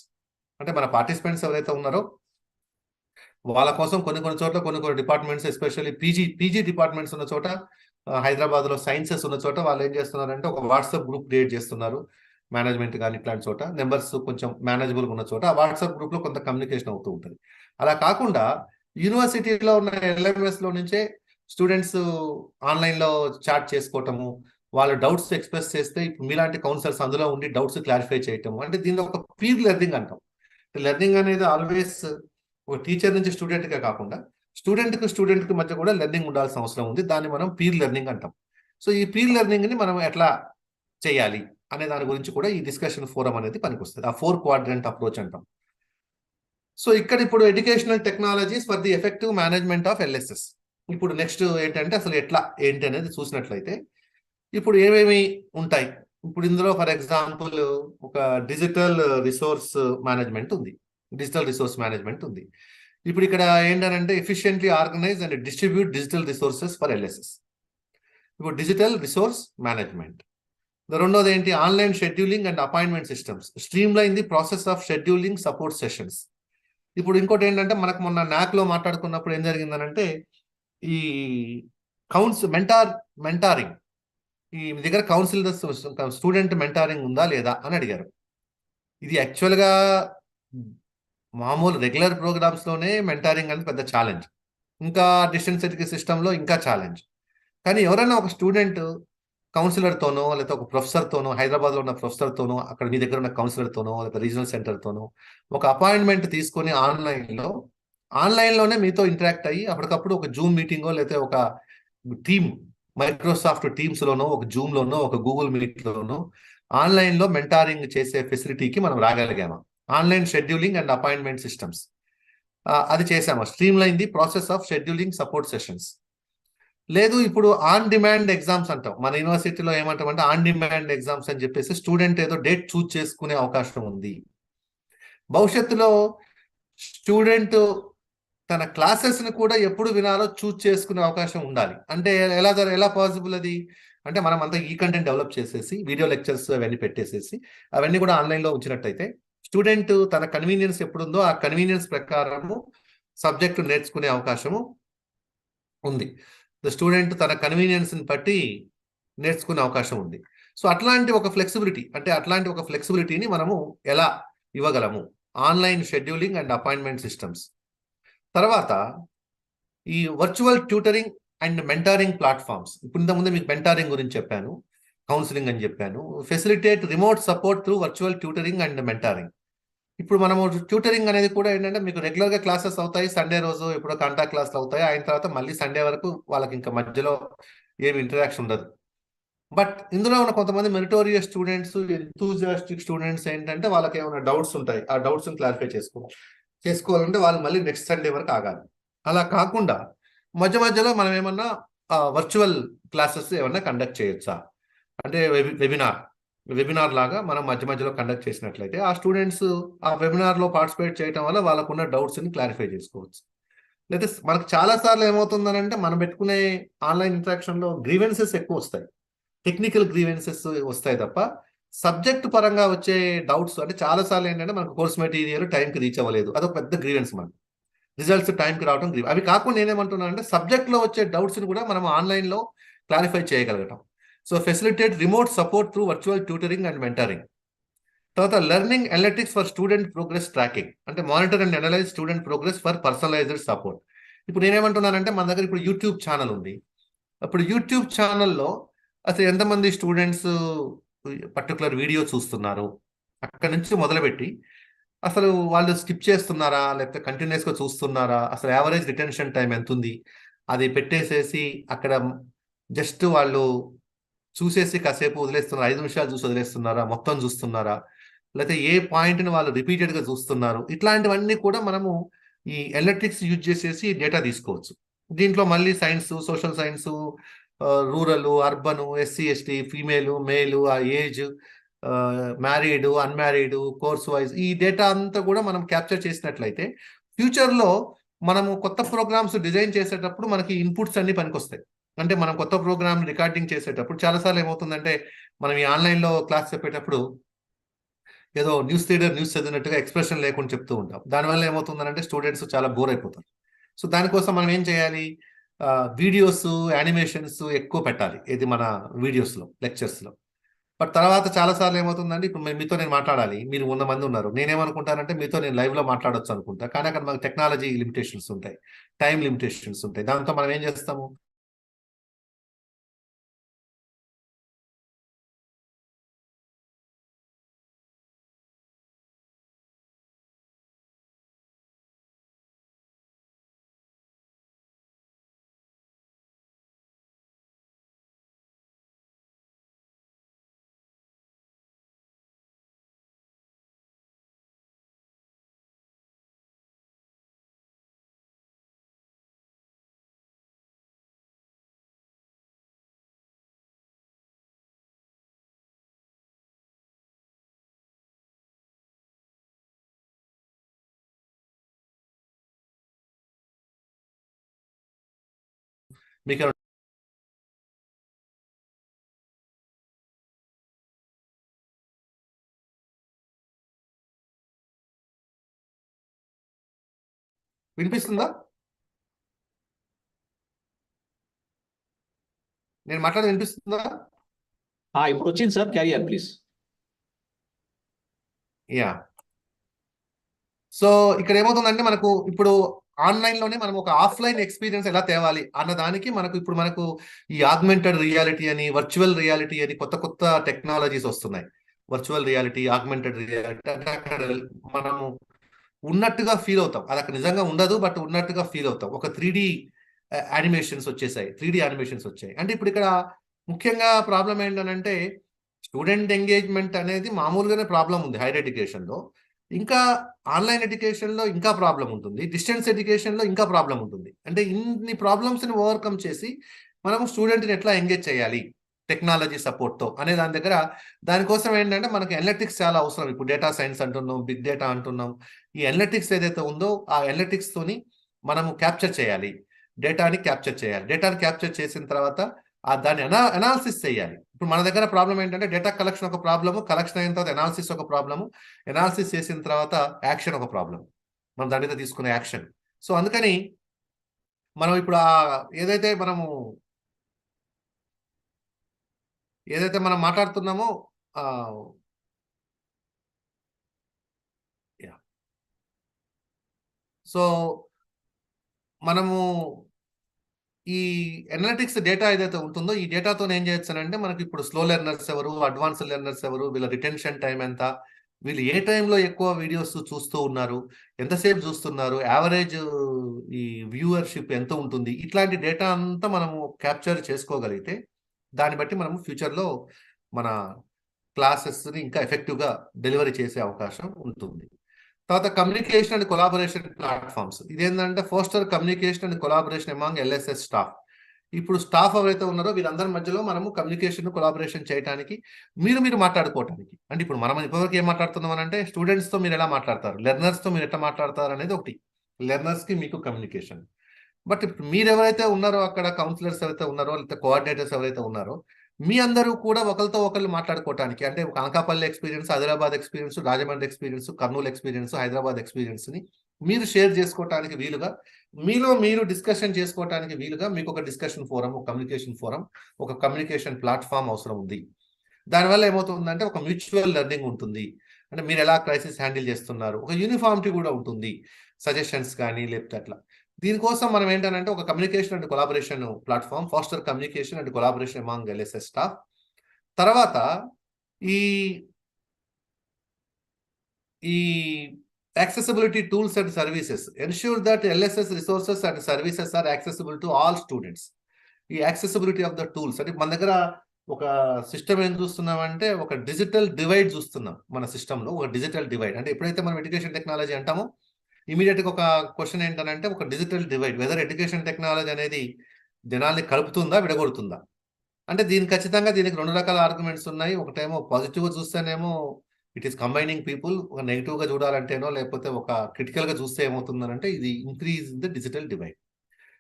అంటే మన పార్టిసిపెంట్స్ ఎవరైతే ఉన్నారో వాళ్ళ కోసం కొన్ని చోట్ల కొన్ని డిపార్ట్మెంట్స్, ఎస్పెషల్లీ పీజీ డిపార్ట్మెంట్స్ ఉన్న చోట, హైదరాబాద్లో సైన్సెస్ ఉన్న చోట వాళ్ళు ఏం చేస్తున్నారంటే ఒక వాట్సాప్ గ్రూప్ క్రియేట్ చేస్తున్నారు, మేనేజ్మెంట్ కానీ ఇట్లాంటి చోట, నెంబర్స్ కొంచెం మేనేజబుల్గా ఉన్న చోట ఆ వాట్సాప్ గ్రూప్లో కొంత కమ్యూనికేషన్ అవుతూ ఉంటుంది. అలా కాకుండా యూనివర్సిటీలో ఉన్న LMSలో నుంచే స్టూడెంట్స్ ఆన్లైన్లో చాట్ చేసుకోవటము, వాళ్ళ డౌట్స్ ఎక్స్ప్రెస్ చేస్తే ఇప్పుడు మీలాంటి కౌన్సిలర్స్ అందులో ఉండి డౌట్స్ క్లారిఫై చేయటము, అంటే దీన్ని ఒక పీర్ లెర్నింగ్ అంటాం. లెర్నింగ్ అనేది ఆల్వేస్ ఒక టీచర్ నుంచి స్టూడెంట్గా కాకుండా స్టూడెంట్కి మధ్య కూడా లెర్నింగ్ ఉండాల్సిన అవసరం ఉంది. దాన్ని మనం పీర్ లెర్నింగ్ అంటాం. సో ఈ పీర్ లెర్నింగ్ని మనం ఎట్లా చేయాలి అనే దాని గురించి కూడా ఈ డిస్కషన్ ఫోరం అనేది పనికొస్తుంది. ఆ 4 క్వాడ్రంట్ అప్రోచ్ అంటాం. సో ఇక్కడ ఇప్పుడు educational technologies for the effective management of LSS. ఇప్పుడు నెక్స్ట్ ఏంటంటే అసలు ఎట్లా ఏంటి అనేది చూసినట్లయితే ఇప్పుడు ఏమేమి ఉంటాయి. ఇప్పుడు ఇందులో ఫర్ ఎగ్జాంపుల్ ఒక డిజిటల్ రిసోర్స్ మేనేజ్మెంట్ ఉంది. ఇప్పుడు ఇక్కడ ఏంటంటే efficiently organise and distribute digital resources for LSS. ఇప్పుడు డిజిటల్ రిసోర్స్ మేనేజ్మెంట్. రెండోది ఏంటి? Online scheduling and appointment systems, stream line the process of scheduling support sessions. ఇప్పుడు ఇంకోటి ఏంటంటే మనకు మొన్న NAC లో మాట్లాడుకున్నప్పుడు ఏం జరిగిందనంటే ఈ మెంటారింగ్, ఈ మీ దగ్గర స్టూడెంట్ మెంటారింగ్ ఉందా లేదా అని అడిగారు. ఇది యాక్చువల్గా మామూలు రెగ్యులర్ ప్రోగ్రామ్స్లోనే మెంటారింగ్ అనేది పెద్ద ఛాలెంజ్, ఇంకా డిస్టెన్స్ ఎడ్యుకేషన్ సిస్టంలో ఇంకా ఛాలెంజ్. కానీ ఎవరైనా ఒక స్టూడెంట్ కౌన్సిలర్తోనో లేకపోతే ఒక ప్రొఫెసర్తోనో, హైదరాబాద్లో ఉన్న ప్రొఫెసర్తోనో, అక్కడ మీ దగ్గర ఉన్న కౌన్సిలర్తోనో లేకపోతే రీజనల్ సెంటర్తోనో ఒక అపాయింట్మెంట్ తీసుకొని ఆన్లైన్లోనే మీతో ఇంటరాక్ట్ అయ్యి అప్పటికప్పుడు ఒక జూమ్ మీటింగో లేకపోతే ఒక టీమ్ మైక్రోసాఫ్ట్ టీమ్స్లోనో, ఒక జూమ్లోనో, ఒక గూగుల్ మీట్లోనో ఆన్లైన్లో మెంటారింగ్ చేసే ఫెసిలిటీకి మనం రాగలిగాము. Online scheduling and appointment systems అది చేసాము. Streamline the process of scheduling support sessions. లేదు, ఇప్పుడు ఆన్ డిమాండ్ ఎగ్జామ్స్ అంటాం. మన యూనివర్సిటీలో ఏమంటామంటే ఆన్ డిమాండ్ ఎగ్జామ్స్ అని చెప్పేసి స్టూడెంట్ ఏదో డేట్ చూజ్ చేసుకునే అవకాశం ఉంది. భవిష్యత్తులో స్టూడెంట్ తన క్లాసెస్ని కూడా ఎప్పుడు వినాలో చూజ్ చేసుకునే అవకాశం ఉండాలి. అంటే ఎలా పాసిబుల్ అది? అంటే మనం అంతా ఈ కంటెంట్ డెవలప్ చేసేసి వీడియో లెక్చర్స్ అవన్నీ పెట్టేసేసి అవన్నీ కూడా ఆన్లైన్లో ఉంచినట్టయితే స్టూడెంట్ తన కన్వీనియన్స్ ఎప్పుడుందో ఆ కన్వీనియన్స్ ప్రకారము సబ్జెక్టు నేర్చుకునే అవకాశము ఉంది. స్టూడెంట్ తన కన్వీనియన్స్ని బట్టి నేర్చుకునే అవకాశం ఉంది. సో అట్లాంటి ఒక ఫ్లెక్సిబిలిటీని మనము ఎలా ఇవ్వగలము? Online scheduling and appointment systems. తర్వాత ఈ virtual tutoring and mentoring platforms. ఇప్పుడు ఇంతకుముందు మీకు మెంటారింగ్ గురించి చెప్పాను, కౌన్సిలింగ్ అని చెప్పాను. Facilitate remote support through virtual tutoring and mentoring. ఇప్పుడు మనము ట్యూటరింగ్ అనేది కూడా ఏంటంటే మీకు రెగ్యులర్గా క్లాసెస్ అవుతాయి, సండే రోజు ఎప్పుడో కాంటాక్ట్ క్లాసులు అవుతాయి, అయిన తర్వాత మళ్ళీ సండే వరకు వాళ్ళకి ఇంకా మధ్యలో ఏమి ఇంటరాక్షన్ ఉండదు. బట్ ఇందులో ఉన్న కొంతమంది మెరిటోరియస్ స్టూడెంట్స్, ఎంతూజియాస్టిక్ స్టూడెంట్స్ ఏంటంటే వాళ్ళకి ఏమైనా డౌట్స్ ఉంటాయి, ఆ డౌట్స్ని క్లారిఫై చేసుకోవాలంటే వాళ్ళు మళ్ళీ నెక్స్ట్ సండే వరకు ఆగాలి. అలా కాకుండా మధ్యలో మనం ఏమన్నా వర్చువల్ క్లాసెస్ ఏమన్నా కండక్ట్ చేయొచ్చా అంటే వెబినార్ లాగా మనం మధ్యలో కండక్ట్ చేసినట్లయితే ఆ స్టూడెంట్స్ ఆ వెబినార్లో పార్టిసిపేట్ చేయడం వల్ల వాళ్ళకున్న డౌట్స్ని క్లారిఫై చేసుకోవచ్చు. లేకపోతే మనకు చాలాసార్లు ఏమవుతుందనంటే మనం పెట్టుకునే ఆన్లైన్ ఇంటరాక్షన్లో గ్రీవెన్సెస్ ఎక్కువ వస్తాయి, టెక్నికల్ గ్రీవెన్సెస్ వస్తాయి తప్ప సబ్జెక్ట్ పరంగా వచ్చే డౌట్స్ అంటే చాలాసార్లు ఏంటంటే మనకు కోర్స్ మెటీరియల్ టైంకి రీచ్ అవ్వలేదు, అదొక పెద్ద గ్రీవెన్స్. మనకు రిజల్ట్స్ టైంకి రావడం అవి కాకుండా నేనేమంటున్నాను అంటే సబ్జెక్ట్లో వచ్చే డౌట్స్ని కూడా మనం ఆన్లైన్లో క్లారిఫై చేయగలగటం. So facilitate remote support through virtual tutoring and mentoring. తర్వాత learning analytics for student progress tracking, అంటే monitor and analyse student progress for personalised support. ఇప్పుడు నేనేమంటున్నానంటే మన దగ్గర ఇప్పుడు యూట్యూబ్ ఛానల్ ఉంది. అప్పుడు యూట్యూబ్ ఛానల్లో అసలు ఎంతమంది స్టూడెంట్స్ పర్టికులర్ వీడియో చూస్తున్నారు, అక్కడ నుంచి మొదలుపెట్టి అసలు వాళ్ళు స్కిప్ చేస్తున్నారా లేకపోతే కంటిన్యూస్గా చూస్తున్నారా, అసలు యావరేజ్ రిటెన్షన్ టైం ఎంత ఉంది, అది పెట్టేసేసి అక్కడ జస్ట్ వాళ్ళు చూసేసి కాసేపు వదిలేస్తున్నారు, 5 నిమిషాలు చూసి వదిలేస్తున్నారా, మొత్తం చూస్తున్నారా, లేకపోతే ఏ పాయింట్ని వాళ్ళు రిపీటెడ్గా చూస్తున్నారు, ఇట్లాంటివన్నీ కూడా మనము ఈ ఎలక్ట్రిక్స్ యూజ్ చేసేసి డేటా తీసుకోవచ్చు. దీంట్లో మళ్ళీ science, social science, rural, urban, SC ST, female, మేలు, ఆ age, married, unmarried, course wise ఈ డేటా అంతా కూడా మనం క్యాప్చర్ చేసినట్లయితే ఫ్యూచర్లో మనము కొత్త ప్రోగ్రామ్స్ డిజైన్ చేసేటప్పుడు మనకి ఇన్పుట్స్ అన్ని పనికొస్తాయి. అంటే మనం కొత్త ప్రోగ్రామ్ రికార్డింగ్ చేసేటప్పుడు చాలాసార్లు ఏమవుతుందంటే మనం ఈ ఆన్లైన్లో క్లాస్ చెప్పేటప్పుడు ఏదో న్యూస్ చదివినట్టుగా ఎక్స్ప్రెషన్ లేకుండా చెప్తూ ఉంటాం. దానివల్ల ఏమవుతుందంటే స్టూడెంట్స్ చాలా బోర్ అయిపోతారు. సో దానికోసం మనం ఏం చేయాలి, వీడియోస్, యానిమేషన్స్ ఎక్కువ పెట్టాలి ఇది మన వీడియోస్లో, లెక్చర్స్లో. బట్ తర్వాత చాలాసార్లు ఏమవుతుందంటే ఇప్పుడు మీతో నేను మాట్లాడాలి, మీరు 100 మంది ఉన్నారు, నేనేమనుకుంటానంటే మీతో నేను లైవ్లో మాట్లాడొచ్చు అనుకుంటా, కానీ అక్కడ మనకు టెక్నాలజీ లిమిటేషన్స్ ఉంటాయి, టైం లిమిటేషన్స్ ఉంటాయి. దాంతో మనం ఏం చేస్తాము, మీకు వినిపిస్తుందా? నేను మాట్లాడేది వినిపిస్తుందా? ఇప్పుడు వచ్చింది sir, carrier please. Yeah. So ఇక్కడ ఏమవుతుందంటే మనకు ఇప్పుడు ఆన్లైన్ లోనే మనం ఒక ఆఫ్లైన్ ఎక్స్పీరియన్స్ ఎలా తేవాలి అన్న దానికి మనకు ఈ ఆగ్మెంటెడ్ రియాలిటీ అని, వర్చువల్ రియాలిటీ అని కొత్త కొత్త టెక్నాలజీస్ వస్తున్నాయి. వర్చువల్ రియాలిటీ, ఆగ్మెంటెడ్ రియాలిటీ అంటే అక్కడ మనము ఉన్నట్టుగా ఫీల్ అవుతాం. అది అక్కడ నిజంగా ఉండదు, బట్ ఉన్నట్టుగా ఫీల్ అవుతాం. ఒక 3D యానిమేషన్స్ వచ్చేసాయి, 3D యానిమేషన్స్ వచ్చాయి. అంటే ఇప్పుడు ఇక్కడ ముఖ్యంగా ప్రాబ్లం ఏంటంటే స్టూడెంట్ ఎంగేజ్మెంట్ అనేది మామూలుగానే ప్రాబ్లం ఉంది హైయర్ ఎడ్యుకేషన్లో. ఇంకా ఆన్లైన్ ఎడ్యుకేషన్లో ఇంకా ప్రాబ్లం ఉంటుంది, డిస్టెన్స్ ఎడ్యుకేషన్లో ఇంకా ప్రాబ్లం ఉంటుంది. అంటే ఇన్ని ప్రాబ్లమ్స్ని ఓవర్కమ్ చేసి మనము స్టూడెంట్ని ఎట్లా ఎంగేజ్ చేయాలి టెక్నాలజీ సపోర్ట్తో అనే దానికోసం ఏంటంటే మనకి అనలిటిక్స్ చాలా అవసరం. ఇప్పుడు డేటా సైన్స్ అంటున్నాం, బిగ్ డేటా అంటున్నాం. ఈ అనలిటిక్స్ ఏదైతే ఉందో ఆ అనలిటిక్స్తోని మనము క్యాప్చర్ చేయాలి, డేటాని క్యాప్చర్ చేయాలి. డేటాని క్యాప్చర్ చేసిన తర్వాత దాన్ని అనాలిసిస్ చేయాలి. ఇప్పుడు మన దగ్గర ప్రాబ్లం ఏంటంటే డేటా కలెక్షన్ ఒక ప్రాబ్లము, కలెక్షన్ అయిన తర్వాత అనాలిసిస్ ఒక ప్రాబ్లము, అనాలిసిస్ చేసిన తర్వాత యాక్షన్ ఒక ప్రాబ్లం, మనం దాని మీద తీసుకునే యాక్షన్. సో అందుకని మనం ఇప్పుడు ఏదైతే మనం మాట్లాడుతున్నామో సో మనము ఈ అనలిటిక్స్ డేటా ఏదైతే ఉంటుందో ఈ డేటాతో ఏం చేయొచ్చానంటే మనకి ఇప్పుడు స్లో లెర్నర్స్ ఎవరు, అడ్వాన్స్ లెర్నర్స్ ఎవరు, వీళ్ళ రిటెన్షన్ టైం ఎంత, వీళ్ళు ఏ టైంలో ఎక్కువ వీడియోస్ చూస్తూ ఉన్నారు, ఎంతసేపు చూస్తున్నారు, యావరేజ్ ఈ వ్యూవర్షిప్ ఎంత ఉంటుంది, ఇట్లాంటి డేటా అంతా మనము క్యాప్చర్ చేసుకోగలిగితే దాన్ని బట్టి మనము ఫ్యూచర్లో మన క్లాసెస్ని ఇంకా ఎఫెక్టివ్గా డెలివరీ చేసే అవకాశం ఉంటుంది. తర్వాత కమ్యూనికేషన్ అండ్ కొలాబరేషన్ ప్లాట్ఫామ్స్, ఇదేంటంటే foster communication and collaboration among LSS staff. ఇప్పుడు స్టాఫ్ ఎవరైతే ఉన్నారో వీళ్ళందరి మధ్యలో మనము కమ్యూనికేషన్ కొలాబరేషన్ చేయడానికి, మీరు మాట్లాడుకోవడానికి. అంటే ఇప్పుడు మనం ఇప్పటివరకు ఏం మాట్లాడుతున్నాం అంటే స్టూడెంట్స్తో మీరు ఎలా మాట్లాడతారు, లెర్నర్స్తో మీరు ఎట్లా మాట్లాడతారు అనేది ఒకటి, లెర్నర్స్కి మీకు కమ్యూనికేషన్. బట్ ఇప్పుడు మీరు ఎవరైతే ఉన్నారో అక్కడ కౌన్సిలర్స్ ఎవరైతే ఉన్నారో లేకపోతే కోఆర్డినేటర్స్ ఎవరైతే ఉన్నారో మీ అందరూ కూడా ఒకరితో ఒకళ్ళు మాట్లాడుకోవడానికి, అంటే Anakapalli experience, Adilabad experience, Rajahmundry experience, Kurnool experience, Hyderabad ఎక్స్పీరియన్స్ని మీరు షేర్ చేసుకోవడానికి వీలుగా, మీరు డిస్కషన్ చేసుకోవడానికి వీలుగా మీకు ఒక డిస్కషన్ ఫోరం, ఒక కమ్యూనికేషన్ ఫోరం, ఒక కమ్యూనికేషన్ ప్లాట్ఫామ్ అవసరం ఉంది. దానివల్ల ఏమవుతుందంటే ఒక మ్యూచువల్ లెర్నింగ్ ఉంటుంది. అంటే మీరు ఎలా క్రైసిస్ హ్యాండిల్ చేస్తున్నారు, ఒక యూనిఫామిటీ కూడా ఉంటుంది, సజెషన్స్ కానీ లేకపోతే అట్లా. దీనికోసం మనం ఏంటంటే ఒక communication and collaboration platform, faster communication and collaboration among LSS staff. తర్వాత ఈ accessibility tools and services, ensure that LSS resources and services are accessible to all students. ఈ యాక్సెసిబిలిటీ ఆఫ్ ద టూల్స్ అంటే మన దగ్గర ఒక సిస్టమ్ ఏం చూస్తున్నామంటే ఒక digital divide చూస్తున్నాం మన సిస్టంలో, ఒక డిజిటల్ డివైడ్. అంటే ఎప్పుడైతే మనం ఎడ్యుకేషన్ టెక్నాలజీ అంటామో ఇమీడియట్గా ఒక క్వశ్చన్ ఏంటంటే ఒక digital divide, whether education technology అనేది జనాల్ని కలుపుతుందా విడగొడుతుందా. అంటే ఖచ్చితంగా దీనికి రెండు రకాల ఆర్గ్యుమెంట్స్ ఉన్నాయి. ఒకటేమో పాజిటివ్గా చూస్తేనేమో ఇట్ ఈస్ కంబైనింగ్ పీపుల్, ఒక నెగిటివ్గా చూడాలంటేనో లేకపోతే ఒక క్రిటికల్గా చూస్తే ఏమవుతుందనంటే ఇది increase in the digital divide.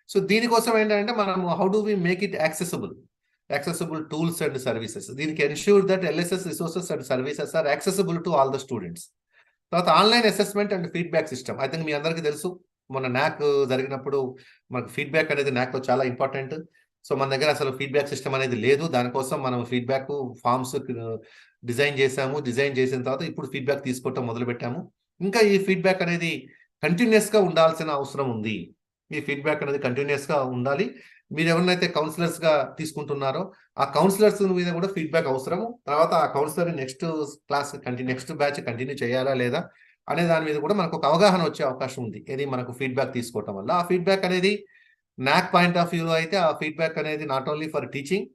So దీనికోసం ఏంటంటే మనం how do we make it accessible tools and services. దీనికి ensure that LSS resources and services are accessible to all the students. తర్వాత online assessment and feedback system. I think మీ అందరికీ తెలుసు, మొన్న NAAC జరిగినప్పుడు మనకు ఫీడ్బ్యాక్ అనేది NAACలో చాలా ఇంపార్టెంట్. సో మన దగ్గర అసలు ఫీడ్బ్యాక్ సిస్టమ్ అనేది లేదు. దానికోసం మనం ఫీడ్బ్యాక్ ఫార్మ్స్ డిజైన్ చేసాము. డిజైన్ చేసిన తర్వాత ఇప్పుడు ఫీడ్బ్యాక్ తీసుకోవటం మొదలుపెట్టాము. ఇంకా ఈ ఫీడ్బ్యాక్ అనేది కంటిన్యూస్గా ఉండాల్సిన అవసరం ఉంది. ఈ ఫీడ్బ్యాక్ అనేది కంటిన్యూస్గా ఉండాలి. మీరు ఎవరినైతే కౌన్సిలర్స్గా తీసుకుంటున్నారో ఆ కౌన్సిలర్స్ మీద కూడా ఫీడ్బ్యాక్ అవసరము. తర్వాత ఆ కౌన్సిలర్ నెక్స్ట్ బ్యాచ్ కంటిన్యూ చేయాలా లేదా అనే దాని మీద కూడా మనకు ఒక అవగాహన వచ్చే అవకాశం ఉంది. ఇది మనకు ఫీడ్బ్యాక్ తీసుకోవటం వల్ల. ఆ ఫీడ్బ్యాక్ అనేది NAAC పాయింట్ ఆఫ్ వ్యూలో అయితే ఆ ఫీడ్బ్యాక్ అనేది not only for teaching,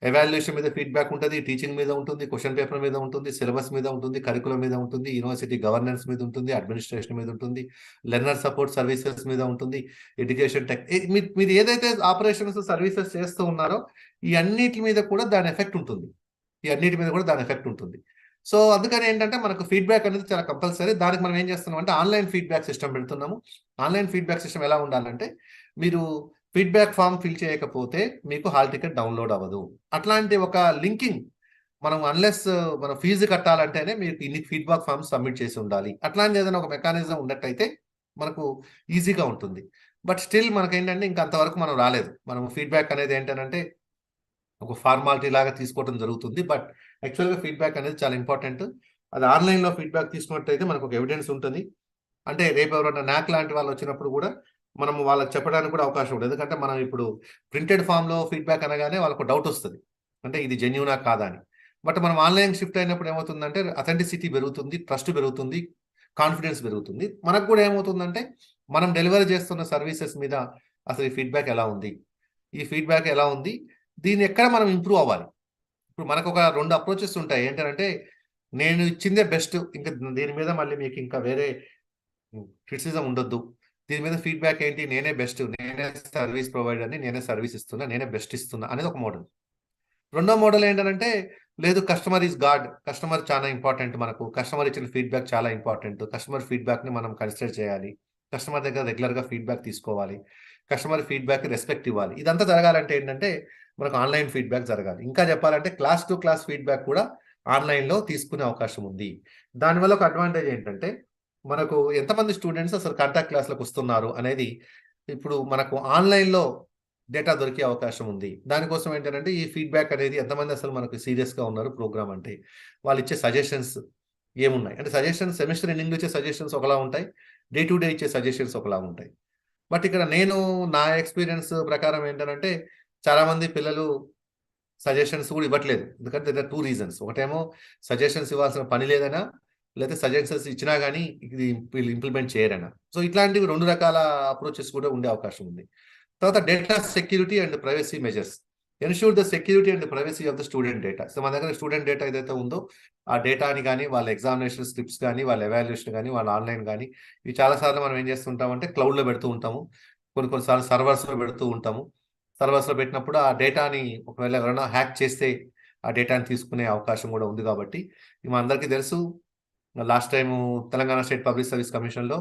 evaluation మీద ఫీడ్బ్యాక్ ఉంటుంది, టీచింగ్ మీద ఉంటుంది, క్వశ్చన్ పేపర్ మీద ఉంటుంది, సిలబస్ మీద ఉంటుంది, కరికులం మీద ఉంటుంది, యూనివర్సిటీ గవర్నెన్స్ మీద ఉంటుంది, అడ్మినిస్ట్రేషన్ మీద ఉంటుంది, లెర్నర్ సపోర్ట్ సర్వీసెస్ మీద ఉంటుంది, ఎడ్యుకేషన్ టెక్, మీరు ఏదైతే ఆపరేషన్స్ సర్వీసెస్ చేస్తూ ఉన్నారో ఈ అన్నిటి మీద కూడా దాని ఎఫెక్ట్ ఉంటుంది. సో అందుకని ఏంటంటే మనకు ఫీడ్బ్యాక్ అనేది చాలా కంపల్సరీ. దానికి మనం ఏం చేస్తున్నాం అంటే ఆన్లైన్ ఫీడ్బ్యాక్ సిస్టమ్ పెడుతున్నాము. ఆన్లైన్ ఫీడ్బ్యాక్ సిస్టమ్ ఎలా ఉండాలంటే మీరు ఫీడ్బ్యాక్ ఫామ్ ఫిల్ చేయకపోతే మీకు హాల్ టికెట్ డౌన్లోడ్ అవ్వదు. అట్లాంటి ఒక లింకింగ్ మనం అన్లెస్ మనం ఫీజు కట్టాలంటేనే మీకు ఇన్ని ఫీడ్బ్యాక్ ఫామ్స్ సబ్మిట్ చేసి ఉండాలి. అట్లాంటి ఏదైనా ఒక మెకానిజం ఉన్నట్టయితే మనకు ఈజీగా ఉంటుంది. బట్ స్టిల్ మనకేంటంటే ఇంకా అంతవరకు మనం రాలేదు. మనం ఫీడ్బ్యాక్ అనేది ఏంటంటే ఒక ఫార్మాలిటీ లాగా తీసుకోవడం జరుగుతుంది. బట్ యాక్చువల్గా ఫీడ్బ్యాక్ అనేది చాలా ఇంపార్టెంట్. అది ఆన్లైన్లో ఫీడ్బ్యాక్ తీసుకున్నట్టయితే మనకు ఒక ఎవిడెన్స్ ఉంటుంది. అంటే రేపు ఎవరైనా నాక్ లాంటి వాళ్ళు వచ్చినప్పుడు కూడా మనం వాళ్ళకి చెప్పడానికి కూడా అవకాశం ఉంటుంది. ఎందుకంటే మనం ఇప్పుడు ప్రింటెడ్ ఫామ్లో ఫీడ్బ్యాక్ అనగానే వాళ్ళకు డౌట్ వస్తుంది, అంటే ఇది జెన్యూనా కాదా అని. బట్ మనం ఆన్లైన్ షిఫ్ట్ అయినప్పుడు ఏమవుతుందంటే అథెంటిసిటీ పెరుగుతుంది, ట్రస్ట్ పెరుగుతుంది, కాన్ఫిడెన్స్ పెరుగుతుంది. మనకు కూడా ఏమవుతుందంటే మనం డెలివరీ చేస్తున్న సర్వీసెస్ మీద అసలు ఈ ఫీడ్బ్యాక్ ఎలా ఉంది, దీన్ని ఎక్కడ మనం ఇంప్రూవ్ అవ్వాలి. ఇప్పుడు మనకు ఒక 2 అప్రోచెస్ ఉంటాయి. ఏంటంటే నేను ఇచ్చిందే బెస్ట్, ఇంకా దీని మీద మళ్ళీ మీకు ఇంకా వేరే క్రిటిసిజం ఉండొద్దు, దీని మీద ఫీడ్బ్యాక్ ఏంటి, నేనే బెస్ట్, నేనే సర్వీస్ ప్రొవైడర్ని, నేనే సర్వీస్ ఇస్తున్నా, నేనే బెస్ట్ ఇస్తున్నా అనేది ఒక మోడల్. రెండో మోడల్ ఏంటంటే లేదు, కస్టమర్ ఈజ్ గాడ్, కస్టమర్ చాలా ఇంపార్టెంట్, మనకు కస్టమర్ ఇచ్చిన ఫీడ్బ్యాక్ చాలా ఇంపార్టెంట్, కస్టమర్ ఫీడ్బ్యాక్ని మనం కన్సిడర్ చేయాలి, కస్టమర్ దగ్గర రెగ్యులర్గా ఫీడ్బ్యాక్ తీసుకోవాలి, కస్టమర్ ఫీడ్బ్యాక్ రెస్పెక్ట్ ఇవ్వాలి. ఇదంతా జరగాలంటే ఏంటంటే మనకు ఆన్లైన్ ఫీడ్బ్యాక్ జరగాలి. ఇంకా చెప్పాలంటే క్లాస్ టు క్లాస్ ఫీడ్బ్యాక్ కూడా ఆన్లైన్లో తీసుకునే అవకాశం ఉంది. దానివల్ల ఒక అడ్వాంటేజ్ ఏంటంటే మనకు ఎంతమంది స్టూడెంట్స్ అసలు కాంటాక్ట్ క్లాస్లకు వస్తున్నారు అనేది ఇప్పుడు మనకు ఆన్లైన్లో డేటా దొరికే అవకాశం ఉంది. దానికోసం ఏంటంటే ఈ ఫీడ్బ్యాక్ అనేది ఎంతమంది అసలు మనకు సీరియస్గా ఉన్నారు ప్రోగ్రామ్ అంటే, వాళ్ళు ఇచ్చే సజెషన్స్ ఏమున్నాయి అంటే, సజెషన్స్ సెమిస్టర్ ఎండింగ్లో ఇచ్చే సజెషన్స్ ఒకలా ఉంటాయి, డే టు డే ఇచ్చే సజెషన్స్ ఒకలా ఉంటాయి. బట్ ఇక్కడ నేను నా ఎక్స్పీరియన్స్ ప్రకారం ఏంటంటే చాలామంది పిల్లలు సజెషన్స్ కూడా ఇవ్వట్లేదు. ఎందుకంటే దగ్గర 2 రీజన్స్. ఒకటేమో సజెషన్స్ ఇవ్వాల్సిన పని లేదనా, లేకపోతే సజెషన్స్ ఇచ్చినా కానీ ఇది వీళ్ళు ఇంప్లిమెంట్ చేయరనా. సో ఇట్లాంటివి 2 రకాల అప్రోచెస్ కూడా ఉండే అవకాశం ఉంది. తర్వాత data security and privacy measures. Ensure the security and privacy of the student data. So మన దగ్గర స్టూడెంట్ డేటా ఏదైతే ఉందో ఆ డేటాని కానీ, వాళ్ళ ఎగ్జామినేషన్ స్క్రిప్ట్స్ కానీ, వాళ్ళ ఎవాల్యుయేషన్ కానీ, వాళ్ళ ఆన్లైన్ కానీ, ఇవి చాలాసార్లు మనం ఏం చేస్తుంటామంటే క్లౌడ్లో పెడుతూ ఉంటాము, కొన్నిసార్లు సర్వర్స్లో పెడుతూ ఉంటాము. సర్వర్స్లో పెట్టినప్పుడు ఆ డేటాని ఒకవేళ ఎవరైనా హ్యాక్ చేస్తే ఆ డేటాని తీసుకునే అవకాశం కూడా ఉంది. కాబట్టి మా అందరికీ తెలుసు, last time Telangana state public service కమిషన్లో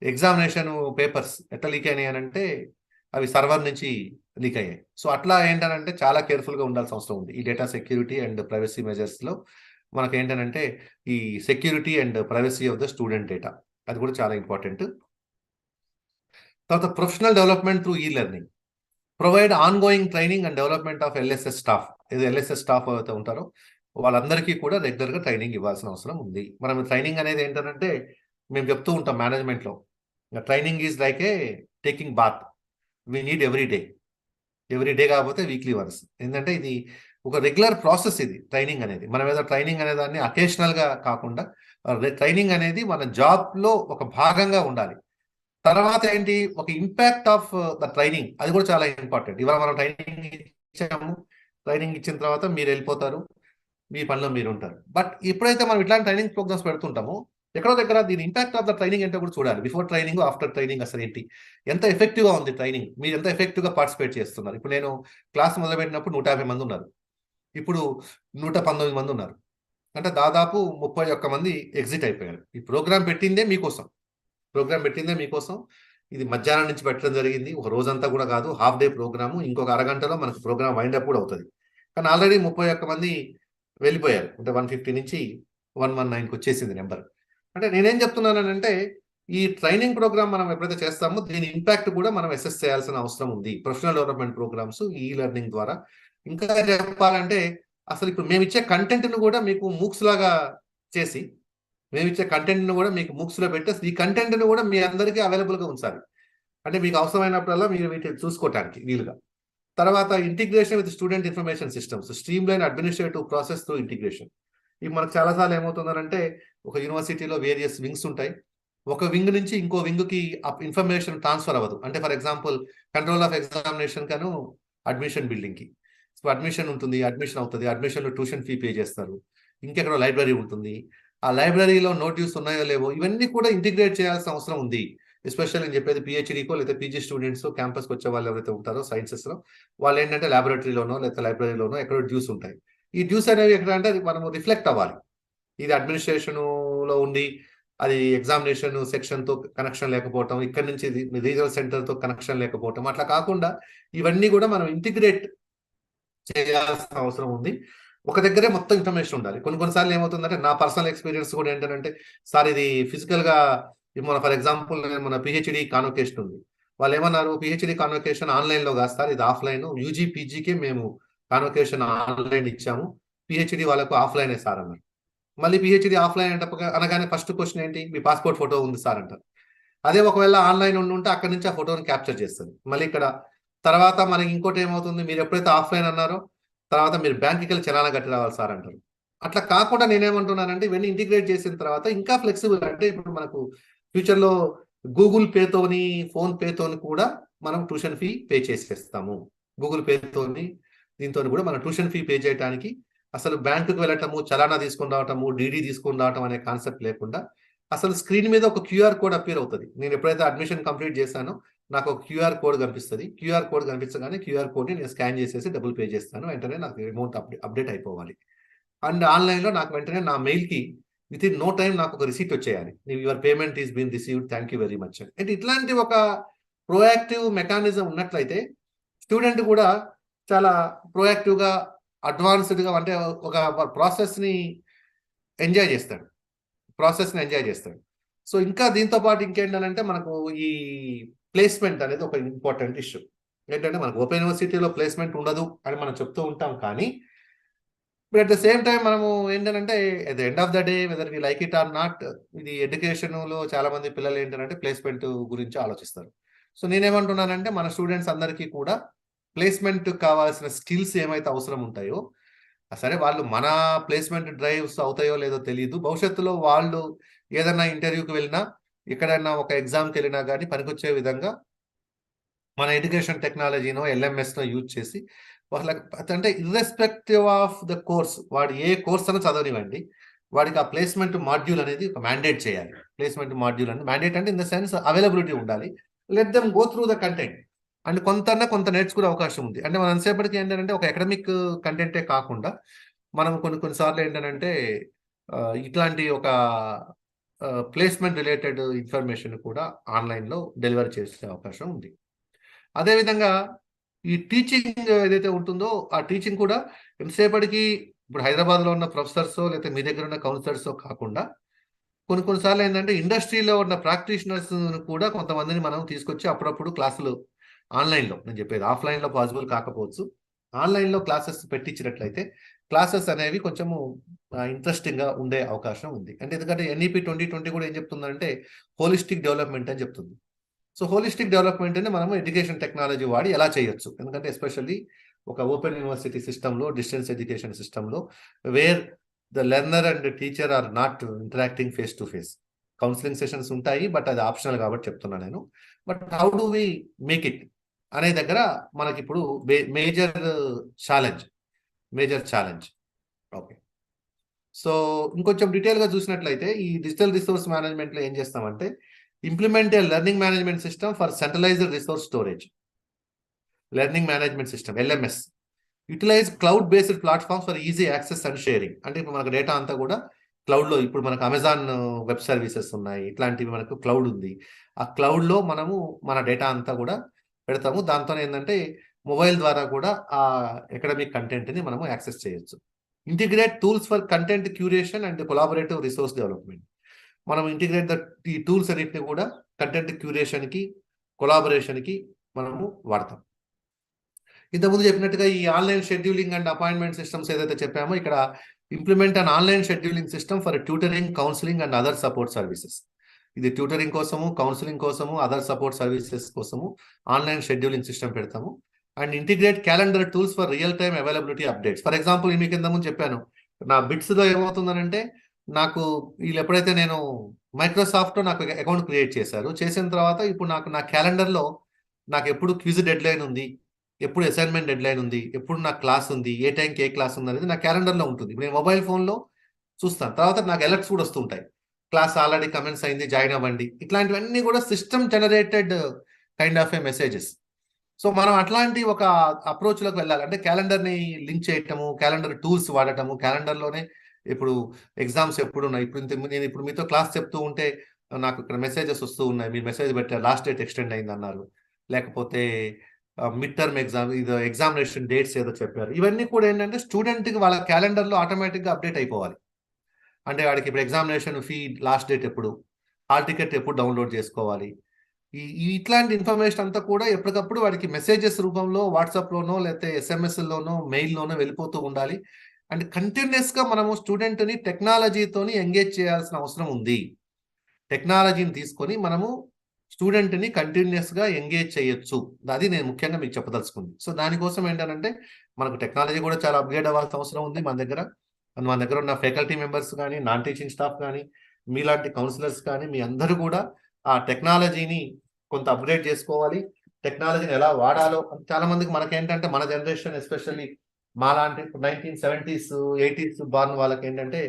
ఎగ్జామినేషన్ పేపర్స్ ఎట్లా లీక్ అయినాయి అని అంటే అవి సర్వర్ నుంచి లీక్ అయ్యాయి. సో అట్లా ఏంటంటే చాలా కేర్ఫుల్గా ఉండాల్సిన అవసరం ఉంది. ఈ డేటా సెక్యూరిటీ అండ్ ప్రైవసీ మెజర్స్లో మనకు ఏంటంటే ఈ security and privacy of the student data అది కూడా చాలా ఇంపార్టెంట్. తర్వాత professional development through e learning. Provide ongoing training and development of LSS staff. ఏదో ఎల్ఎస్ఎస్ స్టాఫ్ ఎవరైతే ఉంటారో వాళ్ళందరికీ కూడా రెగ్యులర్గా ట్రైనింగ్ ఇవ్వాల్సిన అవసరం ఉంది. మనం ట్రైనింగ్ అనేది ఏంటంటే మేము చెప్తూ ఉంటాం మేనేజ్మెంట్లో, training is like a taking bath, we need every day కాకపోతే వీక్లీ వన్స్. ఎందుకంటే ఇది ఒక రెగ్యులర్ ప్రాసెస్. ఇది ట్రైనింగ్ అనేది మనం ఏదో ట్రైనింగ్ అనే దాన్ని అకేషనల్గా కాకుండా ట్రైనింగ్ అనేది మన జాబ్లో ఒక భాగంగా ఉండాలి. తర్వాత ఏంటి, ఒక ఇంపాక్ట్ ఆఫ్ ద ట్రైనింగ్, అది కూడా చాలా ఇంపార్టెంట్. ఇవాళ మనం ట్రైనింగ్ ఇచ్చాము, ట్రైనింగ్ ఇచ్చిన తర్వాత మీరు వెళ్ళిపోతారు, మీ పనిలో మీరు ఉంటారు. బట్ ఎప్పుడైతే మనం ఇట్లాంటి ట్రైనింగ్ ప్రోగ్రామ్స్ పెడుతుంటామో ఎక్కడో దగ్గర దీని ఇంపాక్ట్ ఆఫ్ ద ట్రైనింగ్ ఏంటో కూడా చూడాలి. బిఫోర్ ట్రైనింగ్, ఆఫ్టర్ ట్రైనింగ్ అసలు ఏంటి, ఎంత ఎఫెక్టివ్గా ఉంది ట్రైనింగ్, మీరు ఎంత ఎఫెక్టివ్గా పార్టిసిపేట్ చేస్తున్నారు. ఇప్పుడు నేను క్లాస్ మొదలుపెట్టినప్పుడు 150 మంది ఉన్నారు, ఇప్పుడు 119 మంది ఉన్నారు. అంటే దాదాపు 31 మంది ఎగ్జిట్ అయిపోయారు. ఈ ప్రోగ్రామ్ పెట్టిందే మీకోసం, ఇది మధ్యాహ్నం నుంచి పెట్టడం జరిగింది. ఒక రోజంతా కూడా కాదు, హాఫ్ డే ప్రోగ్రాము. ఇంకొక అరగంటలో మనకు ప్రోగ్రామ్ వైండప్ కూడా అవుతుంది. కానీ ఆల్రెడీ 31 మంది వెళ్ళిపోయారు. అంటే 150 నుంచి 119కి వచ్చేసింది నెంబర్. అంటే నేనేం చెప్తున్నానంటే ఈ ట్రైనింగ్ ప్రోగ్రామ్ మనం ఎప్పుడైతే చేస్తామో దీని ఇంపాక్ట్ కూడా మనం అసెస్ చేయాల్సిన అవసరం ఉంది. ప్రొఫెషనల్ డెవలప్మెంట్ ప్రోగ్రామ్స్ ఈ లెర్నింగ్ ద్వారా. ఇంకా చెప్పాలంటే అసలు ఇప్పుడు మేము ఇచ్చే కంటెంట్ను కూడా మీకు మూక్స్ లాగా చేసి, మేము ఇచ్చే కంటెంట్ను కూడా మీకు మూక్స్లో పెట్టేసి ఈ కంటెంట్ను కూడా మీ అందరికీ అవైలబుల్గా ఉంచాలి. అంటే మీకు అవసరమైనప్పుడల్లా మీరు వీటిని చూసుకోవటానికి వీలుగా. తర్వాత integration with student information systems, stream line administrative process through integration. ఇవి మనకు చాలాసార్లు ఏమవుతుందంటే ఒక యూనివర్సిటీలో వేరియస్ వింగ్స్ ఉంటాయి. ఒక వింగ్ నుంచి ఇంకో వింగ్కి ఇన్ఫర్మేషన్ ట్రాన్స్ఫర్ అవ్వదు. అంటే for example control of examination కను అడ్మిషన్ బిల్డింగ్కి. సో అడ్మిషన్ ఉంటుంది, అడ్మిషన్ అవుతుంది, అడ్మిషన్లో ట్యూషన్ ఫీ పే చేస్తారు. ఇంకెక్కడో లైబ్రరీ ఉంటుంది, ఆ లైబ్రరీలో నోట్యూస్ ఉన్నాయో లేవో ఇవన్నీ కూడా ఇంటిగ్రేట్ చేయాల్సిన అవసరం ఉంది. ఎస్పెషల్ నేను చెప్పేది పిహెచ్డీకో లేదా పీజీ స్టూడెంట్స్ క్యాంపస్కి వచ్చే వాళ్ళు ఎవరైతే ఉంటారో సైన్సెస్లో, వాళ్ళు ఏంటంటే ల్యాబొరేటరీలోనో లేదా లైబ్రరీలోనో ఎక్కడో డ్యూస్ ఉంటాయి. ఈ డ్యూస్ అనేవి ఎక్కడ అంటే అది మనము రిఫ్లెక్ట్ అవ్వాలి. ఇది అడ్మినిస్ట్రేషన్లో ఉండి అది ఎగ్జామినేషన్ సెక్షన్తో కనెక్షన్ లేకపోవటం, ఇక్కడ నుంచి రీజనల్ సెంటర్తో కనెక్షన్ లేకపోవటం, అట్లా కాకుండా ఇవన్నీ కూడా మనం ఇంటిగ్రేట్ చేయాల్సిన అవసరం ఉంది. ఒక దగ్గరే మొత్తం ఇన్ఫర్మేషన్ ఉండాలి. కొన్నిసార్లు ఏమవుతుందంటే నా పర్సనల్ ఎక్స్పీరియన్స్ కూడా ఏంటంటే, సార్ ఇది ఫిజికల్గా మన ఫర్ ఎగ్జాంపుల్ మన పిహెచ్డి కాన్వకేషన్ ఉంది. వాళ్ళు ఏమన్నారు, పిహెచ్డి కాన్వకేషన్ ఆన్లైన్లో కాదు సార్, ఇది ఆఫ్లైన్. యూజీ పీజీకే మేము కాన్వకేషన్ ఆన్లైన్ ఇచ్చాము, పిహెచ్డి వాళ్ళకు ఆఫ్లైనే సార్ అన్నారు. మళ్ళీ పిహెచ్డి ఆఫ్లైన్ అంటే అనగానే ఫస్ట్ క్వశ్చన్ ఏంటి, మీ పాస్పోర్ట్ ఫోటో ఉంది సార్ అంటారు. అదే ఒకవేళ ఆన్లైన్ ఉంటే అక్కడి నుంచి ఆ ఫోటోని క్యాప్చర్ చేస్తుంది. మళ్ళీ ఇక్కడ తర్వాత మనకి ఇంకోటి ఏమవుతుంది, మీరు ఎప్పుడైతే ఆఫ్లైన్ అన్నారో తర్వాత మీరు బ్యాంక్కి వెళ్ళి చలానా కట్టి రావాలి సార్ అంటారు. అట్లా కాకుండా నేనేమంటున్నానంటే ఇవన్నీ ఇంటిగ్రేట్ చేసిన తర్వాత ఇంకా ఫ్లెక్సిబుల్, అంటే ఇప్పుడు మనకు ఫ్యూచర్లో గూగుల్ పేతోని ఫోన్ పేతోని కూడా మనం ట్యూషన్ ఫీ పే చేసేస్తాము. గూగుల్ పేతోని దీంతో కూడా మనం ట్యూషన్ ఫీ పే చేయడానికి అసలు బ్యాంకుకి వెళ్ళటము, చలానా తీసుకొని రావటము, డీడీ తీసుకొని రావటం అనే కాన్సెప్ట్ లేకుండా అసలు స్క్రీన్ మీద ఒక క్యూఆర్ కోడ్ అపియర్ అవుతుంది. నేను ఎప్పుడైతే అడ్మిషన్ కంప్లీట్ చేశానో నాకు ఒక క్యూఆర్ కోడ్ కనిపిస్తుంది. క్యూఆర్ కోడ్ కనిపించగానే క్యూఆర్ కోడ్ని నేను స్కాన్ చేసేసి డబ్బులు పే చేస్తాను. వెంటనే నాకు అమౌంట్ అప్డేట్ అయిపోవాలి. అండ్ ఆన్లైన్లో నాకు వెంటనే నా మెయిల్కి విత్ ఇన్ నో టైం నాకు ఒక రిసీట్ వచ్చేయాలి, your payment is been received, thank you very much. అంటే ఇట్లాంటి ఒక ప్రోయాక్టివ్ మెకానిజం ఉన్నట్లయితే స్టూడెంట్ కూడా చాలా ప్రోయాక్టివ్గా అడ్వాన్స్డ్గా, అంటే ఒక ప్రాసెస్ని ఎంజాయ్ చేస్తాడు. సో ఇంకా దీంతో పాటు ఇంకేంటంటే మనకు ఈ ప్లేస్మెంట్ అనేది ఒక ఇంపార్టెంట్ ఇష్యూ. ఏంటంటే మనకు ఓపెన్ యూనివర్సిటీలో ప్లేస్మెంట్ ఉండదు అని మనం చెప్తూ ఉంటాం, కానీ but at the same time మనము ఏంటంటే at the end of the day whether we like it or not, ఇది ఎడ్యుకేషన్లో చాలా మంది పిల్లలు ఏంటంటే ప్లేస్మెంట్ గురించి ఆలోచిస్తారు. సో నేనేమంటున్నానంటే మన స్టూడెంట్స్ అందరికీ కూడా ప్లేస్మెంట్ కావాల్సిన స్కిల్స్ ఏమైతే అవసరం ఉంటాయో, సరే వాళ్ళు మన ప్లేస్మెంట్ డ్రైవ్స్ అవుతాయో లేదో తెలియదు, భవిష్యత్తులో వాళ్ళు ఏదైనా ఇంటర్వ్యూకి వెళ్ళినా ఎక్కడైనా ఒక ఎగ్జామ్కి వెళ్ళినా కానీ పనికొచ్చే విధంగా మన ఎడ్యుకేషన్ టెక్నాలజీనో ఎల్ఎంఎస్నో యూజ్ చేసి వాళ్ళకి, అంటే ఇర్రెస్పెక్టివ్ ఆఫ్ ద కోర్స్, వాడు ఏ కోర్స్ అయినా చదవనివ్వండి, వాడికి ఆ ప్లేస్మెంట్ మాడ్యూల్ అనేది ఒక మ్యాండేట్ చేయాలి. ప్లేస్మెంట్ మాడ్యూల్ అంటే మ్యాండేట్ అంటే ఇన్ ద సెన్స్ అవైలబిలిటీ ఉండాలి. Let them go through the content and కొంత నేర్చుకునే అవకాశం ఉంది. అంటే మనం ఎంతసేపటికి ఏంటంటే ఒక అకాడమిక్ కంటెంటే కాకుండా మనం కొన్నిసార్లు ఏంటంటే ఇట్లాంటి ఒక ప్లేస్మెంట్ రిలేటెడ్ ఇన్ఫర్మేషన్ కూడా ఆన్లైన్లో డెలివర్ చేసే అవకాశం ఉంది. అదేవిధంగా ఈ టీచింగ్ ఏదైతే ఉంటుందో ఆ టీచింగ్ కూడా ఎంతసేపటికి ఇప్పుడు హైదరాబాద్లో ఉన్న ప్రొఫెసర్సో లేకపోతే మీ దగ్గర ఉన్న కౌన్సిలర్సో కాకుండా కొన్నిసార్లు ఏంటంటే ఇండస్ట్రీలో ఉన్న ప్రాక్టీషనర్స్ కూడా కొంతమందిని మనం తీసుకొచ్చి అప్పుడప్పుడు క్లాసులు ఆన్లైన్లో, నేను చెప్పేది ఆఫ్లైన్లో పాసిబుల్ కాకపోవచ్చు, ఆన్లైన్లో క్లాసెస్ పెట్టించినట్లయితే క్లాసెస్ అనేవి కొంచెము ఇంట్రెస్టింగ్గా ఉండే అవకాశం ఉంది. అంటే ఎందుకంటే ఎన్ఈపి 2020 కూడా ఏం చెప్తుందంటే హోలిస్టిక్ డెవలప్మెంట్ అని చెప్తుంది. సో హోలిస్టిక్ డెవలప్మెంట్ అని మనము ఎడ్యుకేషన్ టెక్నాలజీ వాడి ఎలా చేయొచ్చు, ఎందుకంటే ఎస్పెషల్లీ ఒక ఓపెన్ యూనివర్సిటీ సిస్టంలో, డిస్టెన్స్ ఎడ్యుకేషన్ సిస్టంలో where the learner and teacher are not interacting face to face. Counselling sessions ఉంటాయి, బట్ అది ఆప్షనల్ కాబట్టి చెప్తున్నా నేను. But how do we make it అనే దగ్గర మనకి ఇప్పుడు మేజర్ ఛాలెంజ్. ఓకే, సో ఇంకొంచెం డీటెయిల్గా చూసినట్లయితే ఈ డిజిటల్ రిసోర్స్ మేనేజ్మెంట్లో ఏం చేస్తామంటే implement a learning management system for centralized resource storage. Learning management system LMS. Utilize cloud based platforms for easy access and sharing. అంటే ఇప్పుడు మనకు డేటా అంతా కూడా క్లౌడ్లో, ఇప్పుడు మనకు అమెజాన్ వెబ్ సర్వీసెస్ ఉన్నాయి, ఇట్లాంటివి మనకు క్లౌడ్ ఉంది. ఆ క్లౌడ్లో మనము మన డేటా అంతా కూడా పెడతాము. దాంతో ఏంటంటే మొబైల్ ద్వారా కూడా ఆ అకాడమిక్ కంటెంట్ని మనము యాక్సెస్ చేయొచ్చు. Integrate tools for content curation and collaborative resource development. మనం ఇంటిగ్రేట్ ఈ టూల్స్ అన్నింటిని కూడా కంటెంట్ క్యూరేషన్కి, కొలాబరేషన్కి మనము వాడతాం. ఇంతకుముందు చెప్పినట్టుగా ఈ online scheduling and appointment systems ఏదైతే చెప్పామో ఇక్కడ implement an online scheduling system for tutoring, counselling and other support services. ఇది ట్యూటరింగ్ కోసము, కౌన్సిలింగ్ కోసము, అదర్ సపోర్ట్ సర్వీసెస్ కోసము ఆన్లైన్ షెడ్యూలింగ్ సిస్టమ్ పెడతాము. And integrate calendar tools for real time availability updates. For example మీకు కింద ముందు చెప్పాను, నా బిట్స్లో ఏమవుతుందనంటే నాకు వీళ్ళు ఎప్పుడైతే నేను మైక్రోసాఫ్ట్లో నాకు అకౌంట్ క్రియేట్ చేసిన తర్వాత ఇప్పుడు నాకు నా క్యాలెండర్లో నాకు ఎప్పుడు క్విజ్ డెడ్ లైన్ ఉంది, ఎప్పుడు అసైన్మెంట్ డెడ్ లైన్ ఉంది, ఎప్పుడు నాకు క్లాస్ ఉంది, ఏ టైంకి ఏ క్లాస్ ఉంది అనేది నా క్యాలెండర్లో ఉంటుంది. నేను మొబైల్ ఫోన్లో చూస్తాను. తర్వాత నాకు అలర్ట్స్ కూడా వస్తుంటాయి, క్లాస్ ఆల్రెడీ కమెంట్స్ అయింది, జాయిన్ అవ్వండి. ఇట్లాంటివన్నీ కూడా system generated kind of A messages. So మనం అట్లాంటి ఒక అప్రోచ్లోకి వెళ్ళాలి. అంటే క్యాలెండర్ని లింక్ చేయటము, క్యాలెండర్ టూల్స్ వాడటము, క్యాలెండర్లోనే ఇప్పుడు ఎగ్జామ్స్ ఎప్పుడు ఉన్నాయి, నేను ఇప్పుడు మీతో క్లాస్ చెప్తూ ఉంటే నాకు ఇక్కడ మెసేజెస్ వస్తూ ఉన్నాయి, మీరు మెసేజ్ పెట్టారు లాస్ట్ డేట్ ఎక్స్టెండ్ అయింది అన్నారు, లేకపోతే మిడ్ టర్మ్ ఎగ్జామ్ ఇది ఎగ్జామినేషన్ డేట్స్ ఏదో చెప్పారు. ఇవన్నీ కూడా ఏంటంటే స్టూడెంట్కి వాళ్ళ క్యాలెండర్లో ఆటోమేటిక్గా అప్డేట్ అయిపోవాలి. అంటే వాడికి ఇప్పుడు ఎగ్జామినేషన్ ఫీ లాస్ట్ డేట్ ఎప్పుడు, హాల్ టికెట్ ఎప్పుడు డౌన్లోడ్ చేసుకోవాలి, ఇట్లాంటి ఇన్ఫర్మేషన్ అంతా కూడా ఎప్పటికప్పుడు వాడికి మెసేజెస్ రూపంలో వాట్సాప్లోనో లేకపోతే ఎస్ఎంఎస్లోనో మెయిల్లోనో వెళ్ళిపోతూ ఉండాలి. అండ్ కంటిన్యూస్గా మనము స్టూడెంట్ని టెక్నాలజీతోని ఎంగేజ్ చేయాల్సిన అవసరం ఉంది. టెక్నాలజీని తీసుకొని మనము స్టూడెంట్ని కంటిన్యూస్గా ఎంగేజ్ చేయొచ్చు. అది నేను ముఖ్యంగా మీకు చెప్పదలుచుకుంది. సో దానికోసం ఏంటంటే మనకు టెక్నాలజీ కూడా చాలా అప్గ్రేడ్ అవ్వాల్సిన అవసరం ఉంది మన దగ్గర ఉన్న ఫ్యాకల్టీ మెంబర్స్ కానీ, నాన్ టీచింగ్ స్టాఫ్ కానీ, మీలాంటి కౌన్సిలర్స్ కానీ, మీ అందరూ కూడా ఆ టెక్నాలజీని కొంత అప్గ్రేడ్ చేసుకోవాలి. టెక్నాలజీని ఎలా వాడాలో చాలా మందికి మనకేంటంటే మన జనరేషన్ ఎస్పెషల్లీ మాలాంటి 1970s 80s బార్న్ వాళ్ళకి ఏంటంటే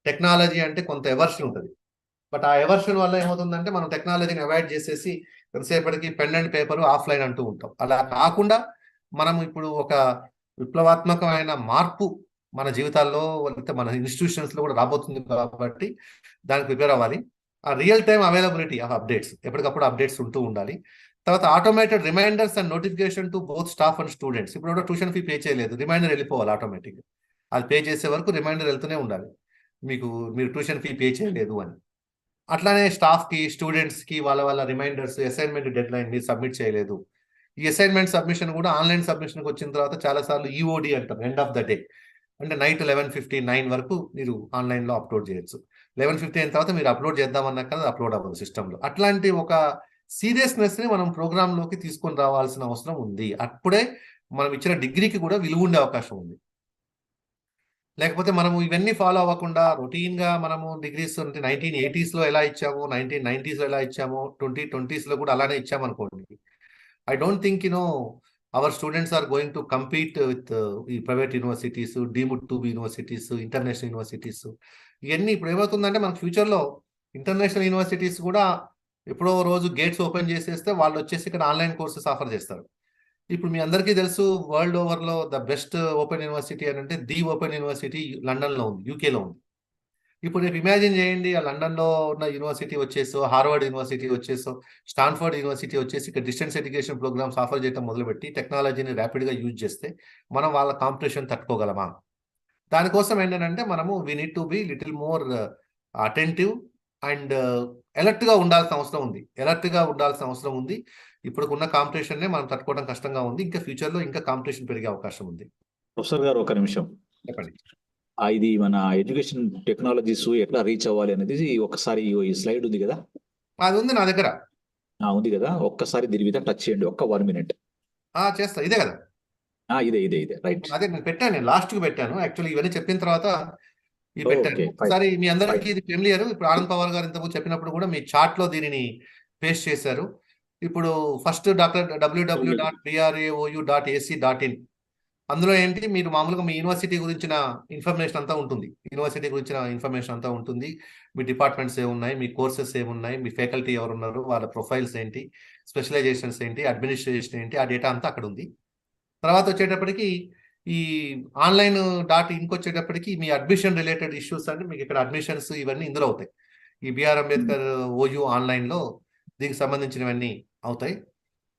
టెక్నాలజీ అంటే కొంత ఎవర్షన్ ఉంటుంది. బట్ ఆ ఎవర్షన్ వల్ల ఏమవుతుందంటే మనం టెక్నాలజీని అవాయిడ్ చేసేసి ఎంతసేపటికి పెన్ అండ్ పేపర్ ఆఫ్లైన్ అంటూ ఉంటాం. అలా కాకుండా మనం ఇప్పుడు ఒక విప్లవాత్మకమైన మార్పు మన జీవితాల్లో లేకపోతే మన ఇన్స్టిట్యూషన్స్లో కూడా రాబోతుంది కాబట్టి దానికి ప్రిపేర్ అవ్వాలి. ఆ real time availability of updates, ఎప్పటికప్పుడు అప్డేట్స్ ఉంటూ ఉండాలి. తర్వాత automated reminders and notification to both staff and students. ఇప్పుడు కూడా ట్యూషన్ ఫీ పే చేయలేదు, రిమైండర్ వెళ్ళిపోవాలి ఆటోమేటిక్గా. అది పే చేసే వరకు రిమైండర్ వెళ్తూనే ఉండాలి, మీరు ట్యూషన్ ఫీ పే చేయలేదు అని. అట్లానే స్టాఫ్కి, స్టూడెంట్స్కి వాళ్ళ రిమైండర్స్, అసైన్మెంట్ డెడ్ లైన్ మీరు సబ్మిట్ చేయలేదు. ఈ అసైన్మెంట్ సబ్మిషన్ కూడా ఆన్లైన్ సబ్మిషన్కి వచ్చిన తర్వాత చాలాసార్లు ఈఓడి అంటారు, ఎండ్ ఆఫ్ ద డే. అంటే నైట్ 11:59 వరకు మీరు ఆన్లైన్లో అప్లోడ్ చేయొచ్చు. 11:50 అయిన తర్వాత మీరు అప్లోడ్ చేద్దామన్నా కదా అప్లోడ్ అవ్వదు సిస్టంలో. అట్లాంటి ఒక సీరియస్నెస్ని మనం ప్రోగ్రాంలోకి తీసుకొని రావాల్సిన అవసరం ఉంది. అప్పుడే మనం ఇచ్చిన డిగ్రీకి కూడా విలువ ఉండే అవకాశం ఉంది. లేకపోతే మనము ఇవన్నీ ఫాలో అవ్వకుండా రొటీన్గా మనము డిగ్రీస్ అంటే 1980s ఎలా ఇచ్చామో, 1990s ఎలా ఇచ్చామో, 2020s కూడా అలానే ఇచ్చామనుకోండి, I don't think our students are going to compete with private universities, deemed to be universities, international universities. ఇవన్నీ ఇప్పుడు ఏమవుతుందంటే మన ఫ్యూచర్లో ఇంటర్నేషనల్ యూనివర్సిటీస్ కూడా ఎప్పుడో రోజు గేట్స్ ఓపెన్ చేసేస్తే వాళ్ళు వచ్చేసి ఇక్కడ ఆన్లైన్ కోర్సెస్ ఆఫర్ చేస్తారు. ఇప్పుడు మీ అందరికీ తెలుసు వరల్డ్ ఓవర్లో ద బెస్ట్ ఓపెన్ యూనివర్సిటీ అని అంటే ది ఓపెన్ యూనివర్సిటీ లండన్లో ఉంది, యూకేలో ఉంది. ఇప్పుడు రేపు ఇమాజిన్ చేయండి, ఆ లండన్లో ఉన్న యూనివర్సిటీ వచ్చేసో, హార్వర్డ్ యూనివర్సిటీ వచ్చేసో, స్టాన్ఫర్డ్ యూనివర్సిటీ వచ్చేసి ఇక్కడ డిస్టెన్స్ ఎడ్యుకేషన్ ప్రోగ్రామ్స్ ఆఫర్ చేయడం మొదలుపెట్టి టెక్నాలజీని ర్యాపిడ్గా యూజ్ చేస్తే మనం వాళ్ళ కాంపిటీషన్ తట్టుకోగలమా? దానికోసం ఏంటంటే మనము we need to be little more attentive and అలర్ట్గా ఉండాల్సిన అవసరం ఉంది. ఇప్పుడున్న కాంపిటీషన్నే మనం తట్టుకోవడం కష్టంగా ఉంది. ఇంకా ఫ్యూచర్లో ఇంకా కాంపిటీషన్ పెరిగే అవకాశం ఉంది. ప్రొఫెసర్ గారు ఒక నిమిషం చెప్పండి. ఇది మన ఎడ్యుకేషన్ టెక్నాలజీస్ ఎట్లా రీచ్ అవ్వాలి అనేది ఒకసారి ఈ స్లైడ్ ఉంది కదా, అది ఉంది నా దగ్గర, ఉంది కదా, ఒక్కసారి దీని మీద టచ్ చేయండి, ఒక్క 1 minute. చేస్తా. ఇదే కదా, ఇదే రైట్. అదే నేను పెట్టాను, నేను లాస్ట్ కి పెట్టాను. యాక్చువల్లీ ఇవన్నీ చెప్పిన తర్వాత పెట్టాను. ఒకసారి మీ అందరికీ ఇది ఫెమిలియర్. ఇప్పుడు ఆనంద్ పవార్ గారు ఇంతకు చెప్పినప్పుడు కూడా మీ చార్ట్ లో దీనిని పేస్ట్ చేశారు. ఇప్పుడు ఫస్ట్ www.brao.ac.in అందులో ఏంటి, మీరు మామూలుగా మీ యూనివర్సిటీ గురించిన ఇన్ఫర్మేషన్ అంతా ఉంటుంది. మీ డిపార్ట్మెంట్స్ ఏమున్నాయి, మీ కోర్సెస్ ఏమున్నాయి, మీ ఫ్యాకల్టీ ఎవరు ఉన్నారు, వాళ్ళ ప్రొఫైల్స్ ఏంటి, స్పెషలైజేషన్స్ ఏంటి, అడ్మినిస్ట్రేషన్ ఏంటి, ఆ డేటా అంతా అక్కడ ఉంది. తర్వాత వచ్చేటప్పటికి ఈ online.inకి వచ్చేటప్పటికి మీ అడ్మిషన్ రిలేటెడ్ ఇష్యూస్ అంటే మీకు ఇక్కడ అడ్మిషన్స్ ఇవన్నీ ఇందులో అవుతాయి. ఈ బిఆర్ అంబేద్కర్ ఓయూ ఆన్లైన్లో దీనికి సంబంధించినవన్నీ అవుతాయి.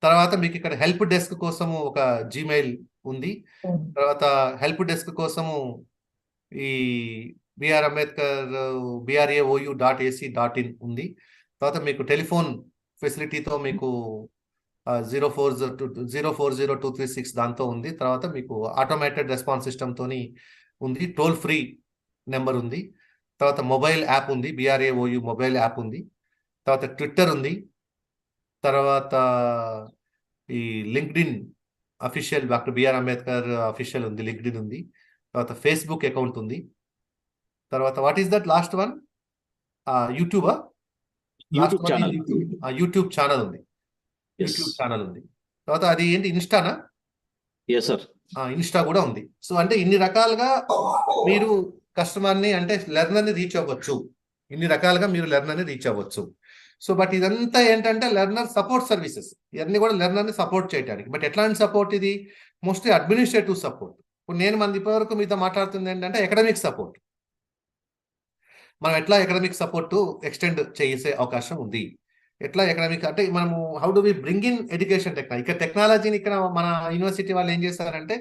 తర్వాత మీకు ఇక్కడ హెల్ప్ డెస్క్ కోసము ఒక జీమెయిల్ ఉంది. తర్వాత హెల్ప్ డెస్క్ కోసము ఈ బిఆర్ అంబేద్కర్ BRAOU.ac.in ఉంది. తర్వాత మీకు టెలిఫోన్ ఫెసిలిటీతో మీకు 040236 దాంతో ఉంది. తర్వాత మీకు ఆటోమేటెడ్ రెస్పాన్స్ సిస్టమ్తోని ఉంది. టోల్ ఫ్రీ నెంబర్ ఉంది. తర్వాత మొబైల్ యాప్ ఉంది, BRAOU మొబైల్ యాప్ ఉంది. తర్వాత ట్విట్టర్ ఉంది. తర్వాత ఈ LinkedIn official doctor B R Ambedkar official ఉంది, లింక్డ్ఇన్ ఉంది. తర్వాత ఫేస్బుక్ అకౌంట్ ఉంది. తర్వాత what is that last one, YouTube channel ఉంది. తర్వాత అది ఏంటి, ఇన్స్టానా? ఇన్స్టా కూడా ఉంది. సో అంటే ఇన్ని రకాలుగా మీరు కస్టమర్ని అంటే లెర్నర్ని రీచ్ అవ్వచ్చు. సో బట్ ఇదంతా ఏంటంటే లెర్నర్ సపోర్ట్ సర్వీసెస్, ఇవన్నీ కూడా లెర్నర్ని సపోర్ట్ చేయడానికి. బట్ ఎట్లాంటి సపోర్ట్ ఇది? Mostly administrative support. ఇప్పుడు నేను ఇప్పటివరకు మీతో మాట్లాడుతుంది ఏంటంటే అకాడమిక్ సపోర్ట్. మనం ఎట్లా ఎకనామిక్ సపోర్ట్ ఎక్స్టెండ్ చేసే అవకాశం ఉంది. ఎట్లా ఎకనామిక్ అంటే మనము how do we bring in education technology. ఇక్కడ టెక్నాలజీని ఇక్కడ మన యూనివర్సిటీ వాళ్ళు ఏం చేస్తారంటే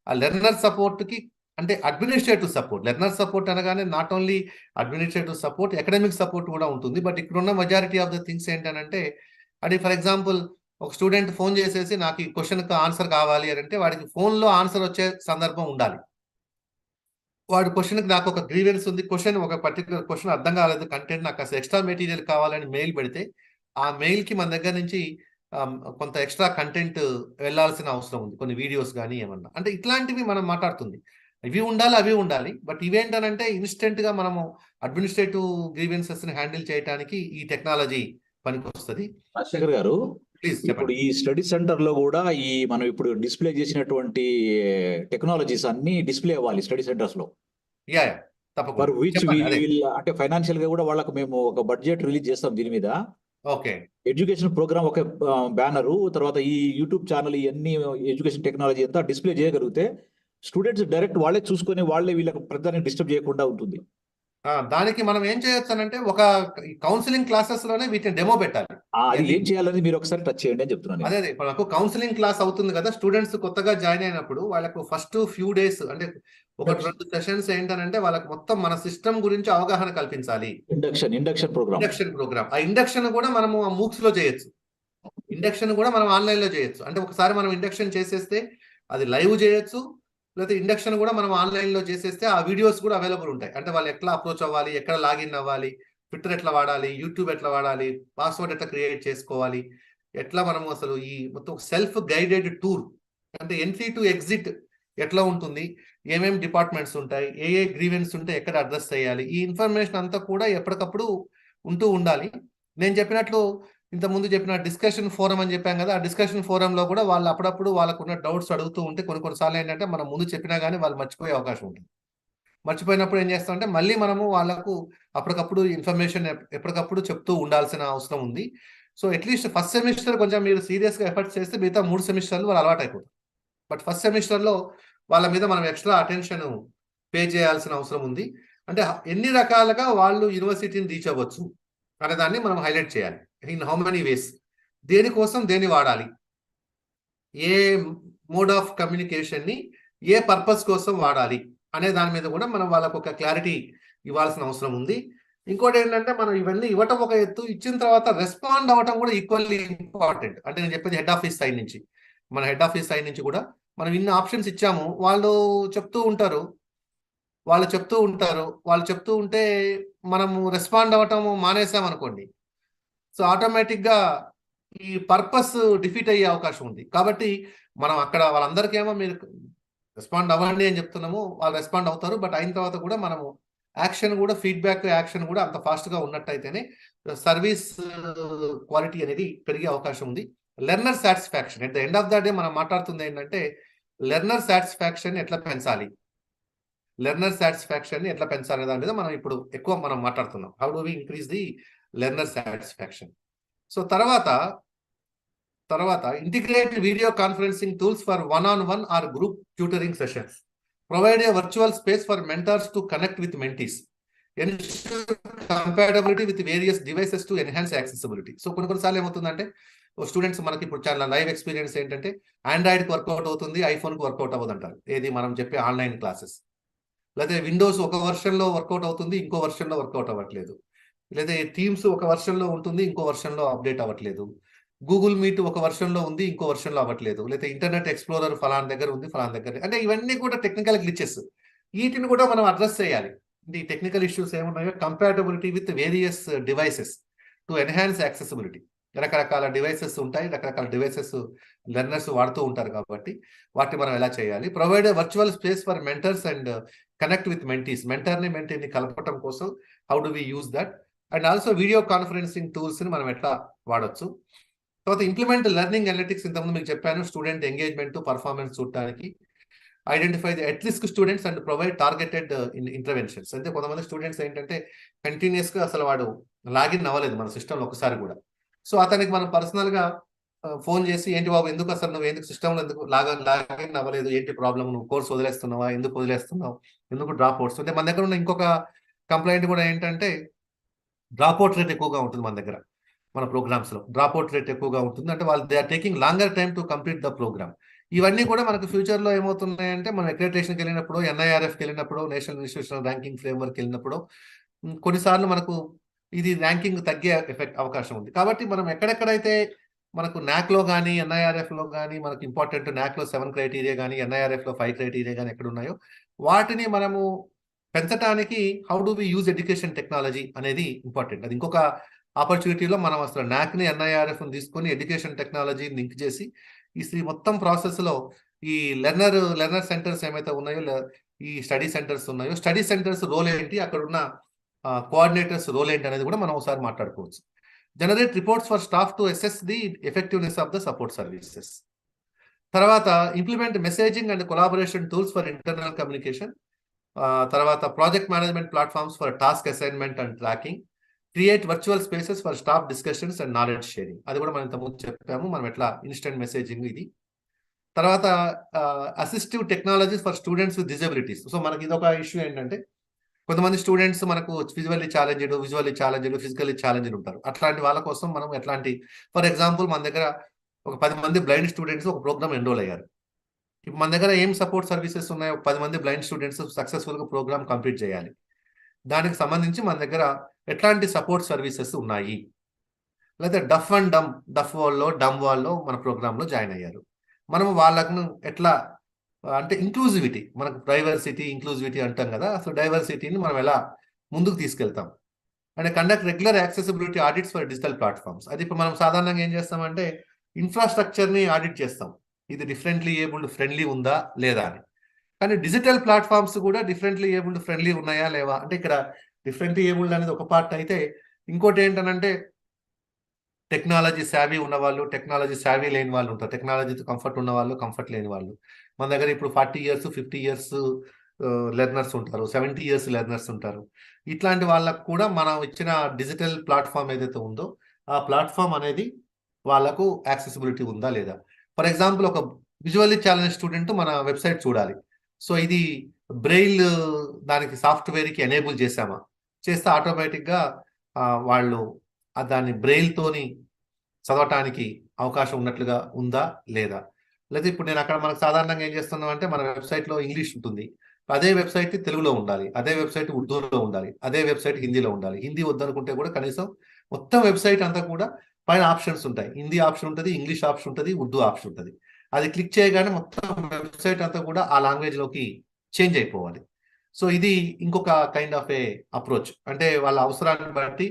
ఆ లెర్నర్ సపోర్ట్కి అంటే అడ్మినిస్ట్రేటివ్ సపోర్ట్. లెర్నర్ సపోర్ట్ అనగానే not only administrative support, economic support కూడా ఉంటుంది. బట్ ఇక్కడ ఉన్న మెజారిటీ ఆఫ్ ద థింగ్స్ ఏంటంటే అంటే ఫర్ ఎగ్జాంపుల్ ఒక స్టూడెంట్ ఫోన్ చేసేసి నాకు ఈ క్వశ్చన్కి ఆన్సర్ కావాలి అని అంటే వాడికి ఫోన్లో ఆన్సర్ వచ్చే సందర్భం ఉండాలి. వాడి క్వశ్చన్కి నాకు ఒక గ్రీవెన్స్ ఉంది, క్వశ్చన్ ఒక పర్టికులర్ క్వశ్చన్ అర్థం కాలేదు, కంటెంట్ నాకు అసలు ఎక్స్ట్రా మెటీరియల్ కావాలని మెయిల్ పెడితే ఆ మెయిల్కి మన దగ్గర నుంచి కొంత ఎక్స్ట్రా కంటెంట్ వెళ్ళాల్సిన అవసరం ఉంది, కొన్ని వీడియోస్ కానీ ఏమన్నా. అంటే ఇట్లాంటివి మనం మాట్లాడుతుంది. ఇవి ఉండాలి, అవి ఉండాలి. బట్ ఇవేంటనంటే ఇన్స్టెంట్గా మనము అడ్మినిస్ట్రేటివ్ గ్రీవెన్సెస్ని హ్యాండిల్ చేయడానికి ఈ టెక్నాలజీ పనికి వస్తుంది. రాజశేఖర్ గారు, ఇప్పుడు ఈ స్టడీ సెంటర్ లో కూడా ఈ మనం ఇప్పుడు డిస్ప్లే చేసినటువంటి టెక్నాలజీస్ అన్ని డిస్ప్లే అవ్వాలి స్టడీ సెంటర్స్ లో. తప్పకుండా అంటే ఫైనాన్షియల్ గా కూడా వాళ్ళకి మేము ఒక బడ్జెట్ రిలీజ్ చేస్తాం దీని మీద. ఓకే, ఎడ్యుకేషన్ ప్రోగ్రామ్ ఒక బ్యానరు, తర్వాత ఈ యూట్యూబ్ ఛానల్ ఇవన్నీ ఎడ్యుకేషన్ టెక్నాలజీ అంతా డిస్ప్లే చేయగలిగితే స్టూడెంట్స్ డైరెక్ట్ వాళ్ళే చూసుకొని వాళ్ళే వీళ్ళకి ప్రధాని డిస్టర్బ్ చేయకుండా ఉంటుంది. దానికి మనం ఏం చేయొచ్చు అంటే ఒక కౌన్సిలింగ్ క్లాసెస్ లోనే వీటిని డెమో పెట్టాలి. అది ఏం చేయాలని మీరు ఒకసారి టచ్ చేయండి అని చెప్తున్నాను. అదే మనకు కౌన్సిలింగ్ క్లాస్ అవుతుంది కదా, స్టూడెంట్స్ కొత్తగా జాయిన్ అయినప్పుడు వాళ్ళకు ఫస్ట్ ఫ్యూ డేస్ అంటే 1-2 సెషన్స్ ఏంటంటే వాళ్ళకి మొత్తం మన సిస్టమ్ గురించి అవగాహన కల్పించాలి. Induction programme. ఆ ఇండక్షన్ కూడా మనము మూక్స్ లో చేయొచ్చు, ఇండక్షన్ కూడా మనం ఆన్లైన్ లో చేయొచ్చు. అంటే ఒకసారి మనం ఇండక్షన్ చేసేస్తే అది లైవ్ చేయొచ్చు, లేకపోతే ఇండక్షన్ కూడా మనం ఆన్లైన్లో చేసేస్తే ఆ వీడియోస్ కూడా అవైలబుల్ ఉంటాయి. అంటే వాళ్ళు ఎట్లా అప్రోచ్ అవ్వాలి, ఎక్కడ లాగిన్ అవ్వాలి, ట్విట్టర్ ఎట్లా వాడాలి, యూట్యూబ్ ఎట్లా వాడాలి, పాస్వర్డ్ ఎట్లా క్రియేట్ చేసుకోవాలి, ఎట్లా మనము అసలు ఈ మొత్తం సెల్ఫ్ గైడెడ్ టూర్ అంటే ఎంట్రీ టు ఎగ్జిట్ ఎట్లా ఉంటుంది, ఏమేమి డిపార్ట్మెంట్స్ ఉంటాయి, ఏ గ్రీవెన్స్ ఉంటే ఎక్కడ అడ్రస్ చేయాలి, ఈ ఇన్ఫర్మేషన్ అంతా కూడా ఎప్పటికప్పుడు ఉంటూ ఉండాలి. నేను చెప్పినట్లు ఇంతకుముందు చెప్పిన డిస్కషన్ ఫోరం అని చెప్పాం కదా, ఆ డిస్కషన్ ఫోరంలో కూడా వాళ్ళు అప్పుడప్పుడు వాళ్ళకున్న డౌట్స్ అడుగుతూ ఉంటే కొన్నిసార్లు ఏంటంటే మనం ముందు చెప్పినా కానీ వాళ్ళు మర్చిపోయే అవకాశం ఉంటుంది. మర్చిపోయినప్పుడు ఏం చేస్తామంటే మళ్ళీ మనము వాళ్ళకు అప్పటికప్పుడు ఇన్ఫర్మేషన్ ఎప్పటికప్పుడు చెప్తూ ఉండాల్సిన అవసరం ఉంది. సో అట్లీస్ట్ ఫస్ట్ సెమిస్టర్ కొంచెం మీరు సీరియస్గా ఎఫర్ట్స్ చేస్తే మిగతా 3 సెమిస్టర్లు వాళ్ళు అలవాటు అయిపోతారు. బట్ ఫస్ట్ సెమిస్టర్లో వాళ్ళ మీద మనం ఎక్స్ట్రా అటెన్షన్ పే చేయాల్సిన అవసరం ఉంది. అంటే ఎన్ని రకాలుగా వాళ్ళు యూనివర్సిటీని రీచ్ అవ్వచ్చు అనే దాన్ని మనం హైలైట్ చేయాలి. ఇన్ హౌ మెనీ వేస్, దేనికోసం దేన్ని వాడాలి, ఏ మోడ్ ఆఫ్ కమ్యూనికేషన్ని ఏ పర్పస్ కోసం వాడాలి అనే దాని మీద కూడా మనం వాళ్ళకు ఒక క్లారిటీ ఇవ్వాల్సిన అవసరం ఉంది. ఇంకోటి ఏంటంటే మనం ఇవన్నీ ఇవ్వటం ఒక ఎత్తు, ఇచ్చిన తర్వాత రెస్పాండ్ అవ్వటం కూడా ఈక్వల్లీ ఇంపార్టెంటే. అంటే నేను చెప్పేది హెడ్ ఆఫీస్ సైడ్ నుంచి, మన హెడ్ ఆఫీస్ సైడ్ నుంచి కూడా మనం ఇన్ని ఆప్షన్స్ ఇచ్చాము, వాళ్ళు చెప్తూ ఉంటారు, వాళ్ళు చెప్తూ ఉంటే మనము రెస్పాండ్ అవ్వటము మానేసాం అనుకోండి, సో ఆటోమేటిక్గా ఈ పర్పస్ డిఫీట్ అయ్యే అవకాశం ఉంది. కాబట్టి మనం అక్కడ వాళ్ళందరికీ మీరు రెస్పాండ్ అవ్వండి అని చెప్తున్నాము, వాళ్ళు రెస్పాండ్ అవుతారు. బట్ అయిన తర్వాత కూడా మనము యాక్షన్ కూడా, ఫీడ్బ్యాక్ యాక్షన్ కూడా అంత ఫాస్ట్గా ఉన్నట్టయితేనే సర్వీస్ క్వాలిటీ అనేది పెరిగే అవకాశం ఉంది. Learner satisfaction, at the end of the day మనం మాట్లాడుతుంది ఏంటంటే లెర్నర్ సాటిస్ఫాక్షన్ ఎట్లా పెంచాలి, దాని మీద మనం ఇప్పుడు ఎక్కువ మనం మాట్లాడుతున్నాం. How do we increase the learner satisfaction. So తర్వాత integrated video conferencing tools for one-on-one or group tutoring sessions, provide a virtual space for mentors to connect with mentees, ensure compatibility with various devices to enhance accessibility. So కొన్నిసార్లు ఏమవుతుందంటే students మనకి ఇప్పుడు చాలా live experience ఏంటంటే ఆండ్రాయిడ్కి work out అవుతుంది, ఐఫోన్కి work out అవ్వదు అంటారు. ఏది మనం చెప్పే ఆన్లైన్ క్లాసెస్. లేకపోతే విండోస్ ఒక వర్షన్లో వర్కౌట్ అవుతుంది, ఇంకో వర్షన్లో వర్కౌట్ అవ్వట్లేదు. లేదా టీమ్స్ ఒక వర్షన్లో ఉంటుంది, ఇంకో వర్షన్లో అప్డేట్ అవ్వట్లేదు. గూగుల్ మీట్ ఒక వర్షన్లో ఉంది, ఇంకో వర్షన్లో అవ్వట్లేదు. లేదా ఇంటర్నెట్ ఎక్స్ప్లోరర్ ఫలానా దగ్గర ఉంది, ఫలానా దగ్గర. అంటే ఇవన్నీ కూడా టెక్నికల్ గ్లిచెస్. వీటిని కూడా మనం అడ్రస్ చేయాలి. ఈ టెక్నికల్ ఇష్యూస్ ఏమున్నాయో compatibility with various devices to enhance accessibility. రకరకాల డివైసెస్ ఉంటాయి, రకరకాల డివైసెస్ లెర్నర్స్ వాడుతూ ఉంటారు కాబట్టి వాటిని మనం ఎలా చేయాలి. Provide virtual space for mentors and connect with mentees, మెంటీని కలపటం కోసం how do we use that. And also video conferencing టూల్స్ని మనం ఎట్లా వాడచ్చు. తర్వాత ఇంప్లిమెంట్ లెర్నింగ్ అనలిటిక్స్, ఇంతకుముందు మీకు చెప్పాను, స్టూడెంట్ ఎంగేజ్మెంట్ పర్ఫార్మెన్స్ చూడడానికి. Identify the at risk students and provide targeted interventions. అంటే కొంతమంది స్టూడెంట్స్ ఏంటంటే కంటిన్యూస్గా అసలు వాడు లాగిన్ అవ్వలేదు మన సిస్టంలో ఒకసారి కూడా. సో అతనికి మనం పర్సనల్గా ఫోన్ చేసి ఏంటి బాబు ఎందుకు అసలు నువ్వు ఎందుకు సిస్టంలో ఎందుకు లాగిన్ అవ్వలేదు, ఏంటి ప్రాబ్లమ్, నువ్వు కోర్స్ వదిలేస్తున్నావా, ఎందుకు వదిలేస్తున్నావు, ఎందుకు డ్రాప్ అవుట్స్. అంటే మన దగ్గర ఉన్న ఇంకొక కంప్లైంట్ కూడా ఏంటంటే డ్రాప్అవుట్ రేట్ ఎక్కువగా ఉంటుంది మన దగ్గర. మన ప్రోగ్రామ్స్లో డ్రాప్అవుట్ రేట్ ఎక్కువగా ఉంటుంది. అంటే వాళ్ళు they are taking longer time to complete the program. ఇవన్నీ కూడా మనకు ఫ్యూచర్లో ఏమవుతున్నాయంటే మనం అక్రిడిటేషన్కి వెళ్ళినప్పుడు, NIRFకి వెళ్ళినప్పుడు, నేషనల్ ఇన్స్టిట్యూషనల్ ర్యాంకింగ్ ఫ్రేమ్వర్క్కి వెళ్ళినప్పుడు కొన్నిసార్లు మనకు ఇది ర్యాంకింగ్ తగ్గే అవకాశం ఉంది. కాబట్టి మనం ఎక్కడెక్కడైతే మనకు NACలో కానీ NIRFలో కానీ మనకు ఇంపార్టెంట్, NACలో 7 క్రైటీరియా కానీ NIRFలో 5 క్రైటీరియా కానీ ఎక్కడ ఉన్నాయో వాటిని మనము పెంచడానికి how do we use education technology అనేది ఇంపార్టెంట్. అది ఇంకొక ఆపర్చునిటీలో మనం అసలు NACని NIRFని తీసుకొని ఎడ్యుకేషన్ టెక్నాలజీ లింక్ చేసి ఈ మొత్తం ప్రాసెస్లో ఈ లెర్నర్ సెంటర్స్ ఏమైతే ఉన్నాయో, ఈ స్టడీ సెంటర్స్ ఉన్నాయో, స్టడీ సెంటర్స్ రోల్ ఏంటి, అక్కడ ఉన్న కోఆర్డినేటర్స్ రోల్ ఏంటి అనేది కూడా మనం ఒకసారి మాట్లాడుకోవచ్చు. Generate reports for staff to assess the effectiveness of the support services. తర్వాత implement messaging and collaboration tools for internal communication. తర్వాత project management platforms for task assignment and tracking. Create virtual spaces for staff discussions and knowledge sharing. అది కూడా మనం ఇంతకుముందు చెప్పాము, మనం ఎట్లా instant messaging ఇది. తర్వాత assistive technologies for students with disabilities. So మనకి ఇది ఒక ఇష్యూ ఏంటంటే కొంతమంది స్టూడెంట్స్ మనకు విజువల్లీ ఛాలెంజ్డ్, ఫిజికల్లీ ఛాలెంజ్డ్ ఉంటారు. అట్లాంటి వాళ్ళ కోసం మనం ఎట్లాంటి, ఫర్ ఎగ్జాంపుల్ మన దగ్గర ఒక 10 మంది బ్లైండ్ స్టూడెంట్స్ ఒక ప్రోగ్రామ్ ఎన్రోల్ అయ్యారు. ఇప్పుడు మన దగ్గర ఏం సపోర్ట్ సర్వీసెస్ ఉన్నాయో, 10 మంది బ్లైండ్ స్టూడెంట్స్ సక్సెస్ఫుల్గా ప్రోగ్రామ్ కంప్లీట్ చేయాలి. దానికి సంబంధించి మన దగ్గర ఎట్లాంటి సపోర్ట్ సర్వీసెస్ ఉన్నాయి. లేదా డఫ్ వాళ్ళలో డమ్ వాళ్ళలో మన ప్రోగ్రాంలో జాయిన్ అయ్యారు. మనం వాళ్ళకు ఎట్లా అంటే ఇంక్లూజివిటీ, మనకు డైవర్సిటీ ఇంక్లూజివిటీ అంటాం కదా, అసలు డైవర్సిటీని మనం ఎలా ముందుకు తీసుకెళ్తాం. And conduct regular accessibility audits for digital platforms. అది ఇప్పుడు మనం సాధారణంగా ఏం చేస్తామంటే ఇన్ఫ్రాస్ట్రక్చర్ని ఆడిట్ చేస్తాం, ఇది డిఫరెంట్లీ ఏబుల్డ్ ఫ్రెండ్లీ ఉందా లేదా అని. కానీ డిజిటల్ ప్లాట్ఫామ్స్ కూడా డిఫరెంట్లీ ఏబుల్డ్ ఫ్రెండ్లీ ఉన్నాయా లేవా అంటే ఇక్కడ డిఫరెంట్లీ ఏబుల్డ్ అనేది ఒక పార్ట్ అయితే, ఇంకోటి ఏంటనంటే టెక్నాలజీ శావీ ఉన్న వాళ్ళు, టెక్నాలజీ శావీ లేని వాళ్ళు ఉంటారు. టెక్నాలజీతో కంఫర్ట్ ఉన్న వాళ్ళు, కంఫర్ట్ లేని వాళ్ళు. మన దగ్గర ఇప్పుడు 40 years 50 years లెర్నర్స్ ఉంటారు, 70 years లెర్నర్స్ ఉంటారు. ఇట్లాంటి వాళ్ళకు కూడా మనం ఇచ్చిన డిజిటల్ ప్లాట్ఫామ్ ఏదైతే ఉందో ఆ ప్లాట్ఫామ్ అనేది వాళ్ళకు యాక్సెసిబిలిటీ ఉందా లేదా. ఫర్ ఎగ్జాంపుల్ ఒక విజువల్లీ ఛాలెంజ్ స్టూడెంట్ మన వెబ్సైట్ చూడాలి. సో ఇది బ్రెయిల్ దానికి సాఫ్ట్వేర్కి ఎనేబుల్ చేసామా, చేస్తే ఆటోమేటిక్గా వాళ్ళు దాన్ని బ్రెయిల్తోని చదవటానికి అవకాశం ఉన్నట్లుగా ఉందా లేదా. లేదా ఇప్పుడు నేను అక్కడ మనకు సాధారణంగా ఏం చేస్తున్నాం అంటే మన వెబ్సైట్లో ఇంగ్లీష్ ఉంటుంది, అదే వెబ్సైట్ తెలుగులో ఉండాలి, అదే వెబ్సైట్ ఉర్దూలో ఉండాలి, అదే వెబ్సైట్ హిందీలో ఉండాలి. హిందీ వద్దనుకుంటే కూడా కనీసం మొత్తం వెబ్సైట్ అంతా కూడా పైన ఆప్షన్స్ ఉంటాయి, హిందీ ఆప్షన్ ఉంటుంది, ఇంగ్లీష్ ఆప్షన్ ఉంటుంది, ఉర్దూ ఆప్షన్ ఉంటుంది. అది క్లిక్ చేయగానే మొత్తం వెబ్సైట్ అంతా కూడా ఆ లాంగ్వేజ్లోకి చేంజ్ అయిపోవాలి. సో ఇది ఇంకొక కైండ్ ఆఫ్ ఏ అప్రోచ్. అంటే వాళ్ళ అవసరాన్ని బట్టి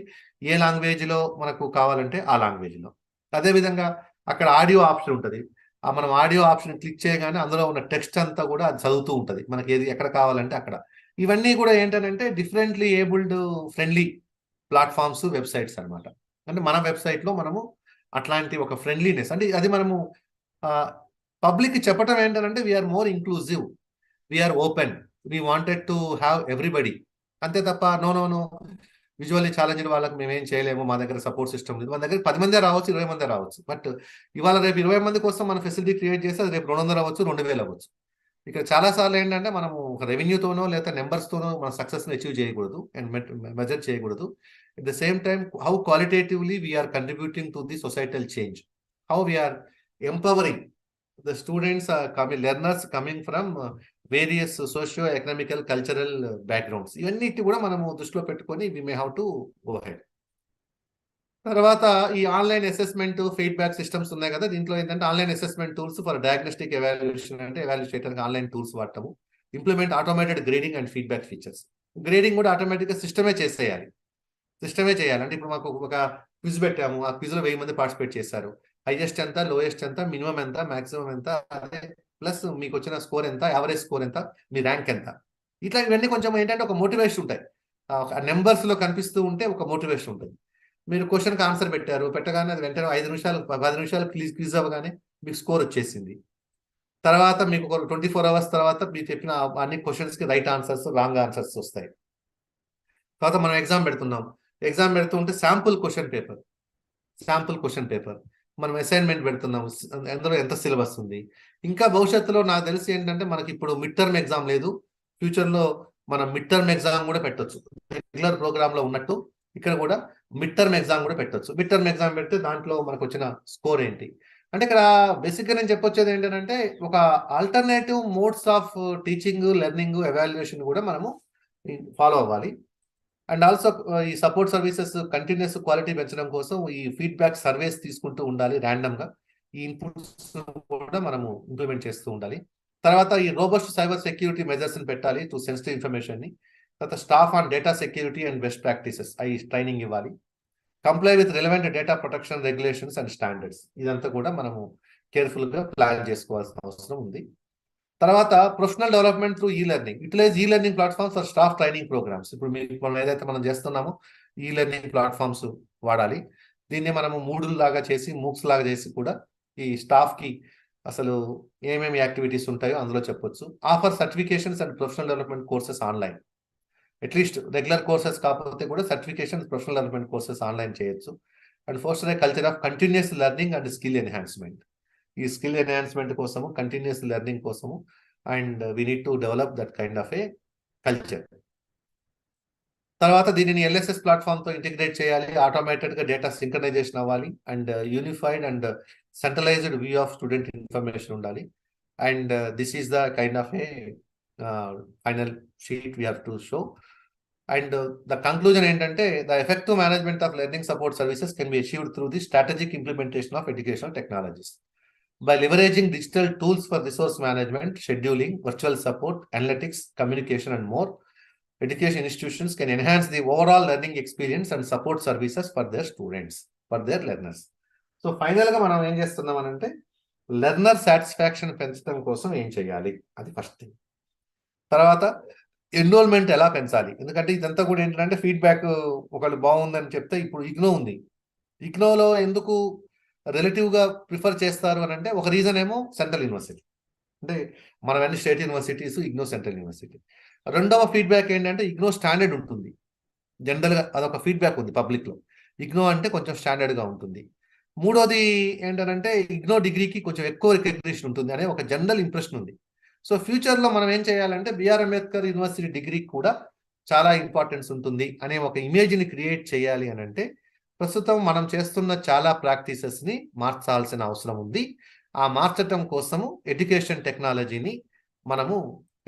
ఏ లాంగ్వేజ్లో మనకు కావాలంటే ఆ లాంగ్వేజ్లో. అదేవిధంగా అక్కడ ఆడియో ఆప్షన్ ఉంటుంది, మనం ఆడియో ఆప్షన్ క్లిక్ చేయగానే అందులో ఉన్న టెక్స్ట్ అంతా కూడా అది చదువుతూ ఉంటుంది మనకి, ఏది ఎక్కడ కావాలంటే అక్కడ. ఇవన్నీ కూడా ఏంటంటే differently abled friendly platforms, websites అనమాట. అంటే మన వెబ్సైట్లో మనము అట్లాంటి ఒక ఫ్రెండ్లీనెస్, అంటే అది మనము పబ్లిక్ చెప్పటం ఏంటంటే we are more inclusive, we are open, we wanted to have everybody. అంతే తప్ప నో విజువల్లీ ఛాలెంజ్డ్ వాళ్ళకి మేమేం చేయలేము, మా దగ్గర సపోర్ట్ సిస్టమ్ లేదు. మన దగ్గర 10 మందే రావచ్చు, 20 మందే రావచ్చు. బట్ ఇవాళ రేపు 20 మంది కోసం మన ఫెసిలిటీ క్రియేట్ చేస్తే అది రేపు 200 అవ్వచ్చు, 2000 అవ్వచ్చు. ఇక్కడ చాలాసార్లు ఏంటంటే మనము ఒక రెవెన్యూతోనో లేదా నెంబర్స్తోనో మన సక్సెస్ని అచీవ్ చేయకూడదు అండ్ మెజర్ చేయకూడదు. At the same time how qualitatively we are contributing to the societal change, how we are empowering the students are coming, learners coming from various socio-economical, cultural backgrounds. ఇవన్నిటి కూడా మనము దృష్టిలో పెట్టుకొని we may have to go ahead. తర్వాత ఈ online assessment feedback systems ఉన్నాయి కదా, దీంట్లో ఏంటంటే online assessment tools for diagnostic evaluation, అంటే ఎవాల్యుయేట్ చేయడానికి ఆన్లైన్ టూల్స్ వాడతాము. Implement automated grading and feedback features. Grading కూడా ఆటోమేటిక్గా సిస్టమే చేయాలి. అంటే ఇప్పుడు మాకు ఒక క్విజ్ పెట్టాము, ఆ క్విజ్లో 1000 మంది పార్టిసిపేట్ చేశారు. హైయెస్ట్ ఎంత, లోయెస్ట్ ఎంత, మినిమం ఎంత, మాక్సిమం ఎంత, అదే ప్లస్ మీకు వచ్చిన స్కోర్ ఎంత, యావరేజ్ స్కోర్ ఎంత, మీ ర్యాంక్ ఎంత. ఇట్లా ఇవన్నీ కొంచెం ఏంటంటే ఒక మోటివేషన్ ఉంటాయి, నెంబర్స్లో కనిపిస్తూ ఉంటే ఒక మోటివేషన్ ఉంటుంది. మీరు క్వశ్చన్కి ఆన్సర్ పెట్టగానే అది వెంటనే 5 నిమిషాలు 10 నిమిషాలు క్విజ్ అవ్వగానే మీకు స్కోర్ వచ్చేసింది. తర్వాత మీకు 24 hours తర్వాత మీరు చెప్పిన అన్ని క్వశ్చన్స్కి రైట్ ఆన్సర్స్, రాంగ్ ఆన్సర్స్ వస్తాయి. తర్వాత మనం ఎగ్జామ్ పెడుతూ ఉంటే శాంపుల్ క్వశ్చన్ పేపర్, మనం అసైన్మెంట్ పెడుతున్నాము, అందులో ఎంత సిలబస్ ఉంది. ఇంకా భవిష్యత్తులో నాకు తెలిసి ఏంటంటే మనకి ఇప్పుడు మిడ్ టర్మ్ ఎగ్జామ్ లేదు, ఫ్యూచర్లో మనం మిడ్ టర్మ్ ఎగ్జామ్ కూడా పెట్టొచ్చు. రెగ్యులర్ ప్రోగ్రామ్ లో ఉన్నట్టు ఇక్కడ కూడా మిడ్ టర్మ్ ఎగ్జామ్ కూడా పెట్టొచ్చు. మిడ్ టర్మ్ ఎగ్జామ్ పెడితే దాంట్లో మనకు వచ్చిన స్కోర్ ఏంటి అంటే, ఇక్కడ బేసిక్ గా నేను చెప్పొచ్చేది ఏంటంటే, ఒక alternative modes of teaching, learning, evaluation కూడా మనము ఫాలో అవ్వాలి. అండ్ ఆల్సో ఈ సపోర్ట్ సర్వీసెస్ కంటిన్యూస్ క్వాలిటీ పెంచడం కోసం ఈ ఫీడ్బ్యాక్ సర్వేస్ తీసుకుంటూ ఉండాలి ర్యాండమ్ గా. ఈ ఇన్పుట్స్ కూడా మనము ఇంప్లిమెంట్ చేస్తూ ఉండాలి. తర్వాత ఈ రోబస్ట్ సైబర్ సెక్యూరిటీ మెజర్స్ ని పెట్టాలి టు సెన్సిటివ్ ఇన్ఫర్మేషన్ ని. తర్వాత staff on data security and best practices అవి ట్రైనింగ్ ఇవ్వాలి. Comply with relevant data protection regulations and standards, ఇదంతా కూడా మనము కేర్ఫుల్ గా ప్లాన్ చేసుకోవాల్సిన అవసరం ఉంది. తర్వాత professional development through e learning, utilize e learning platforms for staff training programs. ఇప్పుడు మనం ఏదైతే మనం చేస్తున్నామో ఈ లెర్నింగ్ ప్లాట్ఫామ్స్ వాడాలి. దీన్ని మనము మూడుల్ లాగా చేసి, మూక్స్ లాగా చేసి కూడా ఈ స్టాఫ్ కి అసలు ఏమేమి యాక్టివిటీస్ ఉంటాయో అందులో చెప్పొచ్చు. Offer certifications and professional development courses online, at least regular courses కాకపోతే కూడా certification, professional development courses online చేయొచ్చు. And foster a culture of continuous learning and skill enhancement. ఈ స్కిల్ ఎన్హాన్స్మెంట్ కోసము, కంటిన్యూస్ లెర్నింగ్ కోసము, and we need to develop that kind of a culture. తర్వాత దీనిని LSS platform తో integrate చేయాలి. Automated గా data synchronization అవ్వాలి. And unified and centralized view of student information ఉండాలి. And this is the kind of a final sheet we have to show. And the conclusion ఏంటంటే, the effective management of learning support services can be achieved through the strategic implementation of educational technologies by leveraging digital tools for resource management, scheduling, virtual support, analytics, communication and more. Education institutions can enhance the overall learning experience and support services for their students, for their learners. So final గా మనం ఏం చేస్తున్నాం అంటే, learner satisfaction పెంచడం కోసం ఏం చేయాలి, అది ఫస్ట్ థింగ్. తర్వాత ఎన్రోల్మెంట్ ఎలా పెంచాలి, ఎందుకంటే ఇదంతా కూడా ఏంటంటే ఫీడ్బ్యాక్. ఒకళ్ళు బాగుందని చెప్తే, ఇప్పుడు ఇగ్నో ఉంది, ఇగ్నోలో ఎందుకు రిలేటివ్ గా ప్రిఫర్ చేస్తారు అని అంటే, ఒక రీజన్ ఏమో సెంట్రల్ యూనివర్సిటీ, అంటే మనవన్నీ state universities, IGNOU central university. రెండవ ఫీడ్బ్యాక్ ఏంటంటే, ఇగ్నో స్టాండర్డ్ ఉంటుంది. జనరల్ గా అదొక ఫీడ్బ్యాక్ ఉంది పబ్లిక్ లో, ఇగ్నో అంటే కొంచెం స్టాండర్డ్ గా ఉంటుంది. మూడోది ఏంటంటే, ఇగ్నో డిగ్రీకి కొంచెం ఎక్కువ రికగ్నిషన్ ఉంటుంది అనే ఒక జనరల్ ఇంప్రెషన్ ఉంది. సో ఫ్యూచర్ లో మనం ఏం చేయాలంటే, బిఆర్ అంబేద్కర్ యూనివర్సిటీ డిగ్రీకి కూడా చాలా ఇంపార్టెన్స్ ఉంటుంది అనే ఒక ఇమేజ్ ని క్రియేట్ చేయాలి అని అంటే, ప్రస్తుతం మనం చేస్తున్న చాలా ప్రాక్టీసెస్ ని మార్చాల్సిన అవసరం ఉంది. ఆ మార్చటం కోసము ఎడ్యుకేషన్ టెక్నాలజీని మనము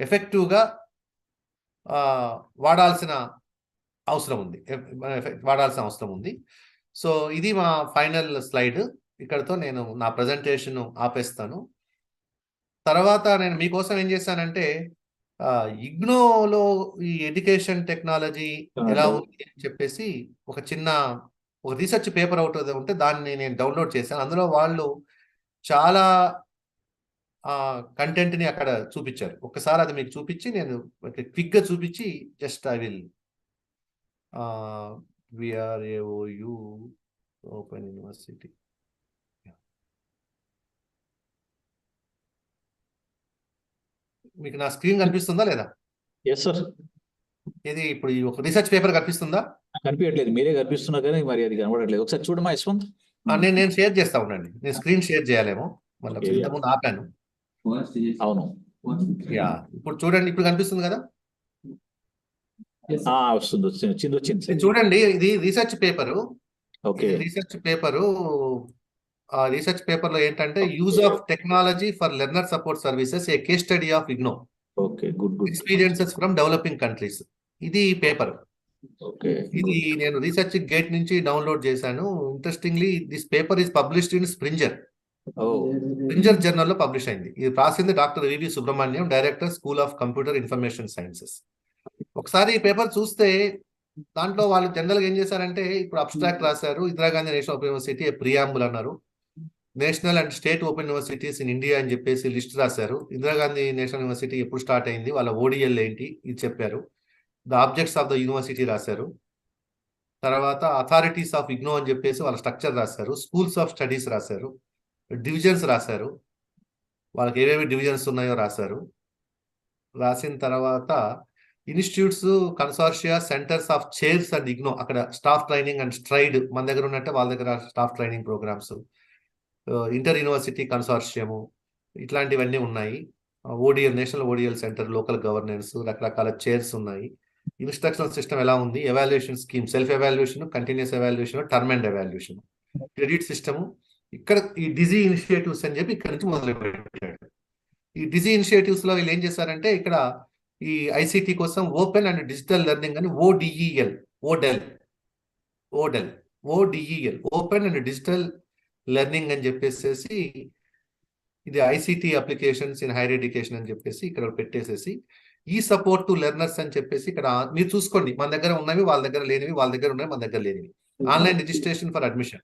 ఎఫెక్టివ్ గా వాడాల్సిన అవసరం ఉంది. సో ఇది మా ఫైనల్ స్లైడ్. ఇక్కడతో నేను నా ప్రజెంటేషన్ ఆపేస్తాను. తర్వాత నేను మీకోసం ఏం చేశానంటే, ఇగ్నోలో ఈ ఎడ్యుకేషన్ టెక్నాలజీ ఎలా ఉంది అని చెప్పేసి ఒక రీసెర్చ్ పేపర్ అవుట్ ఉంటే దాన్ని నేను డౌన్లోడ్ చేశాను. అందులో వాళ్ళు చాలా కంటెంట్ ని అక్కడ చూపించారు. ఒక్కసారి అది మీకు చూపించి, నేను క్విక్ గా చూపించి, just I will VRAOU open university. మీకు నా స్క్రీన్ కనిపిస్తుందా లేదా? Yes sir. ఇది ఇప్పుడు ఈ ఒక రీసెర్చ్ పేపర్ కనిపిస్తుందా? కనిపించట్లేదు, మీరే కనిపిస్తున్నారు కానీ మరి అది కనబడట్లేదు. ఒకసారి చూడమా యశ్వంత్. నేను షేర్ చేస్తా ఉండండి, నేను స్క్రీన్ షేర్ చేయాలేమో, మళ్ళీ ఇంతకుముందు ఆపాను. అవును, యా, ఇప్పుడు చూడండి, ఇప్పుడు కనిపిస్తుంది కదా? వచ్చింది. చూడండి, ఇది research paper. Okay, research paper లో ఏంటంటే, use of technology for learner support services, a case study of IGNOU, okay, good experiences from developing countries. ఇది పేపర్. ఇది నేను రీసెర్చ్ గేట్ నుంచి డౌన్లోడ్ చేశాను. Interestingly this paper is published in Springer journal లో publish అయింది. ఇది రాసింది doctor VV Subrahmanyam, director, school of computer information sciences. ఒకసారి ఈ పేపర్ చూస్తే, దాంట్లో వాళ్ళు జనరల్ గా ఏం చేశారంటే, ఇప్పుడు అబ్స్ట్రాక్ట్ రాశారు. Indira Gandhi national open university preamble అన్నారు. National and state open universities in India అని చెప్పేసి లిస్ట్ రాశారు. ఇందిరాగాంధీ నేషనల్ యూనివర్సిటీ ఎప్పుడు స్టార్ట్ అయింది, వాళ్ళ ఓడిఎల్ ఏంటి, ఇది చెప్పారు. The objects of the university రాశారు. తర్వాత అథారిటీస్ ఆఫ్ ఇగ్నో అని చెప్పేసి వాళ్ళ స్ట్రక్చర్ రాశారు. స్కూల్స్ ఆఫ్ స్టడీస్ రాశారు. డివిజన్స్ రాశారు, వాళ్ళకి ఏవేవి డివిజన్స్ ఉన్నాయో రాశారు. రాసిన తర్వాత institutes, consortia, centres of chairs and IGNOU, అక్కడ స్టాఫ్ ట్రైనింగ్ అండ్ స్ట్రైడ్ మన దగ్గర ఉన్నట్టే వాళ్ళ దగ్గర staff training programs, inter university consortium, ఇట్లాంటివన్నీ ఉన్నాయి. ODL national ODL centre, local governance, రకరకాల చైర్స్ ఉన్నాయి. ఇన్స్ట్రక్షనల్ సిస్టమ్ ఎలా ఉంది, evaluation scheme, self evaluation, continuous evaluation, term and evaluation, credit system. ఇక్కడ ఈ డిజీ ఇనిషియేటివ్స్ అని చెప్పి ఇక్కడ నుంచి మొదలు పెట్టాడు. ఈ డిజీ ఇనిషియేటివ్స్ లో వీళ్ళు ఏం చేశారంటే ఇక్కడ ఈ ఐసిటి కోసం ఓపెన్ అండ్ డిజిటల్ లెర్నింగ్ అని ఓడెల్ ఓపెన్ అండ్ డిజిటల్ లెర్నింగ్ అని చెప్పేసి ఇది ICT applications in higher education అని చెప్పేసి ఇక్కడ పెట్టేసేసి ఈ సపోర్ట్ టు లెర్నర్స్ అని చెప్పేసి ఇక్కడ మీరు చూసుకోండి, మన దగ్గర ఉన్నవి వాళ్ళ దగ్గర లేనివి, వాళ్ళ దగ్గర ఉన్నవి మన దగ్గర లేనివి. Online registration for admission,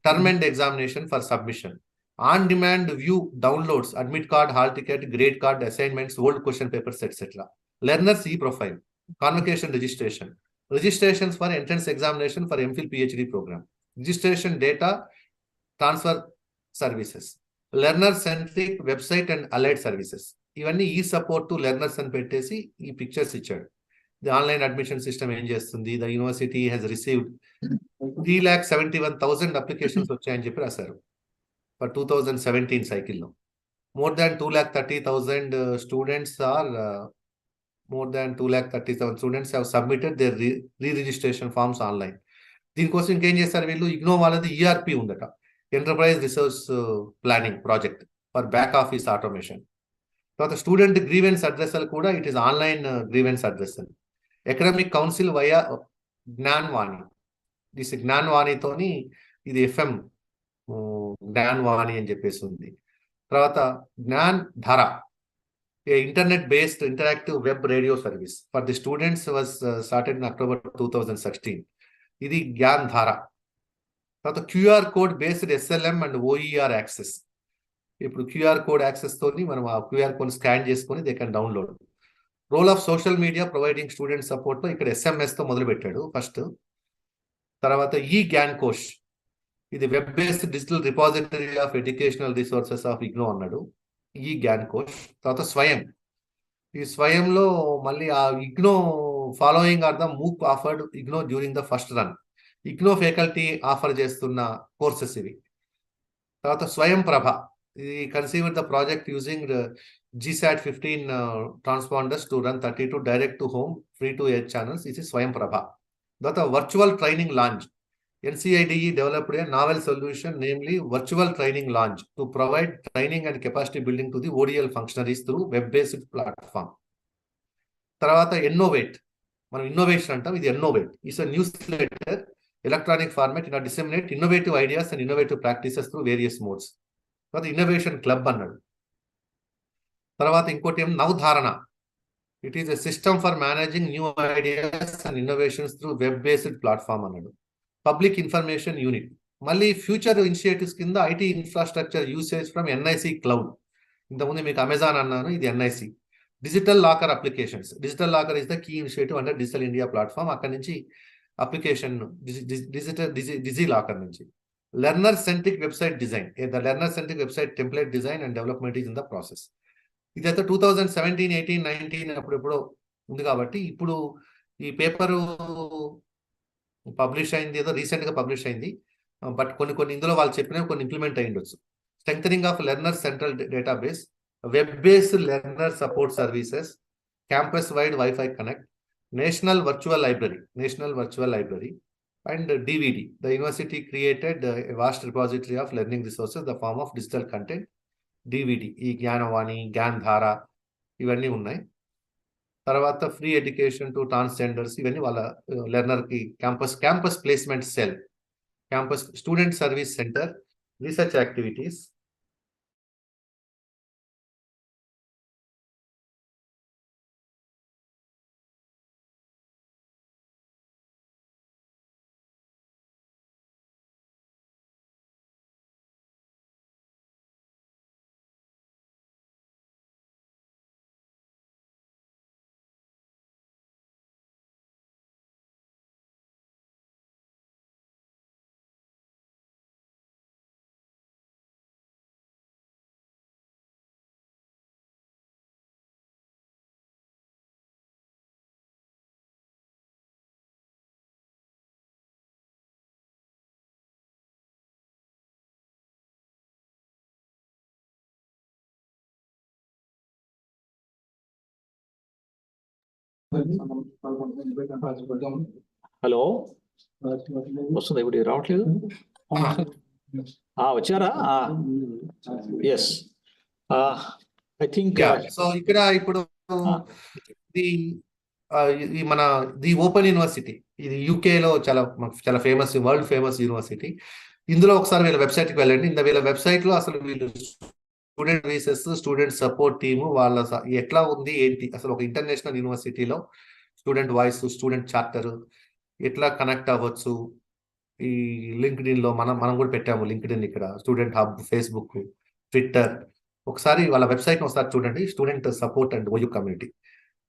term and examination for submission, on demand view downloads, admit card, hall ticket, grade card, assignments, old question papers etcetera. Learners e profile, convocation registration, registrations for entrance examination for MPhil PhD program, registration data transfer services, learner centric website and allied services. ఇవన్నీ ఈ support to learners అని పెట్టేసి ఈ pictures ఇచ్చాడు. The online admission system ఏం చేస్తుంది, the university has received 3,71,000 applications వచ్చాయని చెప్పి రాశారు ఫర్ 2017 సైకిల్లో. More than 2,30,000 students are more than 2,37,000 students have submitted their re-registration forms online. దీనికోసం ఇంకేం చేస్తారు వీళ్ళు, ఇగ్నో వాళ్ళది ఈఆర్పి ఉందట, enterprise resource planning project for back office automation. తర్వాత స్టూడెంట్ గ్రీవెన్స్ అడ్రస్లు కూడా it is online grievance address. Academic council via Gyanvani, this జ్ఞాన్వాణితోని ఇది ఎఫ్ఎం జ్ఞాన్వాణి అని చెప్పేసి ఉంది. తర్వాత జ్ఞాన్ ధార, internet-based interactive web radio service for the students was started in October 2016. ఇది జ్ఞాన్ ధార. తర్వాత QR code based SLM and OER access. ఇప్పుడు క్యూఆర్ కోడ్ యాక్సెస్ తోని మనం ఆ క్యూఆర్ కోడ్ స్కాన్ చేసుకొని they can download. Role of social media providing student support లో ఇక్కడ SMS తో మొదలు పెట్టాడు ఫస్ట్. తర్వాత ఈ గ్యాన్ కోష్, ఇది web based digital repository of educational resources of IGNOU అన్నాడు, ఈ గ్యాన్ కోష్. తర్వాత స్వయం, ఈ స్వయంలో మళ్ళీ ఆ IGNOU following are the MOOC offered IGNOU during the first run, IGNOU faculty offer చేస్తున్న కోర్సెస్ ఇవి. తర్వాత స్వయం ప్రభ, ఇది conceived the project using GSAT 15 transponders to run 32 direct to home free to air channels, ఇది స్వయం ప్రభ. తర్వాత virtual training launch, NCIDE developed a novel solution, namely virtual training launch, to provide training and capacity building to the ODL functionaries through web-based platform. తర్వాత Innovate, మనం innovation అంటాం, ఇది Innovate is a newsletter, electronic format in a disseminate innovative ideas and innovative practices through various modes. తర్వాత innovation club అన్నాడు. తర్వాత ఇంకోటి ఏం నవధారణ, it is a system for managing new ideas and innovations through web based platform అన్నాడు. Public information unit, మళ్ళీ future initiatives కింద IT infrastructure usage from NIC cloud. ఇంతకుముందు మీకు అమెజాన్ అన్నాను, ఇది NIC. Digital locker applications, digital locker is the key initiative under digital India platform. అక్కడి నుంచి application digital DigiLocker నుంచి. Learner centric website design, the learner centric website template design and development is in the process. ఇదైతే 2017, 18, 19 అప్పుడెప్పుడో ఉంది కాబట్టి ఇప్పుడు ఈ paper publish అయింది, ఏదో రీసెంట్ గా పబ్లిష్ అయింది. బట్ కొన్ని ఇందులో వాళ్ళు చెప్పినవి కొన్ని ఇంప్లిమెంట్ అయ్యి ఉండొచ్చు. Strengthening of learner central database, web based learner support services, campus wide wifi connect, national virtual library and DVD. The university created vast repository of learning resources the form of digital content, DVD. ఈ జ్ఞానవాణి, జ్ఞాన్ ధార ఇవన్నీ ఉన్నాయి. తర్వాత free education to transgenders, ఇవన్నీ వాళ్ళ learner కి campus placement cell, campus student service centre, research activities, hello, వస్తుంది ఇప్పుడు రావట్లేదు. వచ్చారా? Yes, I think. సో ఇక్కడ ఇప్పుడు ఈ మన ది ఓపెన్ యూనివర్సిటీ, ఇది యూకేలో చాలా ఫేమస్, వరల్డ్ ఫేమస్ యూనివర్సిటీ. ఇందులో ఒకసారి వీళ్ళ వెబ్సైట్కి వెళ్ళండి. వీళ్ళ వెబ్సైట్లో అసలు వీళ్ళు student services, student support team వాళ్ళ ఎట్లా ఉంది ఏంటి, అసలు ఒక ఇంటర్నేషనల్ యూనివర్సిటీలో స్టూడెంట్ వాయిస్, స్టూడెంట్ చార్టర్ ఎట్లా కనెక్ట్ అవ్వచ్చు. ఈ లింక్డ్ఇన్ లో మనం కూడా పెట్టాము లింక్డ్ఇన్, ఇక్కడ స్టూడెంట్ హబ్, ఫేస్బుక్, ట్విట్టర్. ఒకసారి వాళ్ళ వెబ్సైట్ ఒకసారి చూడండి, student support and OU community,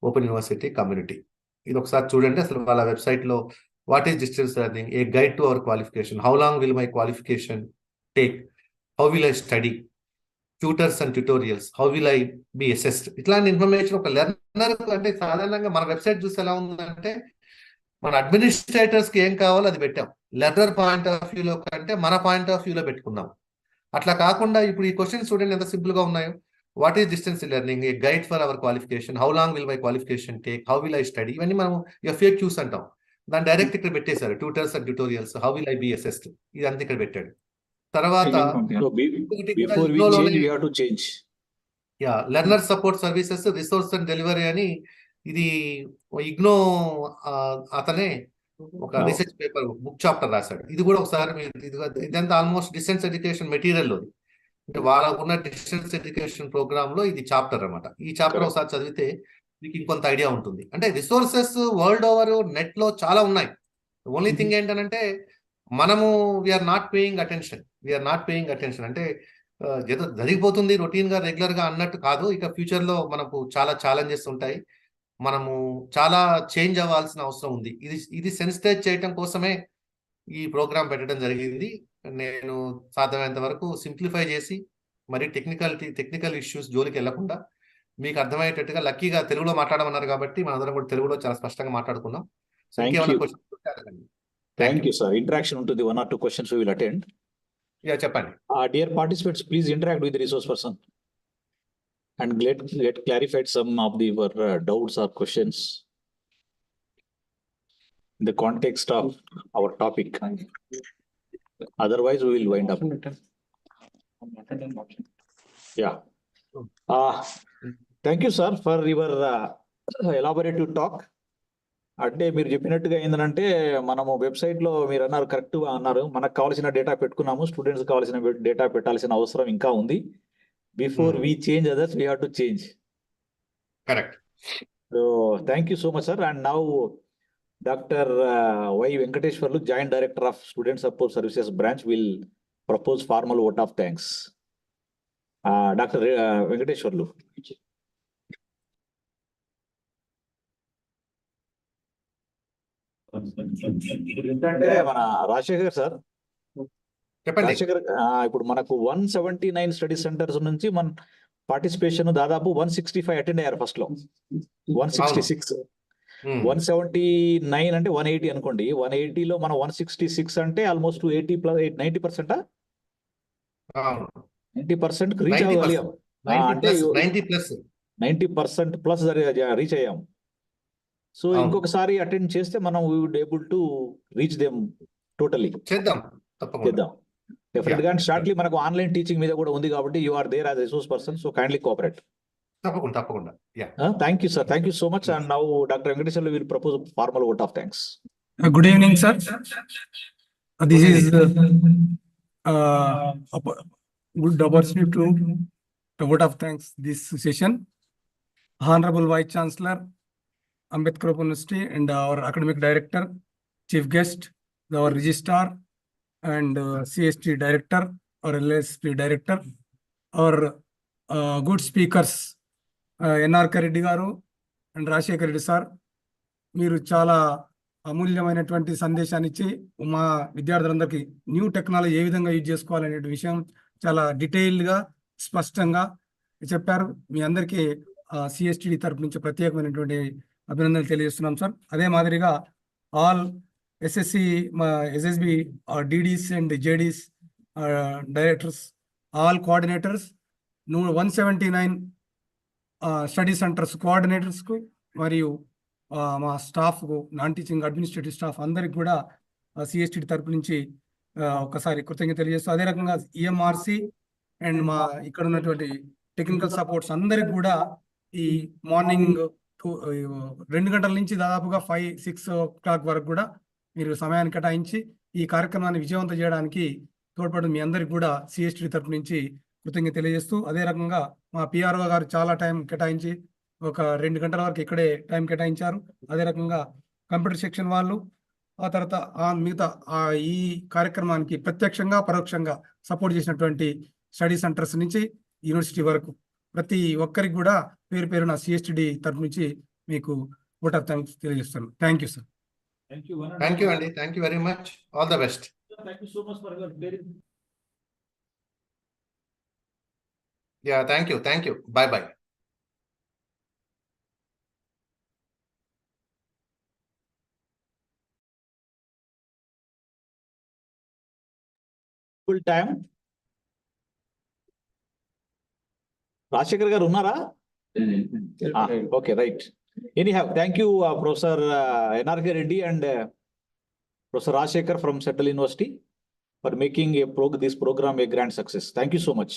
open university community. ఇది ఒకసారి చూడండి. అసలు వాళ్ళ వెబ్సైట్ లో what is distance learning, A guide to our qualification, how long will my qualification take, how will I study, tutors and tutorials, how will I be assessed. ఇట్లాంటి information ఒక learner అంటే సాధారణంగా మన వెబ్సైట్ చూస్తే ఎలా ఉందంటే మన అడ్మినిస్ట్రేటర్స్ కి ఏం కావాలో అది పెట్టాం. లెర్నర్ పాయింట్ ఆఫ్ వ్యూలో కంటే మన పాయింట్ ఆఫ్ వ్యూలో పెట్టుకున్నాం. అట్లా కాకుండా ఇప్పుడు ఈ క్వశ్చన్స్ చూడండి ఎంత సింపుల్ గా ఉన్నాయో. What is distance learning, A guide for hour qualification, how long will my qualification take, how will I study. ఇవన్నీ మనం FAQs అంటాం. దాన్ని డైరెక్ట్ ఇక్కడ పెట్టేశారు, tutors and tutorials, how will I be assessed. ఇదంతా ఇక్కడ పెట్టాడు. తర్వాత learner support services, resource and delivery అని, ఇది ఇగ్నో అతనే ఒక రీసెర్చ్ పేపర్, బుక్ చాప్టర్ రాశాడు. ఇది కూడా ఒకసారి ఇదంతా ఆల్మోస్ట్ డిస్టెన్స్ ఎడ్యుకేషన్ మెటీరియల్ లో, అంటే వాళ్ళకు ఉన్న డిస్టెన్స్ ఎడ్యుకేషన్ ప్రోగ్రామ్ లో ఇది చాప్టర్ అన్నమాట. ఈ చాప్టర్ ఒకసారి చదివితే మీకు ఇంకొంత ఐడియా ఉంటుంది. అంటే రిసోర్సెస్ వరల్డ్ ఓవర్ నెట్ లో చాలా ఉన్నాయి. ఓన్లీ థింగ్ ఏంటంటే మనము వీఆర్ నాట్ పేయింగ్ అటెన్షన్. అంటే ఏదో జరిగిపోతుంది రొటీన్ గా, రెగ్యులర్ గా అన్నట్టు కాదు. ఇక ఫ్యూచర్ లో మనకు చాలా ఛాలెంజెస్ ఉంటాయి. మనము చాలా చేంజ్ అవ్వాల్సిన అవసరం ఉంది. ఇది సెన్సిటైజ్ చేయటం కోసమే ఈ ప్రోగ్రామ్ పెట్టడం జరిగింది. నేను సాధ్యమైనంత వరకు సింప్లిఫై చేసి, మరి టెక్నికల్ ఇష్యూస్ జోలికి వెళ్లకుండా మీకు అర్థమయ్యేటట్టుగా, లక్కీగా తెలుగులో మాట్లాడమన్నారు కాబట్టి మనందరం కూడా తెలుగులో చాలా స్పష్టంగా మాట్లాడుకున్నాం. Thank you sir. ఇంటరాక్షన్ ఉంటుంది, 1 or 2 questions we will attend. చెప్పండి. Dear participants, please interact with the resource person and get clarified some of your doubts or questions in the context of our topic. Otherwise, we will wind up. Yeah. Thank you, sir, for your elaborative talk. అంటే మీరు చెప్పినట్టుగా ఏంటంటే మనము website లో మీరు అన్నారు, correct గా అన్నారు, మనకు కావాల్సిన డేటా పెట్టుకున్నాము, స్టూడెంట్స్ కావాల్సిన డేటా పెట్టాల్సిన అవసరం ఇంకా ఉంది. Before we change others, we have to change. Correct. So thank you so much sir. And now doctor Y Venkateswarlu, joint director of student support services branch, will propose formal vote of thanks. Doctor Venkateswarlu. ఏంటంటే మన Rajasekhar sir, Rajasekhar, ఇప్పుడు మనకు 179 study centres నుంచి మన participation దాదాపు 165 attend అయ్యారు. First లో 166, 179 అంటే 180 అనుకోండి. 180 లో మనం 166 అంటే ఆల్మోస్ట్ 90%, 90% రీచ్ అవ్వగలిగాం. అంటే 90% ప్లస్ రీచ్ అయ్యాం. సో ఇంకొకసారి అటెండ్ చేస్తే మనం we would able to reach them totally. చేద్దాం. డెఫినెట్ గా. షార్ట్లీ మనకు ఆన్లైన్ టీచింగ్ మీద కూడా ఉంది కాబట్టి you are there as resource person, so kindly cooperate. తప్పకుండా. Thank you sir. Thank you so much. And now doctor Venkateswarlu will propose formal vote of thanks. Good evening sir. This is good opportunity to vote of thanks this session. Honorable Vice Chancellor, Ambedkar University, and our academic director, chief guest, our registrar, and CST director or LSP director, our good speakers, NR Reddy garu and Rajshekar Reddy sir. మీరు చాలా అమూల్యమైనటువంటి సందేశాన్ని ఇచ్చి మా విద్యార్థులందరికీ new technology ఏ విధంగా use చేసుకోవాలనే విషయం చాలా డీటెయిల్డ్గా స్పష్టంగా చెప్పారు. మీ అందరికీ CSTD తరపు నుంచి ప్రత్యేకమైనటువంటి అభినందనలు తెలియజేస్తున్నాం సార్. అదే మాదిరిగా all SSB DDs and JDs directors, all coordinators, 179 study centres కోఆర్డినేటర్స్కు మరియు మా staff, non teaching administrative staff అందరికి కూడా సిఎస్టి తరపు నుంచి ఒకసారి కృతజ్ఞత తెలియజేస్తూ, అదే రకంగా ఈఎంఆర్సి అండ్ మా ఇక్కడ ఉన్నటువంటి టెక్నికల్ సపోర్ట్స్ అందరికి కూడా ఈ మార్నింగ్ 2 గంటల నుంచి దాదాపుగా 5-6 o'clock వరకు కూడా మీరు సమయాన్ని కేటాయించి ఈ కార్యక్రమాన్ని విజయవంతం చేయడానికి తోడ్పడి మీ అందరికి కూడా సిఎస్టి తరపు నుంచి కృతజ్ఞత తెలియజేస్తూ, అదే రకంగా మా పిఆర్ఓ గారు చాలా టైం కేటాయించి ఒక 2 గంటల వరకు ఇక్కడే టైం కేటాయించారు. అదే రకంగా కంప్యూటర్ సెక్షన్ వాళ్ళు, ఆ తర్వాత మిగతా ఈ కార్యక్రమానికి ప్రత్యక్షంగా పరోక్షంగా సపోర్ట్ చేసినటువంటి స్టడీ సెంటర్స్ నుంచి యూనివర్సిటీ వరకు ప్రతి ఒక్కరికి కూడా పేరు పేరు నా సిఎస్టిడి తరపు నుంచి మీకు ఓట్ ఆఫ్ థ్యాంక్స్ తెలియజేస్తాను. Thank you sir. Thank you అండి, thank you very much, all the best. Thank you so much for your very Yeah, thank you, bye bye. full time. Rajasekhar గారు ఉన్నారా? Okay, right. Anyhow, thank you, Professor NRK Reddy and Professor Rajshekhar from Central University for making this program a grand success. Thank you so much.